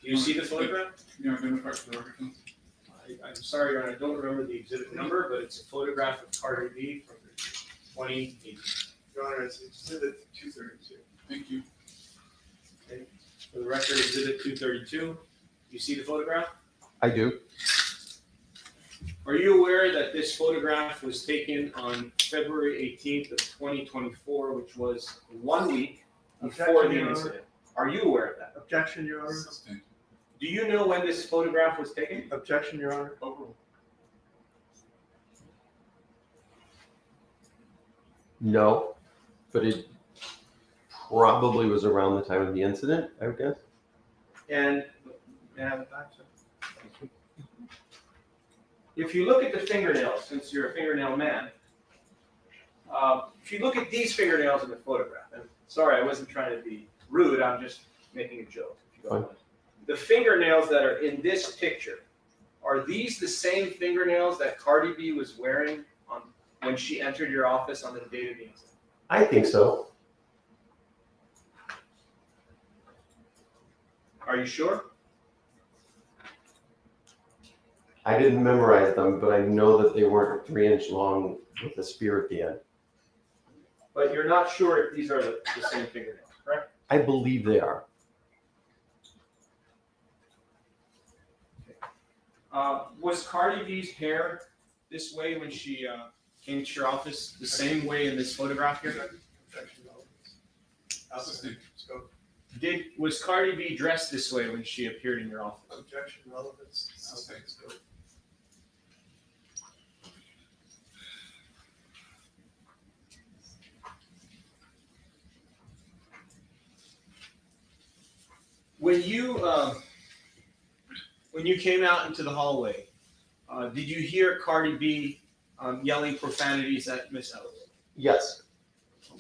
Do you see the photograph? Can you identify for the record, please? I'm sorry, Your Honor, I don't remember the exhibit number, but it's a photograph of Cardi B from 2018. Your Honor, it's exhibit 232. Thank you. Okay. For the record, exhibit 232. You see the photograph? I do. Are you aware that this photograph was taken on February 18th of 2024, which was 1 week before Objection, the Your Honor. incident? Are you aware of that? Objection, Your Honor. Assistant. Do you know when this photograph was taken? Objection, Your Honor. Overruled. No, but it probably was around the time of the incident, I would guess. And may I have it back, sir? If you look at the fingernails, since you're a fingernail man, if you look at these fingernails in the photograph, and sorry, I wasn't trying to be rude, I'm just making a joke. If you don't mind. The fingernails that are in this picture, are these the same fingernails that Cardi B was wearing when she entered your office on the date of the incident? I think so. Are you sure? I didn't memorize them, but I know that they weren't 3-inch long with a spear at the end. But you're not sure if these are the same fingernails, correct? I believe they are. Was Cardi B's hair this way when she came to your office, the same way in this photograph here? Objection, relevance. Scope. Was Cardi B dressed this way when she appeared in your office? Objection, relevance. Scope. When you came out into the hallway, did you hear Cardi B yelling profanities at Miss Ellis? Yes.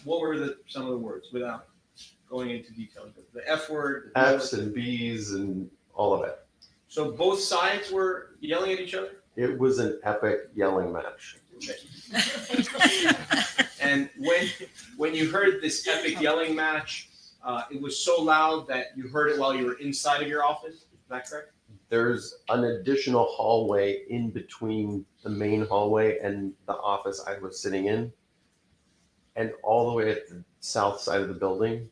What were some of the words without going into detail? The F word? The F's and B's and all of it. So both sides were yelling at each other? It was an epic yelling match. Okay. And when you heard this epic yelling match, it was so loud that you heard it while you were inside of your office? Is that correct? There's an additional hallway in between the main hallway and the office I was sitting in. And all the way at the south side of the building.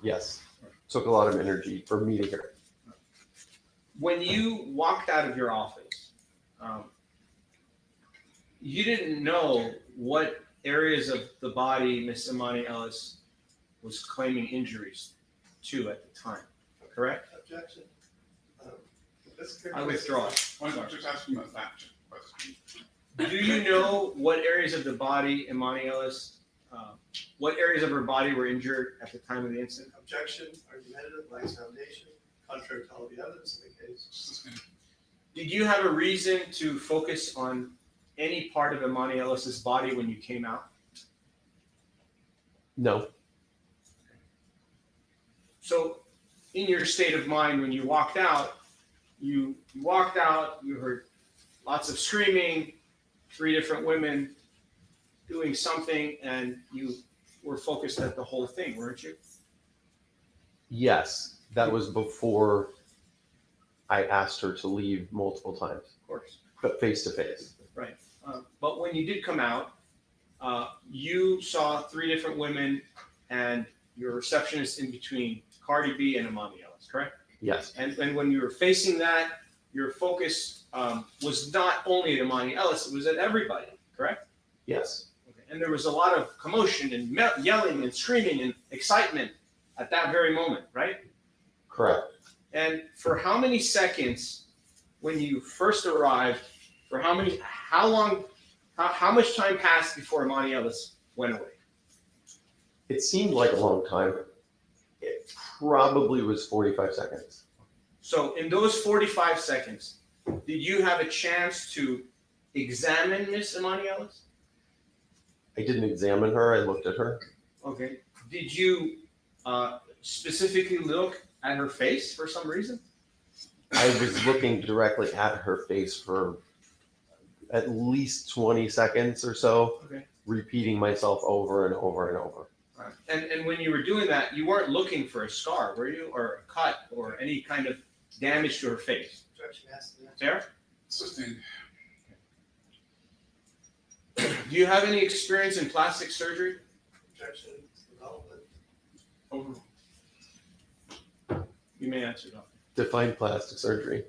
Yes, took a lot of energy for me to hear. When you walked out of your office, you didn't know what areas of the body Miss Emani Ellis was claiming injuries to at the time, correct? Objection. I withdraw. Why don't you just ask him a fact question? Do you know what areas of the body Emani Ellis, what areas of her body were injured at the time of the incident? Objection, argumentative, lacks foundation, contrary to all the evidence in the case. Did you have a reason to focus on any part of Emani Ellis's body when you came out? No. So in your state of mind when you walked out, you heard lots of screaming, 3 different women doing something, and you were focused at the whole thing, weren't you? Yes, that was before I asked her to leave multiple times. Of course. But face to face. Right. But when you did come out, you saw 3 different women and your receptionist in between Cardi B and Emani Ellis, correct? Yes. And when you were facing that, your focus was not only at Emani Ellis, it was at everybody, correct? Yes. Okay. And there was a lot of commotion and yelling and screaming and excitement at that very moment, right? Correct. And for how many seconds when you first arrived, how much time passed before Emani Ellis went away? It seemed like a long time. It probably was 45 seconds. So in those 45 seconds, did you have a chance to examine Miss Emani Ellis? I didn't examine her. I looked at her. Okay. Did you specifically look at her face for some reason? I was looking directly at her face for at least 20 seconds or so, Okay. repeating myself over and over and over. Right. And when you were doing that, you weren't looking for a scar, were you? Or a cut or any kind of damage to her face? Sarah? Assisting. Do you have any experience in plastic surgery? Objection, development. Over. You may answer, doctor. Define plastic surgery.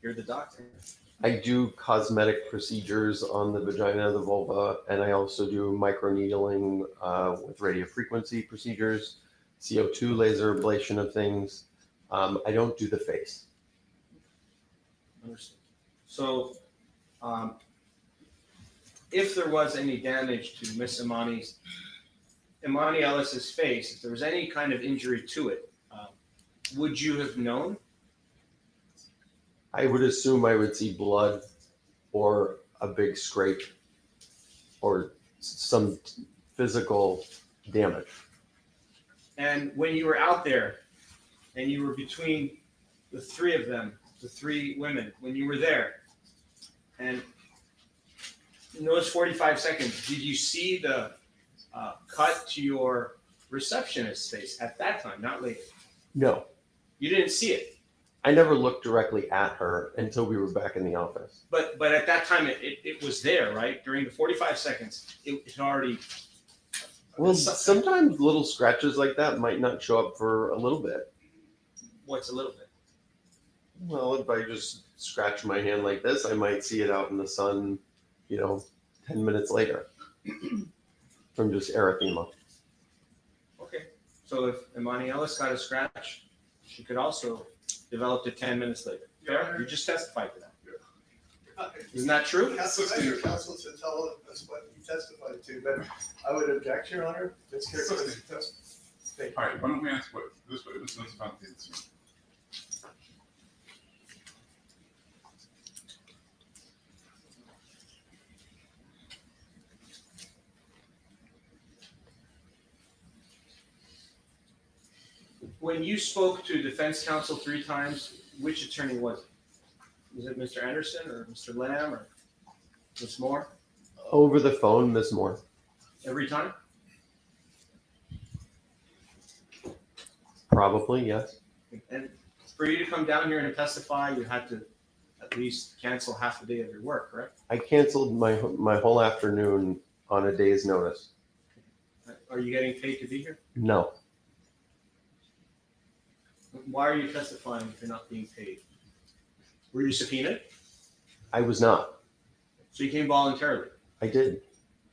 You're the doctor. I do cosmetic procedures on the vagina, the vulva, and I also do microneedling with radiofrequency procedures, CO2 laser ablation of things. I don't do the face. Understood. So, if there was any damage to Miss Emani Ellis's face, if there was any kind of injury to it, would you have known? I would assume I would see blood or a big scrape or some physical damage. And when you were out there and you were between the three of them, the three women, when you were there, and in those 45 seconds, did you see the cut to your receptionist's face at that time, not later? No, You didn't see it. I never looked directly at her until we were back in the office. But at that time, it was there, right? During the 45 seconds, it had already. Well, sometimes little scratches like that might not show up for a little bit. What's a little bit? Well, if I just scratch my hand like this, I might see it out in the sun, 10 minutes later from just erythema. Okay. So if Emani Ellis got a scratch, she could also develop it 10 minutes later. Fair? You just testified to that. Isn't that true? Your counsel to tell us what he testified to, but I would object, Your Honor. Let's hear what he testified. All right, why don't we ask what this witness knows about the incident? When you spoke to defense counsel 3 times, which attorney was it? Was it Mr. Anderson or Mr. Lamb or Ms. Moore? Over the phone, Ms. Moore. Every time? Probably, yes. And for you to come down here and testify, you had to at least cancel half a day of your work, correct? I canceled my whole afternoon on a day's notice. Are you getting paid to be here? No. Why are you testifying if you're not being paid? Were you subpoenaed? I was not. So you came voluntarily. I did.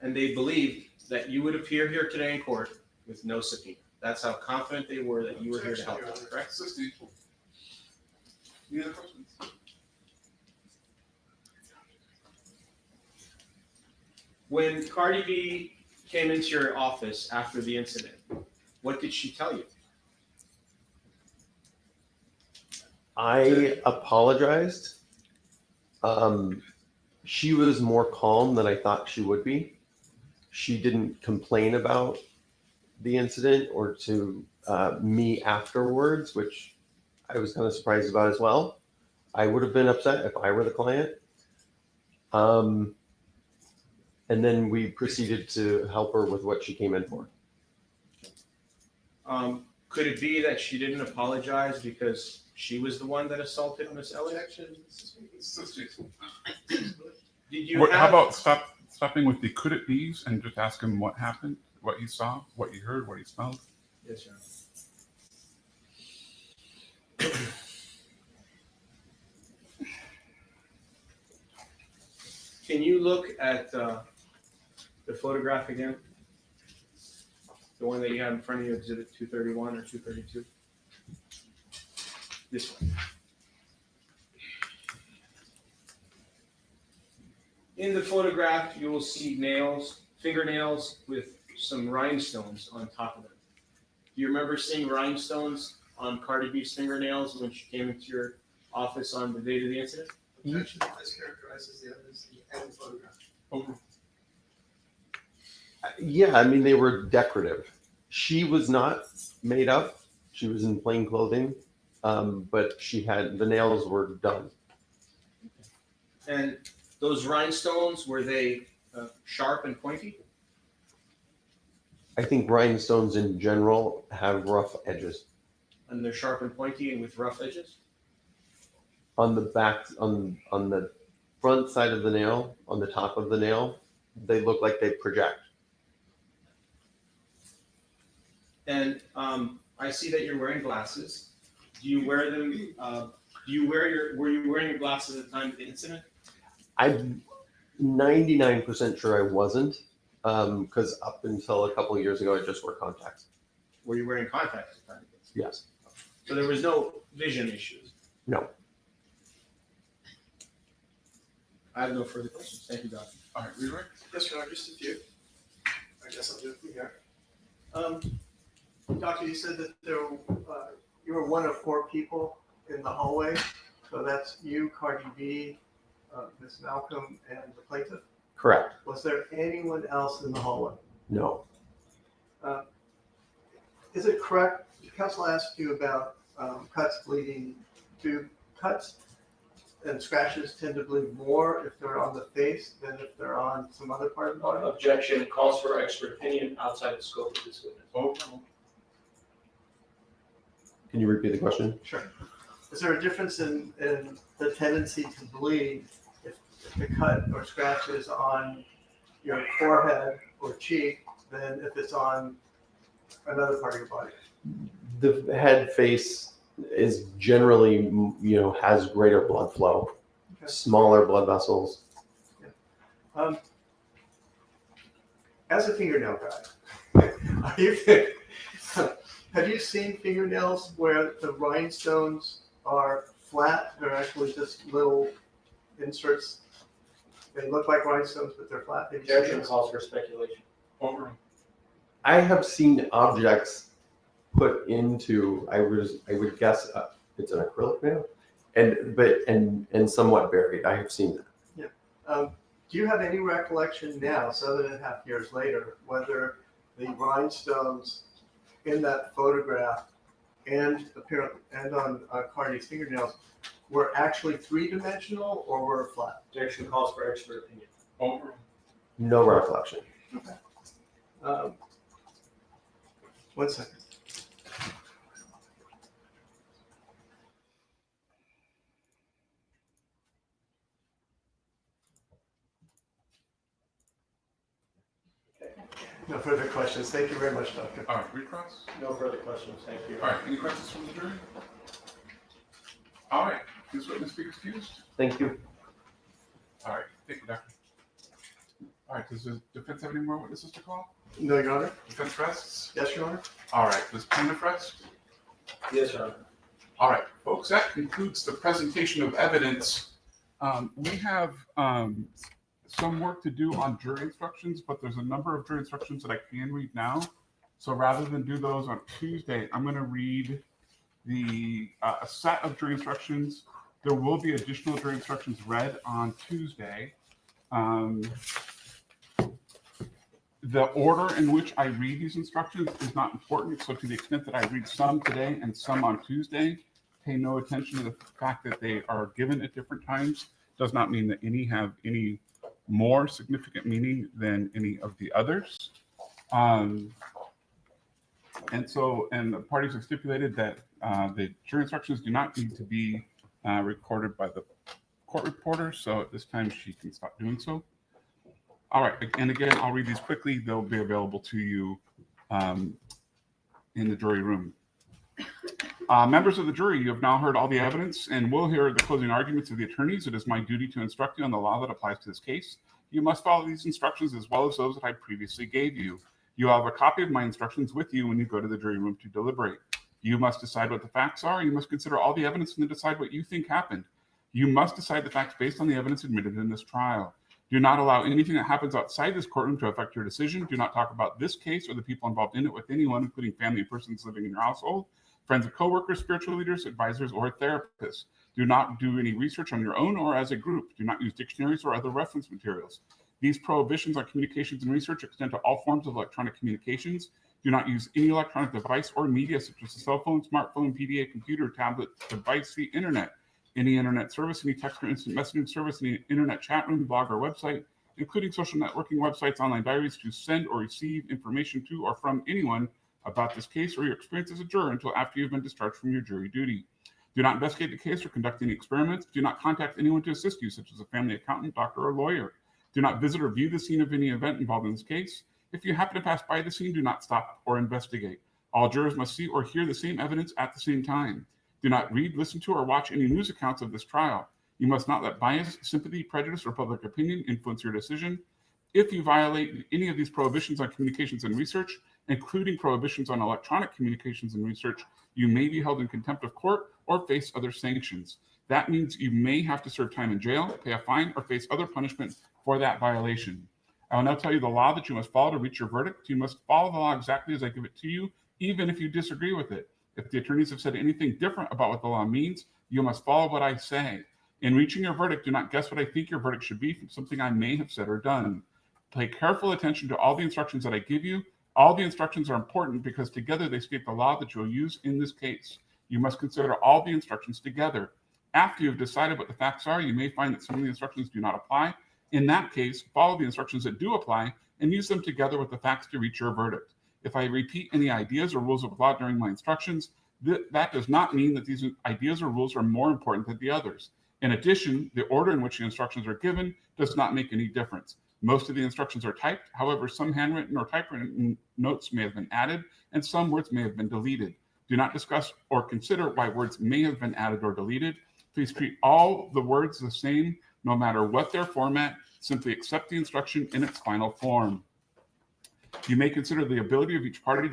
And they believed that you would appear here today in court with no subpoena. That's how confident they were that you were here to help them, correct? Assisting. Any other questions? When Cardi B came into your office after the incident, what did she tell you? I apologized. She was more calm than I thought she would be. She didn't complain about the incident or to me afterwards, which I was kind of surprised about as well. I would have been upset if I were the client. And then we proceeded to help her with what she came in for. Could it be that she didn't apologize because she was the one that assaulted Miss Ellis? Did you How have, about stopping with the could it be's and just ask him what happened, what you saw, what you heard, what you smelled? Yes, Your Honor. can you look at the photograph again? The one that you have in front of you, exhibit 231 or 232? This one. In the photograph, you will see fingernails with some rhinestones on top of them. Do you remember seeing rhinestones on Cardi B's fingernails when she came into your office on the date of the incident? Objection, this characterizes the evidence and the photograph. Over. Yeah, I mean, they were decorative. She was not made up. She was in plain clothing, but the nails were done. And those rhinestones, were they sharp and pointy? I think rhinestones in general have rough edges. And they're sharp and pointy and with rough edges? On the back, on the front side of the nail, on the top of the nail, they look like they project. And I see that you're wearing glasses. Do you wear them? Were you wearing your glasses at the time of the incident? I'm 99% sure I wasn't, because up until a couple of years ago, I just wore contacts. Were you wearing contacts at the time? Yes. So there was no vision issues? No. I have no further questions. Thank you, Doctor. All right, Leroy? Yes, Your Honor, just a few. I guess I'll do it from here. Doctor, you said that you were one of 4 people in the hallway. So that's you, Cardi B, Ms. Malcolm, and the plaintiff? Correct. Was there anyone else in the hallway? No. Is it correct, counsel asked you about cuts bleeding, do cuts and scratches tend to bleed more if they're on the face than if they're on some other part of the body? Objection, calls for expert opinion outside the scope of this witness. Over. Can you repeat the question? Sure. Is there a difference in the tendency to bleed if the cut or scratch is on your forehead or cheek than if it's on another part of your body? The head face is generally, has greater blood flow, Okay. smaller blood vessels. As a fingernail guy, have you seen fingernails where the rhinestones are flat? They're actually just little inserts. They look like rhinestones, but they're flat. Have you seen Objection, those? calls for speculation. Over. I have seen objects put into, I would guess it's an acrylic nail, and somewhat buried. I have seen that. Do you have any recollection now, 7.5 years later, whether the rhinestones in that photograph and on Cardi's fingernails were actually 3-dimensional or were flat? Objection, calls for expert opinion. Over. No recollection. Okay. 1 second. No further questions. Thank you very much, Doctor. All right, recross. No further questions. Thank you. All right, any questions from the jury? All right, this witness be excused. Thank you. All right, thank you, Doctor. All right, does the defense have any more witnesses to call? No, Your Honor. Defense rests. Yes, Your Honor. All right, does plaintiff rest? Yes, Your Honor. All right, folks, that concludes the presentation of evidence. We have some work to do on jury instructions, but there's a number of jury instructions that I can read now. So rather than do those on Tuesday, I'm going to read a set of jury instructions. There will be additional jury instructions read on Tuesday. The order in which I read these instructions is not important. So to the extent that I read some today and some on Tuesday, pay no attention to the fact that they are given at different times. Does not mean that any have any more significant meaning than any of the others. And the parties have stipulated that the jury instructions do not need to be recorded by the court reporter. So at this time, she can stop doing so. All right, and again, I'll read these quickly. They'll be available to you in the jury room. Members of the jury, you have now heard all the evidence and will hear the closing arguments of the attorneys. It is my duty to instruct you on the law that applies to this case. You must follow these instructions as well as those that I previously gave you. You have a copy of my instructions with you when you go to the jury room to deliberate. You must decide what the facts are. You must consider all the evidence and then decide what you think happened. You must decide the facts based on the evidence admitted in this trial. Do not allow anything that happens outside this courtroom to affect your decision. Do not talk about this case or the people involved in it with anyone, including family and persons living in your household, friends of coworkers, spiritual leaders, advisors, or therapists. Do not do any research on your own or as a group. Do not use dictionaries or other reference materials. These prohibitions on communications and research extend to all forms of electronic communications. Do not use any electronic device or media such as a cell phone, smartphone, PDA, computer, tablet, device, the internet, any internet service, any text or instant messaging service, any internet chat room, blog, or website, including social networking websites, online diaries, to send or receive information to or from anyone about this case or your experience as a juror until after you've been discharged from your jury duty. Do not investigate the case or conduct any experiments. Do not contact anyone to assist you, such as a family accountant, doctor, or lawyer. Do not visit or view the scene of any event involved in this case. If you happen to pass by the scene, do not stop or investigate. All jurors must see or hear the same evidence at the same time. Do not read, listen to, or watch any news accounts of this trial. You must not let bias, sympathy, prejudice, or public opinion influence your decision. If you violate any of these prohibitions on communications and research, including prohibitions on electronic communications and research, you may be held in contempt of court or face other sanctions. That means you may have to serve time in jail, pay a fine, or face other punishment for that violation. I will now tell you the law that you must follow to reach your verdict. You must follow the law exactly as I give it to you, even if you disagree with it. If the attorneys have said anything different about what the law means, you must follow what I say. In reaching your verdict, do not guess what I think your verdict should be from something I may have said or done. Pay careful attention to all the instructions that I give you. All the instructions are important because together they state the law that you will use in this case. You must consider all the instructions together. After you have decided what the facts are, you may find that some of the instructions do not apply. In that case, follow the instructions that do apply and use them together with the facts to reach your verdict. If I repeat any ideas or rules of law during my instructions, that does not mean that these ideas or rules are more important than the others. In addition, the order in which the instructions are given does not make any difference. Most of the instructions are typed. However, some handwritten or typewritten notes may have been added, and some words may have been deleted. Do not discuss or consider why words may have been added or deleted. Please treat all the words the same, no matter what their format. Simply accept the instruction in its final form. You may consider the ability of each party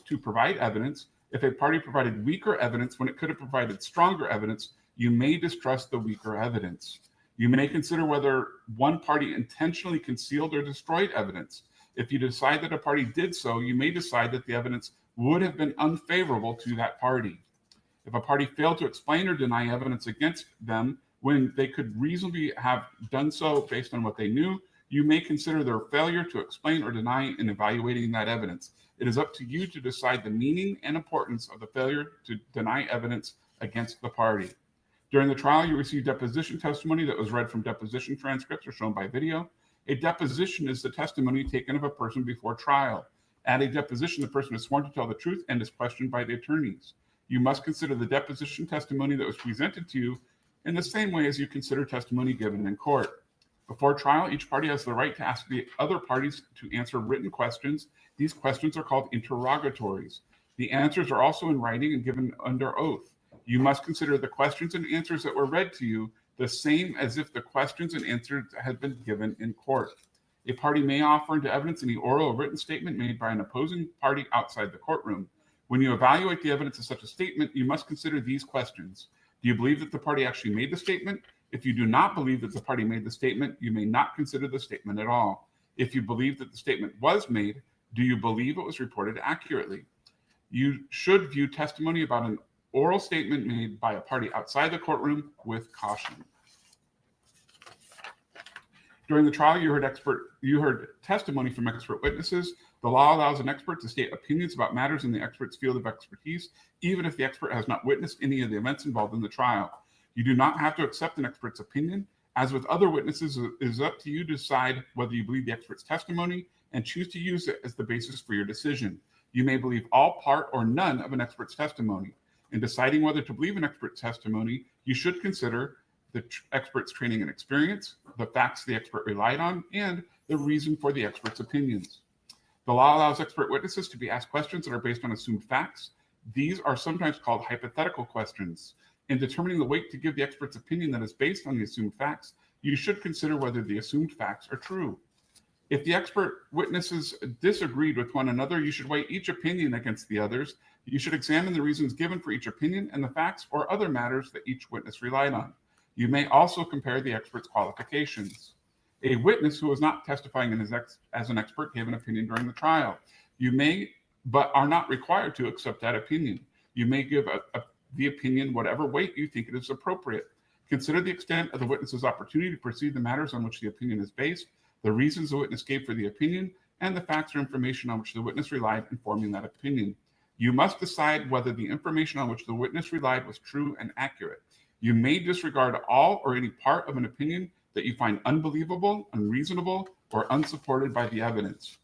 to provide evidence. If a party provided weaker evidence when it could have provided stronger evidence, you may distrust the weaker evidence. You may consider whether one party intentionally concealed or destroyed evidence. If you decide that a party did so, you may decide that the evidence would have been unfavorable to that party. If a party failed to explain or deny evidence against them when they could reasonably have done so based on what they knew, you may consider their failure to explain or deny in evaluating that evidence. It is up to you to decide the meaning and importance of the failure to deny evidence against the party. During the trial, you received deposition testimony that was read from deposition transcripts or shown by video. A deposition is the testimony taken of a person before trial. At a deposition, the person is sworn to tell the truth and is questioned by the attorneys. You must consider the deposition testimony that was presented to you in the same way as you consider testimony given in court. Before trial, each party has the right to ask the other parties to answer written questions. These questions are called interrogatories. The answers are also in writing and given under oath. You must consider the questions and answers that were read to you the same as if the questions and answers had been given in court. A party may offer into evidence any oral or written statement made by an opposing party outside the courtroom. When you evaluate the evidence of such a statement, you must consider these questions. Do you believe that the party actually made the statement? If you do not believe that the party made the statement, you may not consider the statement at all. If you believe that the statement was made, do you believe it was reported accurately? You should view testimony about an oral statement made by a party outside the courtroom with caution. During the trial, you heard testimony from expert witnesses. The law allows an expert to state opinions about matters in the expert's field of expertise, even if the expert has not witnessed any of the events involved in the trial. You do not have to accept an expert's opinion. As with other witnesses, it is up to you to decide whether you believe the expert's testimony and choose to use it as the basis for your decision. You may believe all, part, or none of an expert's testimony. In deciding whether to believe an expert's testimony, you should consider the expert's training and experience, the facts the expert relied on, and the reason for the expert's opinions. The law allows expert witnesses to be asked questions that are based on assumed facts. These are sometimes called hypothetical questions. In determining the weight to give the expert's opinion that is based on the assumed facts, you should consider whether the assumed facts are true. If the expert witnesses disagreed with one another, you should weigh each opinion against the others. You should examine the reasons given for each opinion and the facts or other matters that each witness relied on. You may also compare the expert's qualifications. A witness who was not testifying as an expert gave an opinion during the trial. You may, but are not required to accept that opinion. You may give the opinion whatever weight you think it is appropriate. Consider the extent of the witness's opportunity to proceed the matters on which the opinion is based, the reasons the witness gave for the opinion, and the facts or information on which the witness relied in forming that opinion. You must decide whether the information on which the witness relied was true and accurate. You may disregard all or any part of an opinion that you find unbelievable, unreasonable, or unsupported by the evidence.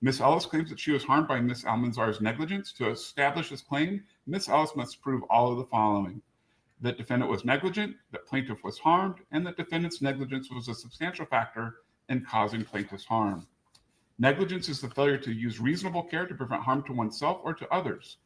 Ms. Ellis claims that she was harmed by Ms. Almánzar's negligence. To establish this claim, Ms. Ellis must prove all of the following: that defendant was negligent, that plaintiff was harmed, and that defendant's negligence was a substantial factor in causing plaintiff's harm. Negligence is the failure to use reasonable care to prevent harm to oneself or to others.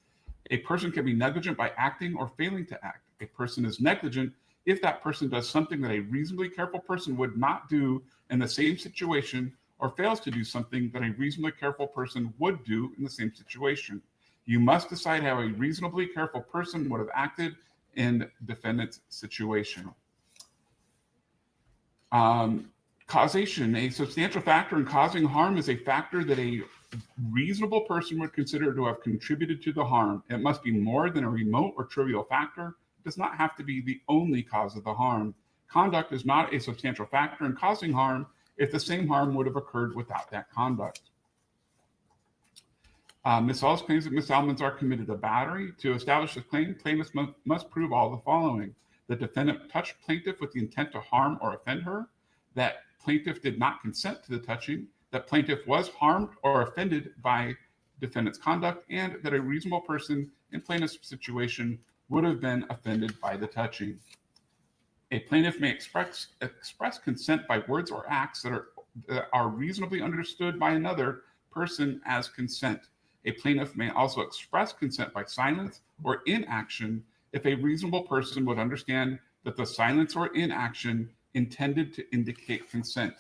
A person can be negligent by acting or failing to act. A person is negligent if that person does something that a reasonably careful person would not do in the same situation, or fails to do something that a reasonably careful person would do in the same situation. You must decide how a reasonably careful person would have acted in defendant's situation. Causation. A substantial factor in causing harm is a factor that a reasonable person would consider to have contributed to the harm. It must be more than a remote or trivial factor. It does not have to be the only cause of the harm. Conduct is not a substantial factor in causing harm if the same harm would have occurred without that conduct. Ms. Ellis claims that Ms. Almánzar committed a battery. To establish this claim, plaintiff must prove all the following: the defendant touched plaintiff with the intent to harm or offend her, that plaintiff did not consent to the touching, that plaintiff was harmed or offended by defendant's conduct, and that a reasonable person in plaintiff's situation would have been offended by the touching. A plaintiff may express consent by words or acts that are reasonably understood by another person as consent. A plaintiff may also express consent by silence or inaction if a reasonable person would understand that the silence or inaction intended to indicate consent.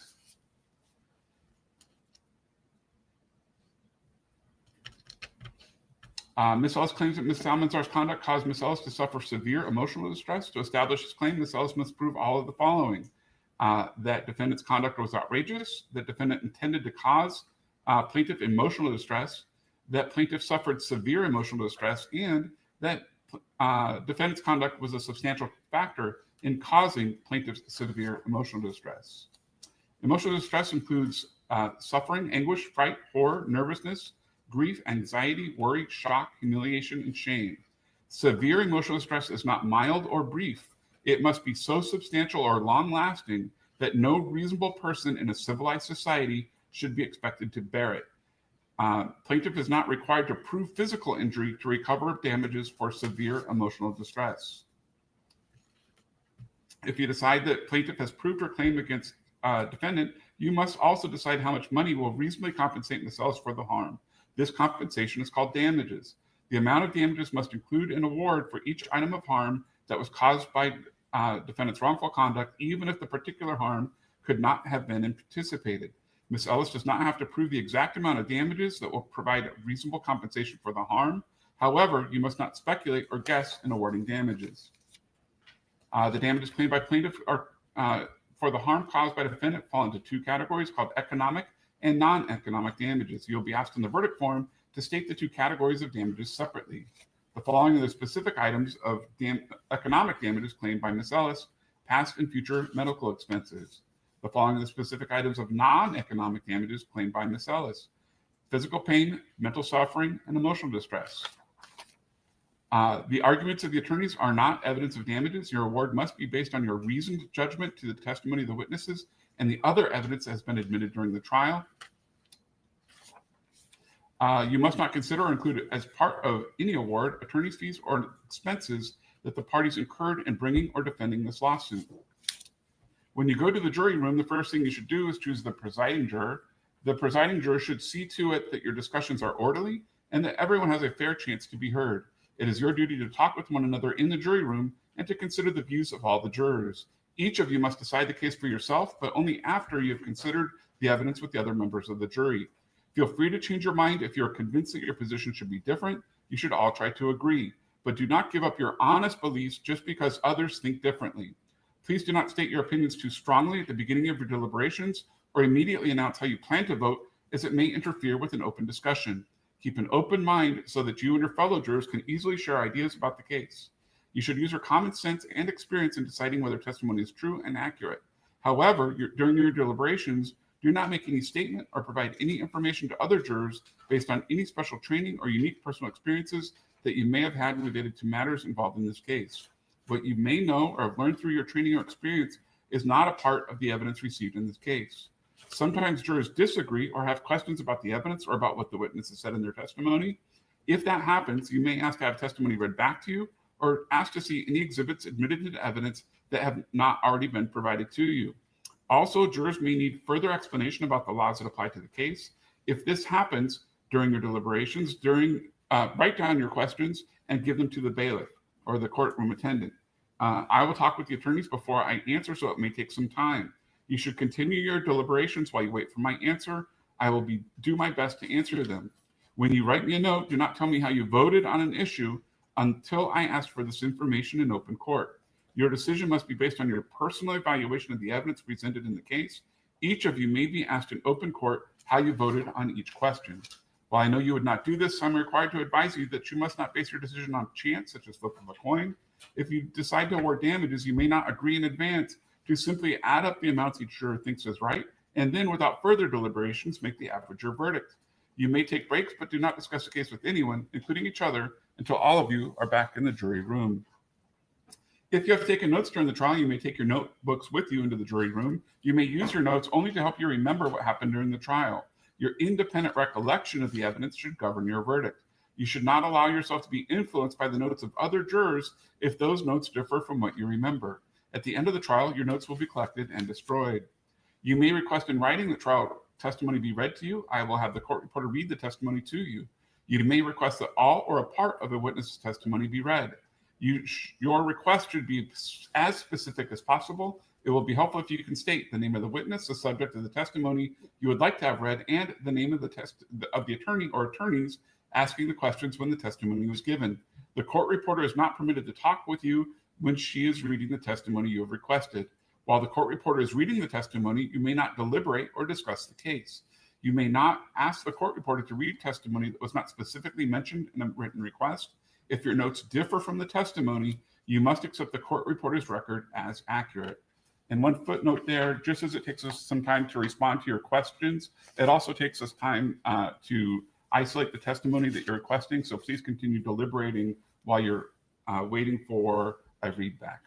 Ms. Ellis claims that Ms. Almánzar's conduct caused Ms. Ellis to suffer severe emotional distress. To establish this claim, Ms. Ellis must prove all of the following: that defendant's conduct was outrageous, that defendant intended to cause plaintiff emotional distress, that plaintiff suffered severe emotional distress, and that defendant's conduct was a substantial factor in causing plaintiff's severe emotional distress. Emotional distress includes suffering, anguish, fright, horror, nervousness, grief, anxiety, worry, shock, humiliation, and shame. Severe emotional distress is not mild or brief. It must be so substantial or long-lasting that no reasonable person in a civilized society should be expected to bear it. Plaintiff is not required to prove physical injury to recover damages for severe emotional distress. If you decide that plaintiff has proved her claim against defendant, you must also decide how much money will reasonably compensate Ms. Ellis for the harm. This compensation is called damages. The amount of damages must include an award for each item of harm that was caused by defendant's wrongful conduct, even if the particular harm could not have been anticipated. Ms. Ellis does not have to prove the exact amount of damages that will provide reasonable compensation for the harm. However, you must not speculate or guess in awarding damages. The damages claimed by plaintiff are for the harm caused by the defendant fall into two categories called economic and non-economic damages. You'll be asked in the verdict form to state the two categories of damages separately. The following are the specific items of economic damages claimed by Ms. Ellis: past and future medical expenses. The following are the specific items of non-economic damages claimed by Ms. Ellis: physical pain, mental suffering, and emotional distress. The arguments of the attorneys are not evidence of damages. Your award must be based on your reasoned judgment to the testimony of the witnesses and the other evidence that has been admitted during the trial. You must not consider or include as part of any award attorney's fees or expenses that the parties incurred in bringing or defending this lawsuit. When you go to the jury room, the first thing you should do is choose the presiding juror. The presiding juror should see to it that your discussions are orderly and that everyone has a fair chance to be heard. It is your duty to talk with one another in the jury room and to consider the views of all the jurors. Each of you must decide the case for yourself, but only after you have considered the evidence with the other members of the jury. Feel free to change your mind if you are convinced that your position should be different. You should all try to agree, but do not give up your honest beliefs just because others think differently. Please do not state your opinions too strongly at the beginning of your deliberations or immediately announce how you plan to vote, as it may interfere with an open discussion. Keep an open mind so that you and your fellow jurors can easily share ideas about the case. You should use your common sense and experience in deciding whether testimony is true and accurate. However, during your deliberations, do not make any statement or provide any information to other jurors based on any special training or unique personal experiences that you may have had related to matters involved in this case. What you may know or have learned through your training or experience is not a part of the evidence received in this case. Sometimes jurors disagree or have questions about the evidence or about what the witness has said in their testimony. If that happens, you may ask to have testimony read back to you or ask to see any exhibits admitted into evidence that have not already been provided to you. Also, jurors may need further explanation about the laws that apply to the case. If this happens during your deliberations, write down your questions and give them to the bailiff or the courtroom attendant. I will talk with the attorneys before I answer, so it may take some time. You should continue your deliberations while you wait for my answer. I will do my best to answer them. When you write me a note, do not tell me how you voted on an issue until I ask for this information in open court. Your decision must be based on your personal evaluation of the evidence presented in the case. Each of you may be asked in open court how you voted on each question. While I know you would not do this, I'm required to advise you that you must not base your decision on chance, such as flip of a coin. If you decide to award damages, you may not agree in advance to simply add up the amounts each juror thinks is right, and then without further deliberations, make the average your verdict. You may take breaks, but do not discuss the case with anyone, including each other, until all of you are back in the jury room. If you have taken notes during the trial, you may take your notebooks with you into the jury room. You may use your notes only to help you remember what happened during the trial. Your independent recollection of the evidence should govern your verdict. You should not allow yourself to be influenced by the notes of other jurors if those notes differ from what you remember. At the end of the trial, your notes will be collected and destroyed. You may request in writing that trial testimony be read to you. I will have the court reporter read the testimony to you. You may request that all or a part of a witness's testimony be read. Your request should be as specific as possible. It will be helpful if you can state the name of the witness, the subject of the testimony you would like to have read, and the name of the attorney or attorneys asking the questions when the testimony was given. The court reporter is not permitted to talk with you when she is reading the testimony you have requested. While the court reporter is reading the testimony, you may not deliberate or discuss the case. You may not ask the court reporter to read testimony that was not specifically mentioned in a written request. If your notes differ from the testimony, you must accept the court reporter's record as accurate. And one footnote there, just as it takes us some time to respond to your questions, it also takes us time to isolate the testimony that you're requesting. So please continue deliberating while you're waiting for a readback.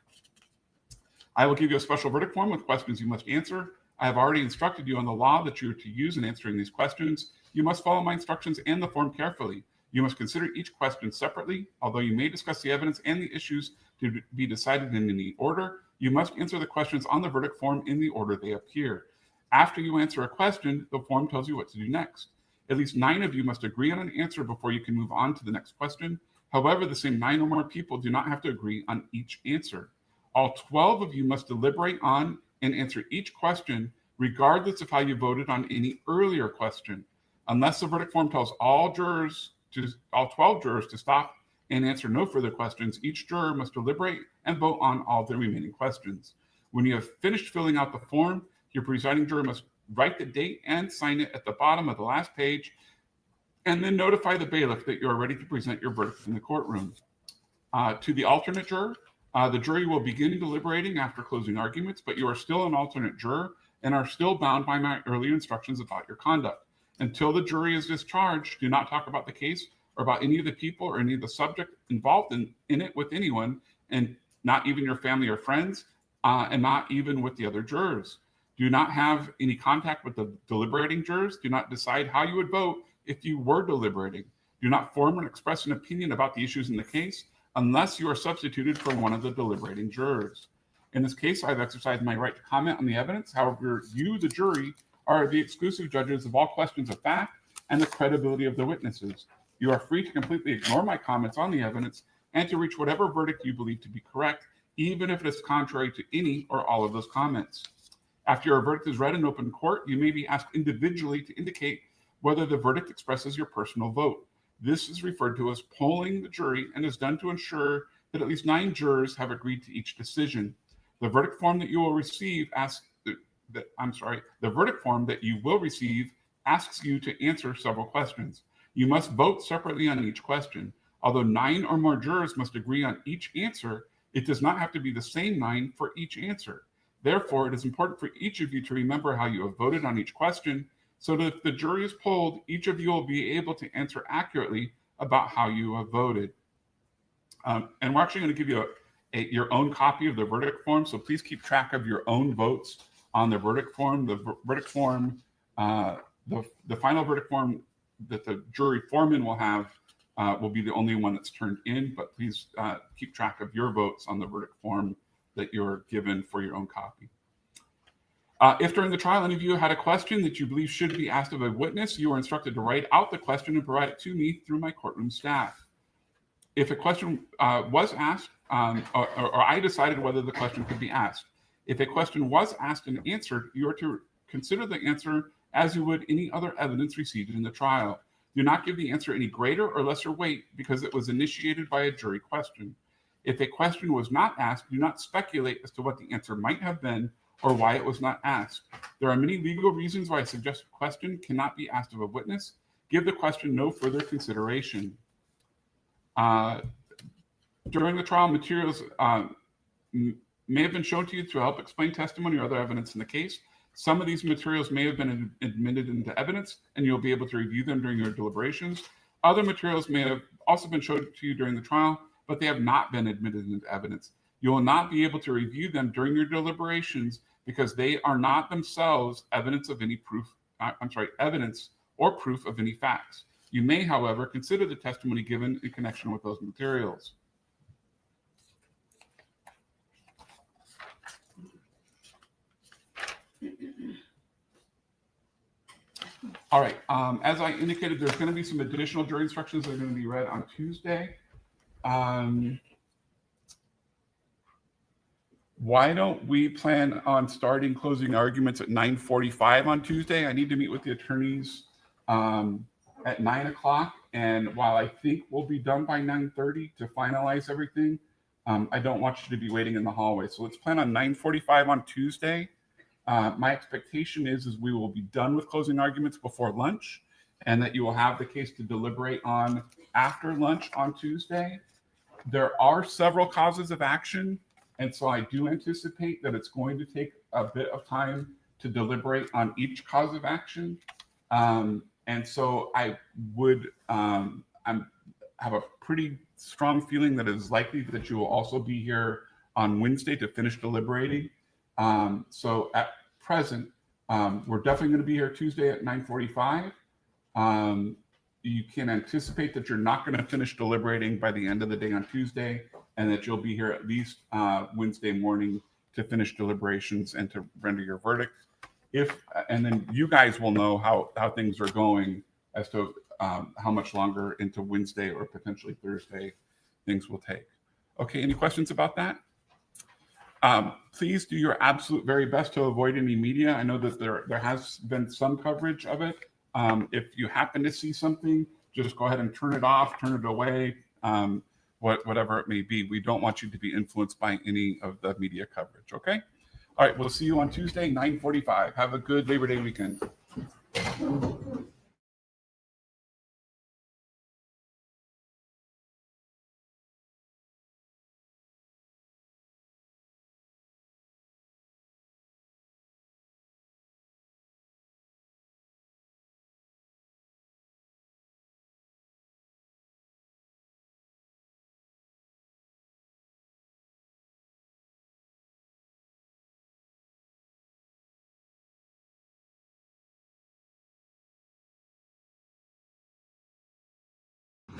I will give you a special verdict form with questions you must answer. I have already instructed you on the law that you are to use in answering these questions. You must follow my instructions and the form carefully. You must consider each question separately. Although you may discuss the evidence and the issues to be decided in any order, you must answer the questions on the verdict form in the order they appear. After you answer a question, the form tells you what to do next. At least 9 of you must agree on an answer before you can move on to the next question. However, the same 9 or more people do not have to agree on each answer. All 12 of you must deliberate on and answer each question, regardless of how you voted on any earlier question. Unless the verdict form tells all 12 jurors to stop and answer no further questions, each juror must deliberate and vote on all the remaining questions. When you have finished filling out the form, your presiding juror must write the date and sign it at the bottom of the last page, and then notify the bailiff that you are ready to present your verdict in the courtroom. To the alternate juror, the jury will begin deliberating after closing arguments, but you are still an alternate juror and are still bound by my earlier instructions about your conduct. Until the jury is discharged, do not talk about the case or about any of the people or any of the subject involved in it with anyone, and not even your family or friends, and not even with the other jurors. Do not have any contact with the deliberating jurors. Do not decide how you would vote if you were deliberating. Do not form and express an opinion about the issues in the case unless you are substituted for one of the deliberating jurors. In this case, I've exercised my right to comment on the evidence. However, you, the jury, are the exclusive judges of all questions of fact and the credibility of the witnesses. You are free to completely ignore my comments on the evidence and to reach whatever verdict you believe to be correct, even if it is contrary to any or all of those comments. After your verdict is read in open court, you may be asked individually to indicate whether the verdict expresses your personal vote. This is referred to as polling the jury and is done to ensure that at least 9 jurors have agreed to each decision. The verdict form that you will receive the verdict form that you will receive asks you to answer several questions. You must vote separately on each question. Although 9 or more jurors must agree on each answer, it does not have to be the same 9 for each answer. Therefore, it is important for each of you to remember how you have voted on each question, so that if the jury is polled, each of you will be able to answer accurately about how you have voted. And we're actually going to give you your own copy of the verdict form, so please keep track of your own votes on the verdict form. The verdict form, the final verdict form that the jury foreman will have will be the only one that's turned in, but please keep track of your votes on the verdict form that you're given for your own copy. If during the trial any of you had a question that you believe should be asked of a witness, you are instructed to write out the question and provide it to me through my courtroom staff. If a question was asked, or I decided whether the question could be asked. If a question was asked and answered, you are to consider the answer as you would any other evidence received in the trial. Do not give the answer any greater or lesser weight because it was initiated by a jury question. If a question was not asked, do not speculate as to what the answer might have been or why it was not asked. There are many legal reasons why a suggested question cannot be asked of a witness. Give the question no further consideration. During the trial, materials may have been shown to you to help explain testimony or other evidence in the case. Some of these materials may have been admitted into evidence, and you'll be able to review them during your deliberations. Other materials may have also been shown to you during the trial, but they have not been admitted into evidence. You will not be able to review them during your deliberations because they are not themselves evidence of any proof, evidence or proof of any facts. You may, however, consider the testimony given in connection with those materials. All right, as I indicated, there's going to be some additional jury instructions that are going to be read on Tuesday. Why don't we plan on starting closing arguments at 9:45 on Tuesday? I need to meet with the attorneys at 9 o'clock. And while I think we'll be done by 9:30 to finalize everything, I don't want you to be waiting in the hallway. So let's plan on 9:45 on Tuesday. My expectation is we will be done with closing arguments before lunch and that you will have the case to deliberate on after lunch on Tuesday. There are several causes of action, and so I do anticipate that it's going to take a bit of time to deliberate on each cause of action. And so I would have a pretty strong feeling that it is likely that you will also be here on Wednesday to finish deliberating. So at present, we're definitely going to be here Tuesday at 9:45. You can anticipate that you're not going to finish deliberating by the end of the day on Tuesday, and that you'll be here at least Wednesday morning to finish deliberations and to render your verdict. And then you guys will know how things are going as to how much longer into Wednesday or potentially Thursday things will take. Okay, any questions about that? Please do your absolute very best to avoid any media. I know that there has been some coverage of it. If you happen to see something, just go ahead and turn it off, turn it away, whatever it may be. We don't want you to be influenced by any of the media coverage, okay? All right, we'll see you on Tuesday, 9:45. Have a good Labor Day weekend.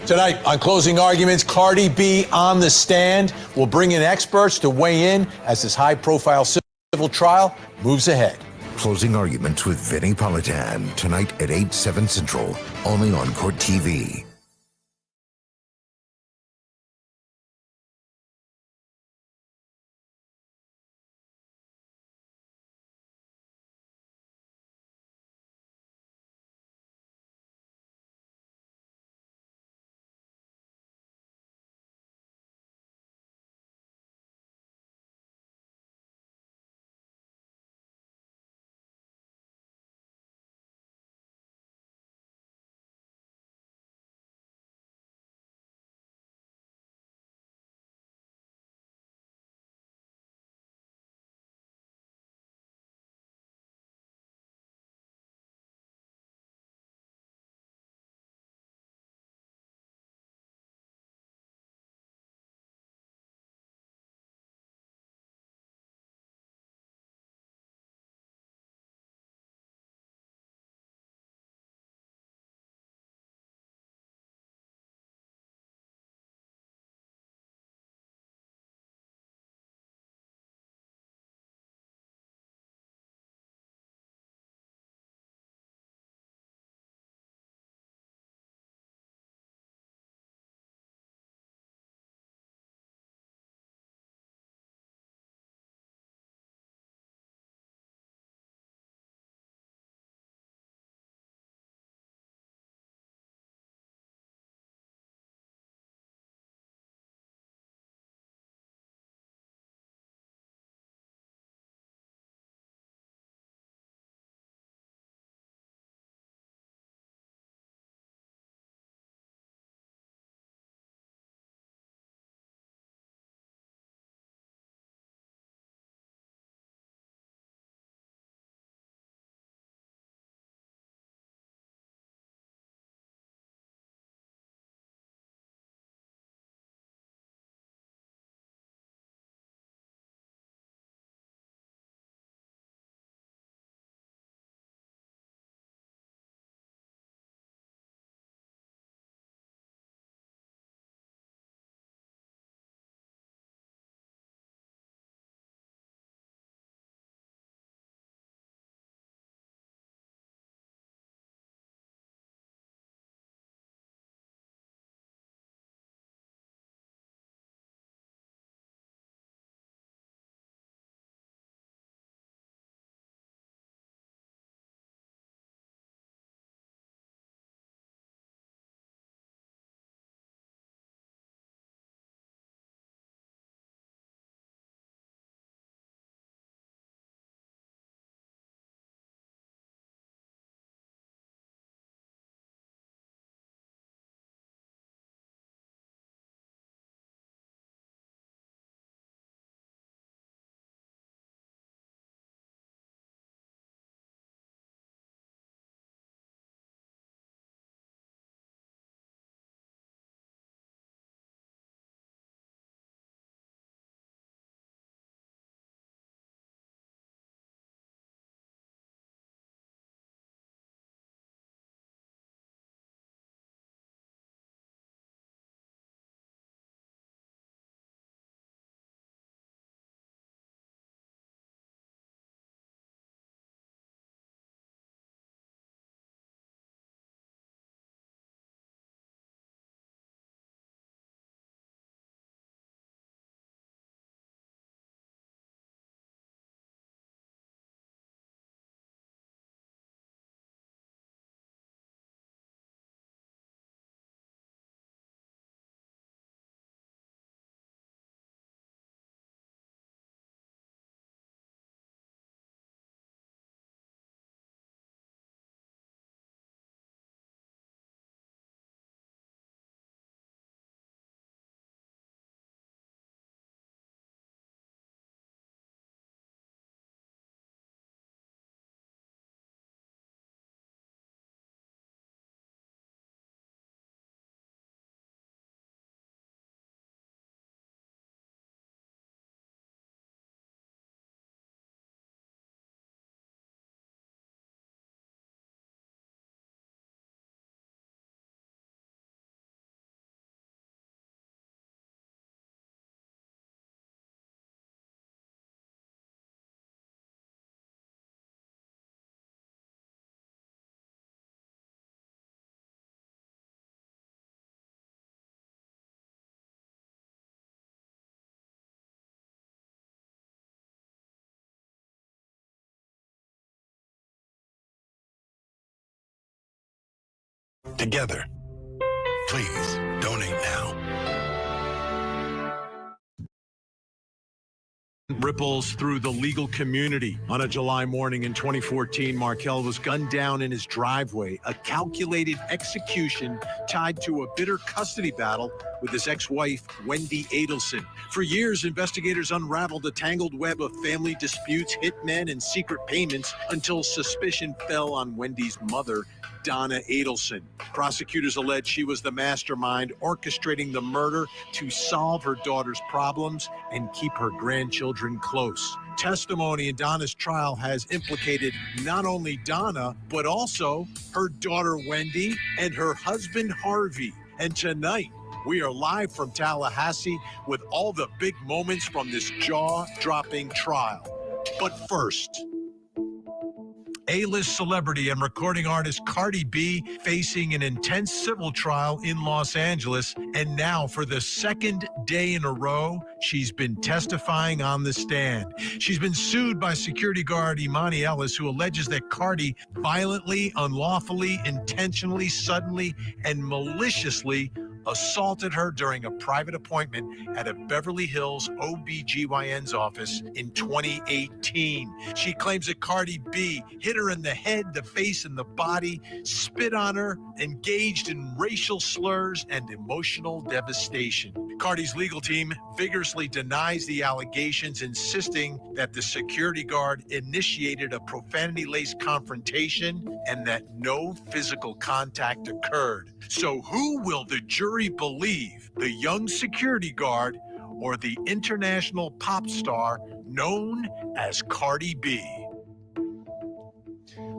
Tonight on Closing Arguments, Cardi B on the stand. We'll bring in experts to weigh in as this high-profile civil trial moves ahead. Closing Arguments with Vinnie Politan, tonight at 8/7 Central, only on Court TV. Together. Please donate now. Ripples through the legal community. On a July morning in 2014, Markel was gunned down in his driveway, a calculated execution tied to a bitter custody battle with his ex-wife, Wendy Adelson. For years, investigators unraveled a tangled web of family disputes, hitmen, and secret payments until suspicion fell on Wendy's mother, Donna Adelson. Prosecutors allege she was the mastermind orchestrating the murder to solve her daughter's problems and keep her grandchildren close. Testimony in Donna's trial has implicated not only Donna, but also her daughter Wendy and her husband Harvey. And tonight, we are live from Tallahassee with all the big moments from this jaw-dropping trial. But first, A-list celebrity and recording artist Cardi B facing an intense civil trial in Los Angeles. And now, for the second day in a row, she's been testifying on the stand. She's been sued by security guard Emani Ellis, who alleges that Cardi violently, unlawfully, intentionally, suddenly, and maliciously assaulted her during a private appointment at a Beverly Hills OBGYN's office in 2018. She claims that Cardi B hit her in the head, the face, and the body, spit on her, engaged in racial slurs and emotional devastation. Cardi's legal team vigorously denies the allegations, insisting that the security guard initiated a profanity-laced confrontation and that no physical contact occurred. So who will the jury believe, the young security guard or the international pop star known as Cardi B?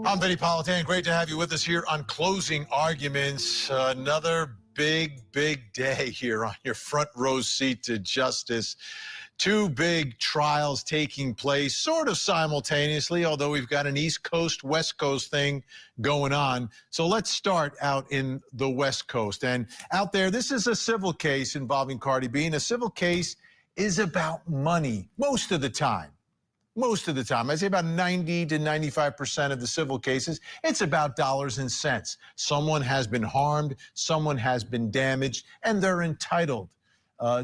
I'm Vinny Politan. Great to have you with us here on Closing Arguments. Another big day here on your front row seat to justice. Two big trials taking place sort of simultaneously, although we've got an East Coast, West Coast thing going on. So let's start out in the West Coast. And out there, this is a civil case involving Cardi B, and a civil case is about money most of the time. Most of the time, I'd say about 90 to 95% of the civil cases, it's about dollars and cents. Someone has been harmed, someone has been damaged, and they're entitled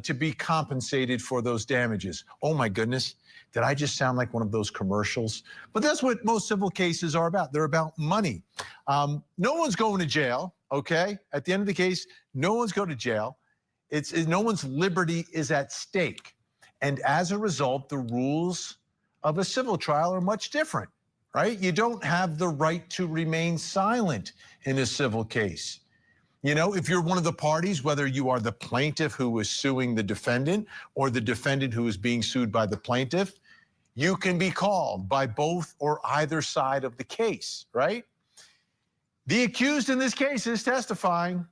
to be compensated for those damages. Oh my goodness, did I just sound like one of those commercials? But that's what most civil cases are about. They're about money. No one's going to jail, okay? At the end of the case, no one's going to jail. No one's liberty is at stake. And as a result, the rules of a civil trial are much different, right? You don't have the right to remain silent in a civil case. You know, if you're one of the parties, whether you are the plaintiff who is suing the defendant or the defendant who is being sued by the plaintiff, you can be called by both or either side of the case, right? The accused in this case is testifying.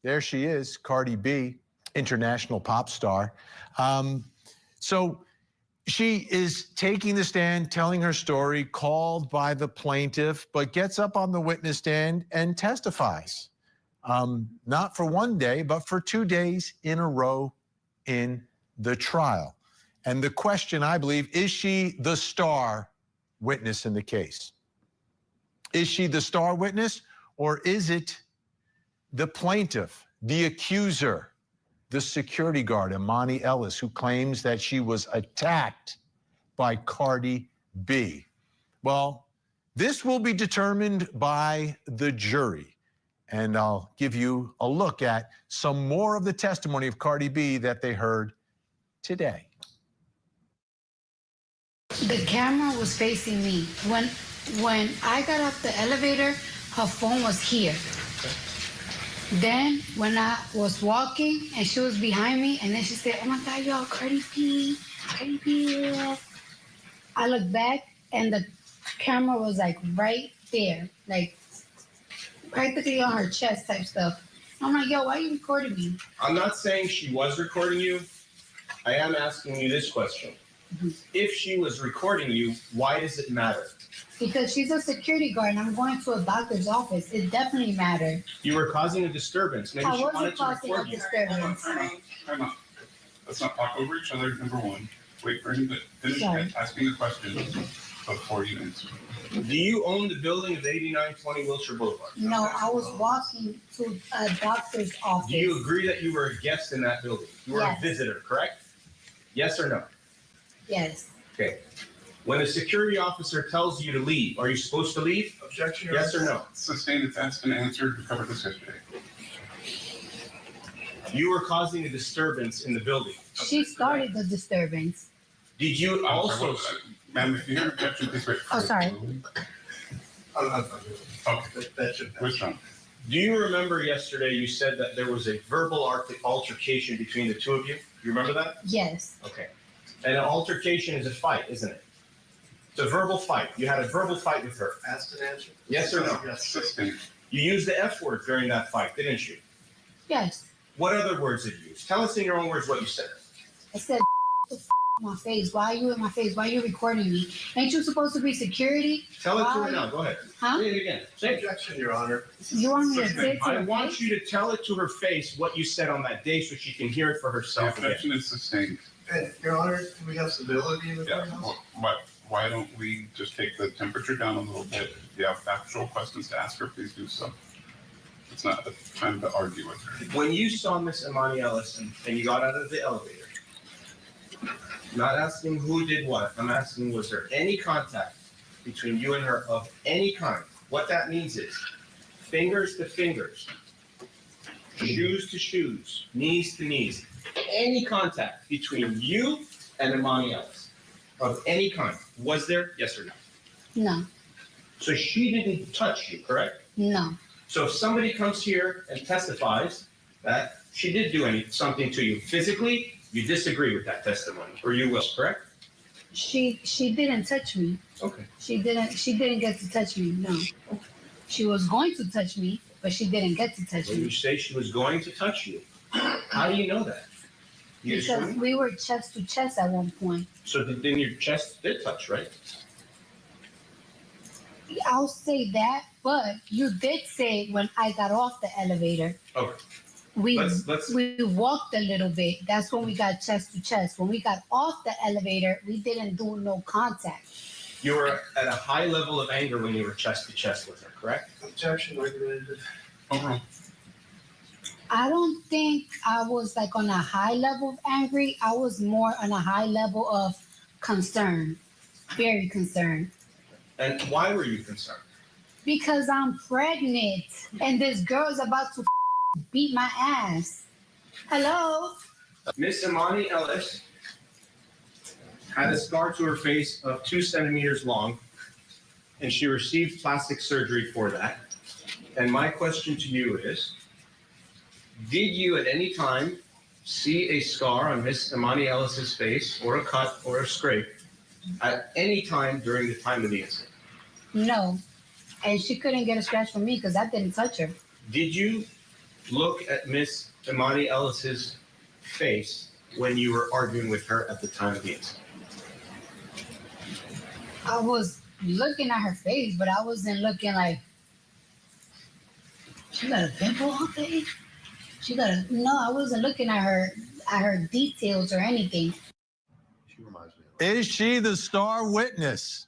There she is, Cardi B, international pop star. So she is taking the stand, telling her story, called by the plaintiff, but gets up on the witness stand and testifies. Not for one day, but for 2 days in a row in the trial. And the question, I believe, is she the star witness in the case? Is she the star witness, or is it the plaintiff, the accuser, the security guard, Emani Ellis, who claims that she was attacked by Cardi B? Well, this will be determined by the jury. And I'll give you a look at some more of the testimony of Cardi B that they heard today. The camera was facing me. When I got off the elevator, her phone was here. Then when I was walking and she was behind me, and then she said, "Oh my God, y'all, Cardi B. I looked back and the camera was like right there, like practically on her chest type stuff. I'm like, yo, why are you recording me? I'm not saying she was recording you. I am asking you this question. If she was recording you, why does it matter? Because she's a security guard and I'm going to a doctor's office. It definitely mattered. You were causing a disturbance. Maybe she wanted to record you. Time out. Let's not talk over each other, number one. Wait for him to finish asking the question. before you answer. Do you own the building of 8920 Wilshire Boulevard? No, I was walking to a doctor's office. Do you agree that you were a guest in that building? You were Yes. a visitor, correct? Yes or no? Yes. Okay. When a security officer tells you to leave, are you supposed to leave? Objection. Yes or no? Sustained, it's asked and answered. We covered this yesterday. You were causing a disturbance in the building. She started the disturbance. Did you also? Ma'am, if you hear objection, please wait. Oh, sorry. Okay. That should pass. Which one? Do you remember yesterday you said that there was a verbal altercation between the two of you? You remember that? Yes. Okay. And an altercation is a fight, isn't it? It's a verbal fight. You had a verbal fight with her. Asked and answered. Yes or no? Yes. Sustained. You used the F word during that fight, didn't you? Yes. What other words did you use? Tell us in your own words what you said. I said, my face. Why are you in my face? Why are you recording me? Ain't you supposed to be security? Tell it to Why? her now. Go ahead. Huh? Say it again. Say it. Objection, Your Honor. You want me to say it to I her want face? you to tell it to her face what you said on that day so she can hear it for The herself again. objection is sustained. And Your Honor, do we have civility in the Yeah. courthouse? Why don't we just take the temperature down a little bit? If you have actual questions to ask her, please do so. It's not the time to argue with her. When you saw Miss Emani Ellis and you got out of the elevator, I'm not asking who did what. I'm asking, was there any contact between you and her of any kind? What that means is fingers to fingers, shoes to shoes, knees to knees. Any contact between you and Emani Ellis of any kind. Was there? Yes or no? No. So she didn't touch you, correct? No. So if somebody comes here and testifies that she did do something to you physically, you disagree with that testimony, or you will, correct? She didn't touch me. Okay. She didn't get to touch me. No. She was going to touch me, but she didn't get to touch When you me. say she was going to touch you, how do you know that? You just Because wouldn't? we were chest to chest at one point. So then your chest did touch, right? I'll say that, but you did say when I got off the elevator, Okay. we Let's- we walked a little bit. That's when we got chest to chest. When we got off the elevator, we didn't do no contact. You were at a high level of anger when you were chest to chest with her, correct? Objection, regulated. Overall. I don't think I was like on a high level of angry. I was more on a high level of concern, very concerned. And why were you concerned? Because I'm pregnant and this girl's about to beat my ass. Hello? Miss Emani Ellis had a scar to her face of 2 centimeters long, and she received plastic surgery for that. And my question to you is, did you at any time see a scar on Miss Emani Ellis's face, or a cut, or a scrape, at any time during the time of the incident? No. And she couldn't get a scratch from me because I didn't touch her. Did you look at Miss Emani Ellis's face when you were arguing with her at the time of the incident? I was looking at her face, but I wasn't looking like, she got a pimple on her face? No, I wasn't looking at her details or anything. She reminds me of. Is she the star witness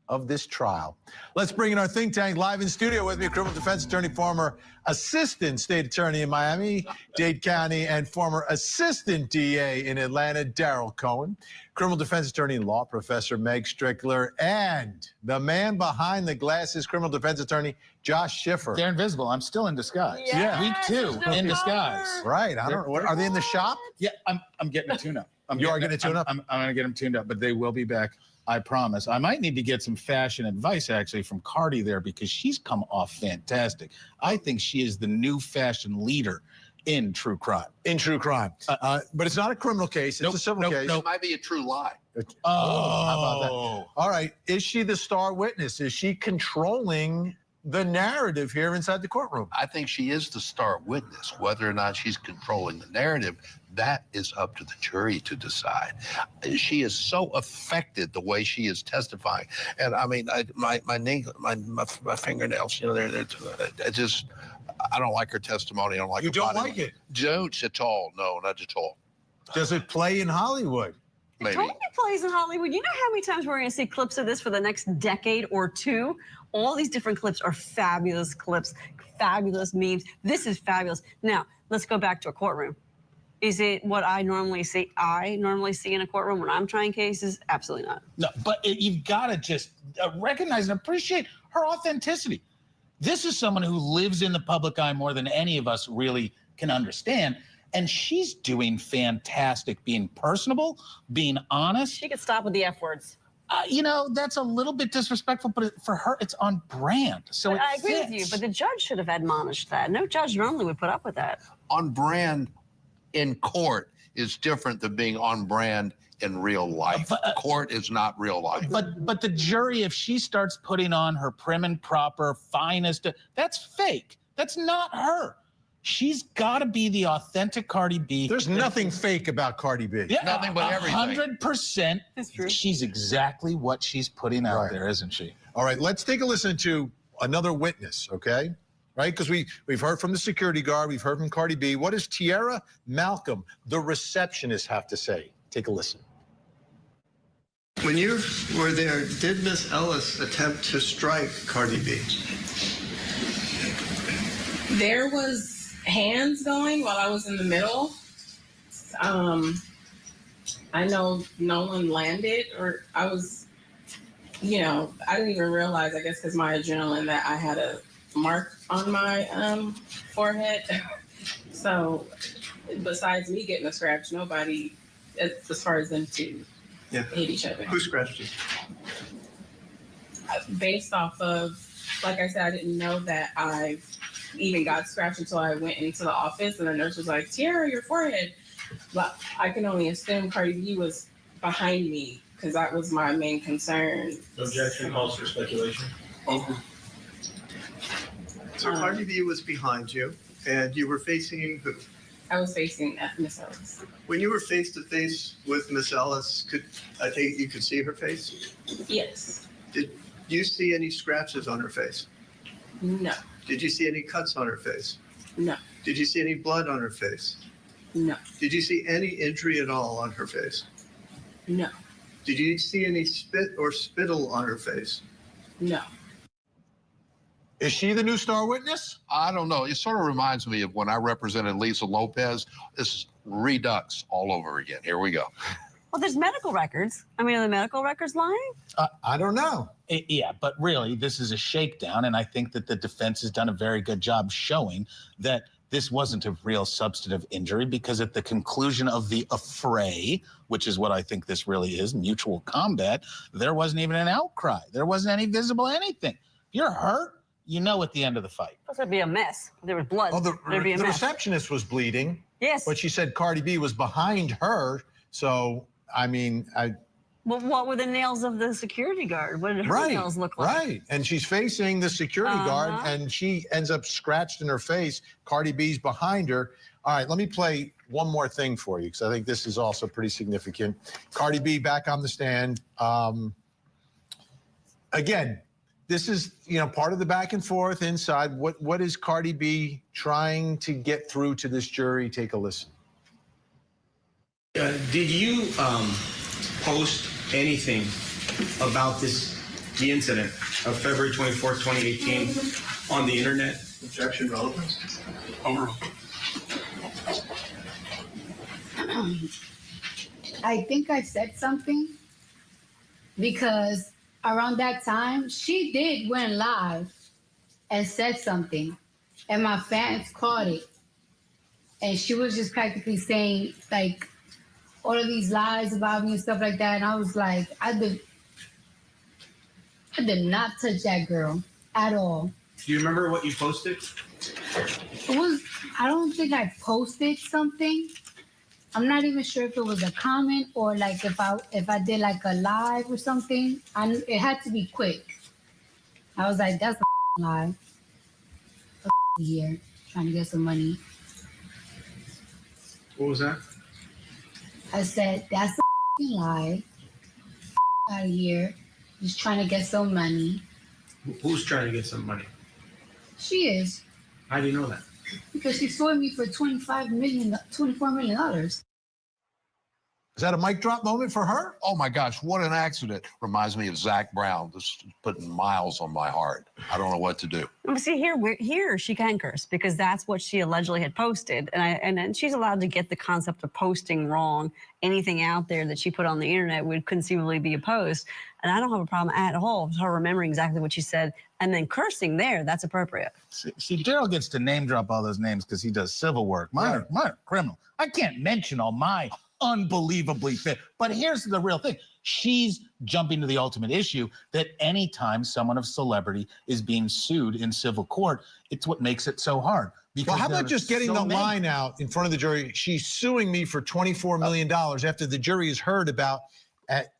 of this trial? Let's bring in our think tank live in studio with me, criminal defense attorney, former assistant state attorney in Miami-Dade County, and former assistant DA in Atlanta, Daryl Cohen, criminal defense attorney and law professor Meg Strickler, and the man behind the glasses, criminal defense attorney Josh Schiffer. They're invisible. I'm still in disguise. Yeah. Week 2 in disguise. Right. I don't know. Are they in the shop? Yeah, I'm getting a tune-up. You are getting a tune-up? I'm going to get them tuned up, but they will be back. I promise. I might need to get some fashion advice actually from Cardi there because she's come off fantastic. I think she is the new fashion leader in true crime. In true crime. But it's not a criminal case. It's a civil case. Nope. It might be a true lie. Oh, how about that? All right. Is she the star witness? Is she controlling the narrative here inside the courtroom? I think she is the star witness. Whether or not she's controlling the narrative, that is up to the jury to decide. She is so affected the way she is testifying, and I mean, my fingernails, you know, they're just. I don't like her testimony. I don't like. You her don't body. like it? Don't at all. No, not at all. Does it play in Hollywood? maybe. Told you plays in Hollywood. You know how many times we're going to see clips of this for the next decade or two? All these different clips are fabulous clips, fabulous memes. This is fabulous. Now, let's go back to a courtroom. Is it what I normally see in a courtroom when I'm trying cases? Absolutely not. No, but you've got to just recognize and appreciate her authenticity. This is someone who lives in the public eye more than any of us really can understand. And she's doing fantastic, being personable, being honest. She could stop with the F words. That's a little bit disrespectful, but for her, it's on brand. So I agree with you, but the judge should have admonished that. No judge normally would put up with that. On brand in court is different than being on brand in real life. Court is not real life. But the jury, if she starts putting on her prim and proper, finest, that's fake. That's not her. She's got to be the authentic Cardi B. There's nothing fake about Cardi B. Yeah, nothing but everything. 100%. That's true. She's exactly what she's putting out there, isn't she? All right, let's take a listen to another witness, okay? Right, because we've heard from the security guard, we've heard from Cardi B. What does Tiara Malcolm, the receptionist, have to say? Take a listen. When you were there, did Miss Ellis attempt to strike Cardi B? There was hands going while I was in the middle. I know no one landed, or I was, I didn't even realize, I guess because my adrenaline, that I had a mark on my forehead. So besides me getting a scratch, nobody, as far as them two hit each other. Who scratched you? Based off of, like I said, I didn't know that I even got scratched until I went into the office, and the nurse was like, Tiara, your forehead. But I can only assume Cardi B was behind me, because that was my main concern. Objection calls for speculation. So Cardi B was behind you, and you were facing who? I was facing Miss Ellis. When you were face to face with Miss Ellis, I think you could see her face? Yes. Did you see any scratches on her face? No. Did you see any cuts on her face? No. Did you see any blood on her face? No. Did you see any injury at all on her face? No. Did you see any spit or spittle on her face? No. Is she the new star witness? I don't know. It sort of reminds me of when I represented Lisa Lopez. This is Redux all over again. Here we go. Well, there's medical records. I mean, are the medical records lying? I don't know. Yeah, but really, this is a shakedown, and I think that the defense has done a very good job showing that this wasn't a real substantive injury, because at the conclusion of the affray, which is what I think this really is, mutual combat, there wasn't even an outcry. There wasn't any visible anything. If you're hurt, you know at the end of the fight. Well, there'd be a mess. There was blood. Oh, There'd be a the mess. receptionist was bleeding. Yes. But she said Cardi B was behind her. So, I mean, Well, what were the nails of the security guard? What did her nails look like? Right. And she's facing the security guard, and she ends up scratched in her face. Cardi B's behind her. All right, let me play one more thing for you, because I think this is also pretty significant. Cardi B back on the stand. Again, this is, part of the back and forth inside. What is Cardi B trying to get through to this jury? Take a listen. Did you post anything about the incident of February 24th, 2018 on the internet? Objection relevance? I think I said something because around that time, she did went live and said something, and my fans caught it. And she was just practically saying, like, all of these lies about me and stuff like that. And I was like, I did not touch that girl at all. Do you remember what you posted? I don't think I posted something. I'm not even sure if it was a comment or like if I did like a live or something. It had to be quick. I was like, that's a lie. Here, trying to get some money. What was that? I said, that's a lie. Out of here, just trying to get some money. Who's trying to get some money? She is. How do you know that? Because she sued me for $24 million. Is that a mic drop moment for her? Oh my gosh, what an accident. Reminds me of Zach Brown. This is putting miles on my heart. I don't know what to do. Well, see, here she can curse because that's what she allegedly had posted, and then she's allowed to get the concept of posting wrong. Anything out there that she put on the internet would conceivably be a post, and I don't have a problem at all with her remembering exactly what she said and then cursing there. That's appropriate. See, Daryl gets to name drop all those names because he does civil work. Mine are criminal. I can't mention all my unbelievably fit. But here's the real thing. She's jumping to the ultimate issue that anytime someone of celebrity is being sued in civil court, it's what makes it so hard. Well, how about just getting the line out in front of the jury? She's suing me for $24 million after the jury has heard about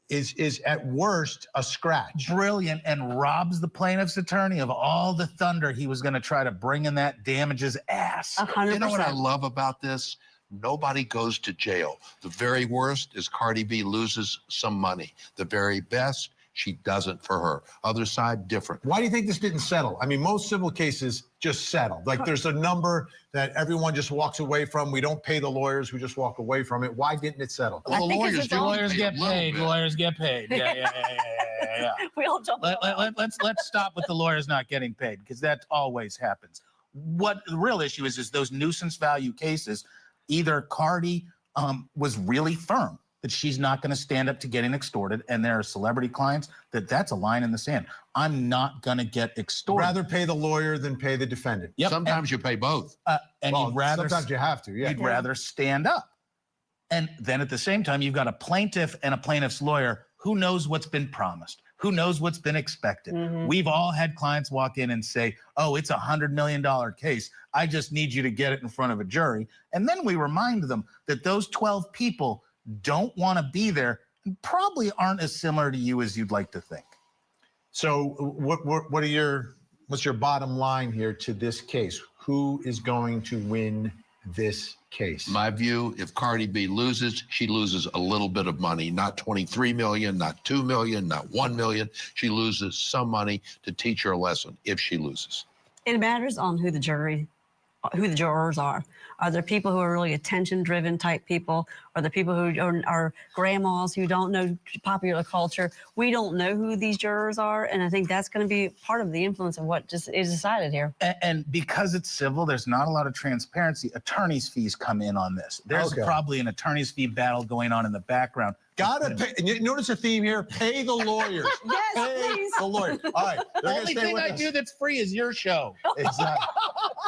is at worst a scratch. Brilliant, and robs the plaintiff's attorney of all the thunder he was going to try to bring in that damages ass. 100%. You know what I love about this? Nobody goes to jail. The very worst is Cardi B loses some money. The very best, she doesn't for her. Other side, different. Why do you think this didn't settle? I mean, most civil cases just settle. Like there's a number that everyone just walks away from. We don't pay the lawyers. We just walk away from it. Why didn't it settle? Well, the lawyers get paid. Lawyers get paid. Yeah. We all jump. Let's stop with the lawyers not getting paid because that always happens. What the real issue is those nuisance value cases. Either Cardi was really firm that she's not going to stand up to getting extorted, and there are celebrity clients that's a line in the sand. I'm not going to get extorted. Rather pay the lawyer than pay the defendant. Yep. Sometimes you pay both. Sometimes you have to. Yeah. You'd rather stand up. And then at the same time, you've got a plaintiff and a plaintiff's lawyer who knows what's been promised. Who knows what's been expected? Mm-hmm. We've all had clients walk in and say, oh, it's $100 million case. I just need you to get it in front of a jury. And then we remind them that those 12 people don't want to be there and probably aren't as similar to you as you'd like to think. So what's your bottom line here to this case? Who is going to win this case? My view, if Cardi B loses, she loses a little bit of money, not 23 million, not 2 million, not 1 million. She loses some money to teach her a lesson if she loses. It matters on who the jurors are. Are there people who are really attention-driven type people? Are there people who are grandmas who don't know popular culture? We don't know who these jurors are, and I think that's going to be part of the influence of what just is decided here. And because it's civil, there's not a lot of transparency. Attorney's fees come in on this. There's probably an attorney's fee battle going on in the background. Gotta pay. You notice a theme here? Pay the lawyers. Yes, pay please. the lawyers. All right. The only thing I do that's free is your show. Exactly.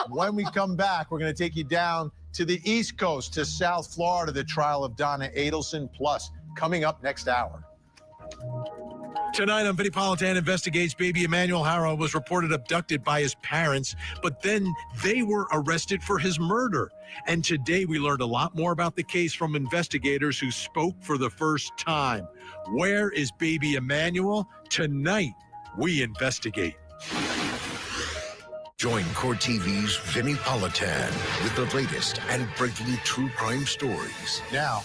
When we come back, we're going to take you down to the East Coast, to South Florida, the trial of Donna Adelson Plus, coming up next hour. Tonight on Vinnie Politan Investigates, baby Emmanuel Hara was reported abducted by his parents, but then they were arrested for his murder. And today we learned a lot more about the case from investigators who spoke for the first time. Where is baby Emmanuel? Tonight, we investigate. Join Court TV's Vinnie Politan with the latest and breaking true crime stories. Now,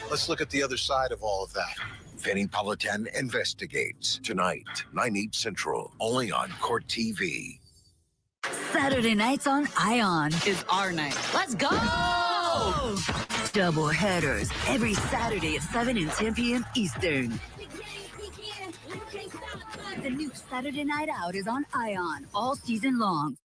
let's look at the other side of all of that. Vinnie Politan Investigates. Tonight, 9/8 Central, only on Court TV. Saturday nights on ION is our night. Let's go! Double headers every Saturday at 7 and 10 p.m. Eastern. The new Saturday Night Out is on ION all season long.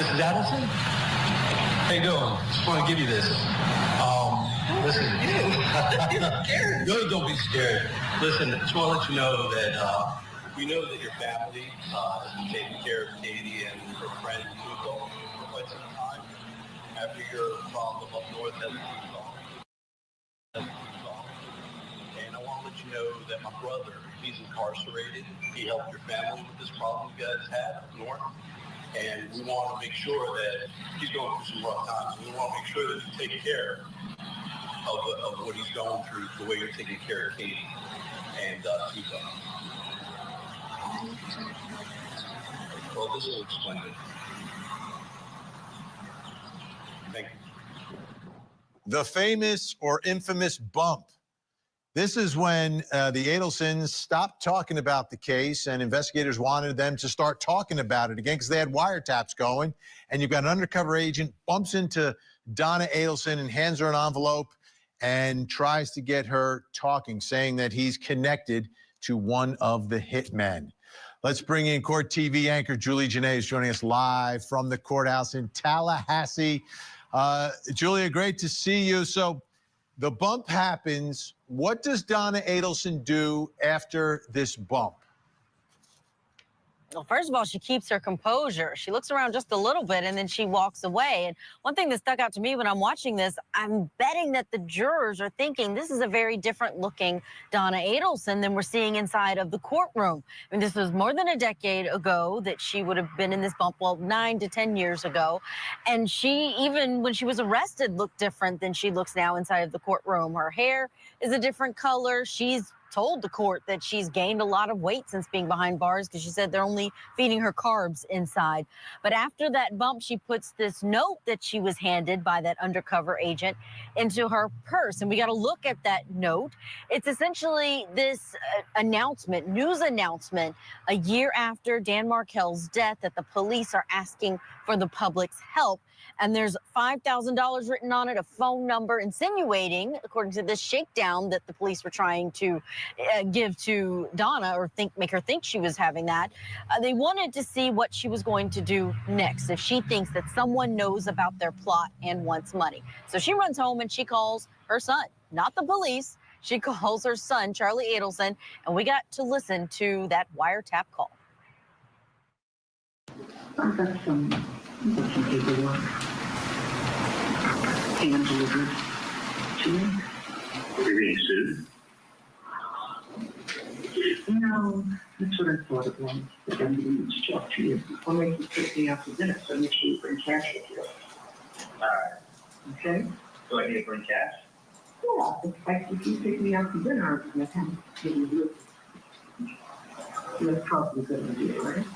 Mrs. Addison? How you doing? Just want to give you this. Listen. No, don't be scared. Listen, I just want to let you know that we know that your family has been taking care of Katie and her friend Tuco for quite some time. After your problem up north has been resolved. And I want to let you know that my brother, he's incarcerated. He helped your family with this problem you guys had up north. And we want to make sure that he's going through some rough times. We want to make sure that you take care of what he's going through, the way you're taking care of Katie and Tuco. Well, this will explain it. Thank you. The famous or infamous bump. This is when the Adelsons stopped talking about the case and investigators wanted them to start talking about it again because they had wiretaps going. And you've got an undercover agent bumps into Donna Adelson and hands her an envelope and tries to get her talking, saying that he's connected to one of the hitmen. Let's bring in Court TV anchor Julie Janae, is joining us live from the courthouse in Tallahassee. Julia, great to see you. So the bump happens. What does Donna Adelson do after this bump? Well, first of all, she keeps her composure. She looks around just a little bit and then she walks away. And one thing that stuck out to me when I'm watching this, I'm betting that the jurors are thinking this is a very different looking Donna Adelson than we're seeing inside of the courtroom. I mean, this was more than a decade ago that she would have been in this bump, well, 9 to 10 years ago. And she, even when she was arrested, looked different than she looks now inside of the courtroom. Her hair is a different color. She's told the court that she's gained a lot of weight since being behind bars because she said they're only feeding her carbs inside. But after that bump, she puts this note that she was handed by that undercover agent into her purse. And we got to look at that note. It's essentially this announcement, news announcement, a year after Dan Markel's death, that the police are asking for the public's help. And there's $5,000 written on it, a phone number, insinuating, according to this shakedown that the police were trying to give to Donna, or make her think she was having that. They wanted to see what she was going to do next, if she thinks that someone knows about their plot and wants money. So she runs home and she calls her son, not the police. She calls her son, Charlie Adelson, and we got to listen to that wiretap call. I've got some paperwork hand delivered to me. Are you being sued? No, that's what I thought it was. But I needed to talk to you. I'll make you take me out to dinner, so make sure you bring cash with you. Alright. Okay? Do I need to bring cash? Yeah, if you take me out to dinner, I can give you a that's probably a good idea, right?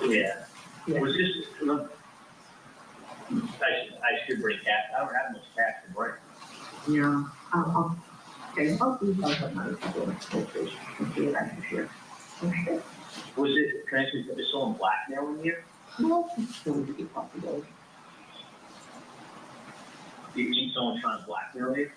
Yeah. Was this, look, I should bring cash. I don't have much cash to bring. Yeah, okay, I'll have money to go and see it after here. Okay. Was it, can I ask you, was someone blackmailing you? No, it's still a good possibility. Do you think someone's trying to blackmail you?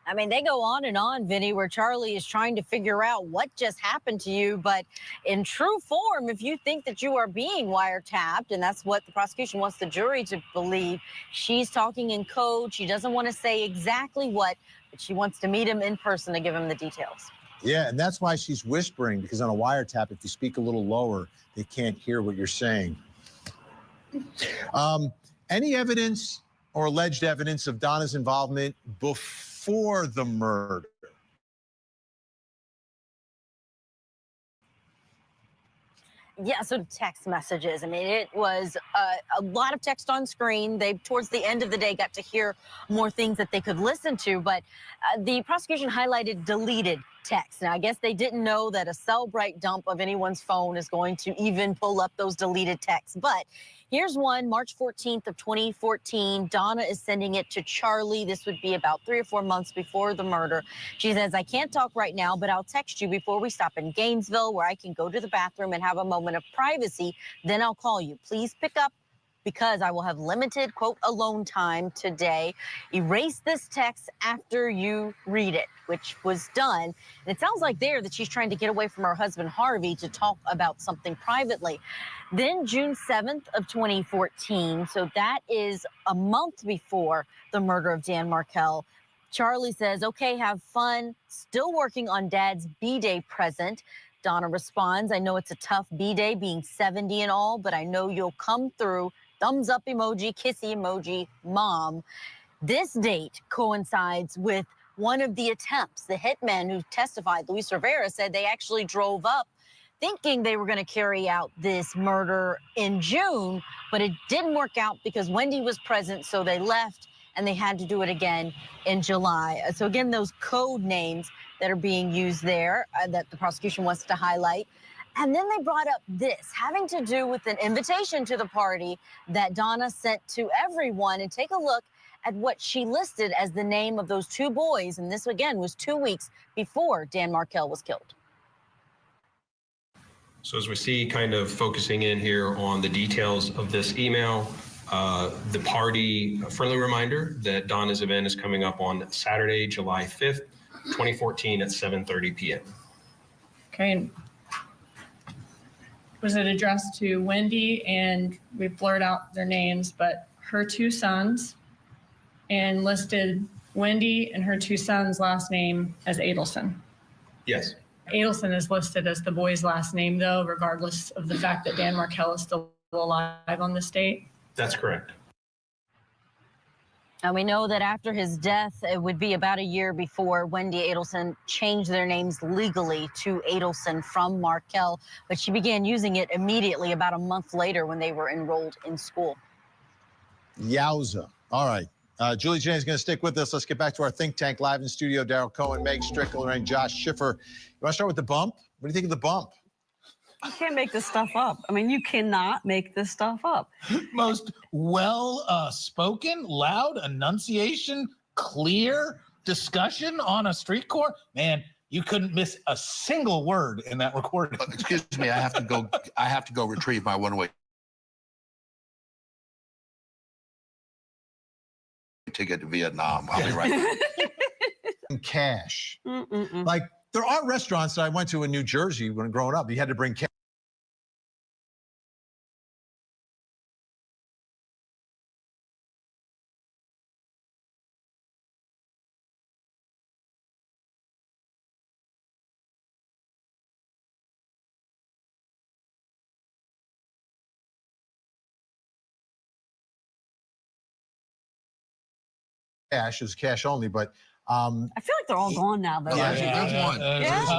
I mean, they go on and on, Vinny, where Charlie is trying to figure out what just happened to you. But in true form, if you think that you are being wiretapped, and that's what the prosecution wants the jury to believe, she's talking in code. She doesn't want to say exactly what, but she wants to meet him in person to give him the details. Yeah, and that's why she's whispering, because on a wiretap, if you speak a little lower, they can't hear what you're saying. Any evidence or alleged evidence of Donna's involvement before the murder? Yeah, so text messages. I mean, it was a lot of text on screen. They, towards the end of the day, got to hear more things that they could listen to. But the prosecution highlighted deleted text. Now, I guess they didn't know that a Cellbrite dump of anyone's phone is going to even pull up those deleted texts. But here's one, March 14th of 2014. Donna is sending it to Charlie. This would be about 3 or 4 months before the murder. She says, I can't talk right now, but I'll text you before we stop in Gainesville, where I can go to the bathroom and have a moment of privacy. Then I'll call you. Please pick up because I will have limited, quote, alone time today. Erase this text after you read it, which was done. And it sounds like there that she's trying to get away from her husband, Harvey, to talk about something privately. Then June 7th of 2014, so that is a month before the murder of Dan Markel, Charlie says, okay, have fun, still working on Dad's B-Day present. Donna responds, I know it's a tough B-Day, being 70 and all, but I know you'll come through. Thumbs up emoji, kissy emoji, Mom. This date coincides with one of the attempts. The hitman who testified, Luis Rivera, said they actually drove up thinking they were going to carry out this murder in June, but it didn't work out because Wendy was present, so they left, and they had to do it again in July. So again, those code names that are being used there that the prosecution wants to highlight. And then they brought up this, having to do with an invitation to the party that Donna sent to everyone. And take a look at what she listed as the name of those two boys. And this, again, was 2 weeks before Dan Markel was killed. So as we see, kind of focusing in here on the details of this email, the party, a friendly reminder that Donna's event is coming up on Saturday, July 5th, 2014 at 7:30 p.m. Okay. And was it addressed to Wendy? And we blurred out their names, but her two sons, and listed Wendy and her two sons' last name as Adelson. Yes. Adelson is listed as the boy's last name, though, regardless of the fact that Dan Markel is still alive on this date. That's correct. And we know that after his death, it would be about a year before Wendy Adelson changed their names legally to Adelson from Markel, but she began using it immediately about a month later when they were enrolled in school. Yowza. All right. Julie Jane is going to stick with us. Let's get back to our think tank live in studio. Daryl Cohen, Meg Strickler, and Josh Schiffer. You want to start with the bump? What do you think of the bump? You can't make this stuff up. I mean, you cannot make this stuff up. Most spoken, loud enunciation, clear discussion on a street corner. Man, you couldn't miss a single word in that recording. Excuse me, I have to go retrieve my one-way ticket to Vietnam. I'll be right back. Cash. Like, there are restaurants that I went to in New Jersey when growing up. You had to bring cash. Cash is cash only, but I feel like they're all gone now, though.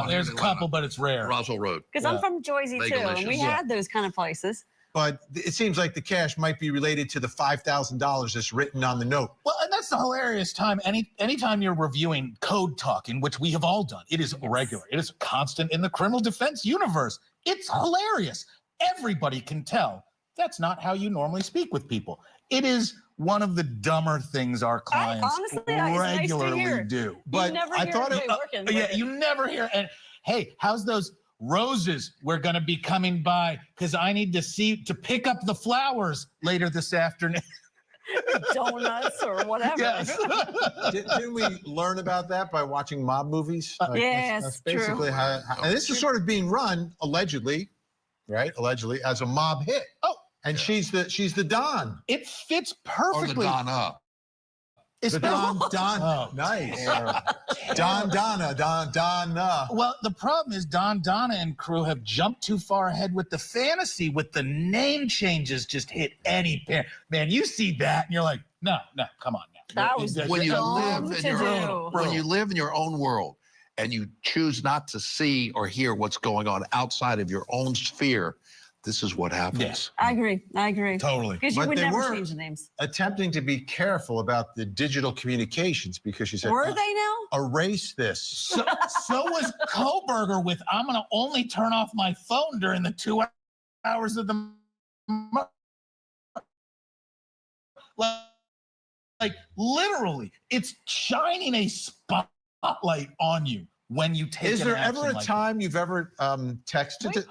There's a couple, but it's rare. Roswell Road. Because I'm from Jersey, too, and we had those kind of places. But it seems like the cash might be related to the $5,000 that's written on the note. Well, and that's the hilarious time. Anytime you're reviewing code talking, which we have all done, it is regular. It is constant in the criminal defense universe. It's hilarious. Everybody can tell that's not how you normally speak with people. It is one of the dumber things our clients regularly do. But I thought you never hear. And hey, how's those roses we're going to be coming by? Because I need to pick up the flowers later this afternoon. Donuts or whatever. Yes. Didn't we learn about that by watching mob movies? Yes, that's basically true. how and this is sort of being run allegedly, right? Allegedly as a mob hit. Oh. And she's the Don. It fits perfectly. Or the Donna. It's Don. Oh. Nice. Donna. Well, the problem is Donna and crew have jumped too far ahead with the fantasy, with the name changes. Just hit any pair. Man, you see that and you're like, no, come on now. That was when you live in your own world and you choose not to see or hear what's going on outside of your own sphere. This is what happens. Yes. I agree. Totally. Because you But would they never were change the names. attempting to be careful about the digital communications because she said, Were they now? erase this. So was Koberger with, I'm going to only turn off my phone during the 2 hours of the like literally, it's shining a spotlight on you when you take Is there ever a like time you've ever texted?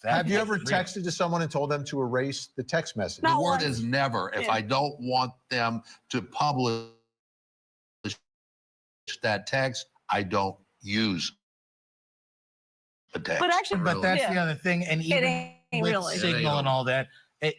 Have you ever texted to someone and told them to erase the text message? The word is never. If I don't want them to publish that text, I don't use a text. But actually, But that's the other thing. And even ain't with really. Signal and all that,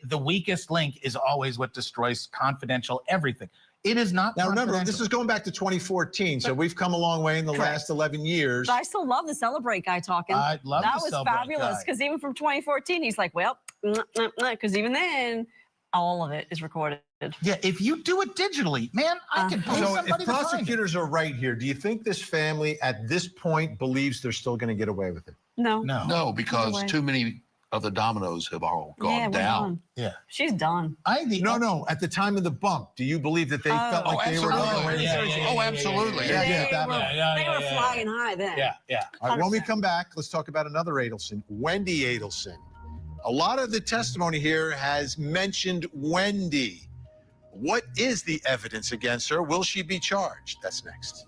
the weakest link is always what destroys confidential everything. It is not. Now remember, this is going back to 2014, so we've come a long way in the last 11 years. But I still love the Celebrate guy talking. I love that the was Celebrate fabulous guy. because even from 2014, he's like, well, because even then, all of it is recorded. Yeah, if you do it digitally, man, I can pay So somebody if to find it. prosecutors are right here, do you think this family at this point believes they're still going to get away with it? No. No, because too many of the dominoes have all gone we're down. done. Yeah. She's done. No. At the time of the bump, do you believe that they felt like they were getting away with it? Oh, absolutely. They were flying high then. Yeah. All right, when we come back, let's talk about another Adelson, Wendy Adelson. A lot of the testimony here has mentioned Wendy. What is the evidence against her? Will she be charged? That's next.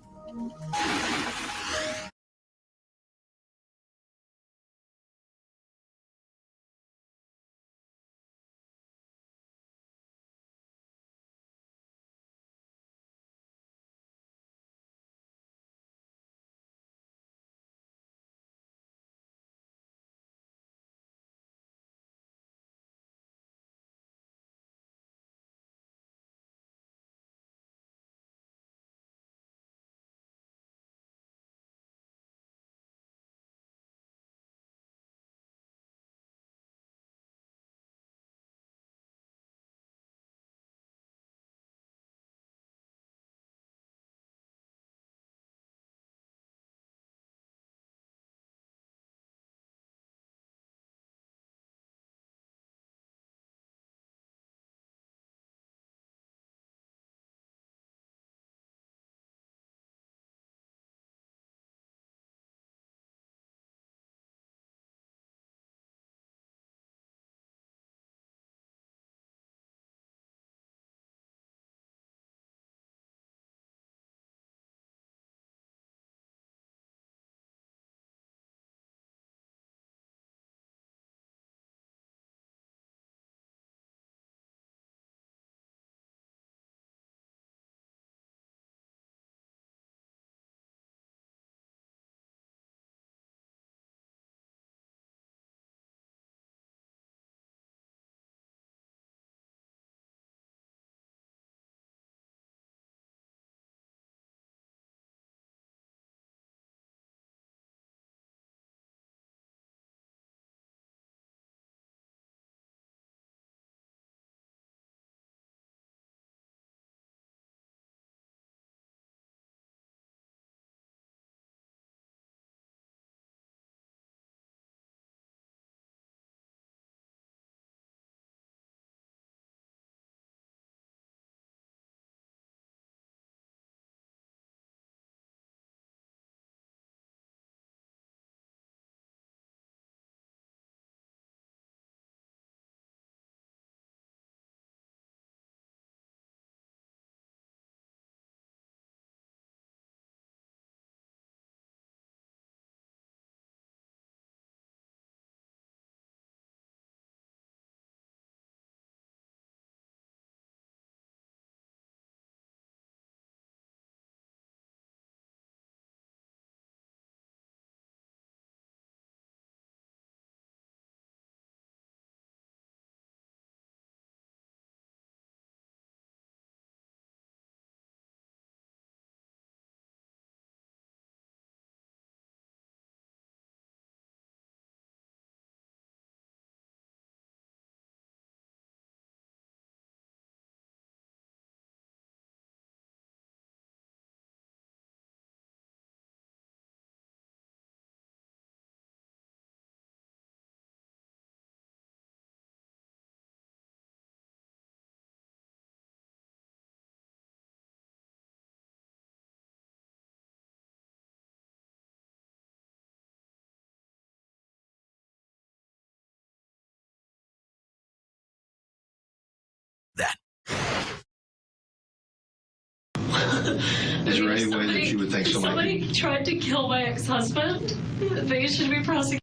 Is there any way that you would think somebody tried to kill my ex-husband? They should be prosecuted.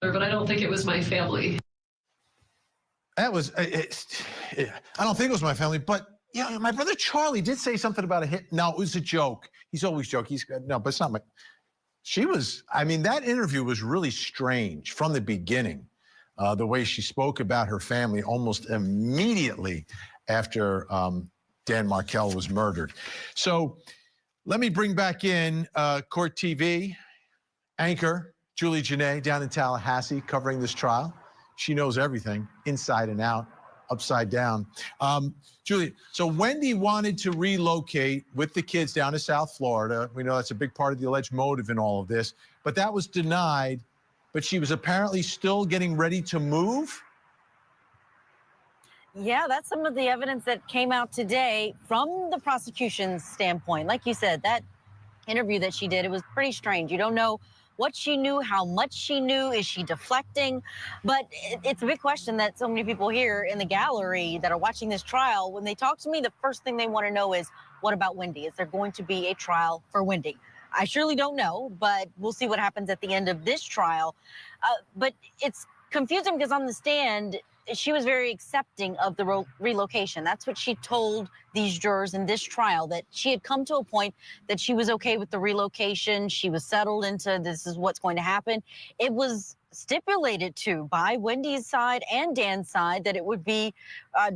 but I don't think it was my family. That was, I don't think it was my family, but yeah, my brother Charlie did say something about a hit. No, it was a joke. He's always joking. No, but it's not my, that interview was really strange from the beginning. The way she spoke about her family almost immediately after Dan Markel was murdered. So let me bring back in Court TV anchor Julie Janae down in Tallahassee covering this trial. She knows everything inside and out, upside down. Julie, so Wendy wanted to relocate with the kids down to South Florida. We know that's a big part of the alleged motive in all of this, but that was denied. But she was apparently still getting ready to move. Yeah, that's some of the evidence that came out today from the prosecution's standpoint. Like you said, that interview that she did, it was pretty strange. You don't know what she knew, how much she knew. Is she deflecting? But it's a big question that so many people here in the gallery that are watching this trial, when they talk to me, the first thing they want to know is, what about Wendy? Is there going to be a trial for Wendy? I surely don't know, but we'll see what happens at the end of this trial. But it's confusing because on the stand, she was very accepting of the relocation. That's what she told these jurors in this trial, that she had come to a point that she was okay with the relocation. She was settled into this is what's going to happen. It was stipulated to by Wendy's side and Dan's side that it would be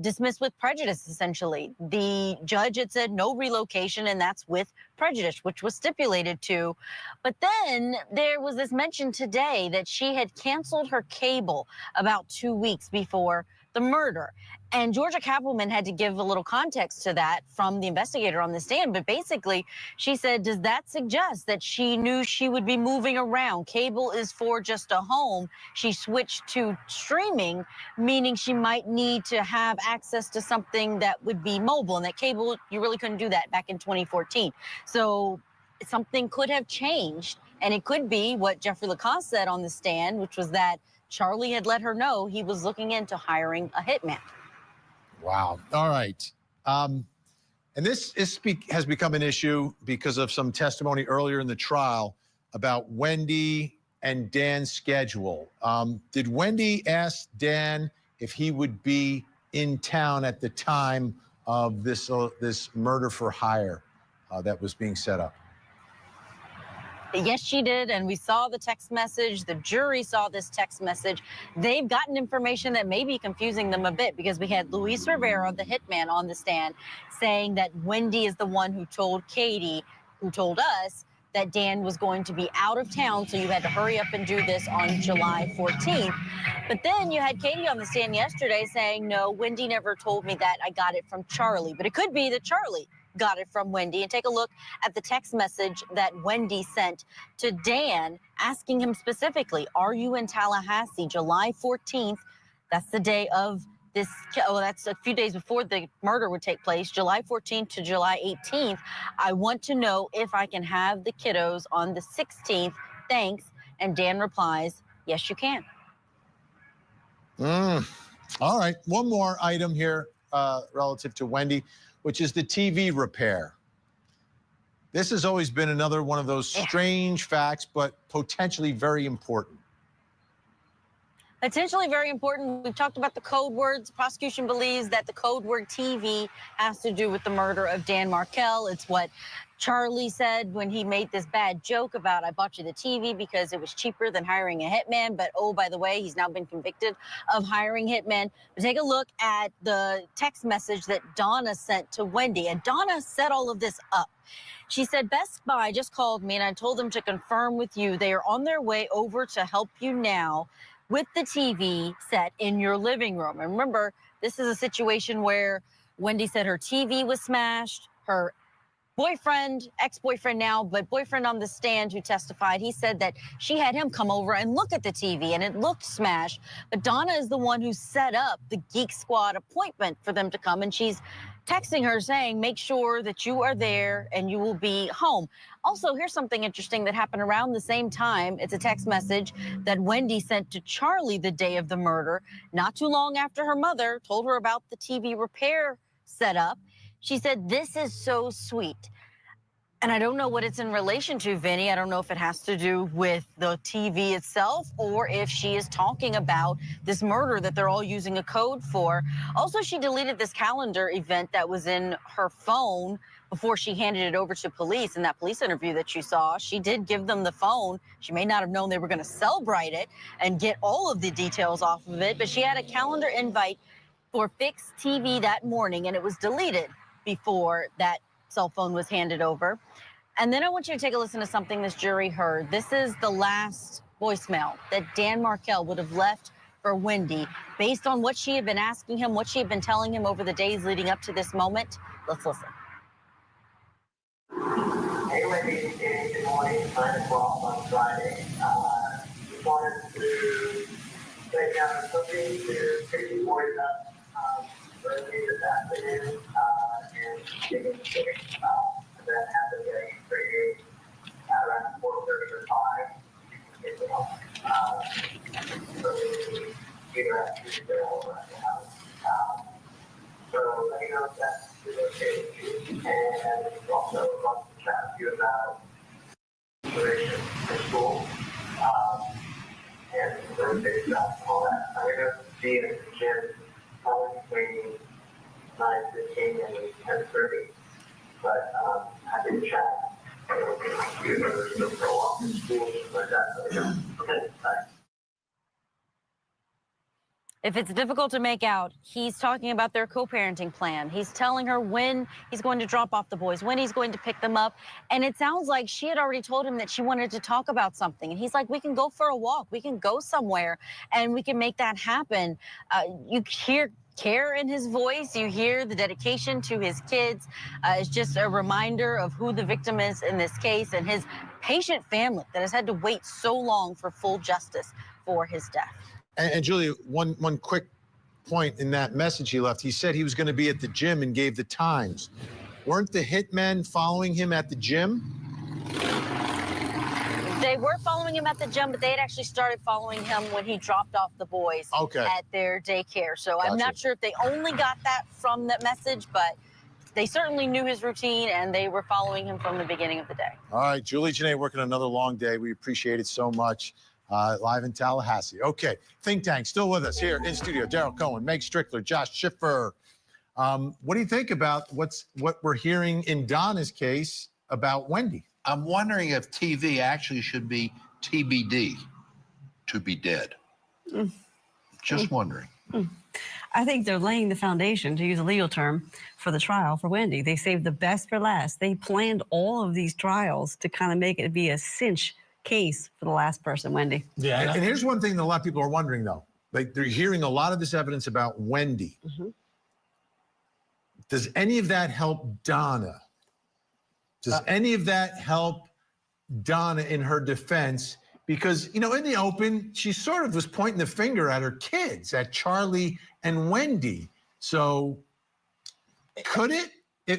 dismissed with prejudice, essentially. The judge had said no relocation, and that's with prejudice, which was stipulated to. But then there was this mention today that she had canceled her cable about 2 weeks before the murder. And Georgia Kappelman had to give a little context to that from the investigator on the stand. But basically, she said, does that suggest that she knew she would be moving around? Cable is for just a home. She switched to streaming, meaning she might need to have access to something that would be mobile. And that cable, you really couldn't do that back in 2014. So something could have changed. And it could be what Jeffrey Lacoste said on the stand, which was that Charlie had let her know he was looking into hiring a hitman. Wow. All right. And this has become an issue because of some testimony earlier in the trial about Wendy and Dan's schedule. Did Wendy ask Dan if he would be in town at the time of this murder for hire that was being set up? Yes, she did, and we saw the text message. The jury saw this text message. They've gotten information that may be confusing them a bit because we had Luis Rivera, the hitman, on the stand saying that Wendy is the one who told Katie, who told us, that Dan was going to be out of town, so you had to hurry up and do this on July 14th. But then you had Katie on the stand yesterday saying, no, Wendy never told me that. I got it from Charlie. But it could be that Charlie got it from Wendy. And take a look at the text message that Wendy sent to Dan, asking him specifically, are you in Tallahassee, July 14th? That's the day of this, that's a few days before the murder would take place, July 14th to July 18th. I want to know if I can have the kiddos on the 16th. Thanks. And Dan replies, yes, you can. All right. One more item here relative to Wendy, which is the TV repair. This has always been another one of those strange facts, but potentially very important. Potentially very important. We've talked about the code words. The prosecution believes that the code word TV has to do with the murder of Dan Markel. It's what Charlie said when he made this bad joke about, I bought you the TV because it was cheaper than hiring a hitman. But, oh, by the way, he's now been convicted of hiring hitmen. But take a look at the text message that Donna sent to Wendy. And Donna set all of this up. She said, Best Buy just called me and I told them to confirm with you. They are on their way over to help you now with the TV set in your living room. And remember, this is a situation where Wendy said her TV was smashed. Her boyfriend, ex-boyfriend now, but boyfriend on the stand who testified, he said that she had him come over and look at the TV and it looked smashed. But Donna is the one who set up the Geek Squad appointment for them to come, and she's texting her saying, make sure that you are there and you will be home. Also, here's something interesting that happened around the same time. It's a text message that Wendy sent to Charlie the day of the murder, not too long after her mother told her about the TV repair setup. She said, this is so sweet. And I don't know what it's in relation to, Vinny. I don't know if it has to do with the TV itself or if she is talking about this murder that they're all using a code for. Also, she deleted this calendar event that was in her phone before she handed it over to police. In that police interview that you saw, she did give them the phone. She may not have known they were going to celebrate it and get all of the details off of it, but she had a calendar invite for Fix TV that morning, and it was deleted before that cell phone was handed over. And then I want you to take a listen to something this jury heard. This is the last voicemail that Dan Markel would have left for Wendy based on what she had been asking him, what she had been telling him over the days leading up to this moment. Let's listen. Hey, Wendy, good morning. 9 o'clock on Friday. Just wanted to say something to take you forward early this afternoon and giving that happened getting pretty around 4:30 or 5. So either at Tuesday or at the house. So let me know if that is okay with you. And also want to chat to you about duration for school and Thursday stuff and all that. I'm going to see you at the gym probably between 9:15 and 10:30. But happy to chat. You know, there's no go off in school like that. Okay, bye. If it's difficult to make out, he's talking about their co-parenting plan. He's telling her when he's going to drop off the boys, when he's going to pick them up. And it sounds like she had already told him that she wanted to talk about something. And he's like, we can go for a walk. We can go somewhere and we can make that happen. You hear care in his voice. You hear the dedication to his kids. It's just a reminder of who the victim is in this case and his patient family that has had to wait so long for full justice for his death. And Julia, one quick point in that message he left. He said he was going to be at the gym and gave the times. Weren't the hitmen following him at the gym? They were following him at the gym, but they had actually started following him when he dropped off the boys at their daycare. So I'm not sure if they only got that from that message, but they certainly knew his routine and they were following him from the beginning of the day. All right, Julie Janae working another long day. We appreciate it so much. Live in Tallahassee. Okay, Think Tank still with us here in studio. Daryl Cohen, Meg Strickler, Josh Schiffer. What do you think about what we're hearing in Donna's case about Wendy? I'm wondering if TV actually should be TBD, to be dead. Just wondering. I think they're laying the foundation, to use a legal term, for the trial for Wendy. They saved the best for last. They planned all of these trials to kind of make it be a cinch case for the last person, Wendy. Yeah, and here's one thing that a lot of people are wondering, though. Like, they're hearing a lot of this evidence about Wendy. Does any of that help Donna? Does any of that help Donna in her defense? Because, you know, in the open, she sort of was pointing the finger at her kids, at Charlie and Wendy. So could it?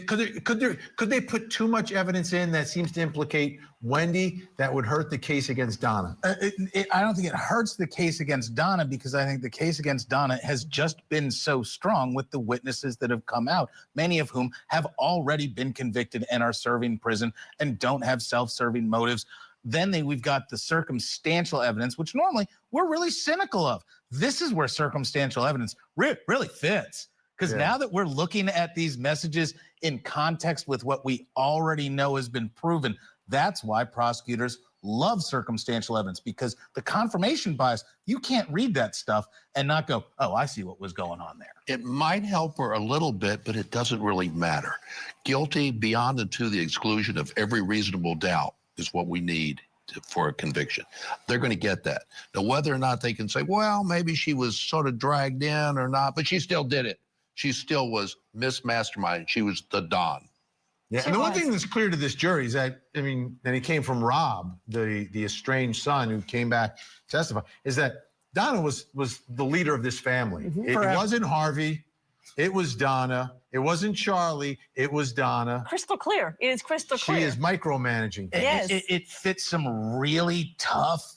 Could they put too much evidence in that seems to implicate Wendy that would hurt the case against Donna? I don't think it hurts the case against Donna because I think the case against Donna has just been so strong with the witnesses that have come out, many of whom have already been convicted and are serving prison and don't have self-serving motives. Then we've got the circumstantial evidence, which normally we're really cynical of. This is where circumstantial evidence really fits. Because now that we're looking at these messages in context with what we already know has been proven, that's why prosecutors love circumstantial evidence, because the confirmation bias, you can't read that stuff and not go, oh, I see what was going on there. It might help her a little bit, but it doesn't really matter. Guilty beyond and to the exclusion of every reasonable doubt is what we need for a conviction. They're going to get that. Now, whether or not they can say, well, maybe she was sort of dragged in or not, but she still did it. She still was Miss Mastermind. She was the Don. Yeah, and the one thing that's clear to this jury is that, I mean, and it came from Rob, the estranged son who came back to testify, is that Donna was the leader of this family. It wasn't Harvey. It was Donna. It wasn't Charlie. It was Donna. Crystal clear. It is crystal clear. She is micromanaging. Yes. It fits some really tough,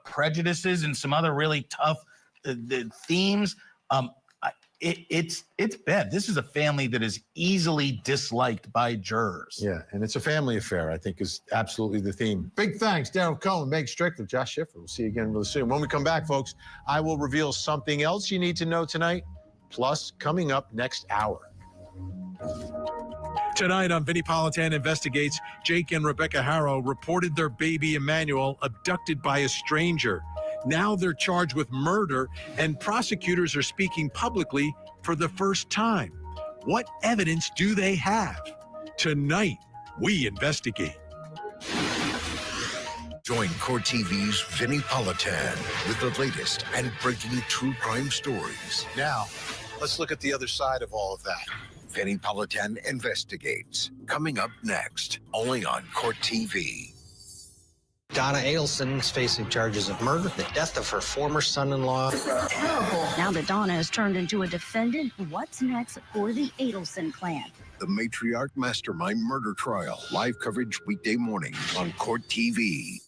prejudices and some other really tough themes. it's bad. This is a family that is easily disliked by jurors. Yeah, and it's a family affair, I think, is absolutely the theme. Big thanks, Darren Cohen, Meg Strickler, Josh Schiffer. We'll see you again really soon. When we come back, folks, I will reveal something else you need to know tonight, plus coming up next hour. Tonight on Vinnie Politan Investigates, Jake and Rebecca Harrow reported their baby Emmanuel abducted by a stranger. Now they're charged with murder, and prosecutors are speaking publicly for the first time. What evidence do they have? Tonight, we investigate. Join Court TV's Vinnie Politan with the latest and breaking true crime stories. Now, let's look at the other side of all of that. Vinnie Politan Investigates, coming up next, only on Court TV. Donna Adelson is facing charges of murder, the death of her former son-in-law. Terrible. Now that Donna has turned into a defendant, what's next for the Adelson clan? The Matriarch Mastermind Murder Trial. Live coverage weekday mornings on Court TV.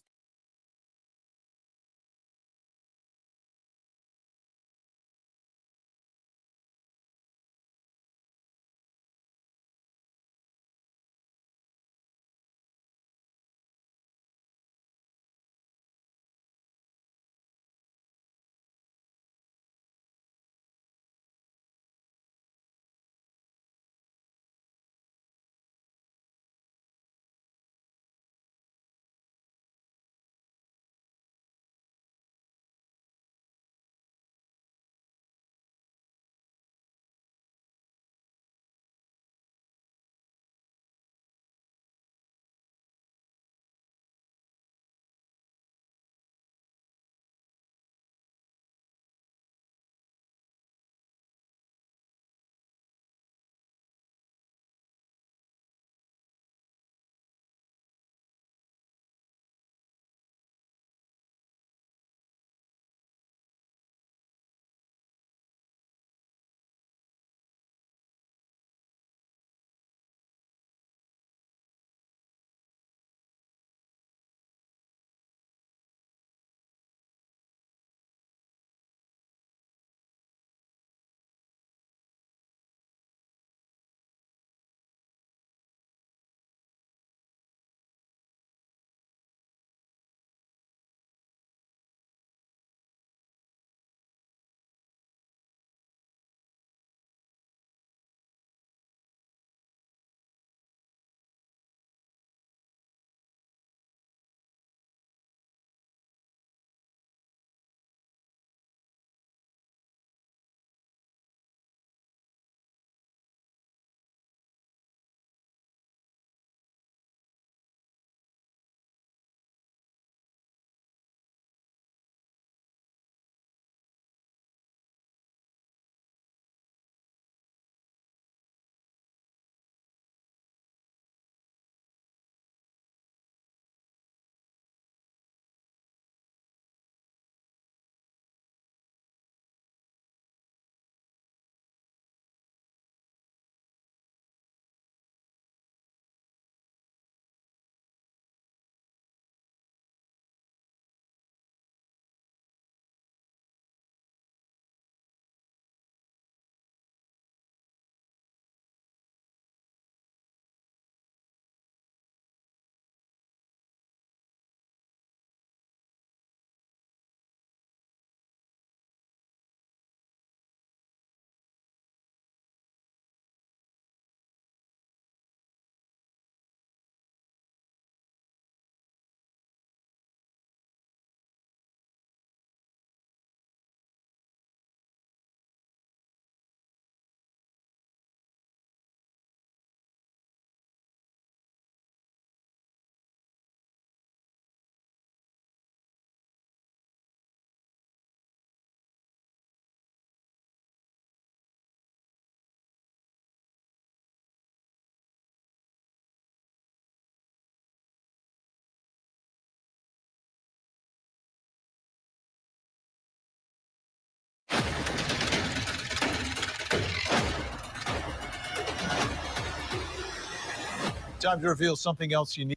Time to reveal something else you need.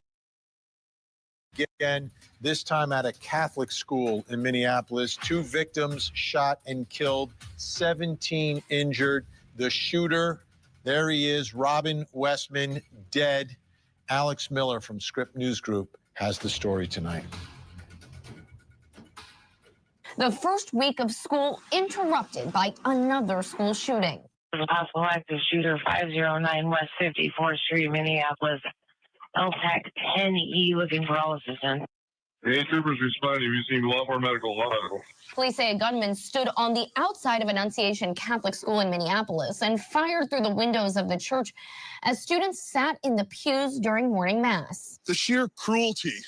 Again, this time at a Catholic school in Minneapolis. 2 victims shot and killed, 17 injured. The shooter, there he is, Robin Westman, dead. Alex Miller from Script News Group has the story tonight. The first week of school interrupted by another school shooting. Possible active shooter 509 West 54th Street, Minneapolis. LTAC 10E looking for all assistance. The troopers responded. We received a lot more medical. Police say a gunman stood on the outside of Annunciation Catholic School in Minneapolis and fired through the windows of the church as students sat in the pews during morning mass. The sheer cruelty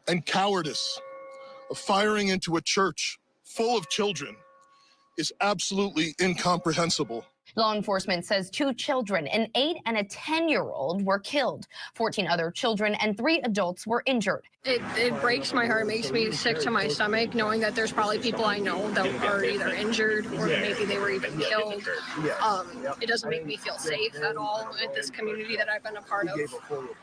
and cowardice of firing into a church full of children is absolutely incomprehensible. Law enforcement says 2 children, an 8 and a 10-year-old, were killed. 14 other children and 3 adults were injured. It breaks my heart, makes me sick to my stomach, knowing that there's probably people I know that are either injured or maybe they were even killed. It doesn't make me feel safe at all at this community that I've been a part of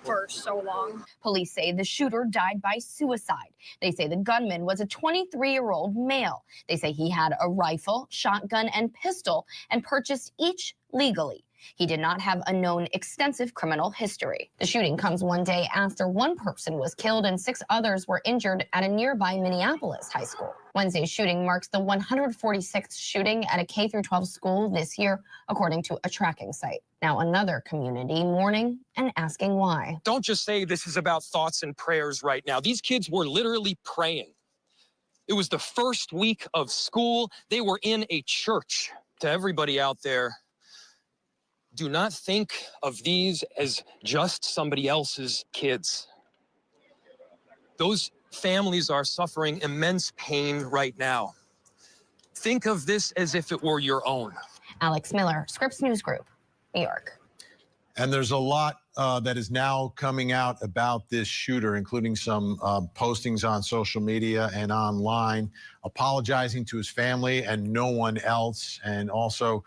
for so long. Police say the shooter died by suicide. They say the gunman was a 23-year-old male. They say he had a rifle, shotgun, and pistol and purchased each legally. He did not have a known extensive criminal history. The shooting comes one day after 1 person was killed and 6 others were injured at a nearby Minneapolis high school. Wednesday's shooting marks the 146th shooting at a K-12 school this year, according to a tracking site. Now another community mourning and asking why. Don't just say this is about thoughts and prayers right now. These kids were literally praying. It was the first week of school. They were in a church. To everybody out there, do not think of these as just somebody else's kids. Those families are suffering immense pain right now. Think of this as if it were your own. Alex Miller, Scripps News Group, New York. And there's a lot that is now coming out about this shooter, including some postings on social media and online, apologizing to his family and no one else, and also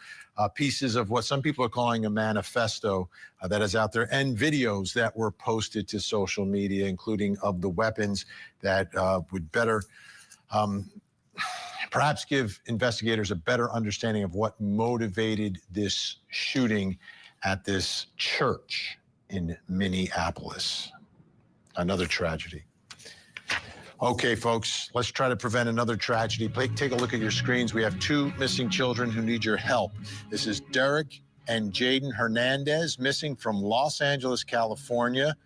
pieces of what some people are calling a manifesto that is out there, and videos that were posted to social media, including of the weapons that would better perhaps give investigators a better understanding of what motivated this shooting at this church in Minneapolis. Another tragedy. Okay, folks, let's try to prevent another tragedy. Take a look at your screens. We have 2 missing children who need your help. This is Derek and Jaden Hernandez, missing from Los Angeles, California.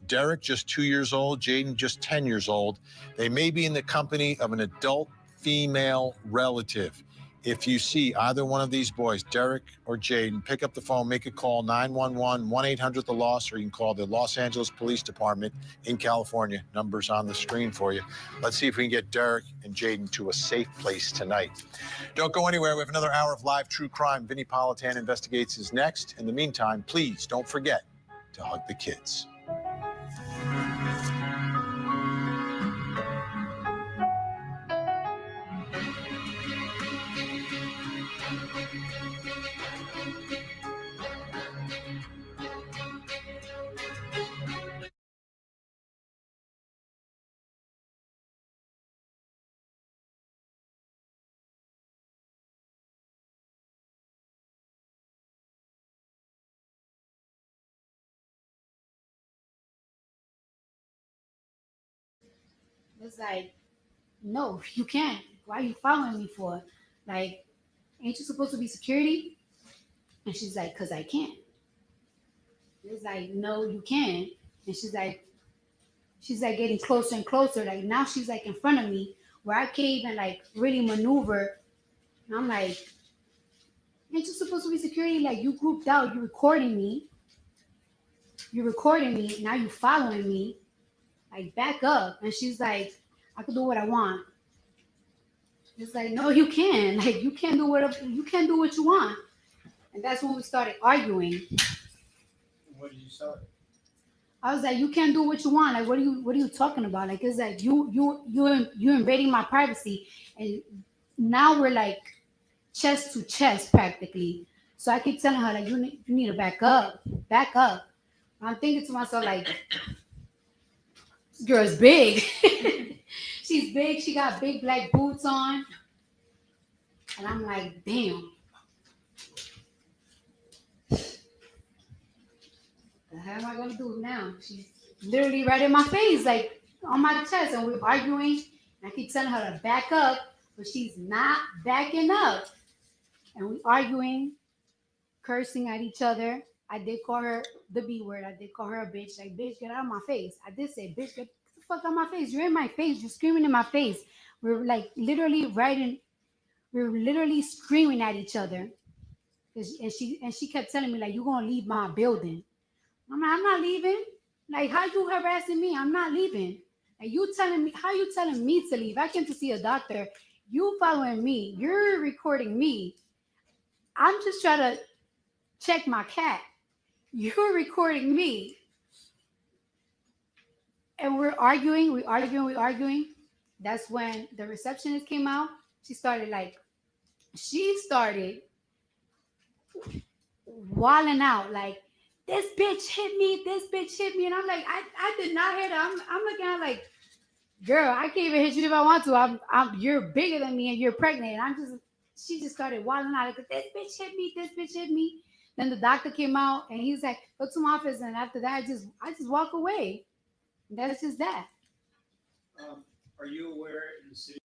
Derek, just 2 years old. Jaden, just 10 years old. They may be in the company of an adult female relative. If you see either one of these boys, Derek or Jaden, pick up the phone, make a call, 911, 1-800-THE-LOST, or you can call the Los Angeles Police Department in California. Numbers on the screen for you. Let's see if we can get Derek and Jaden to a safe place tonight. Don't go anywhere. We have another hour of live true crime. Vinnie Politan Investigates is next. In the meantime, please don't forget to hug the kids. It's like, no, you can't. Why are you following me for? Like, ain't you supposed to be security? And she's like, because I can't. It's like, no, you can't. And she's like getting closer and closer. Like, now she's like in front of me where I can't even like really maneuver. And I'm like, ain't you supposed to be security? Like, you grouped out, you're recording me. Now you following me. Like, back up. And she's like, I can do what I want. It's like, no, you can. Like, you can't do what you want. And that's when we started arguing. What did you start? I was like, you can't do what you want. Like, what are you talking about? Like, it's like you're invading my privacy. And now we're like chest to chest practically. So I keep telling her, like, you need to back up. I'm thinking to myself, like, Girl's big. She's big. She got big black boots on. And I'm like, damn. The hell am I gonna do now? She's literally right in my face, like on my chest, and we're arguing. And I keep telling her to back up, but she's not backing up. And we arguing, cursing at each other. I did call her the B word. I did call her a bitch. Like, bitch, get out of my face. I did say, bitch, get the fuck out of my face. You're in my face. You're screaming in my face. We're like literally we're literally screaming at each other. And she kept telling me, like, you're gonna leave my building. I'm like, I'm not leaving. Like, how you harassing me? I'm not leaving. And you telling me, how you telling me to leave? I came to see a doctor. You following me. You're recording me. I'm just trying to check my cat. You're recording me. And we're arguing, we arguing. That's when the receptionist came out. She started wilding out, like, this bitch hit me, and I'm like, I did not hit her. I'm looking at her like, girl, I can't even hit you if I want to. You're bigger than me and you're pregnant. And she just started wilding out, like, this bitch hit me. Then the doctor came out and he's like, go to my office. And after that, I just walk away. And that's just that. Are you aware in the city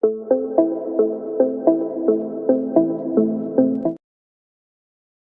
you.